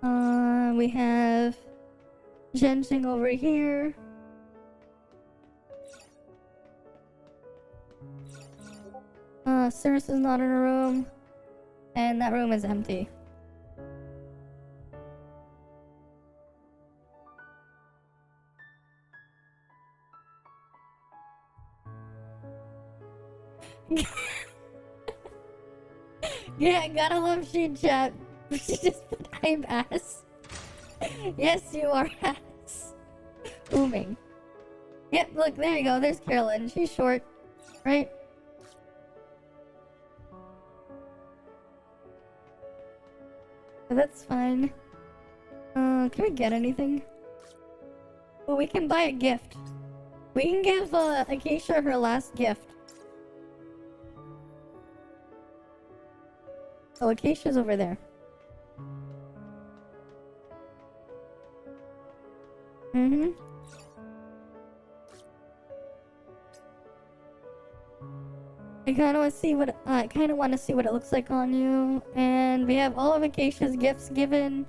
We have Jenshing over here. Cirrus is not in her room. And that room is empty. Yeah, gotta love Sheen Chat. She just put I'm ass. Yes, you are ass. Booming. Yep, look, there you go. There's Carolyn. She's short, right? That's fine. Can we get anything? Well, we can buy a gift. We can give Acacia her last gift. Oh, Acacia's over there. kind of want to see what it looks like on you. And we have all of Acacia's gifts given,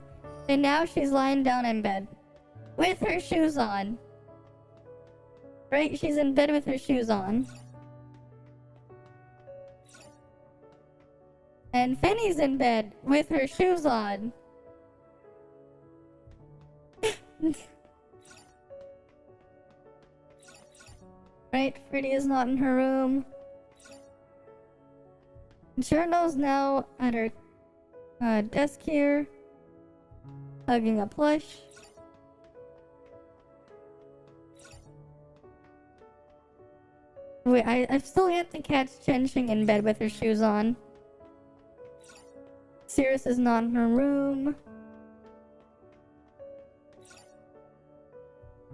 and now she's lying down in bed with her shoes on. Right, she's in bed with her shoes on. And Fanny's in bed with her shoes on. Right, Freddy is not in her room. Cherno's now at her desk here, hugging a plush. Wait, I've still yet to catch Chenxing in bed with her shoes on. Cirrus is not in her room.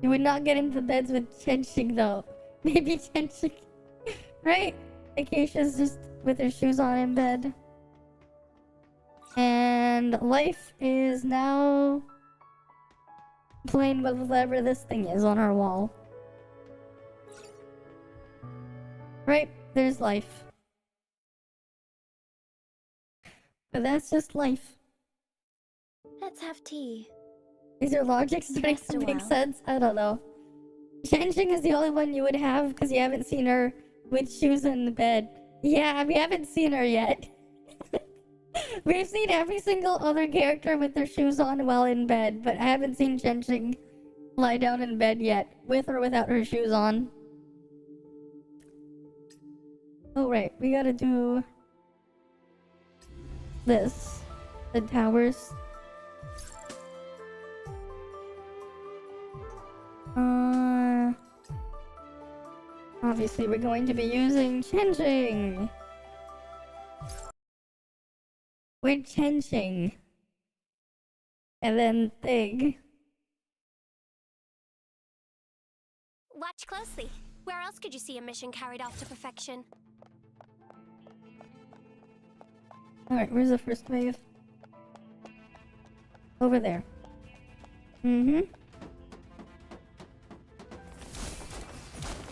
You would not get into beds with Chenxing though. Maybe Chenxing. Right? Acacia's just with her shoes on in bed. And Life is now playing with whatever this thing is on our wall. Right, there's Life. But that's just Life. Let's have tea. Is your logic starting to make sense? I don't know. Chenxing is the only one you would have because you haven't seen her with shoes in the bed. Yeah, we haven't seen her yet. We've seen every single other character with their shoes on while in bed, but I haven't seen Chenxing lie down in bed yet, with or without her shoes on. Oh right, we gotta do this. The towers. Obviously we're going to be using Chenxing. We're Chenxing. And then Thig. Watch closely. Where else could you see a mission carried off to perfection? Alright, where's the first wave? Over there. Mm-hmm.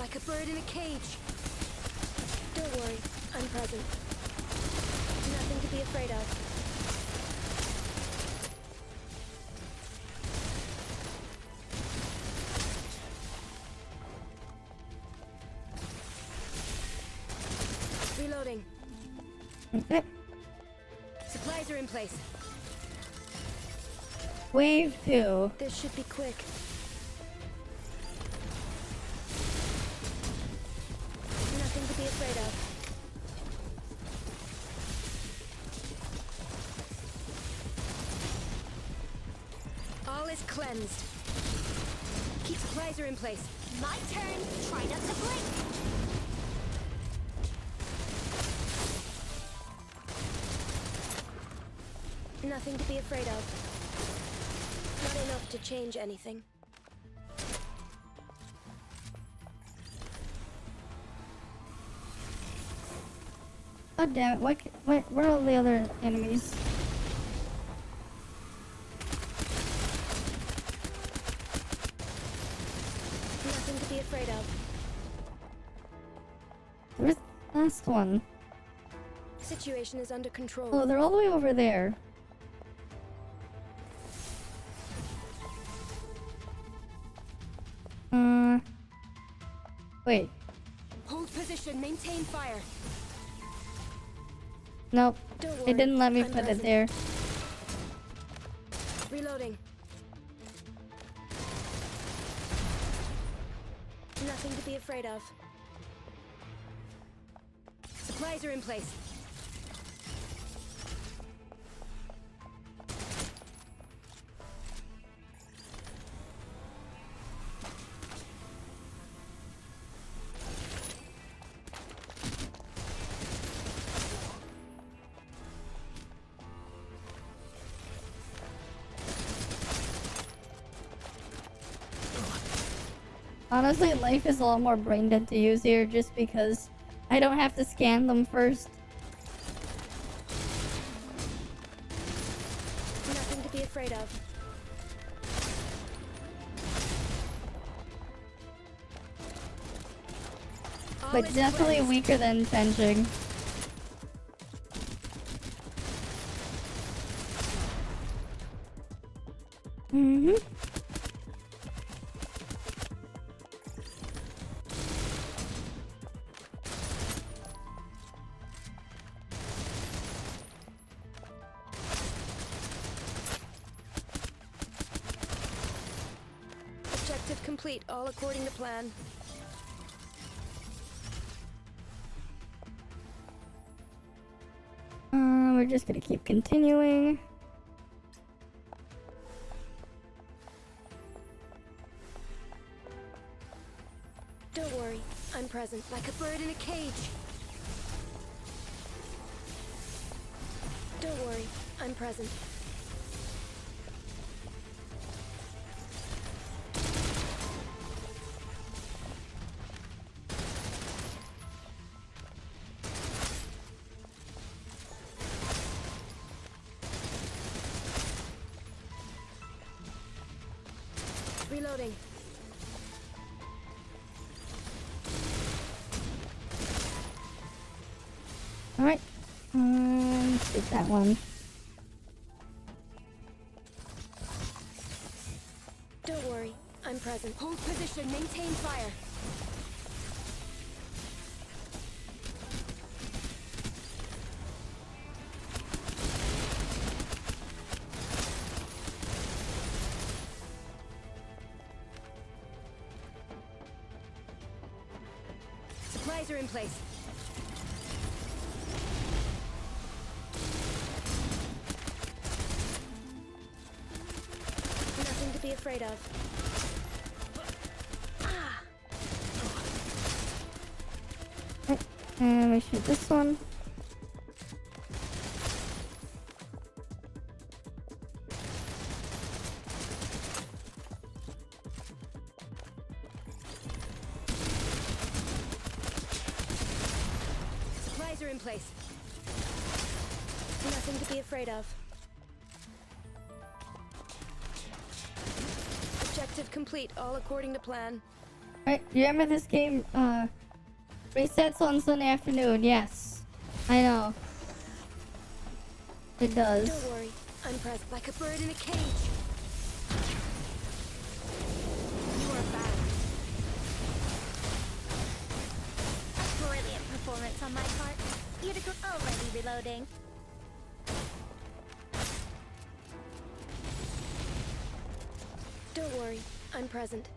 Like a bird in a cage. Don't worry, I'm present. Nothing to be afraid of. Reloading. Okay. Supplies are in place. Wave 2. This should be quick. Nothing to be afraid of. All is cleansed. Keep supplies are in place. My turn. Try not to blink. Nothing to be afraid of. Not enough to change anything. God damn it, where are all the other enemies? Nothing to be afraid of. Where's the last one? Situation is under control. Oh, they're all the way over there. Wait. Hold position, maintain fire. Nope. Don't It worry, didn't let me I'm put present. it there. Reloading. Nothing to be afraid of. Supplies are in place. Honestly, Life is a lot more brain dead to use here just because I don't have to scan them first. Nothing to be afraid of. but is definitely cleansed. weaker than benching. Mm-hmm. Objective complete, all according to plan. We're just gonna keep continuing. Don't worry, I'm present. Like a bird in a cage. Don't worry, I'm present. Reloading. Alright. Let's take that one. Don't worry, I'm present. Hold position, maintain fire. Supplies are in place. Nothing to be afraid of. And we shoot this one. Supplies are in place. Nothing to be afraid of. Objective complete, all according to plan. Alright, do you remember this game, resets on Sunday afternoon? Yes. I know. It does. Don't worry, I'm present. Like a bird in a cage. You are bad. Brilliant performance on my part. Beautiful already reloading. Don't worry, I'm present.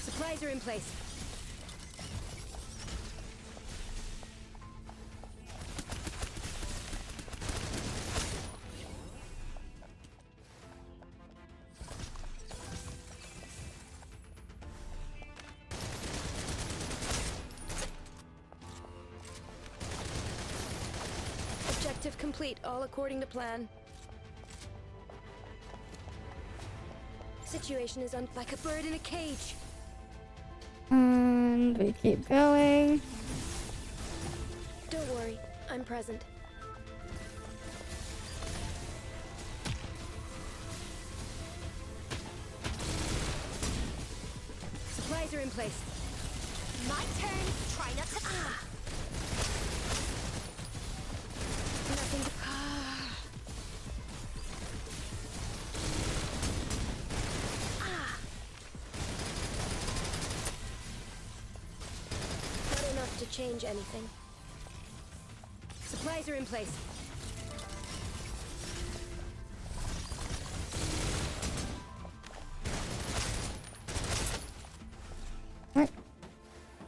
Supplies are in place. Objective complete, all according to plan. Situation is Like a bird in a cage. And we keep going. Don't worry, I'm present. Supplies are in place. My turn. Try not to. Nothing to... Not enough to change anything. Supplies are in place. Alright.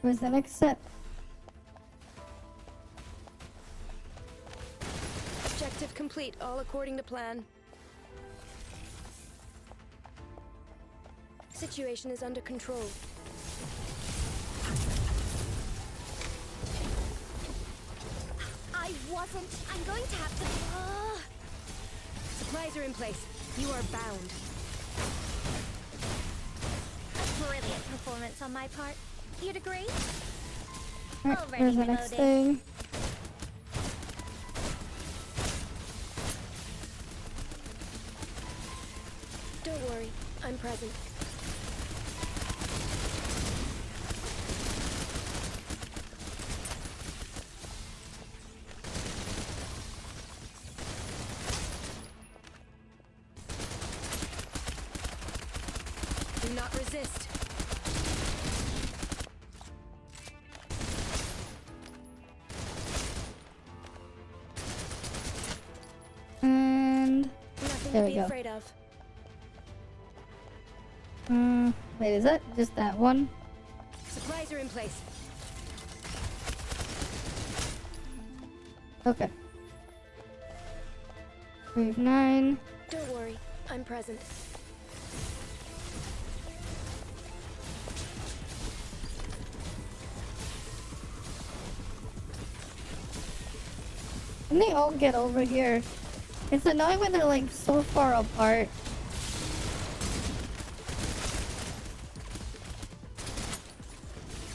Where's the next step? Objective complete, all according to plan. Situation is under control. I wasn't. I'm going to have to. Supplies are in place. You are bound. A brilliant performance on my part. You'd agree? Alright, Already here's the next reloading. thing. Don't worry, I'm present. Do not resist. And Nothing There to we be go. afraid of. wait, is that just that one? Supplies are in place. Okay. Wave 9. Don't worry, I'm present. Can they all get over here? It's annoying when they're like so far apart.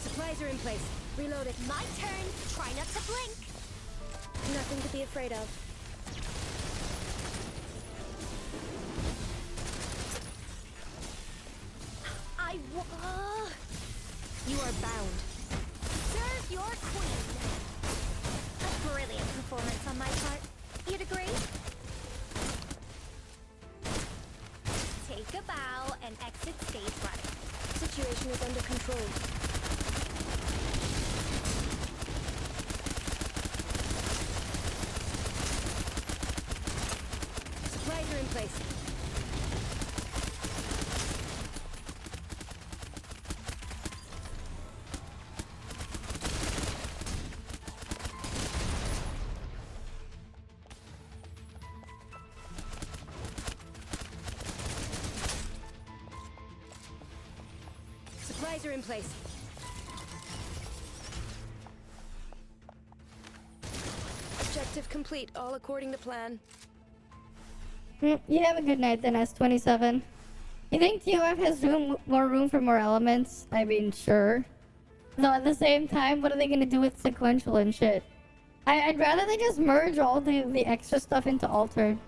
Supplies are in place. Reloaded. My turn. Try not to blink. Nothing to be afraid of. You are bound. Serve your queen. A brilliant performance on my part. You'd agree? Take a bow and exit stage right. Situation is under control. Supplies are in place. Supplies are in place. Objective complete, all according to plan. You have a good night then, S27. You think TOF has more room for more elements? I mean, sure. Though at the same time, what are they gonna do with sequential and shit? I'd rather they just merge all the extra stuff into altered.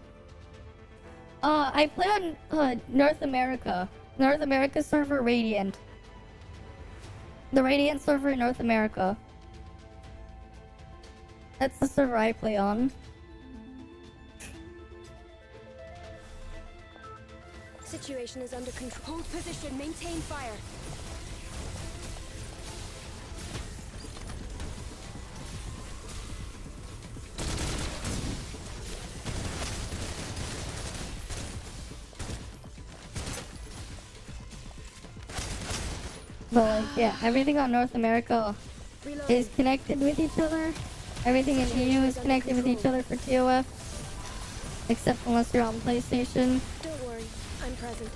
I play on North America. North America server Radiant. The Radiant server in North America. That's the server I play on. Situation is under control. Hold position. Maintain fire. But like, yeah, everything on North America Reload. is connected with each other. Everything in EU is connected with each other for TOF. Except unless you're on PlayStation. Don't worry, I'm present.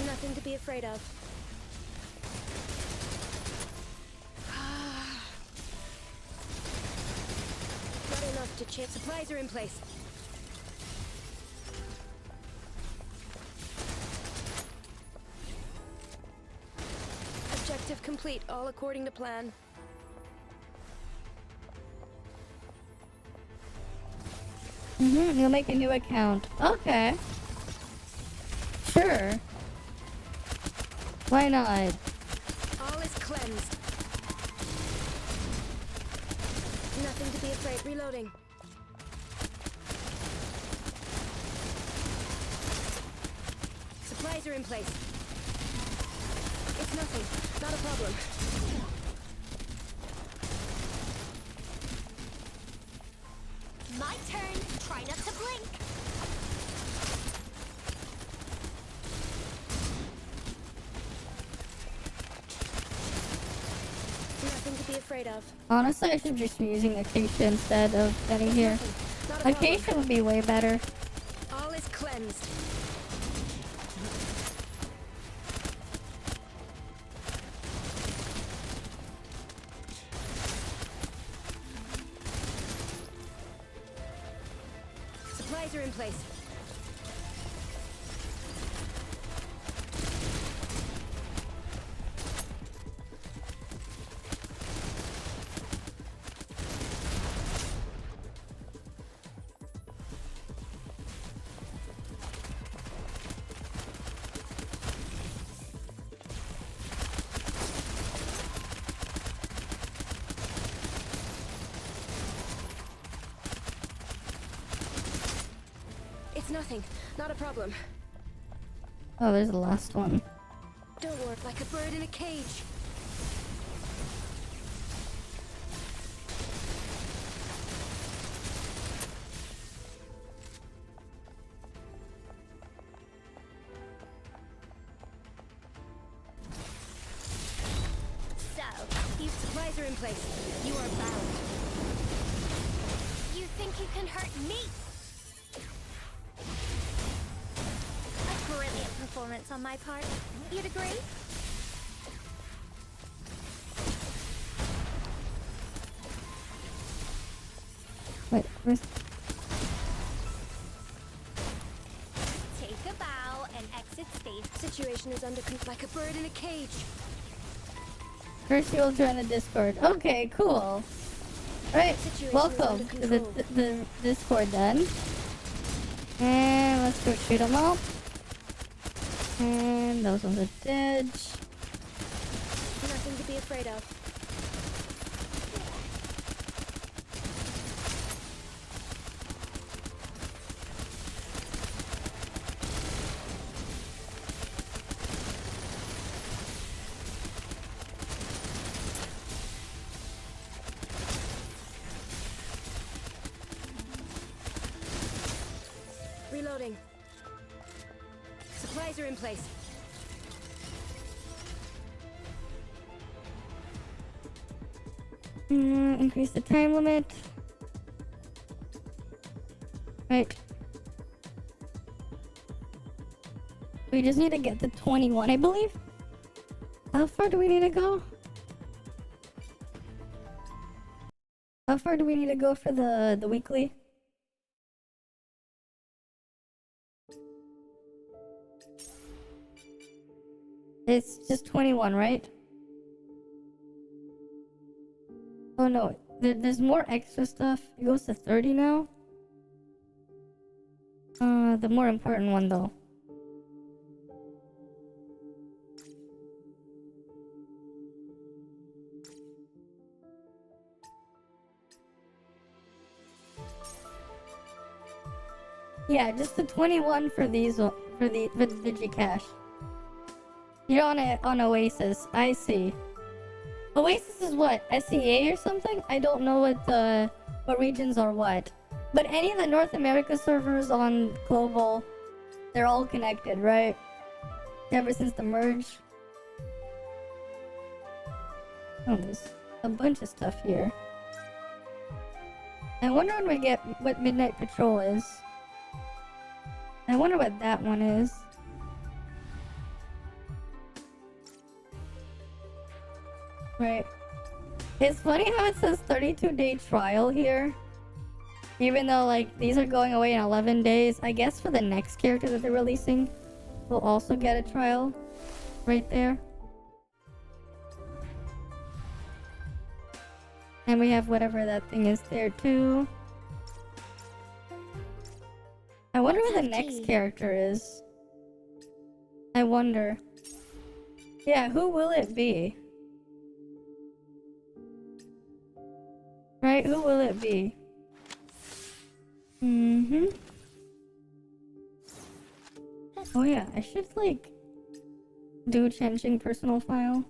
Nothing to be afraid of. Not enough to chip. Supplies are in place. Objective complete, all according to plan. You'll make a new account. Okay. Sure. Why not? All is cleansed. Nothing to be afraid. Reloading. Supplies are in place. It's nothing. Not a problem. My turn. Try not to blink. Nothing to be afraid of. Honestly, I should just be using Acacia instead of getting here. Not a problem. Acacia would be way better. All is cleansed. Supplies are in place. It's nothing. Not a problem. Oh, there's the last one. Don't worry. Like a bird in a cage. So, Supplies are in place. You are bound. you think you can hurt me? A brilliant performance on my part. You'd agree? Wait, where's... Take a bow and exit stage. Situation is under control. Like a bird in a cage. First you'll join the Discord. Okay, cool. Alright, Situation is welcome under to the control. Discord then. And let's go shoot them all. And those ones are dead. Nothing to be afraid of. Reloading. Supplies are in place. Increase the time limit. Right. We just need to get to 21, I believe. How far do we need to go? How far do we need to go for the weekly? It's just 21, right? Oh no, there's more extra stuff. It goes to 30 now. The more important one though. Yeah, just the 21 for these for the Digicash. You're on Oasis. I see. Oasis is what? SEA or something? I don't know what regions are what. But any of the North America servers on global, they're all connected, right? Ever since the merge. Oh, there's a bunch of stuff here. I wonder when we get what Midnight Patrol is. I wonder what that one is. Right. It's funny how it says 32-day trial here. Even though, like, these are going away in 11 days. I guess for the next character that they're releasing, we'll also get a trial. Right there. And we have whatever that thing is there, too. I wonder what the next character is. I wonder. Yeah, who will it be? Right, who will it be? Oh yeah, I should like do changing personal file.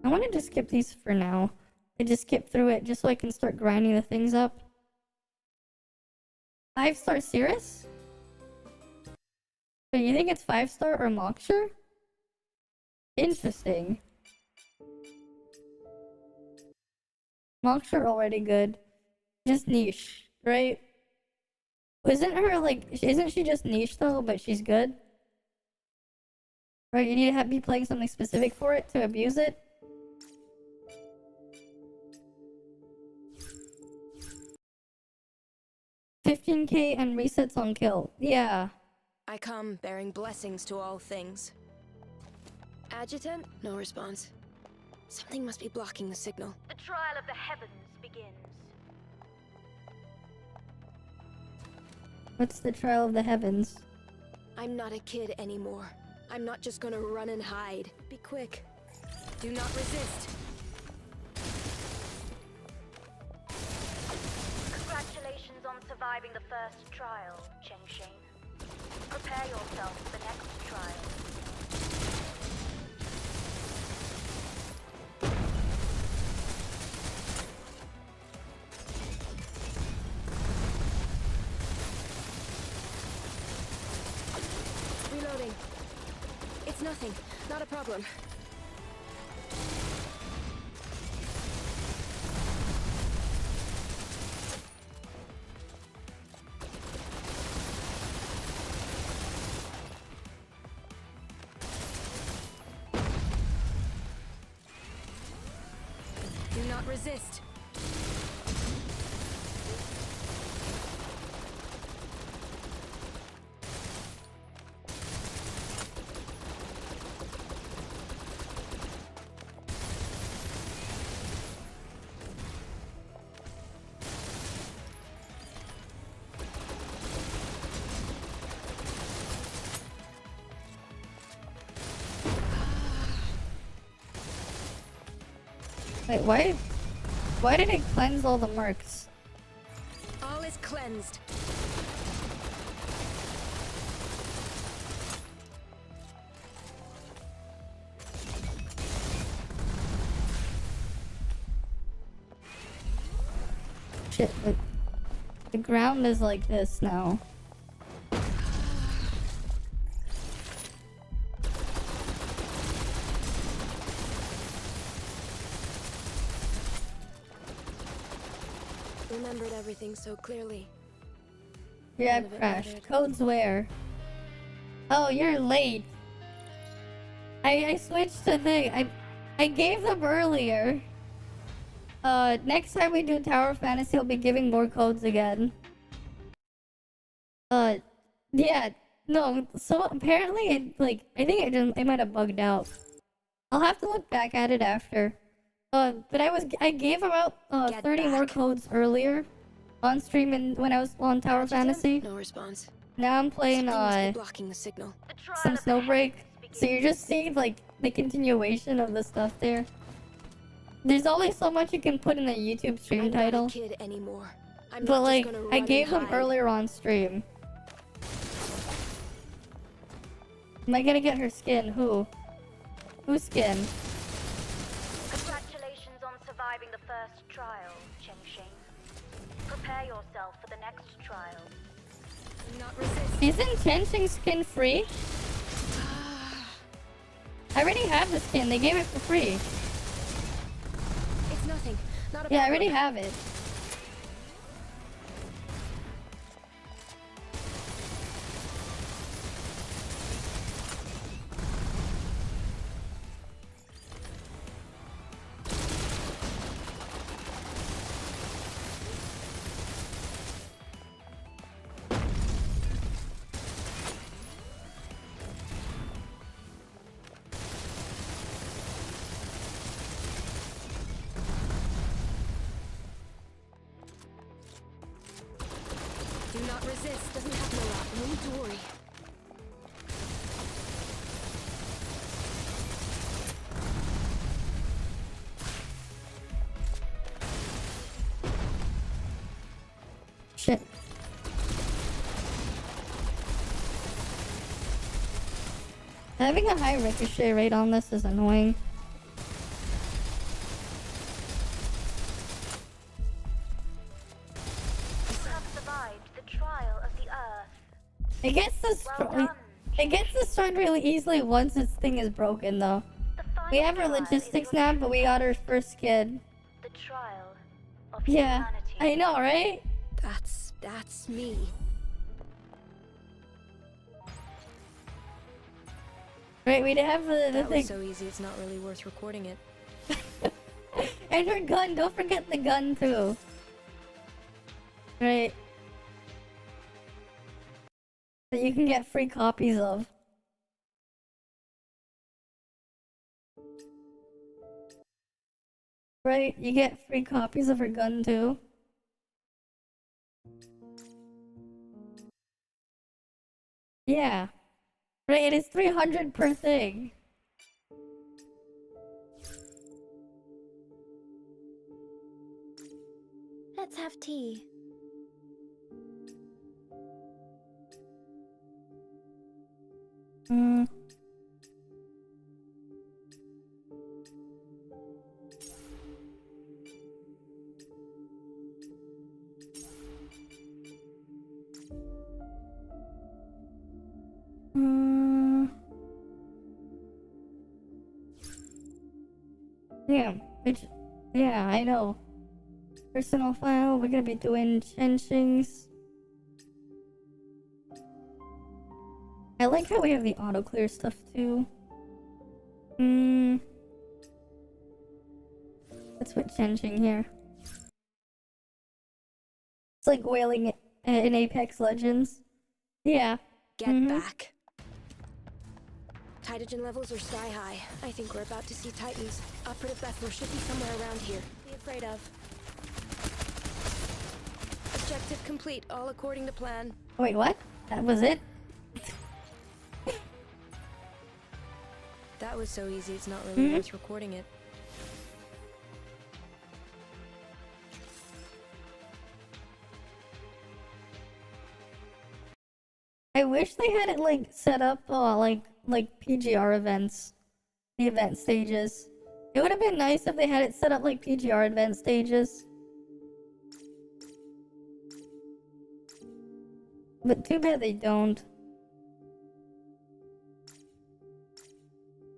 I wanted to skip these for now. I just skip through it just so I can start grinding the things up. 5-star Cirrus? So you think it's 5-star or Moksher? Interesting. Moksher already good. Just niche, right? Isn't her like, isn't she just niche though, but she's good? Right, you need to be playing something specific for it to abuse it? 15k and resets on kill. Yeah. I come bearing blessings to all things. Adjutant? No response. Something must be blocking the signal. The trial of the heavens begins. What's the trial of the heavens? I'm not a kid anymore. I'm not just gonna run and hide. Be quick. Do not resist. Congratulations on surviving the first trial, Cheng Shane. Prepare yourself for the next trial. Reloading. It's nothing. Not a problem. Do not resist. Wait, why did it cleanse all the marks? All is cleansed. Shit, but the ground is like this now. Remembered everything so clearly. Yeah, None of it crashed. mattered. Codes where? Oh, you're late. I switched the thing. I gave them earlier. Next time we do Tower of Fantasy, I'll be giving more codes again. Yeah, no. So apparently, I think it might have bugged out. I'll have to look back at it after. But I gave about 30 more codes earlier on stream and when I was on Tower of Fantasy. No response. Now I'm playing Something must be blocking the signal. The trial some of the Snowbreak. heavens begins. So you're just seeing the continuation of the stuff there. There's only so much you can put in a YouTube stream I'm title. not a kid anymore. I'm But not just gonna I run gave and them hide. earlier on stream. Am I gonna get her skin? Who? Whose skin? Congratulations on surviving the first trial, Cheng Shane. Prepare yourself for the next trial. Do not resist. Isn't Chensing skin free? I already have the skin. They gave it for free. It's nothing. Not a Yeah, I problem. already have it. Do not resist. Doesn't happen a lot. No need to worry. Shit. Having a high ricochet rate on this is annoying. You have survived the trial of the earth. It gets destroyed really easily once this thing is broken, though. The final We have our trial is logistics your now, but we got our first skin. The trial of Yeah, humanity. I know, right? That's me. Right, we'd have the That thing. was so easy. It's not really worth recording it. And her gun, don't forget the gun too. Right. that you can get free copies of. Right, you get free copies of her gun too. Yeah. Right, it is 300 per thing. Let's have tea. Mm. Yeah, yeah, I know. Personal file, we're gonna be doing chenchings. I like how we have the auto clear stuff too. Let's put chenching here. It's like whaling in Apex Legends. Yeah. Get back. Titogen levels are sky high. I think we're about to see Titans. Operative Bethel should be somewhere around here. Be afraid of. Objective complete, all according to plan. Wait, what? That was it? That was so easy, it's not really worth recording it. I wish they had it like set up like PGR events, the event stages. It would have been nice if they had it set up like PGR event stages. But too bad they don't.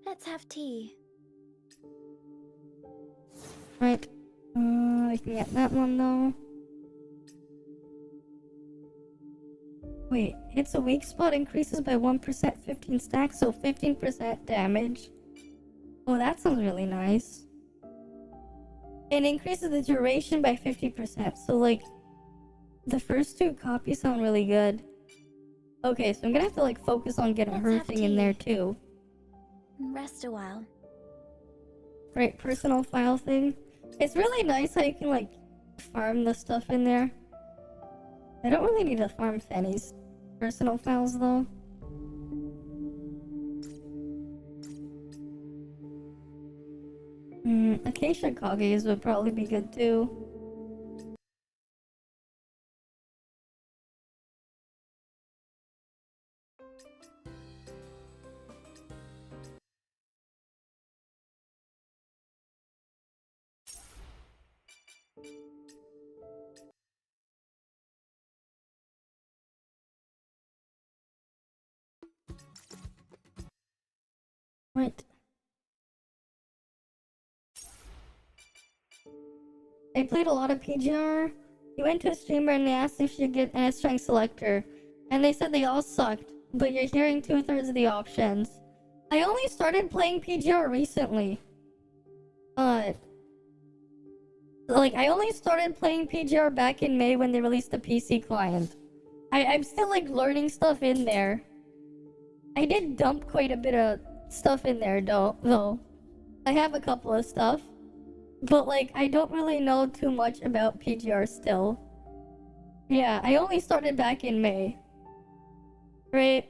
Let's have tea. Right. We can get that one though. Wait, hits a weak spot increases by 1%, 15 stacks, so 15% damage. Oh, that sounds really nice. And increases the duration by 50%, so like, the first two copies sound really good. Okay, so I'm gonna have to like focus on getting her thing in there too. Rest a while. Right, personal file thing. It's really nice how you can like farm the stuff in there. I don't really need to farm Fanny's personal files though. Acacia Kagis would probably be good too. Right. I played a lot of PGR. You went to a streamer and they asked if you could get an S-Strength selector. And they said they all sucked, but you're hearing 2/3 of the options. I only started playing PGR recently. Like, I only started playing PGR back in May when they released the PC client. I'm still, like, learning stuff in there. I did dump quite a bit of stuff in there, though. I have a couple of stuff. But, like, I don't really know too much about PGR still. Yeah, I only started back in May. Right?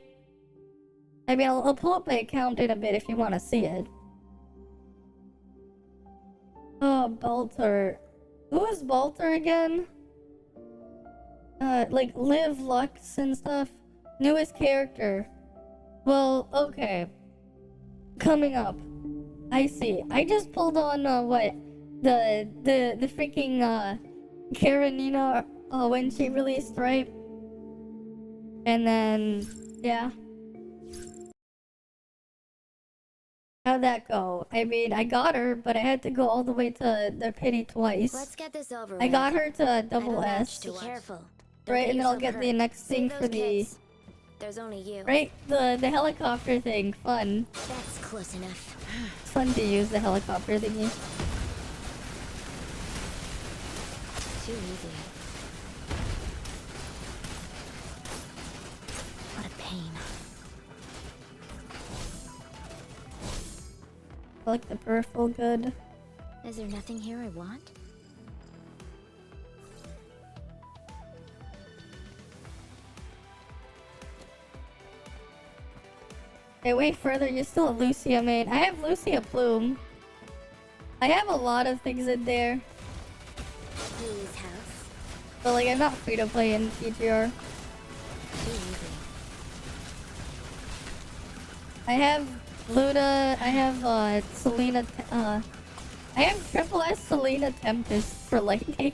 I mean, I'll pull up my account in a bit if you want to see it. Oh, Balter. Who is Balter again? Like, Liv, Lux, and stuff. Newest character. Well, okay. Coming up. I see. I just pulled on, what? The freaking, Karenina, when she released, right? And then, yeah. How'd that go? I mean, I got her, but I had to go all the way to the pity twice. Let's get this over I with. got her to double S. Be careful. Right, and then I'll get the next thing for the... There's only you. Right, the helicopter thing. Fun. That's close enough. It's fun to use the helicopter thingy. Too easy. What a pain. I like the peripheral good. Is there nothing here I want? Hey, wait further, you still have Lucia main. I have Lucia Plume. I have a lot of things in there. Lily's house. But like, I'm not free to play in PTR. Easy. I have Luna, I have Selena, I have Triple S Selena Tempest for lightning.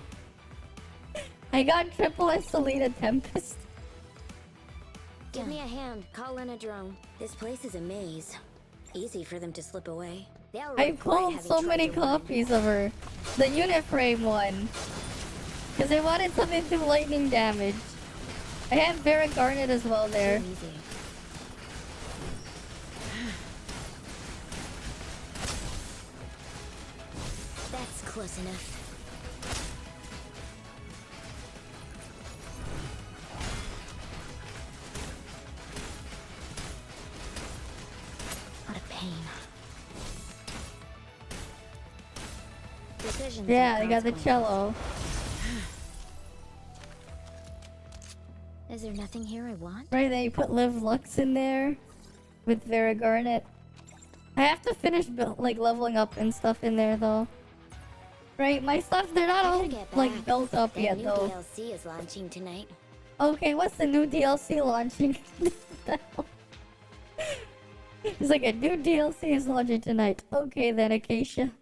I got Triple S Selena Tempest. Give me a hand. Call in a drone. This place is a maze. Easy for them to slip away. I pulled so many copies of her. The Uniframe one. Because I wanted something to do lightning damage. I have Vera Garnet as well there. Easy. That's close enough. What a pain. Decisions Yeah, have I got the consequences. cello. Is there nothing here I want? Right, then you put Liv Lux in there with Vera Garnet. I have to finish like leveling up and stuff in there though. Right, my stuff, they're not all like built up That yet new though. DLC is launching tonight. Okay, what's the new DLC launching? It's like a new DLC is launching tonight. Okay then, Acacia.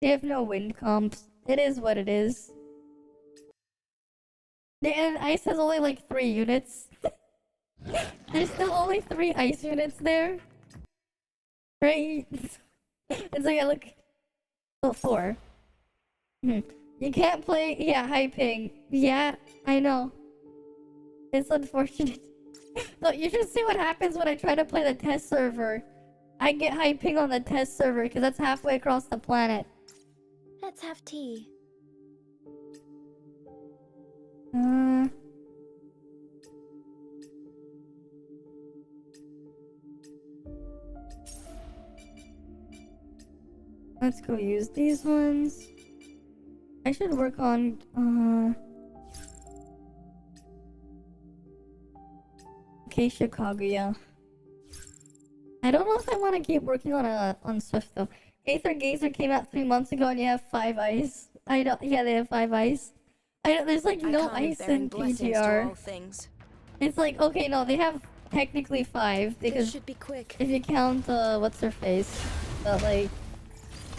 They have no wind comps. It is what it is. And ice has only like 3 units. There's still only 3 ice units there. Right? It's like I look. Oh, 4. You can't play. Yeah, high ping. Yeah, I know. It's unfortunate. No, you should see what happens when I try to play the test server. I get high ping on the test server because that's halfway across the planet. Let's have tea. Let's go use these ones. I should work on Acacia Kaguya. I don't know if I want to keep working on Swift though. Aether Gazer came out 3 months ago and you have 5 ice. I don't. Yeah, they have 5 ice. I don't. There's like no ice in PGR. It's like okay, no, they have technically 5 because This should be quick. if you count what's her face, but like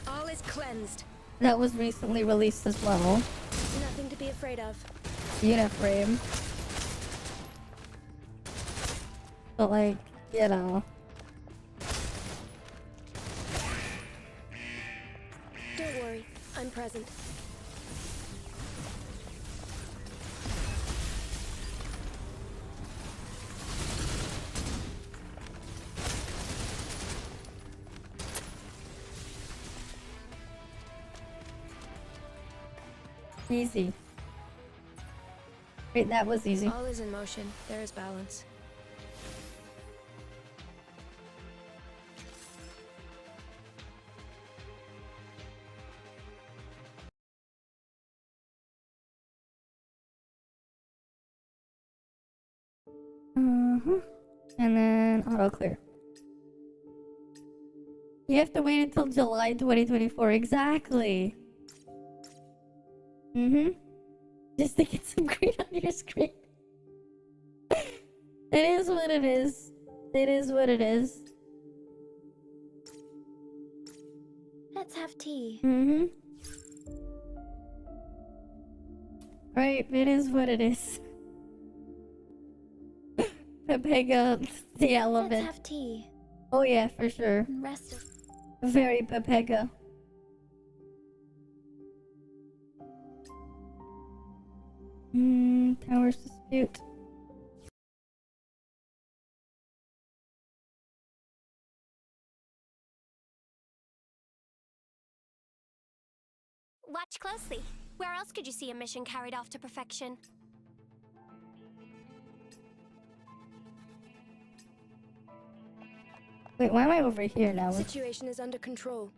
All is cleansed. that was recently released as well. Nothing to be afraid of. Uniframe. But like, you know. Don't worry, I'm present. Easy. Wait, that was easy. All is in motion. There is balance. And then auto clear. You have to wait until July 2024. Exactly. Just to get some green on your screen. It is what it is. It is what it is. Let's have tea. Right, it is what it is. Pepega, the Let's element. have tea. Oh yeah, for sure. Rest of Very Pepega. Powers dispute. Watch closely. Where else could you see a mission carried off to perfection? Wait, why am I over here now? Situation is under control.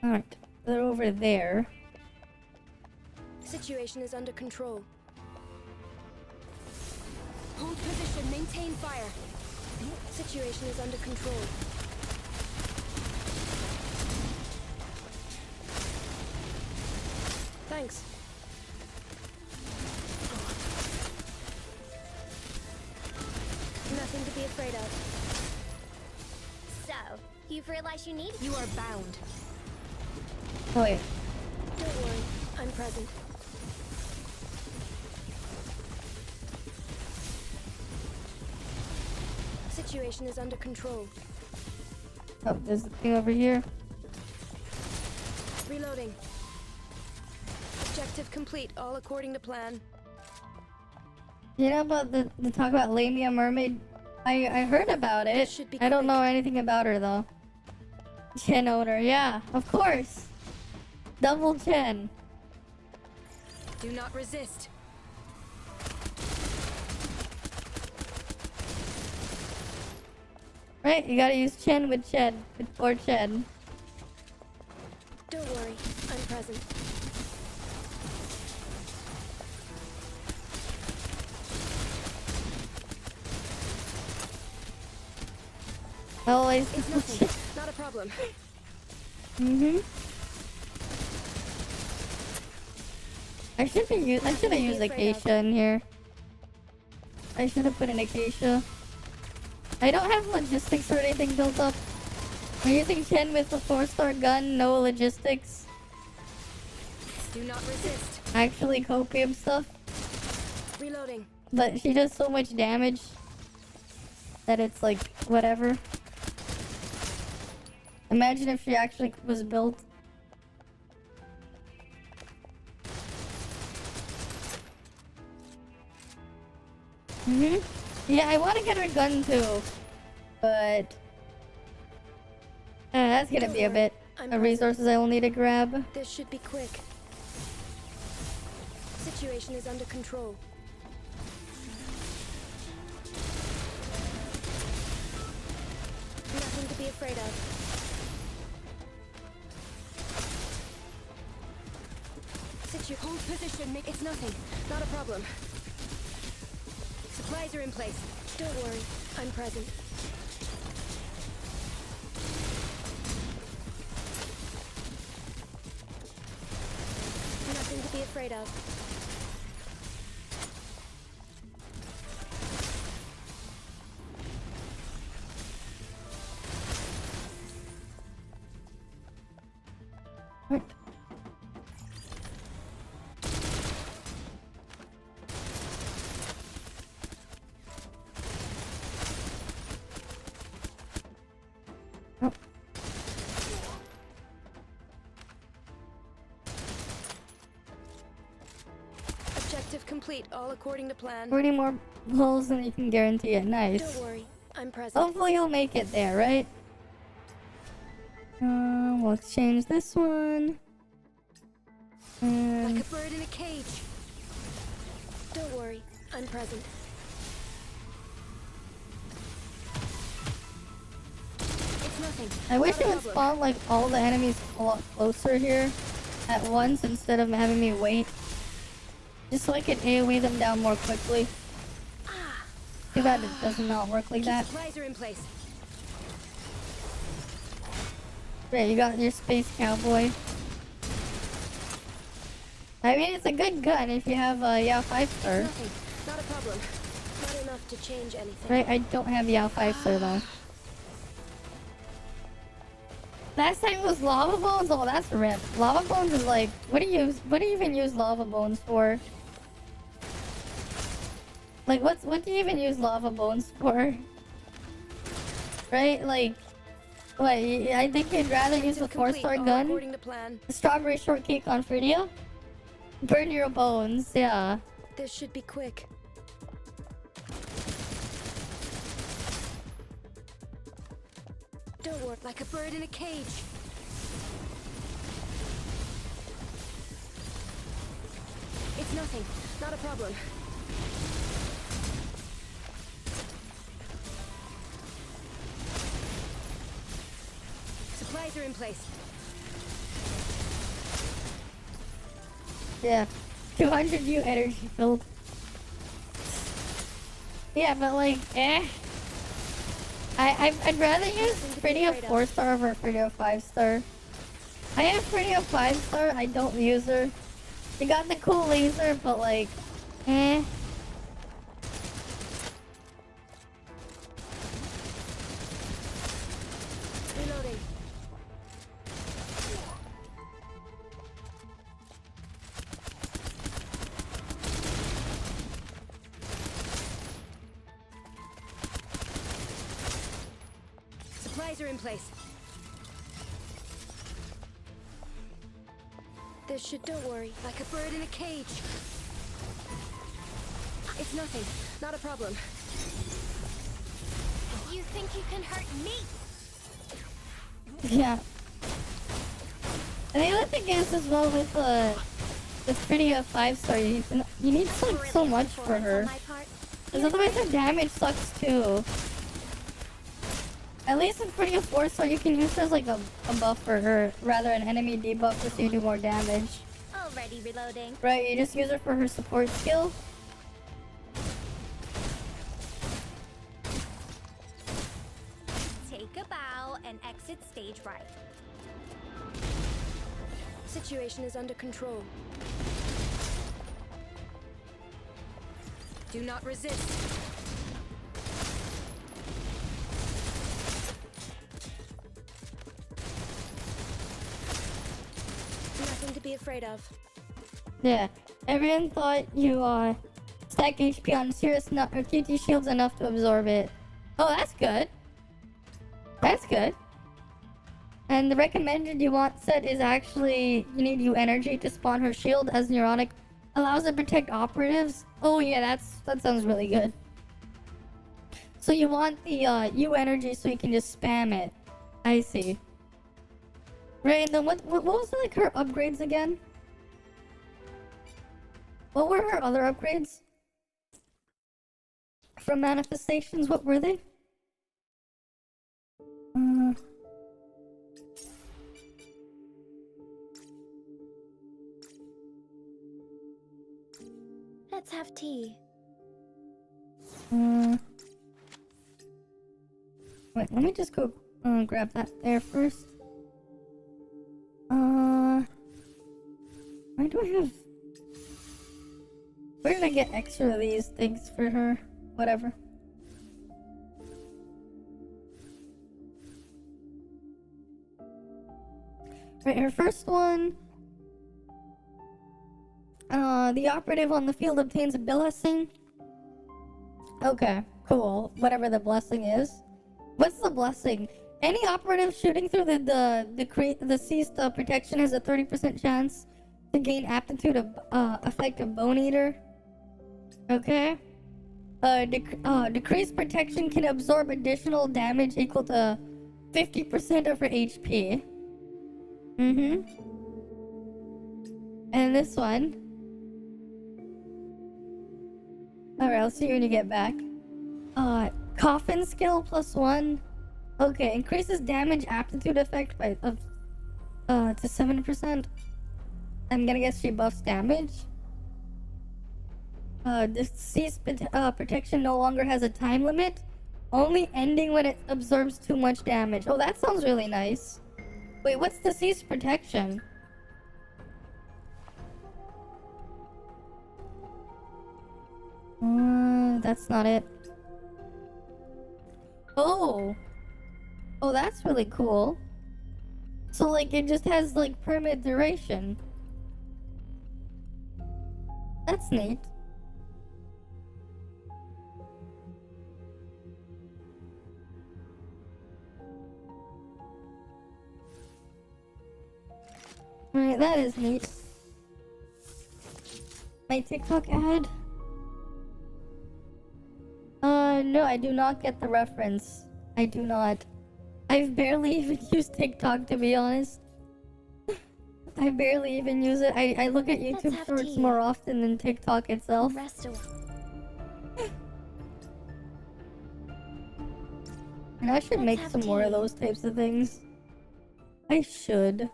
Alright, they're over there. Situation is under control. Hold position, maintain fire. Situation is under control. Thanks. Nothing to be afraid of. So, you've realized you need. You are bound. Oh, wait. Don't worry, I'm present. Situation is under control. Oh, there's a thing over here. Reloading. Objective complete, all according to plan. You know about the talk about Lamia Mermaid? I heard about it. Should be I don't quick. know anything about her though. Chen owner, yeah, of course. Double Chen. Do not resist. Right, you gotta use Chen with Chen. Or Chen. Don't worry, I'm present. Always. It's nothing. Not a problem. Mm-hmm. I should have used Acacia in here. I should have put an Acacia. I don't have logistics or anything built up. I'm using Chen with a 4-star gun, no logistics. Do not resist. Actually copium stuff. Reloading. But she does so much damage that it's like, whatever. Imagine if she actually was built. Yeah, I want to get her gun too. But that's gonna be a bit of resources I will need to grab. This should be quick. Situation is under control. Nothing to be afraid of. Hold position. It's nothing. Not a problem. Supplies are in place. Don't worry. I'm present. Nothing to be afraid of. What? Oh. Objective complete. All according to plan. 40 more holes than you can guarantee it. Nice. Don't worry. I'm present. Hopefully you'll make it there, right? We'll exchange this one. Like And a bird in a cage. Don't worry. I'm present. It's nothing. I wish Not a it would problem. spawn like all the enemies a lot closer here at once instead of having me wait. Just so I could AoE them down more quickly. Too bad it does not work like that. Supplies are in place. Great, you got your space cowboy. I mean, it's a good gun if you have a Yao 5-star. Nothing. Not a problem. Not enough to change anything. Right, I don't have Yao 5-star though. Last time it was lava bones. Oh, that's rip. Lava bones is like, what do you even use lava bones for? Like, what do you even use lava bones for? Right, like, what? I think you'd rather use a 4-star All gun. according to plan. A strawberry shortcake on Frida. Burn your bones. Yeah. This should be quick. Don't work like a bird in a cage. It's nothing. Not a problem. Supplies are in place. Yeah. 200 U energy filled. Yeah, but like, I'd rather use Pretty of 4-star over Pretty of 5-star. I have Pretty of 5-star, I don't use her. She got the cool laser, but like, Reloading. Supplies are in place. This should, don't worry, like a bird in a cage. It's nothing, not a problem. You think you can hurt me? yeah. And the other thing is as well with the Pretty of 5-star, you need so much for her. Because otherwise her damage sucks too. At least in Pretty of 4-star, you can use her as like a buff for her, rather an enemy debuff just so you do more damage. Already reloading. Right, you just use her for her support skill. Take a bow and exit stage right. Situation is under control. Do not resist. Nothing to be afraid of. Yeah, everyone thought you stack HP on Cirrus or QT shields enough to absorb it. Oh, that's good. That's good. And the recommended you want set is actually you need U energy to spawn her shield as neurotic allows it to protect operatives. Oh yeah, that sounds really good. So you want the U energy so you can just spam it. I see. Right, and then what was like her upgrades again? What were her other upgrades? From manifestations, what were they? Let's have tea. Wait, let me just go grab that there first. Why do I have... Where did I get extra of these things for her? Whatever. Right, her first one... the operative on the field obtains a blessing. Okay, cool. Whatever the blessing is. What's the blessing? Any operative shooting through the ceased protection has a 30% chance to gain aptitude of effect of Bone Eater. Okay. Decreased protection can absorb additional damage equal to 50% of her HP. And this one. Alright, I'll see you when you get back. Coffin skill +1. Okay, increases damage aptitude effect by to 7%. I'm gonna guess she buffs damage. Deceased protection no longer has a time limit, only ending when it absorbs too much damage. Oh, that sounds really nice. Wait, what's deceased protection? That's not it. Oh, that's really cool. So like it just has like permanent duration. That's neat. Right, that is neat. My TikTok ad? No, I do not get the reference. I do not. I've barely even used TikTok, to be honest. I barely even use it. I look at YouTube shorts more often than TikTok itself. And I should make some more of those types of things. I should.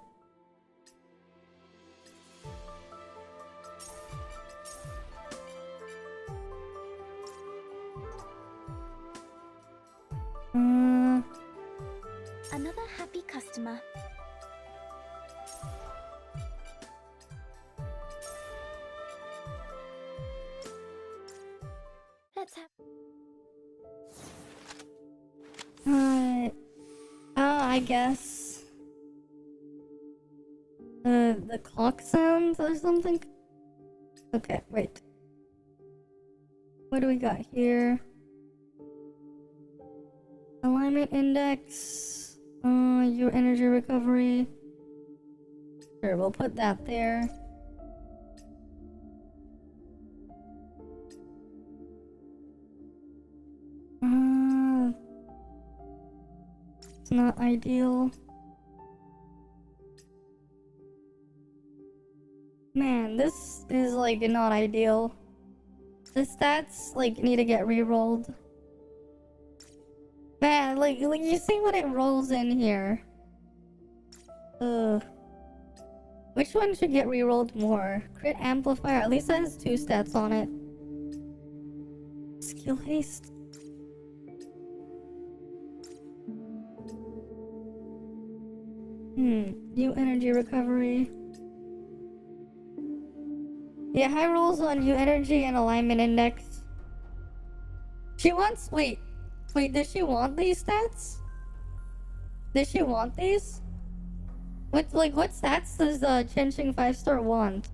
Another happy customer. Let's have. I guess. The clock sounds or something? Okay, wait. What do we got here? Alignment index. Your energy recovery. Sure, we'll put that there. It's not ideal. Man, this is like not ideal. The stats like need to get re-rolled. Man, like you see what it rolls in here. Ugh. Which one should get re-rolled more? Crit amplifier, at least it has 2 stats on it. Skill haste. New energy recovery. Yeah, high rolls on new energy and alignment index. She wants. Wait, does she want these stats? Does she want these? What stats does Chenching 5-star want?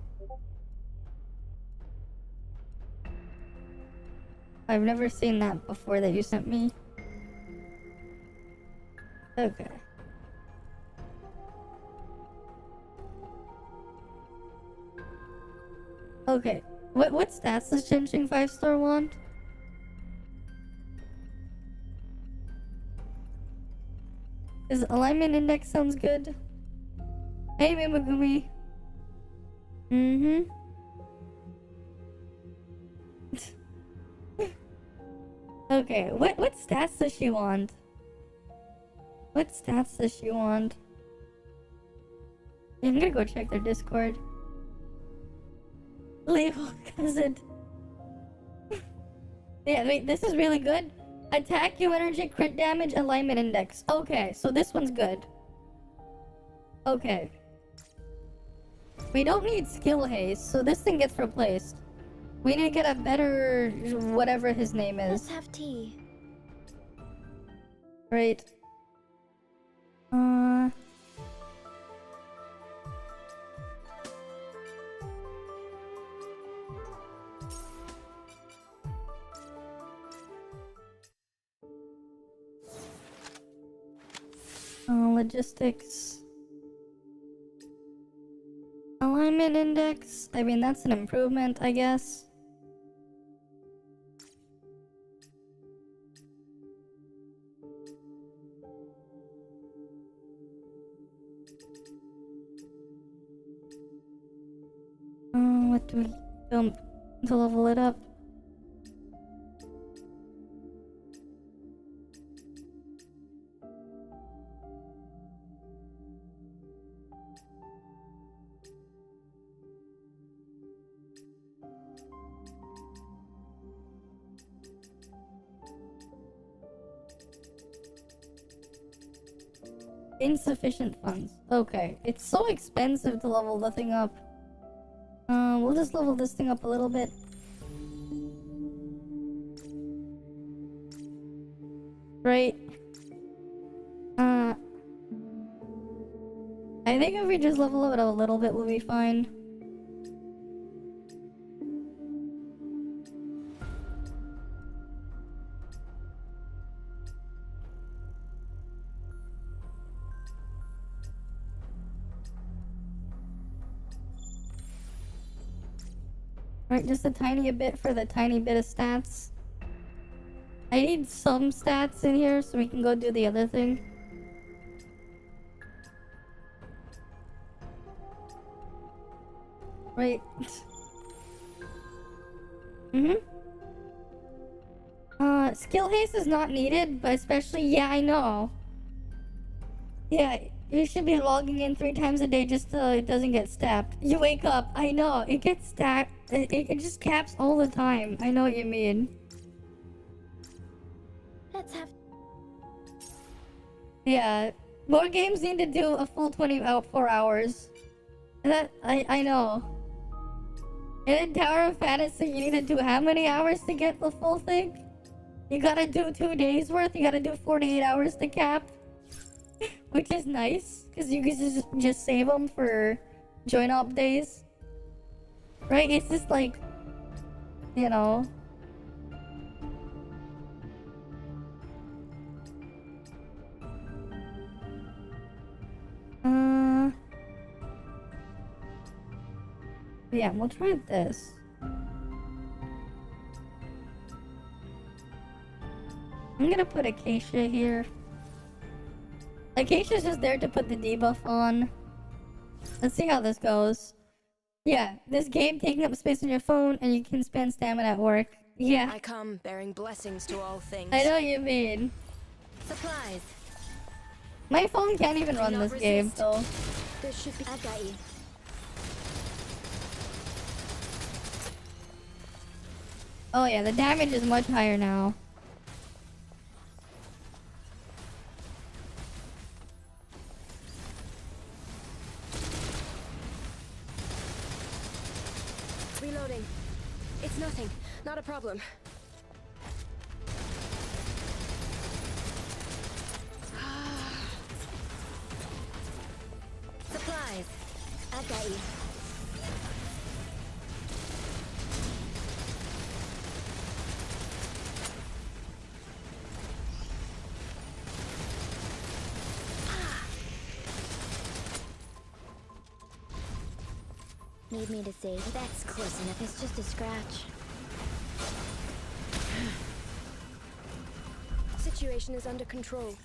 I've never seen that before that you sent me. Okay. Okay. What stats does Chenching 5-star want? His alignment index sounds good. Hey, Mimagumi. Okay, what stats does she want? What stats does she want? Yeah, I'm gonna go check their Discord. Label cousin. Yeah, wait, this is really good. Attack, you energy, crit damage, alignment index. Okay, so this one's good. Okay. We don't need skill haste, so this thing gets replaced. We need to get a better whatever his name is. Let's have tea. Right. Logistics. Alignment index. I mean, that's an improvement, I guess. What do we dump to level it up? Insufficient funds. Okay. It's so expensive to level the thing up. We'll just level this thing up a little bit. Right. I think if we just level it a little bit, we'll be fine. Right, just a tiny bit for the tiny bit of stats. I need some stats in here so we can go do the other thing. Right. Skill haste is not needed, but especially, yeah, I know. Yeah, You should be logging in 3 times a day just so it doesn't get stabbed. You wake up. I know. It gets stabbed. It just caps all the time. I know what you mean. Let's have. Yeah. More games need to do a full 24 hours. That I know. And in Tower of Fantasy, you need to do how many hours to get the full thing? You gotta do 2 days worth. You gotta do 48 hours to cap. Which is nice, because you can just save them for join up days. Right? It's just like, you know. Yeah, we'll try this. I'm gonna put Acacia here. Acacia's just there to put the debuff on. Let's see how this goes. Yeah, this game taking up space on your phone and you can spend stamina at work. Yeah, I come bearing blessings to all things. I know what you mean. Supplies. My phone can't even run not this game, resist. so... There should be. I've got you. Oh yeah, the damage is much higher now. Reloading. It's nothing. Not a problem. Supplies. I've got you. Need me to save? That's close enough. It's just a scratch. Situation is under control.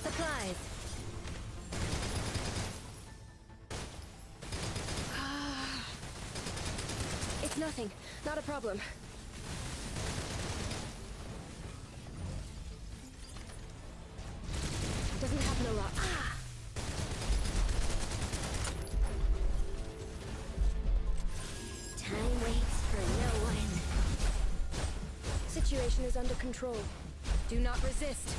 Supplies. It's nothing. Not a problem. Doesn't happen a lot. Time waits for no one. Situation is under control. Do not resist.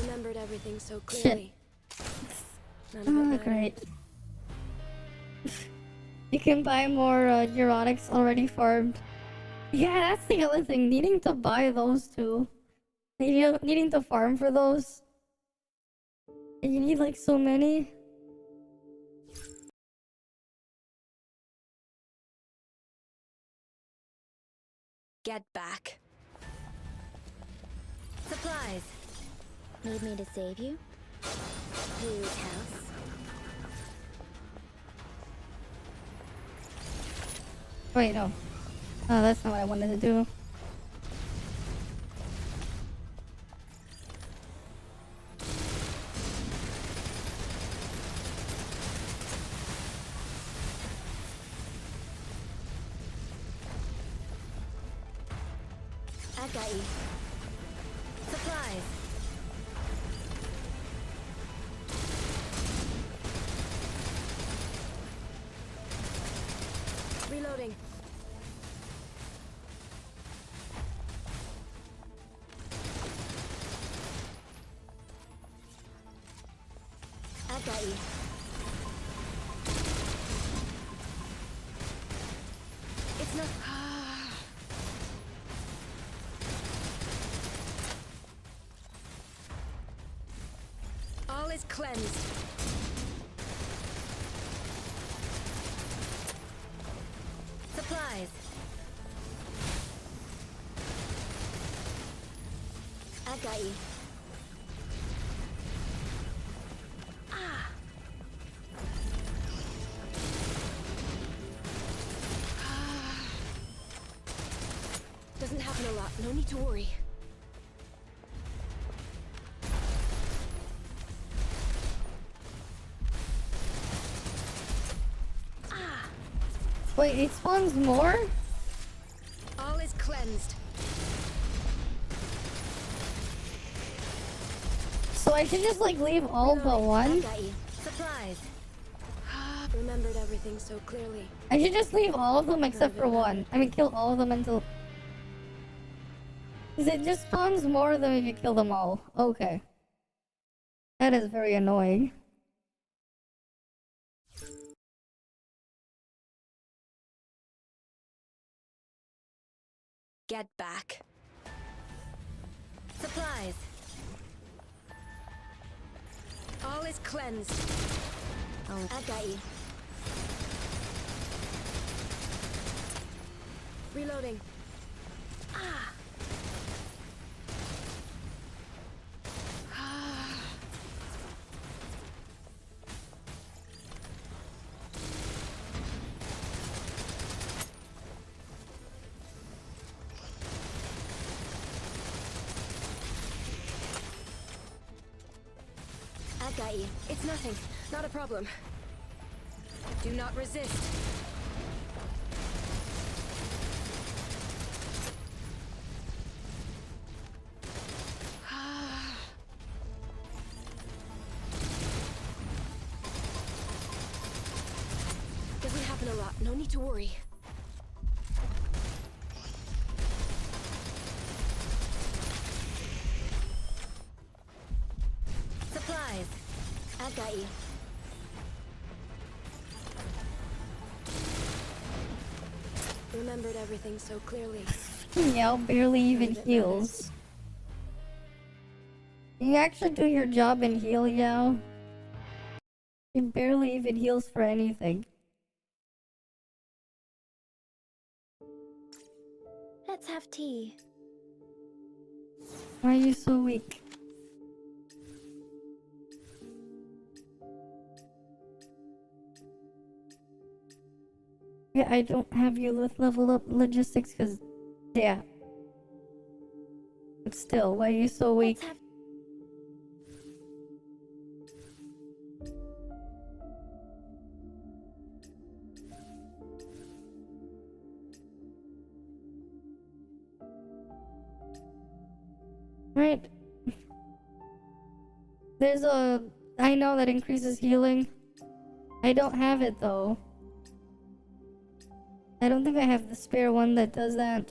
Remembered everything so clearly. None of it Oh, mattered. great. You can buy more neurotics already farmed. Yeah, that's the other thing. Needing to buy those too. Needing to farm for those. And you need like so many. Get back. Supplies. Need me to save you? Whose house? Wait, no. Oh, that's not what I wanted to do. I've got you. Supplies. Reloading. I've got you. It's not. All is cleansed. Supplies. I've got you. Doesn't happen a lot. No need to worry. Wait, it spawns more? All is cleansed. So I should just like leave all but one? Got you. Supplies. Remembered everything so clearly. I should just leave all of them except for one. I mean, kill all of them until... Because it just spawns more than if you kill them all. Okay. That is very annoying. Get back. Supplies. All is cleansed. Oh, I got you. Reloading. Ah. I got you. It's nothing. Not a problem. Do not resist. Doesn't happen a lot. No need to worry. Supplies. I got you. Remembered everything so clearly. Meow barely even heals. You actually do your job and heal, Yao. He barely even heals for anything. Let's have tea. Why are you so weak? Yeah, I don't have you with level up logistics because, yeah. But still, why are you so weak? Let's have Right. There's a... I know that increases healing. I don't have it though. I don't think I have the spare one that does that.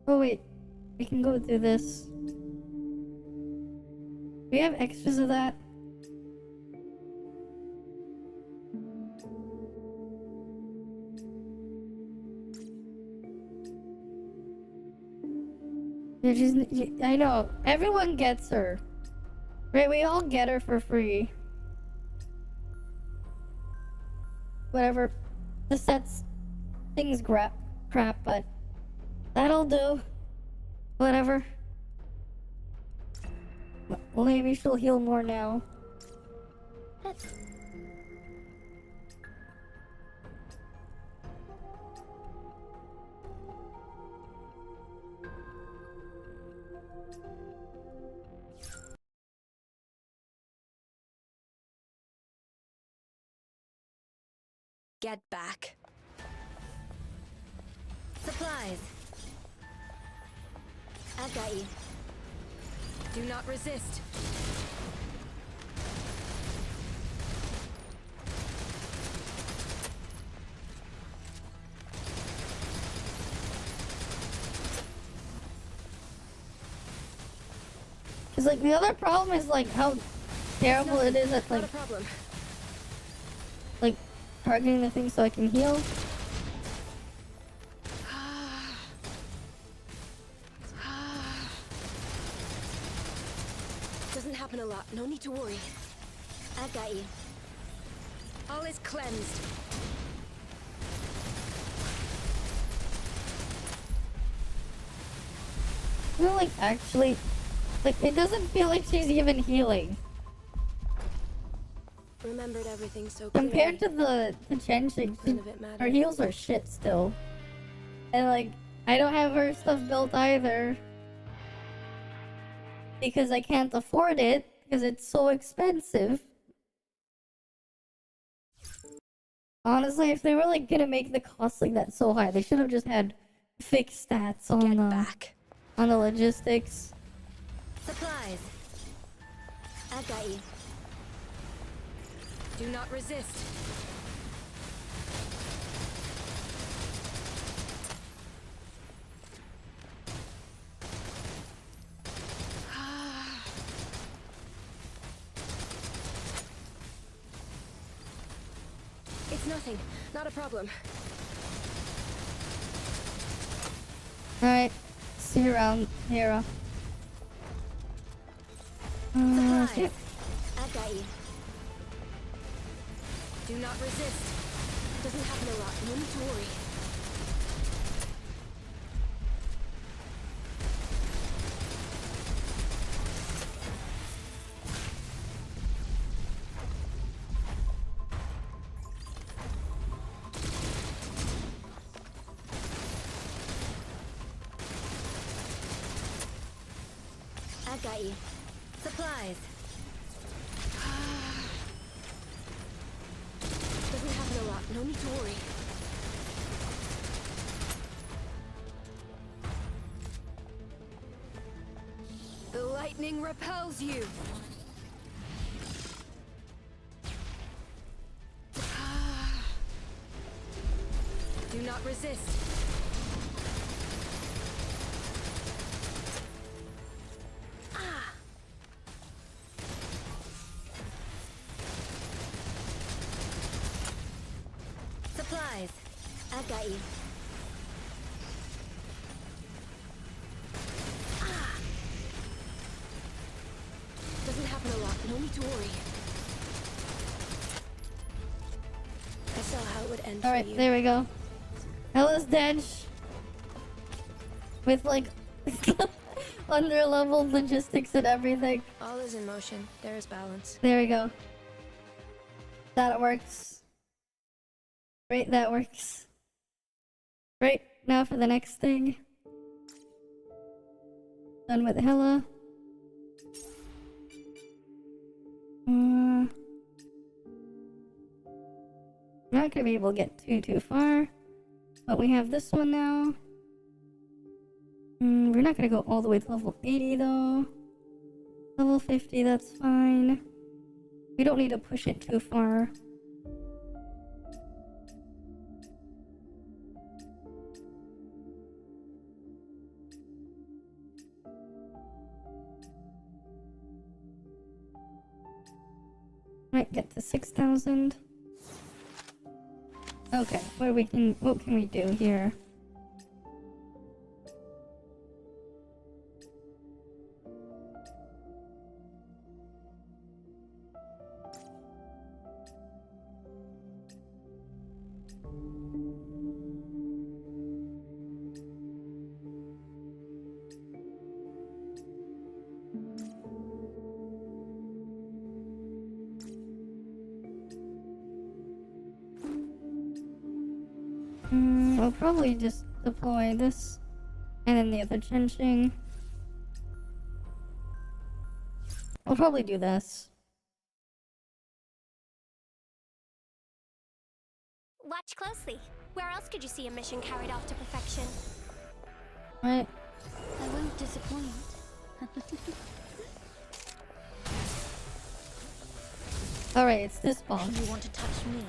Oh wait, we can go through this. Do we have extras of that? I know, everyone gets her. Right, we all get her for free. Whatever. The set's things crap, but that'll do. Whatever. Well, maybe she'll heal more now. let's Get back. Supplies. I got you. Do not resist. Cause like the other problem is like how terrible it is at Not like a problem. targeting the thing so I can heal. Doesn't happen a lot. No need to worry. I got you. All is cleansed. I feel like actually, like it doesn't feel like she's even healing Remembered everything so clearly. compared to the Chenshing. None of it Her matters. heals are shit still, and like I don't have her stuff built either because I can't afford it because it's so expensive. Honestly, if they were like gonna make the cost like that so high, they should have just had fixed stats on Get the back. on the logistics. Supplies. I've got you. Do not resist. It's nothing. Not a problem. Alright, see you around, Hera. Supplies. Shit. I've got you. Do not resist. Doesn't happen a lot. No need to worry. I've got you. Supplies. Doesn't happen a lot. No need to worry. The lightning repels you. Do not resist. Supplies. I've got you. Doesn't happen a lot. No need to worry. I saw how it would end for Alright, you. there we go. Ella's dead. With like under level logistics and everything. All is in motion. There is balance. There we go. That works. Great, that works. Right, now for the next thing. Done with Hella. I'm not gonna be able to get too far. But we have this one now. We're not gonna go all the way to level 80 though. Level 50, that's fine. We don't need to push it too far. Might get to 6,000. Okay, what can we do here? I'll probably just deploy this and then the other chinching. I'll probably do this. Watch closely. Where else could you see a mission carried off to perfection? Right? I won't disappoint. Alright, it's this boss. You want to touch me?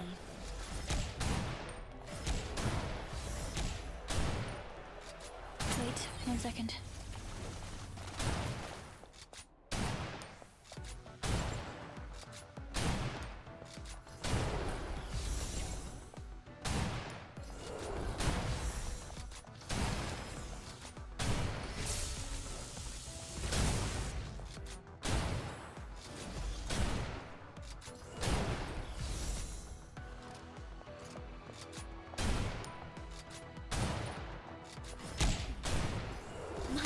Wait, 1 second. My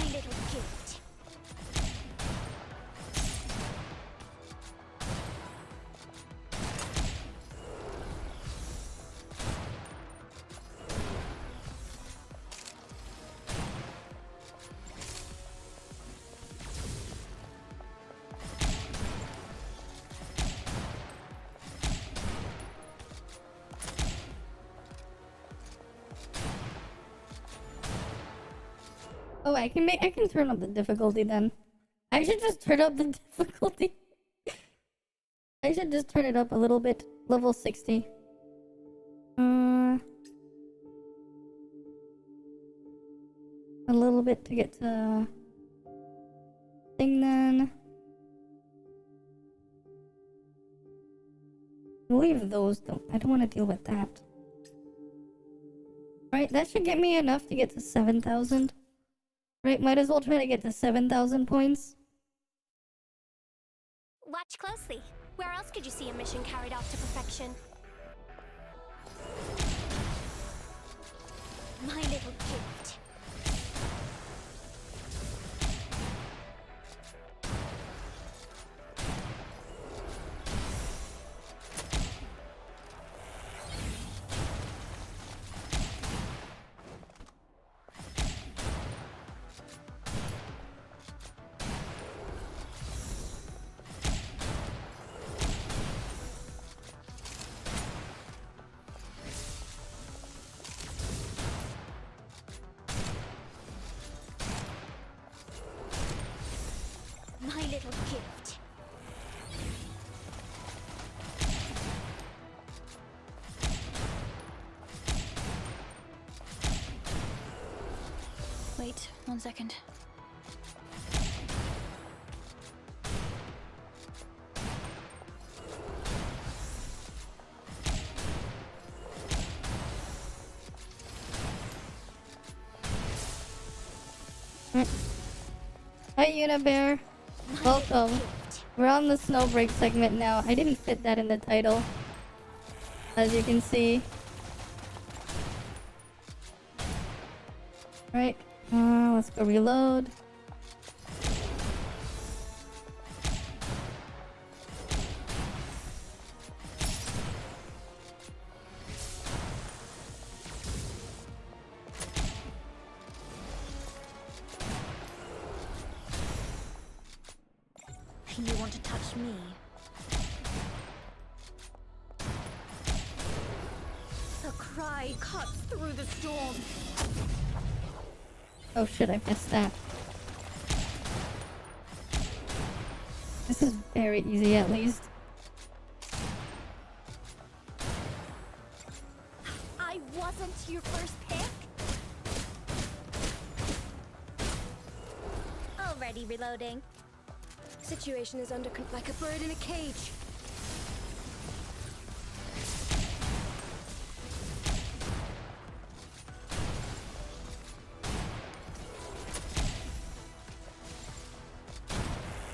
Oh, I can turn up the difficulty then. I should just turn up the difficulty. I should just turn it up a little bit. Level 60. A little bit to get to thing then. Leave those though. I don't want to deal with that. Right, that should get me enough to get to 7,000. Right, might as well try to get to 7,000 points. Watch closely. Where else could you see a mission carried off to perfection? My little gift. My little gift. Wait, 1 second. Hi, Unibear. Welcome. We're on the snowbreak segment now. I didn't fit that in the title, as you can see. Right. Let's go reload. You want to touch me? The cry cuts through the storm. Oh shit, I missed that. This is very easy at least. I wasn't your first pick. Already reloading. Situation is under like a bird in a cage.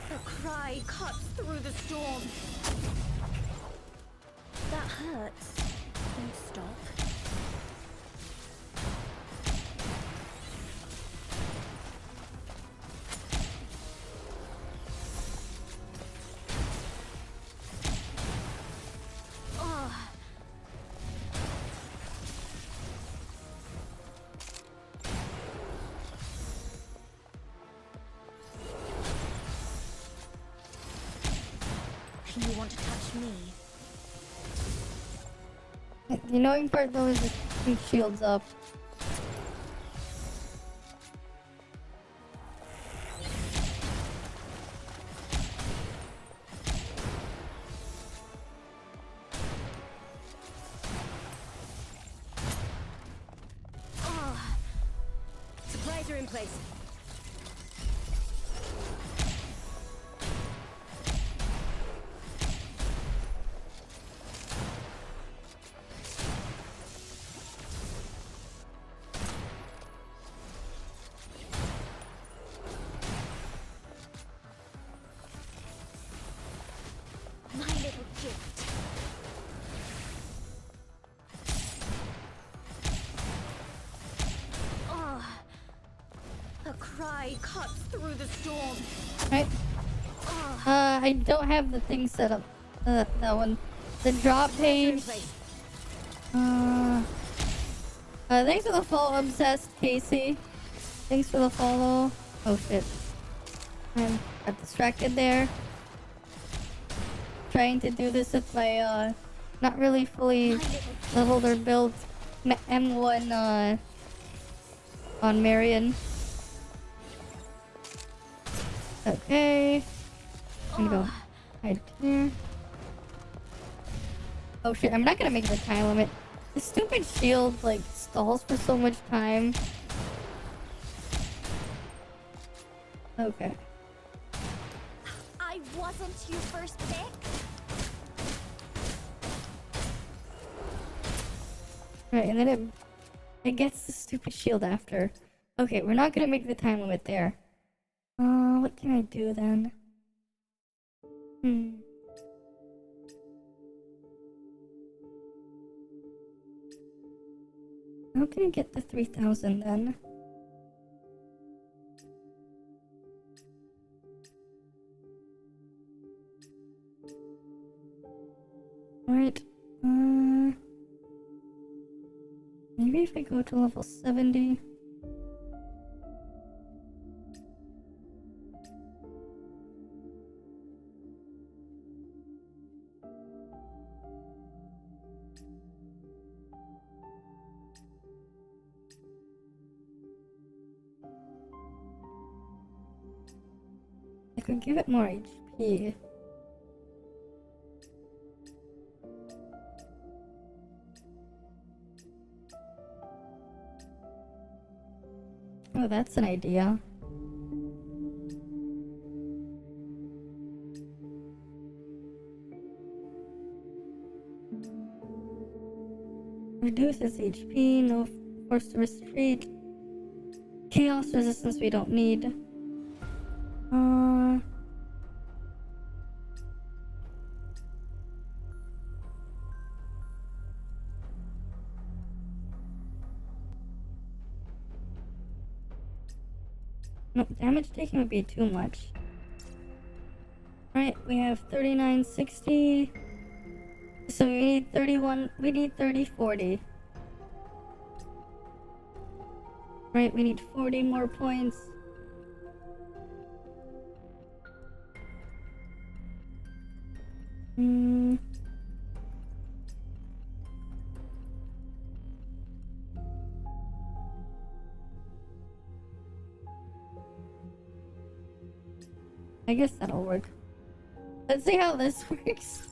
The cry cuts through the storm. That hurts. Don't stop. You want to touch me? The annoying part though is just keep shields up. Supplies are in place. My little gift. The cry cuts through the storm. Right? I don't have the thing set up. That one. The drop page. Thanks for the follow, Obsessed Casey. Thanks for the follow. Oh shit. I got distracted there. Trying to do this with my, not really fully leveled or built M1, on Marion. Okay. I'm gonna go hide here. Oh shit, I'm not gonna make the time limit. The stupid shield, like, stalls for so much time. Okay. I wasn't your first pick. Right, and then it gets the stupid shield after. Okay, we're not gonna make the time limit there. What can I do then? How can I get the 3,000 then? Alright, maybe if I go to level 70. I could give it more HP. Oh, that's an idea. Reduces HP, no force to retreat. Chaos resistance we don't need. No, damage taken would be too much. Right, we have 3960. So we need 31, we need 3040. Right, we need 40 more points. I guess that'll work. Let's see how this works.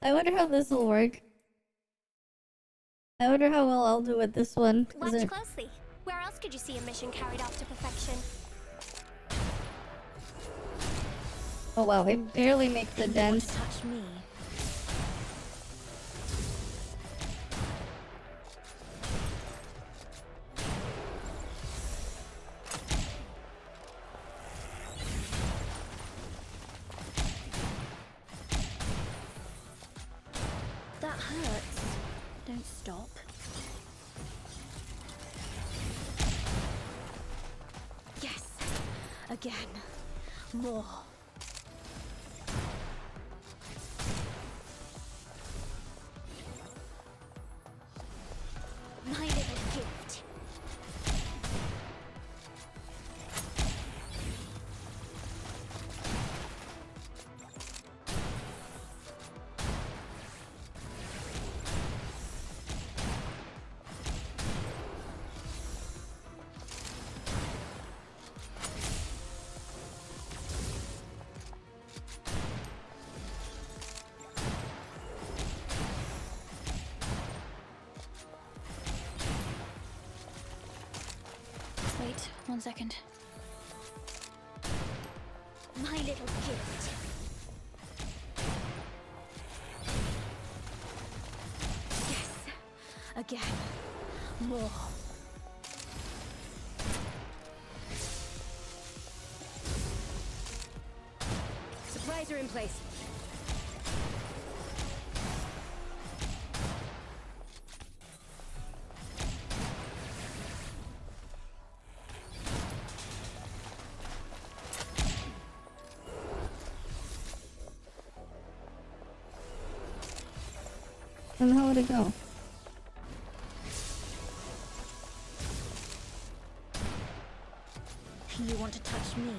I wonder how this will work. I wonder how well I'll do with this one. Watch closely. Where else could you see a mission carried off to perfection? Oh wow, they barely make the dents. Touch me. That hurts. Don't stop. Yes. Again. More. My little gift. Wait, 1 second. My little gift. Yes. Again. More. Supplies are in place. Where the hell would it go? You want to touch me?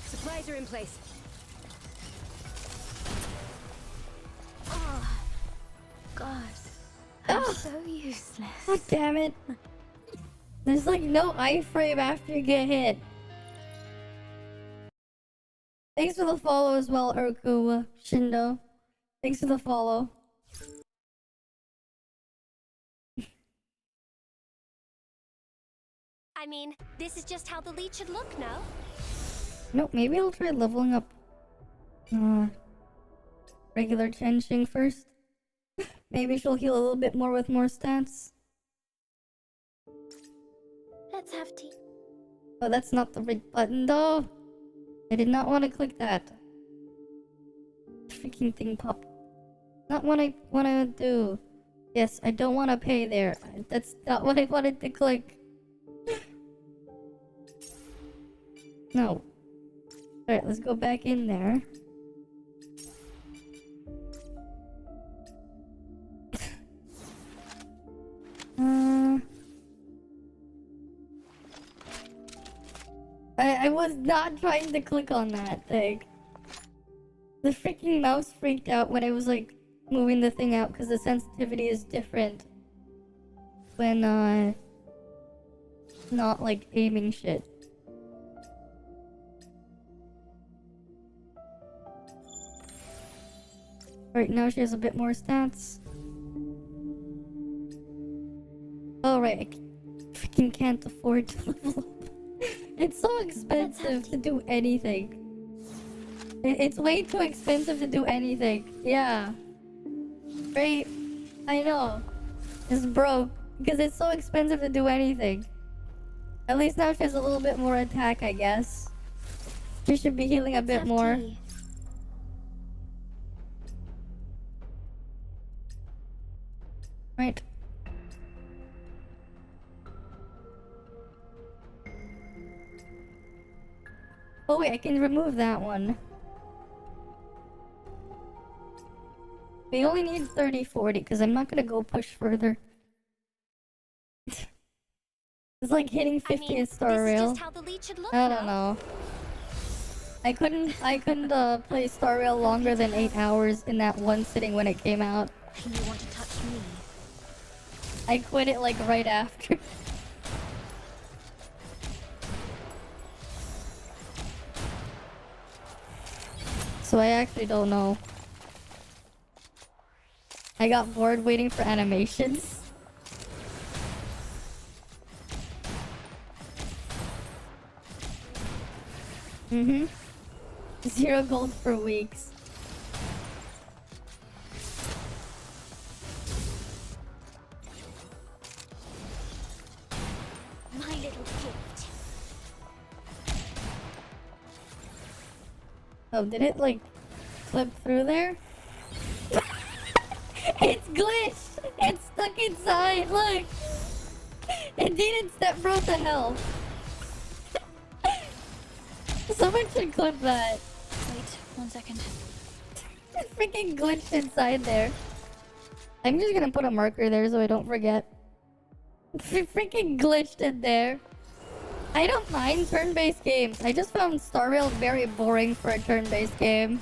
Supplies Supplies are in place. Oh, God. I'm Ah! so useless. God damn it. There's like no iframe after you get hit. Thanks for the follow as well, Urku Shindo. Thanks for the follow. I mean, this is just how the lead should look, no? No, maybe I'll try leveling up regular Chenxing first. Maybe she'll heal a little bit more with more stats. Let's have tea. Oh, that's not the right button though. I did not want to click that. Freaking thing popped. Not what I want to do. Yes, I don't want to pay there. That's not what I wanted to click. No. Alright, let's go back in there. I was not trying to click on that thing. The freaking mouse freaked out when I was like moving the thing out because the sensitivity is different when not like aiming shit. Right now she has a bit more stats. Oh right, I freaking can't afford to level up. It's so expensive to do anything. It's way too expensive to do anything. Yeah. Right? I know. It's broke. Because it's so expensive to do anything. At least now she has a little bit more attack, I guess. She should be healing a bit more. Tea. Right. Oh wait, I can remove that one. We only need 30-40 because I'm not gonna go push further. It's like hitting 50 I mean, Star this is Rail. just how the lead should look, I no? don't know. I couldn't play Star Rail longer than 8 hours in that one sitting when it came out. You want to touch me? I quit it like right after. So I actually don't know. I got bored waiting for animations. Mm-hmm. 0 gold for weeks. My little gift. Oh, did it like clip through there? It's glitched! It's stuck inside, look! It didn't step bro to hell. Someone should clip that. Wait, 1 second. It freaking glitched inside there. I'm just gonna put a marker there so I don't forget. It freaking glitched in there. I don't mind turn-based games. I just found Star Rail very boring for a turn-based game.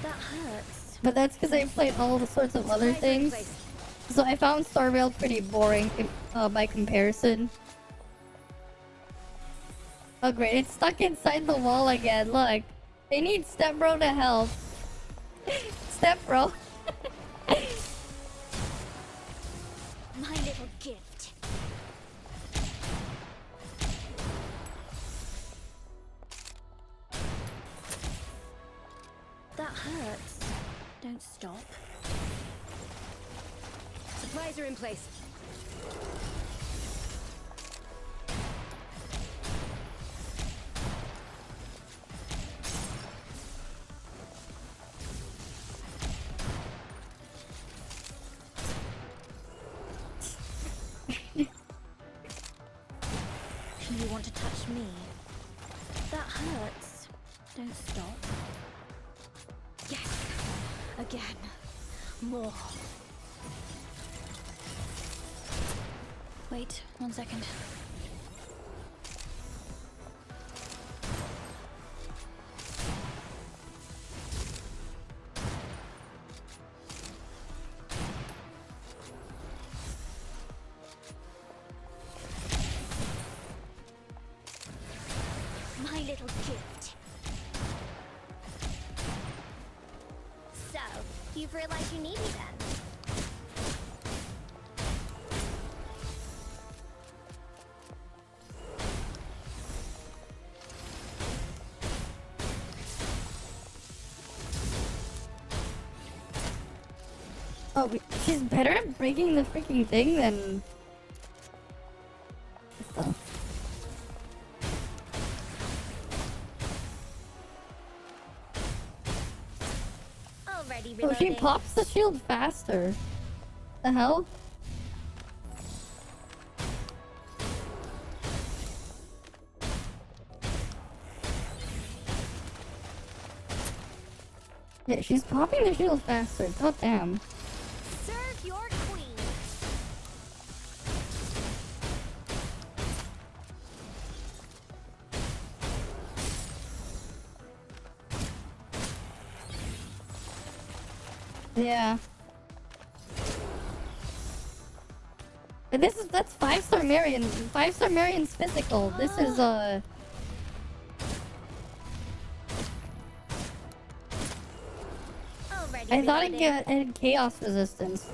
That hurts. But that's because I played all the sorts of other things. So I found Star Rail pretty boring by comparison. Oh great, it's stuck inside the wall again, look. They need Step Bro to help. Step Bro. My little gift. That hurts. Don't stop. Supplies are in place. You want to touch me? That hurts. Don't stop. Yes. Again. More. Wait, 1 second. little gift. So, you've realized you need me then? Oh, she's better at breaking the freaking thing than... stuff. Already Oh, reloading. she pops the shield faster. The hell? Yeah, she's popping the shield faster. God damn. Serve your queen. Yeah. But that's 5-star Marion. 5-star Marion's physical. This is Already I thought reloading. it had chaos resistance.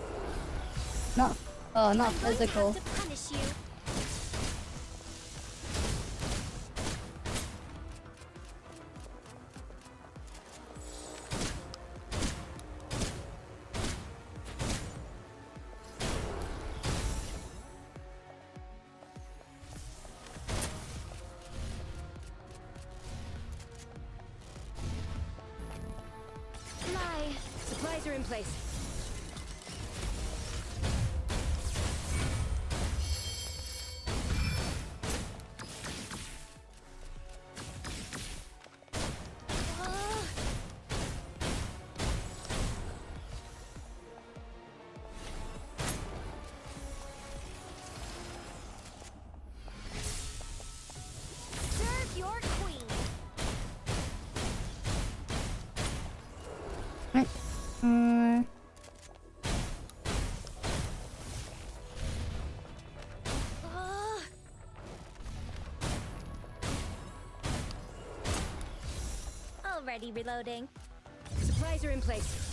Not not I'm going physical. to have to punish you. Fly. Supplies are in place. Serve your queen. Right. Already reloading. Supplies are in place.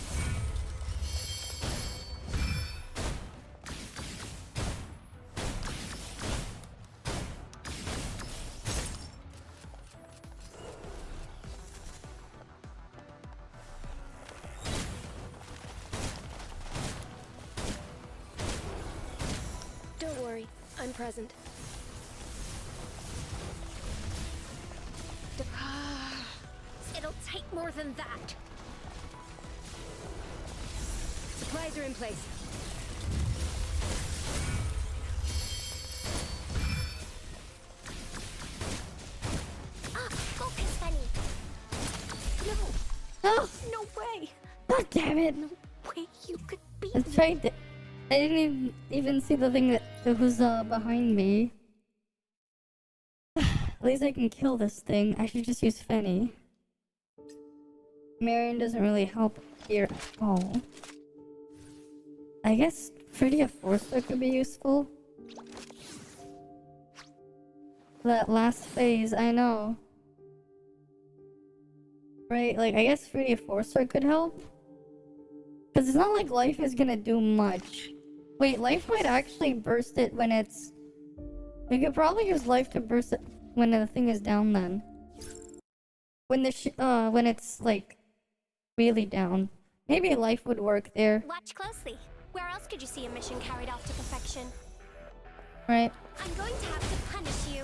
Don't worry, I'm present. It'll take more than that. Supplies are in place. Ah, focus, Penny. Oh, No way. God damn it! Way you could beat I tried to... I didn't even see the thing that was behind me. At least I can kill this thing. I should just use Fenny. Marion doesn't really help here at all. I guess Freddy a 4-star could be useful. That last phase, I know. Right, like I guess Freddy a 4-star could help. Cause it's not like life is gonna do much. Wait, life might actually burst it when it's... We could probably use life to burst it when the thing is down then. When when it's like really down. Maybe life would work there, Watch closely. Where else could you see a mission carried off to perfection? right? I'm going to have to punish you.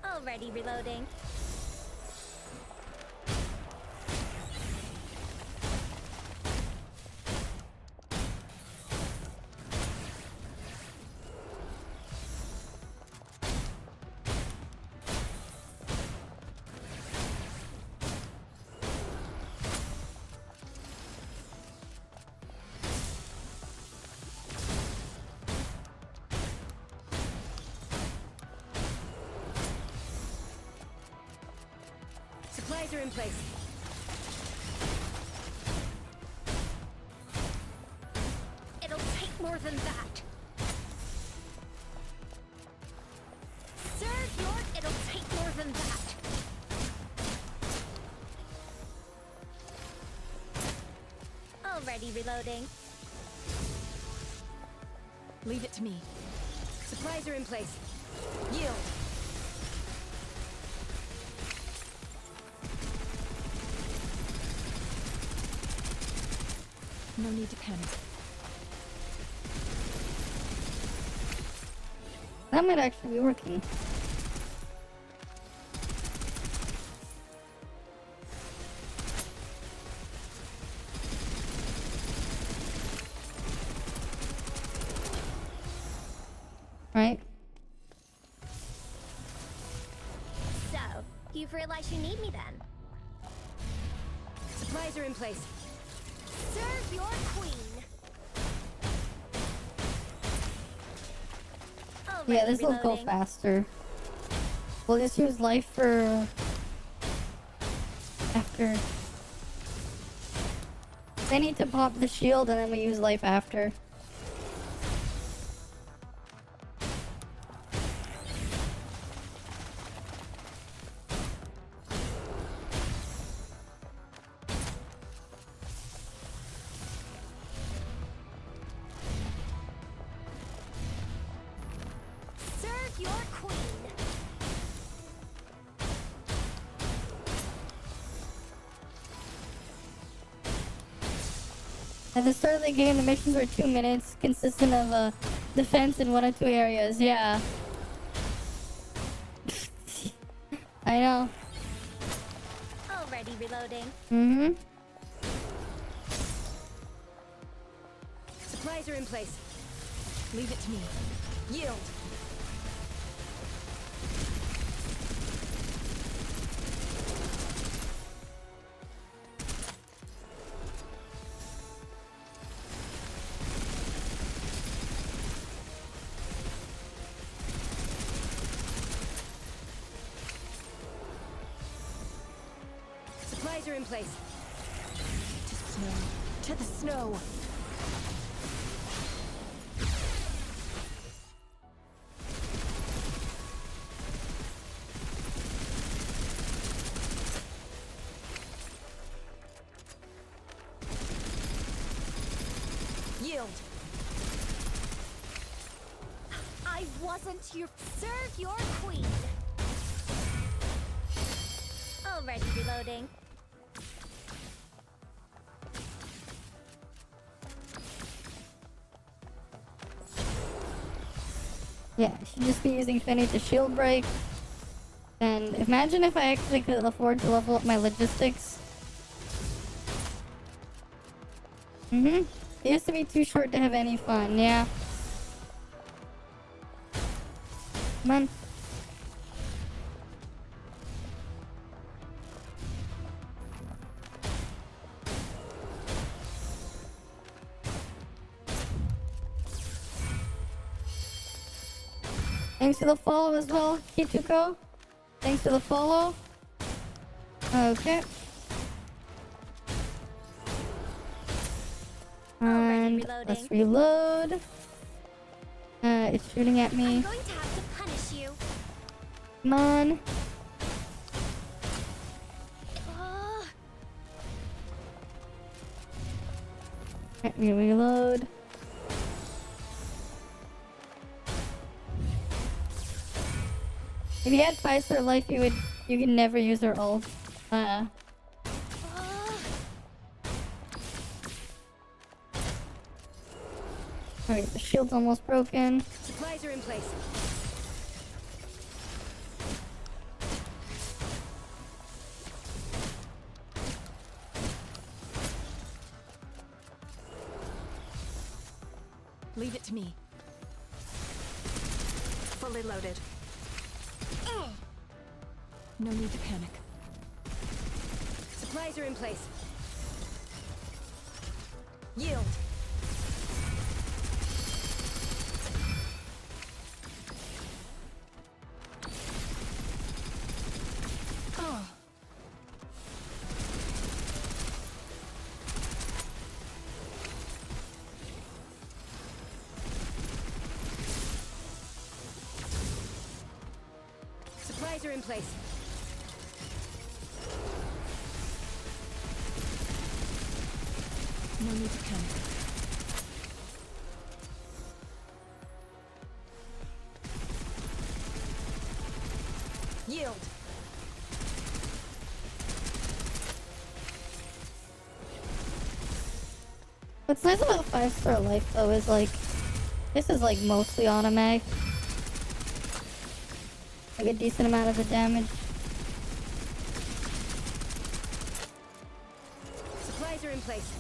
Already reloading. Supplies are in place. It'll than that. Serve your, it'll take more than that. Already reloading. Leave it to me. Supplies are in place. Yield. No need to panic. That might actually be working. Right? So, you've realized you need me then. Supplies are in place. Serve your queen. Already Yeah, this will go reloading. faster. We'll just use life for after. They need to pop the shield and then we use life after. Serve your queen. At the start of the game, the missions were 2 minutes, consistent of defense in 1 or 2 areas. Yeah. I know. Already reloading. Mm-hmm. Supplies are in place. Leave it to me. Yield. Supplies are in place. To snow. To the snow. Yield. I wasn't your. Serve your queen. Already reloading. Yeah, I should just be using Finny to shield break. And imagine if I actually could afford to level up my logistics. Mm-hmm. It used to be too short to have any fun, yeah. Come on. Thanks for the follow as well, Kituko. Thanks for the follow. Okay. And reloading. let's reload. It's shooting at I'm me. going to have to punish you. Come on. Oh, Let me reload. If you had 5-star life, you could never use her ult. oh. Alright, the shield's almost broken. Supplies are in place. Leave it to me. Fully loaded. No need to panic. Supplies are in place. Yield. Supplies are in place. No need to come. Yield. What's nice about 5-star life though is like, this is like mostly on a mag. Like a decent amount of the damage. Supplies are in place.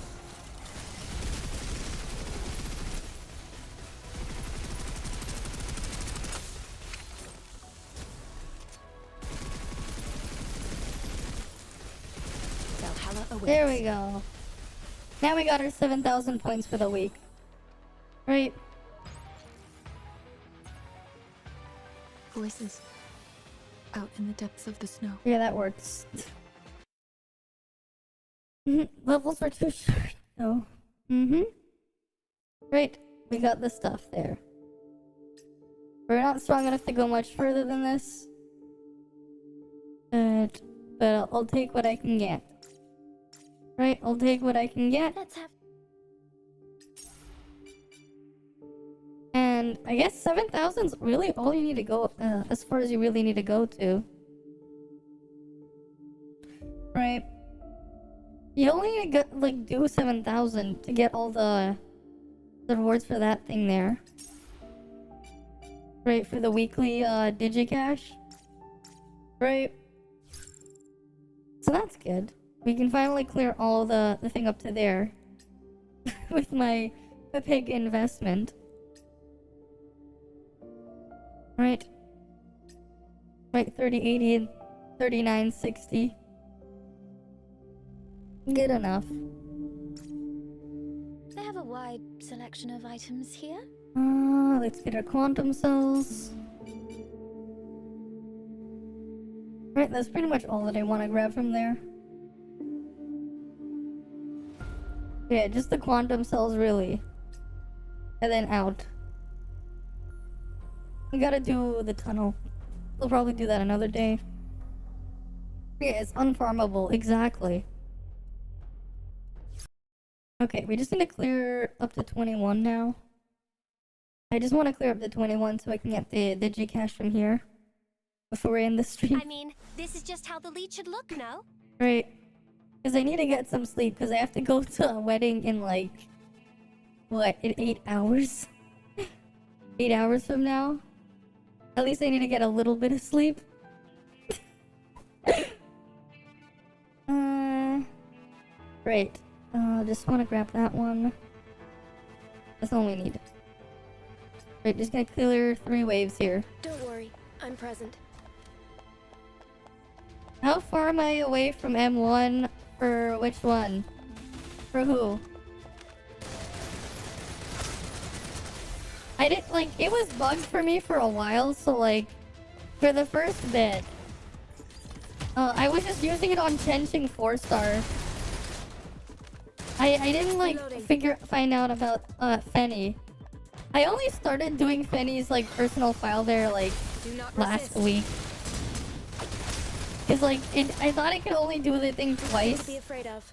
Valhalla awaits. There we go. Now we got our 7,000 points for the week. Right. Voices. Out in the depths of the snow. Yeah, that works. Levels were too short, though. Right. We got the stuff there. We're not strong enough to go much further than this. But I'll take what I can get. Right, I'll take what I can get. Let's have. And I guess 7,000 is really all you need to go, as far as you really need to go to. Right. You only need to get, like, do 7,000 to get all the rewards for that thing there. Right, for the weekly, digicash. Right. So that's good. We can finally clear all the thing up to there. With my big investment. Right. Right, 3080 and 3960. Good enough. They have a wide selection of items here. Let's get our quantum cells. Right, that's pretty much all that I want to grab from there. Yeah, just the quantum cells, really. And then out. We gotta do the tunnel. We'll probably do that another day. Yeah, it's unfarmable, exactly. Okay, we just need to clear up to 21 now. I just want to clear up to 21 so I can get the Digicash from here. Before we end the stream. I mean, this is just how the lead should look, no? Right. Because I need to get some sleep because I have to go to a wedding in like... What, in 8 hours? 8 hours from now? At least I need to get a little bit of sleep. Right. Just want to grab that one. That's all we need. Right, just gonna clear 3 waves here. Don't worry, I'm present. How far am I away from M1 for which one? For who? I didn't like it was bugged for me for a while, so like for the first bit I was just using it on Tenching 4-star. I didn't like find out about Fenny. I only started doing Fenny's like personal file there like last week. Cause like I thought I could only do the thing twice Be afraid of.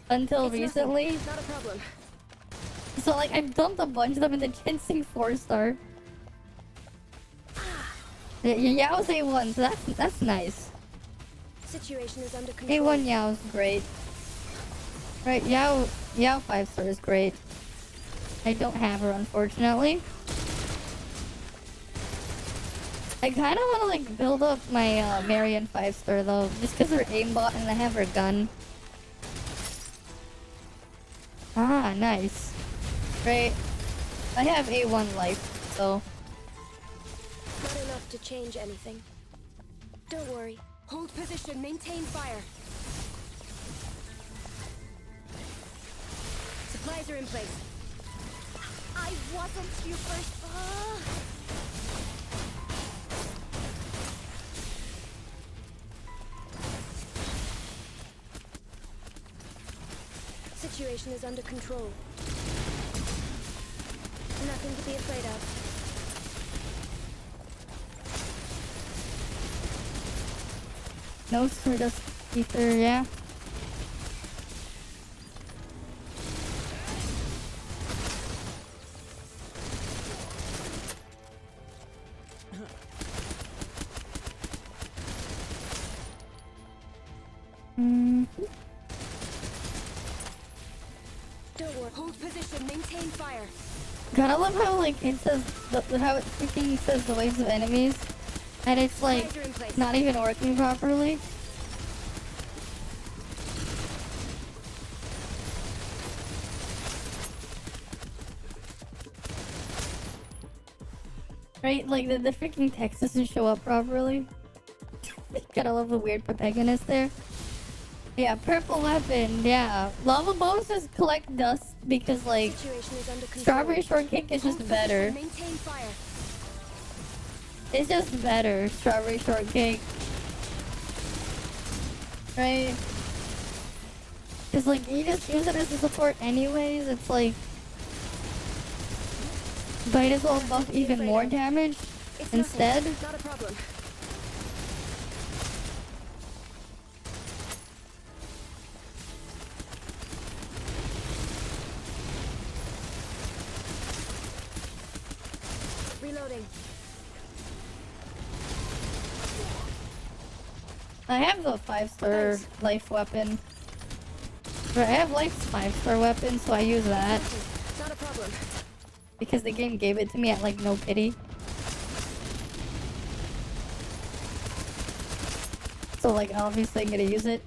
until It's recently. nothing. Not a problem. So like I've dumped a bunch of them in the Ginseng 4-star. Yao's A1, so that's nice. Situation is under control. A1 Yao's great. Right, Yao 5-star is great. I don't have her, unfortunately. I kind of want to like build up my Marion 5-star though, just because her aimbot and I have her gun. Ah, nice. Right. I have A1 life, so. Not enough to change anything. Don't worry. Hold position. Maintain fire. Supplies are in place. I wasn't your first. Situation is under control. Nothing to be afraid of. No Stardust Ether, yeah. Don't worry. Hold position. Maintain fire. God, I love how like it says how it freaking says the waves of enemies, and it's like Visor in place. not even working properly. Right, like the freaking text doesn't show up properly. Gotta love the weird protagonist there. Yeah, purple weapon, yeah. Lava bows just collect dust because like Situation is under control. strawberry shortcake is just Hold better. position, maintain fire. It's just better, strawberry shortcake. Right? Cause like you just use it as a support anyways, it's like might as well buff even more damage It's instead. nothing. Not a problem. Reloading. I have the 5-star life weapon. Or I have life's 5-star weapon, so I use that. Not a problem. Because the game gave it to me at like no pity. So like obviously I'm gonna use it.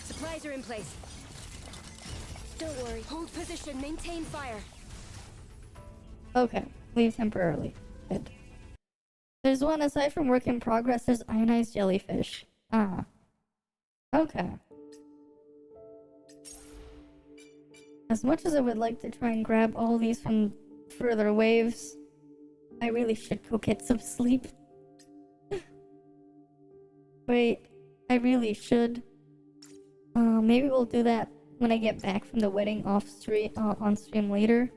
Supplies are in place. Don't worry. Hold position. Maintain fire. Okay, leave temporarily. Good. There's one aside from work in progress, there's ionized jellyfish. Ah. Okay. As much as I would like to try and grab all these from further waves, I really should go get some sleep. Wait, I really should. Maybe we'll do that when I get back from the wedding off stream, on stream later.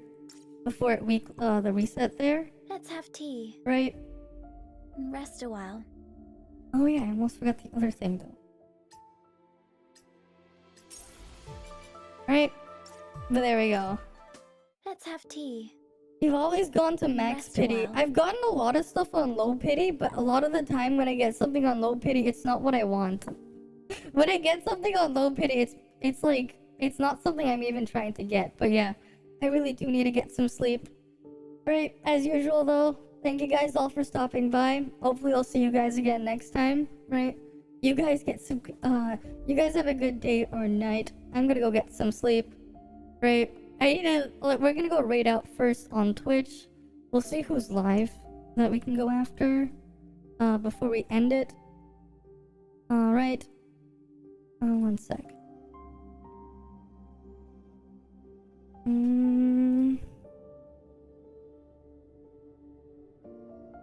Before the reset there, Let's have tea right? and rest a while. Oh yeah, I almost forgot the other thing though. Right? But there we go. Let's have tea. You've always gone to max Rest a pity. while. I've gotten a lot of stuff on low pity, but a lot of the time when I get something on low pity, it's not what I want. When I get something on low pity, it's like it's not something I'm even trying to get. But yeah, I really do need to get some sleep. Right, as usual though, thank you guys all for stopping by. Hopefully I'll see you guys again next time, right? You guys get some you guys have a good day or night. I'm gonna go get some sleep. Right? We're gonna go raid out first on Twitch. We'll see who's live that we can go after before we end it. Alright. One sec.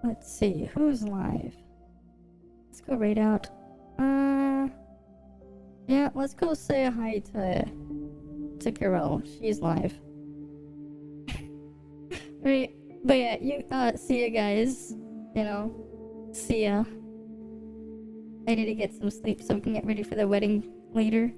Let's see, who's live? Let's go raid out. Yeah, let's go say hi to Carol. She's live. Right, but yeah, you see ya guys. You know, see ya. I need to get some sleep so we can get ready for the wedding later.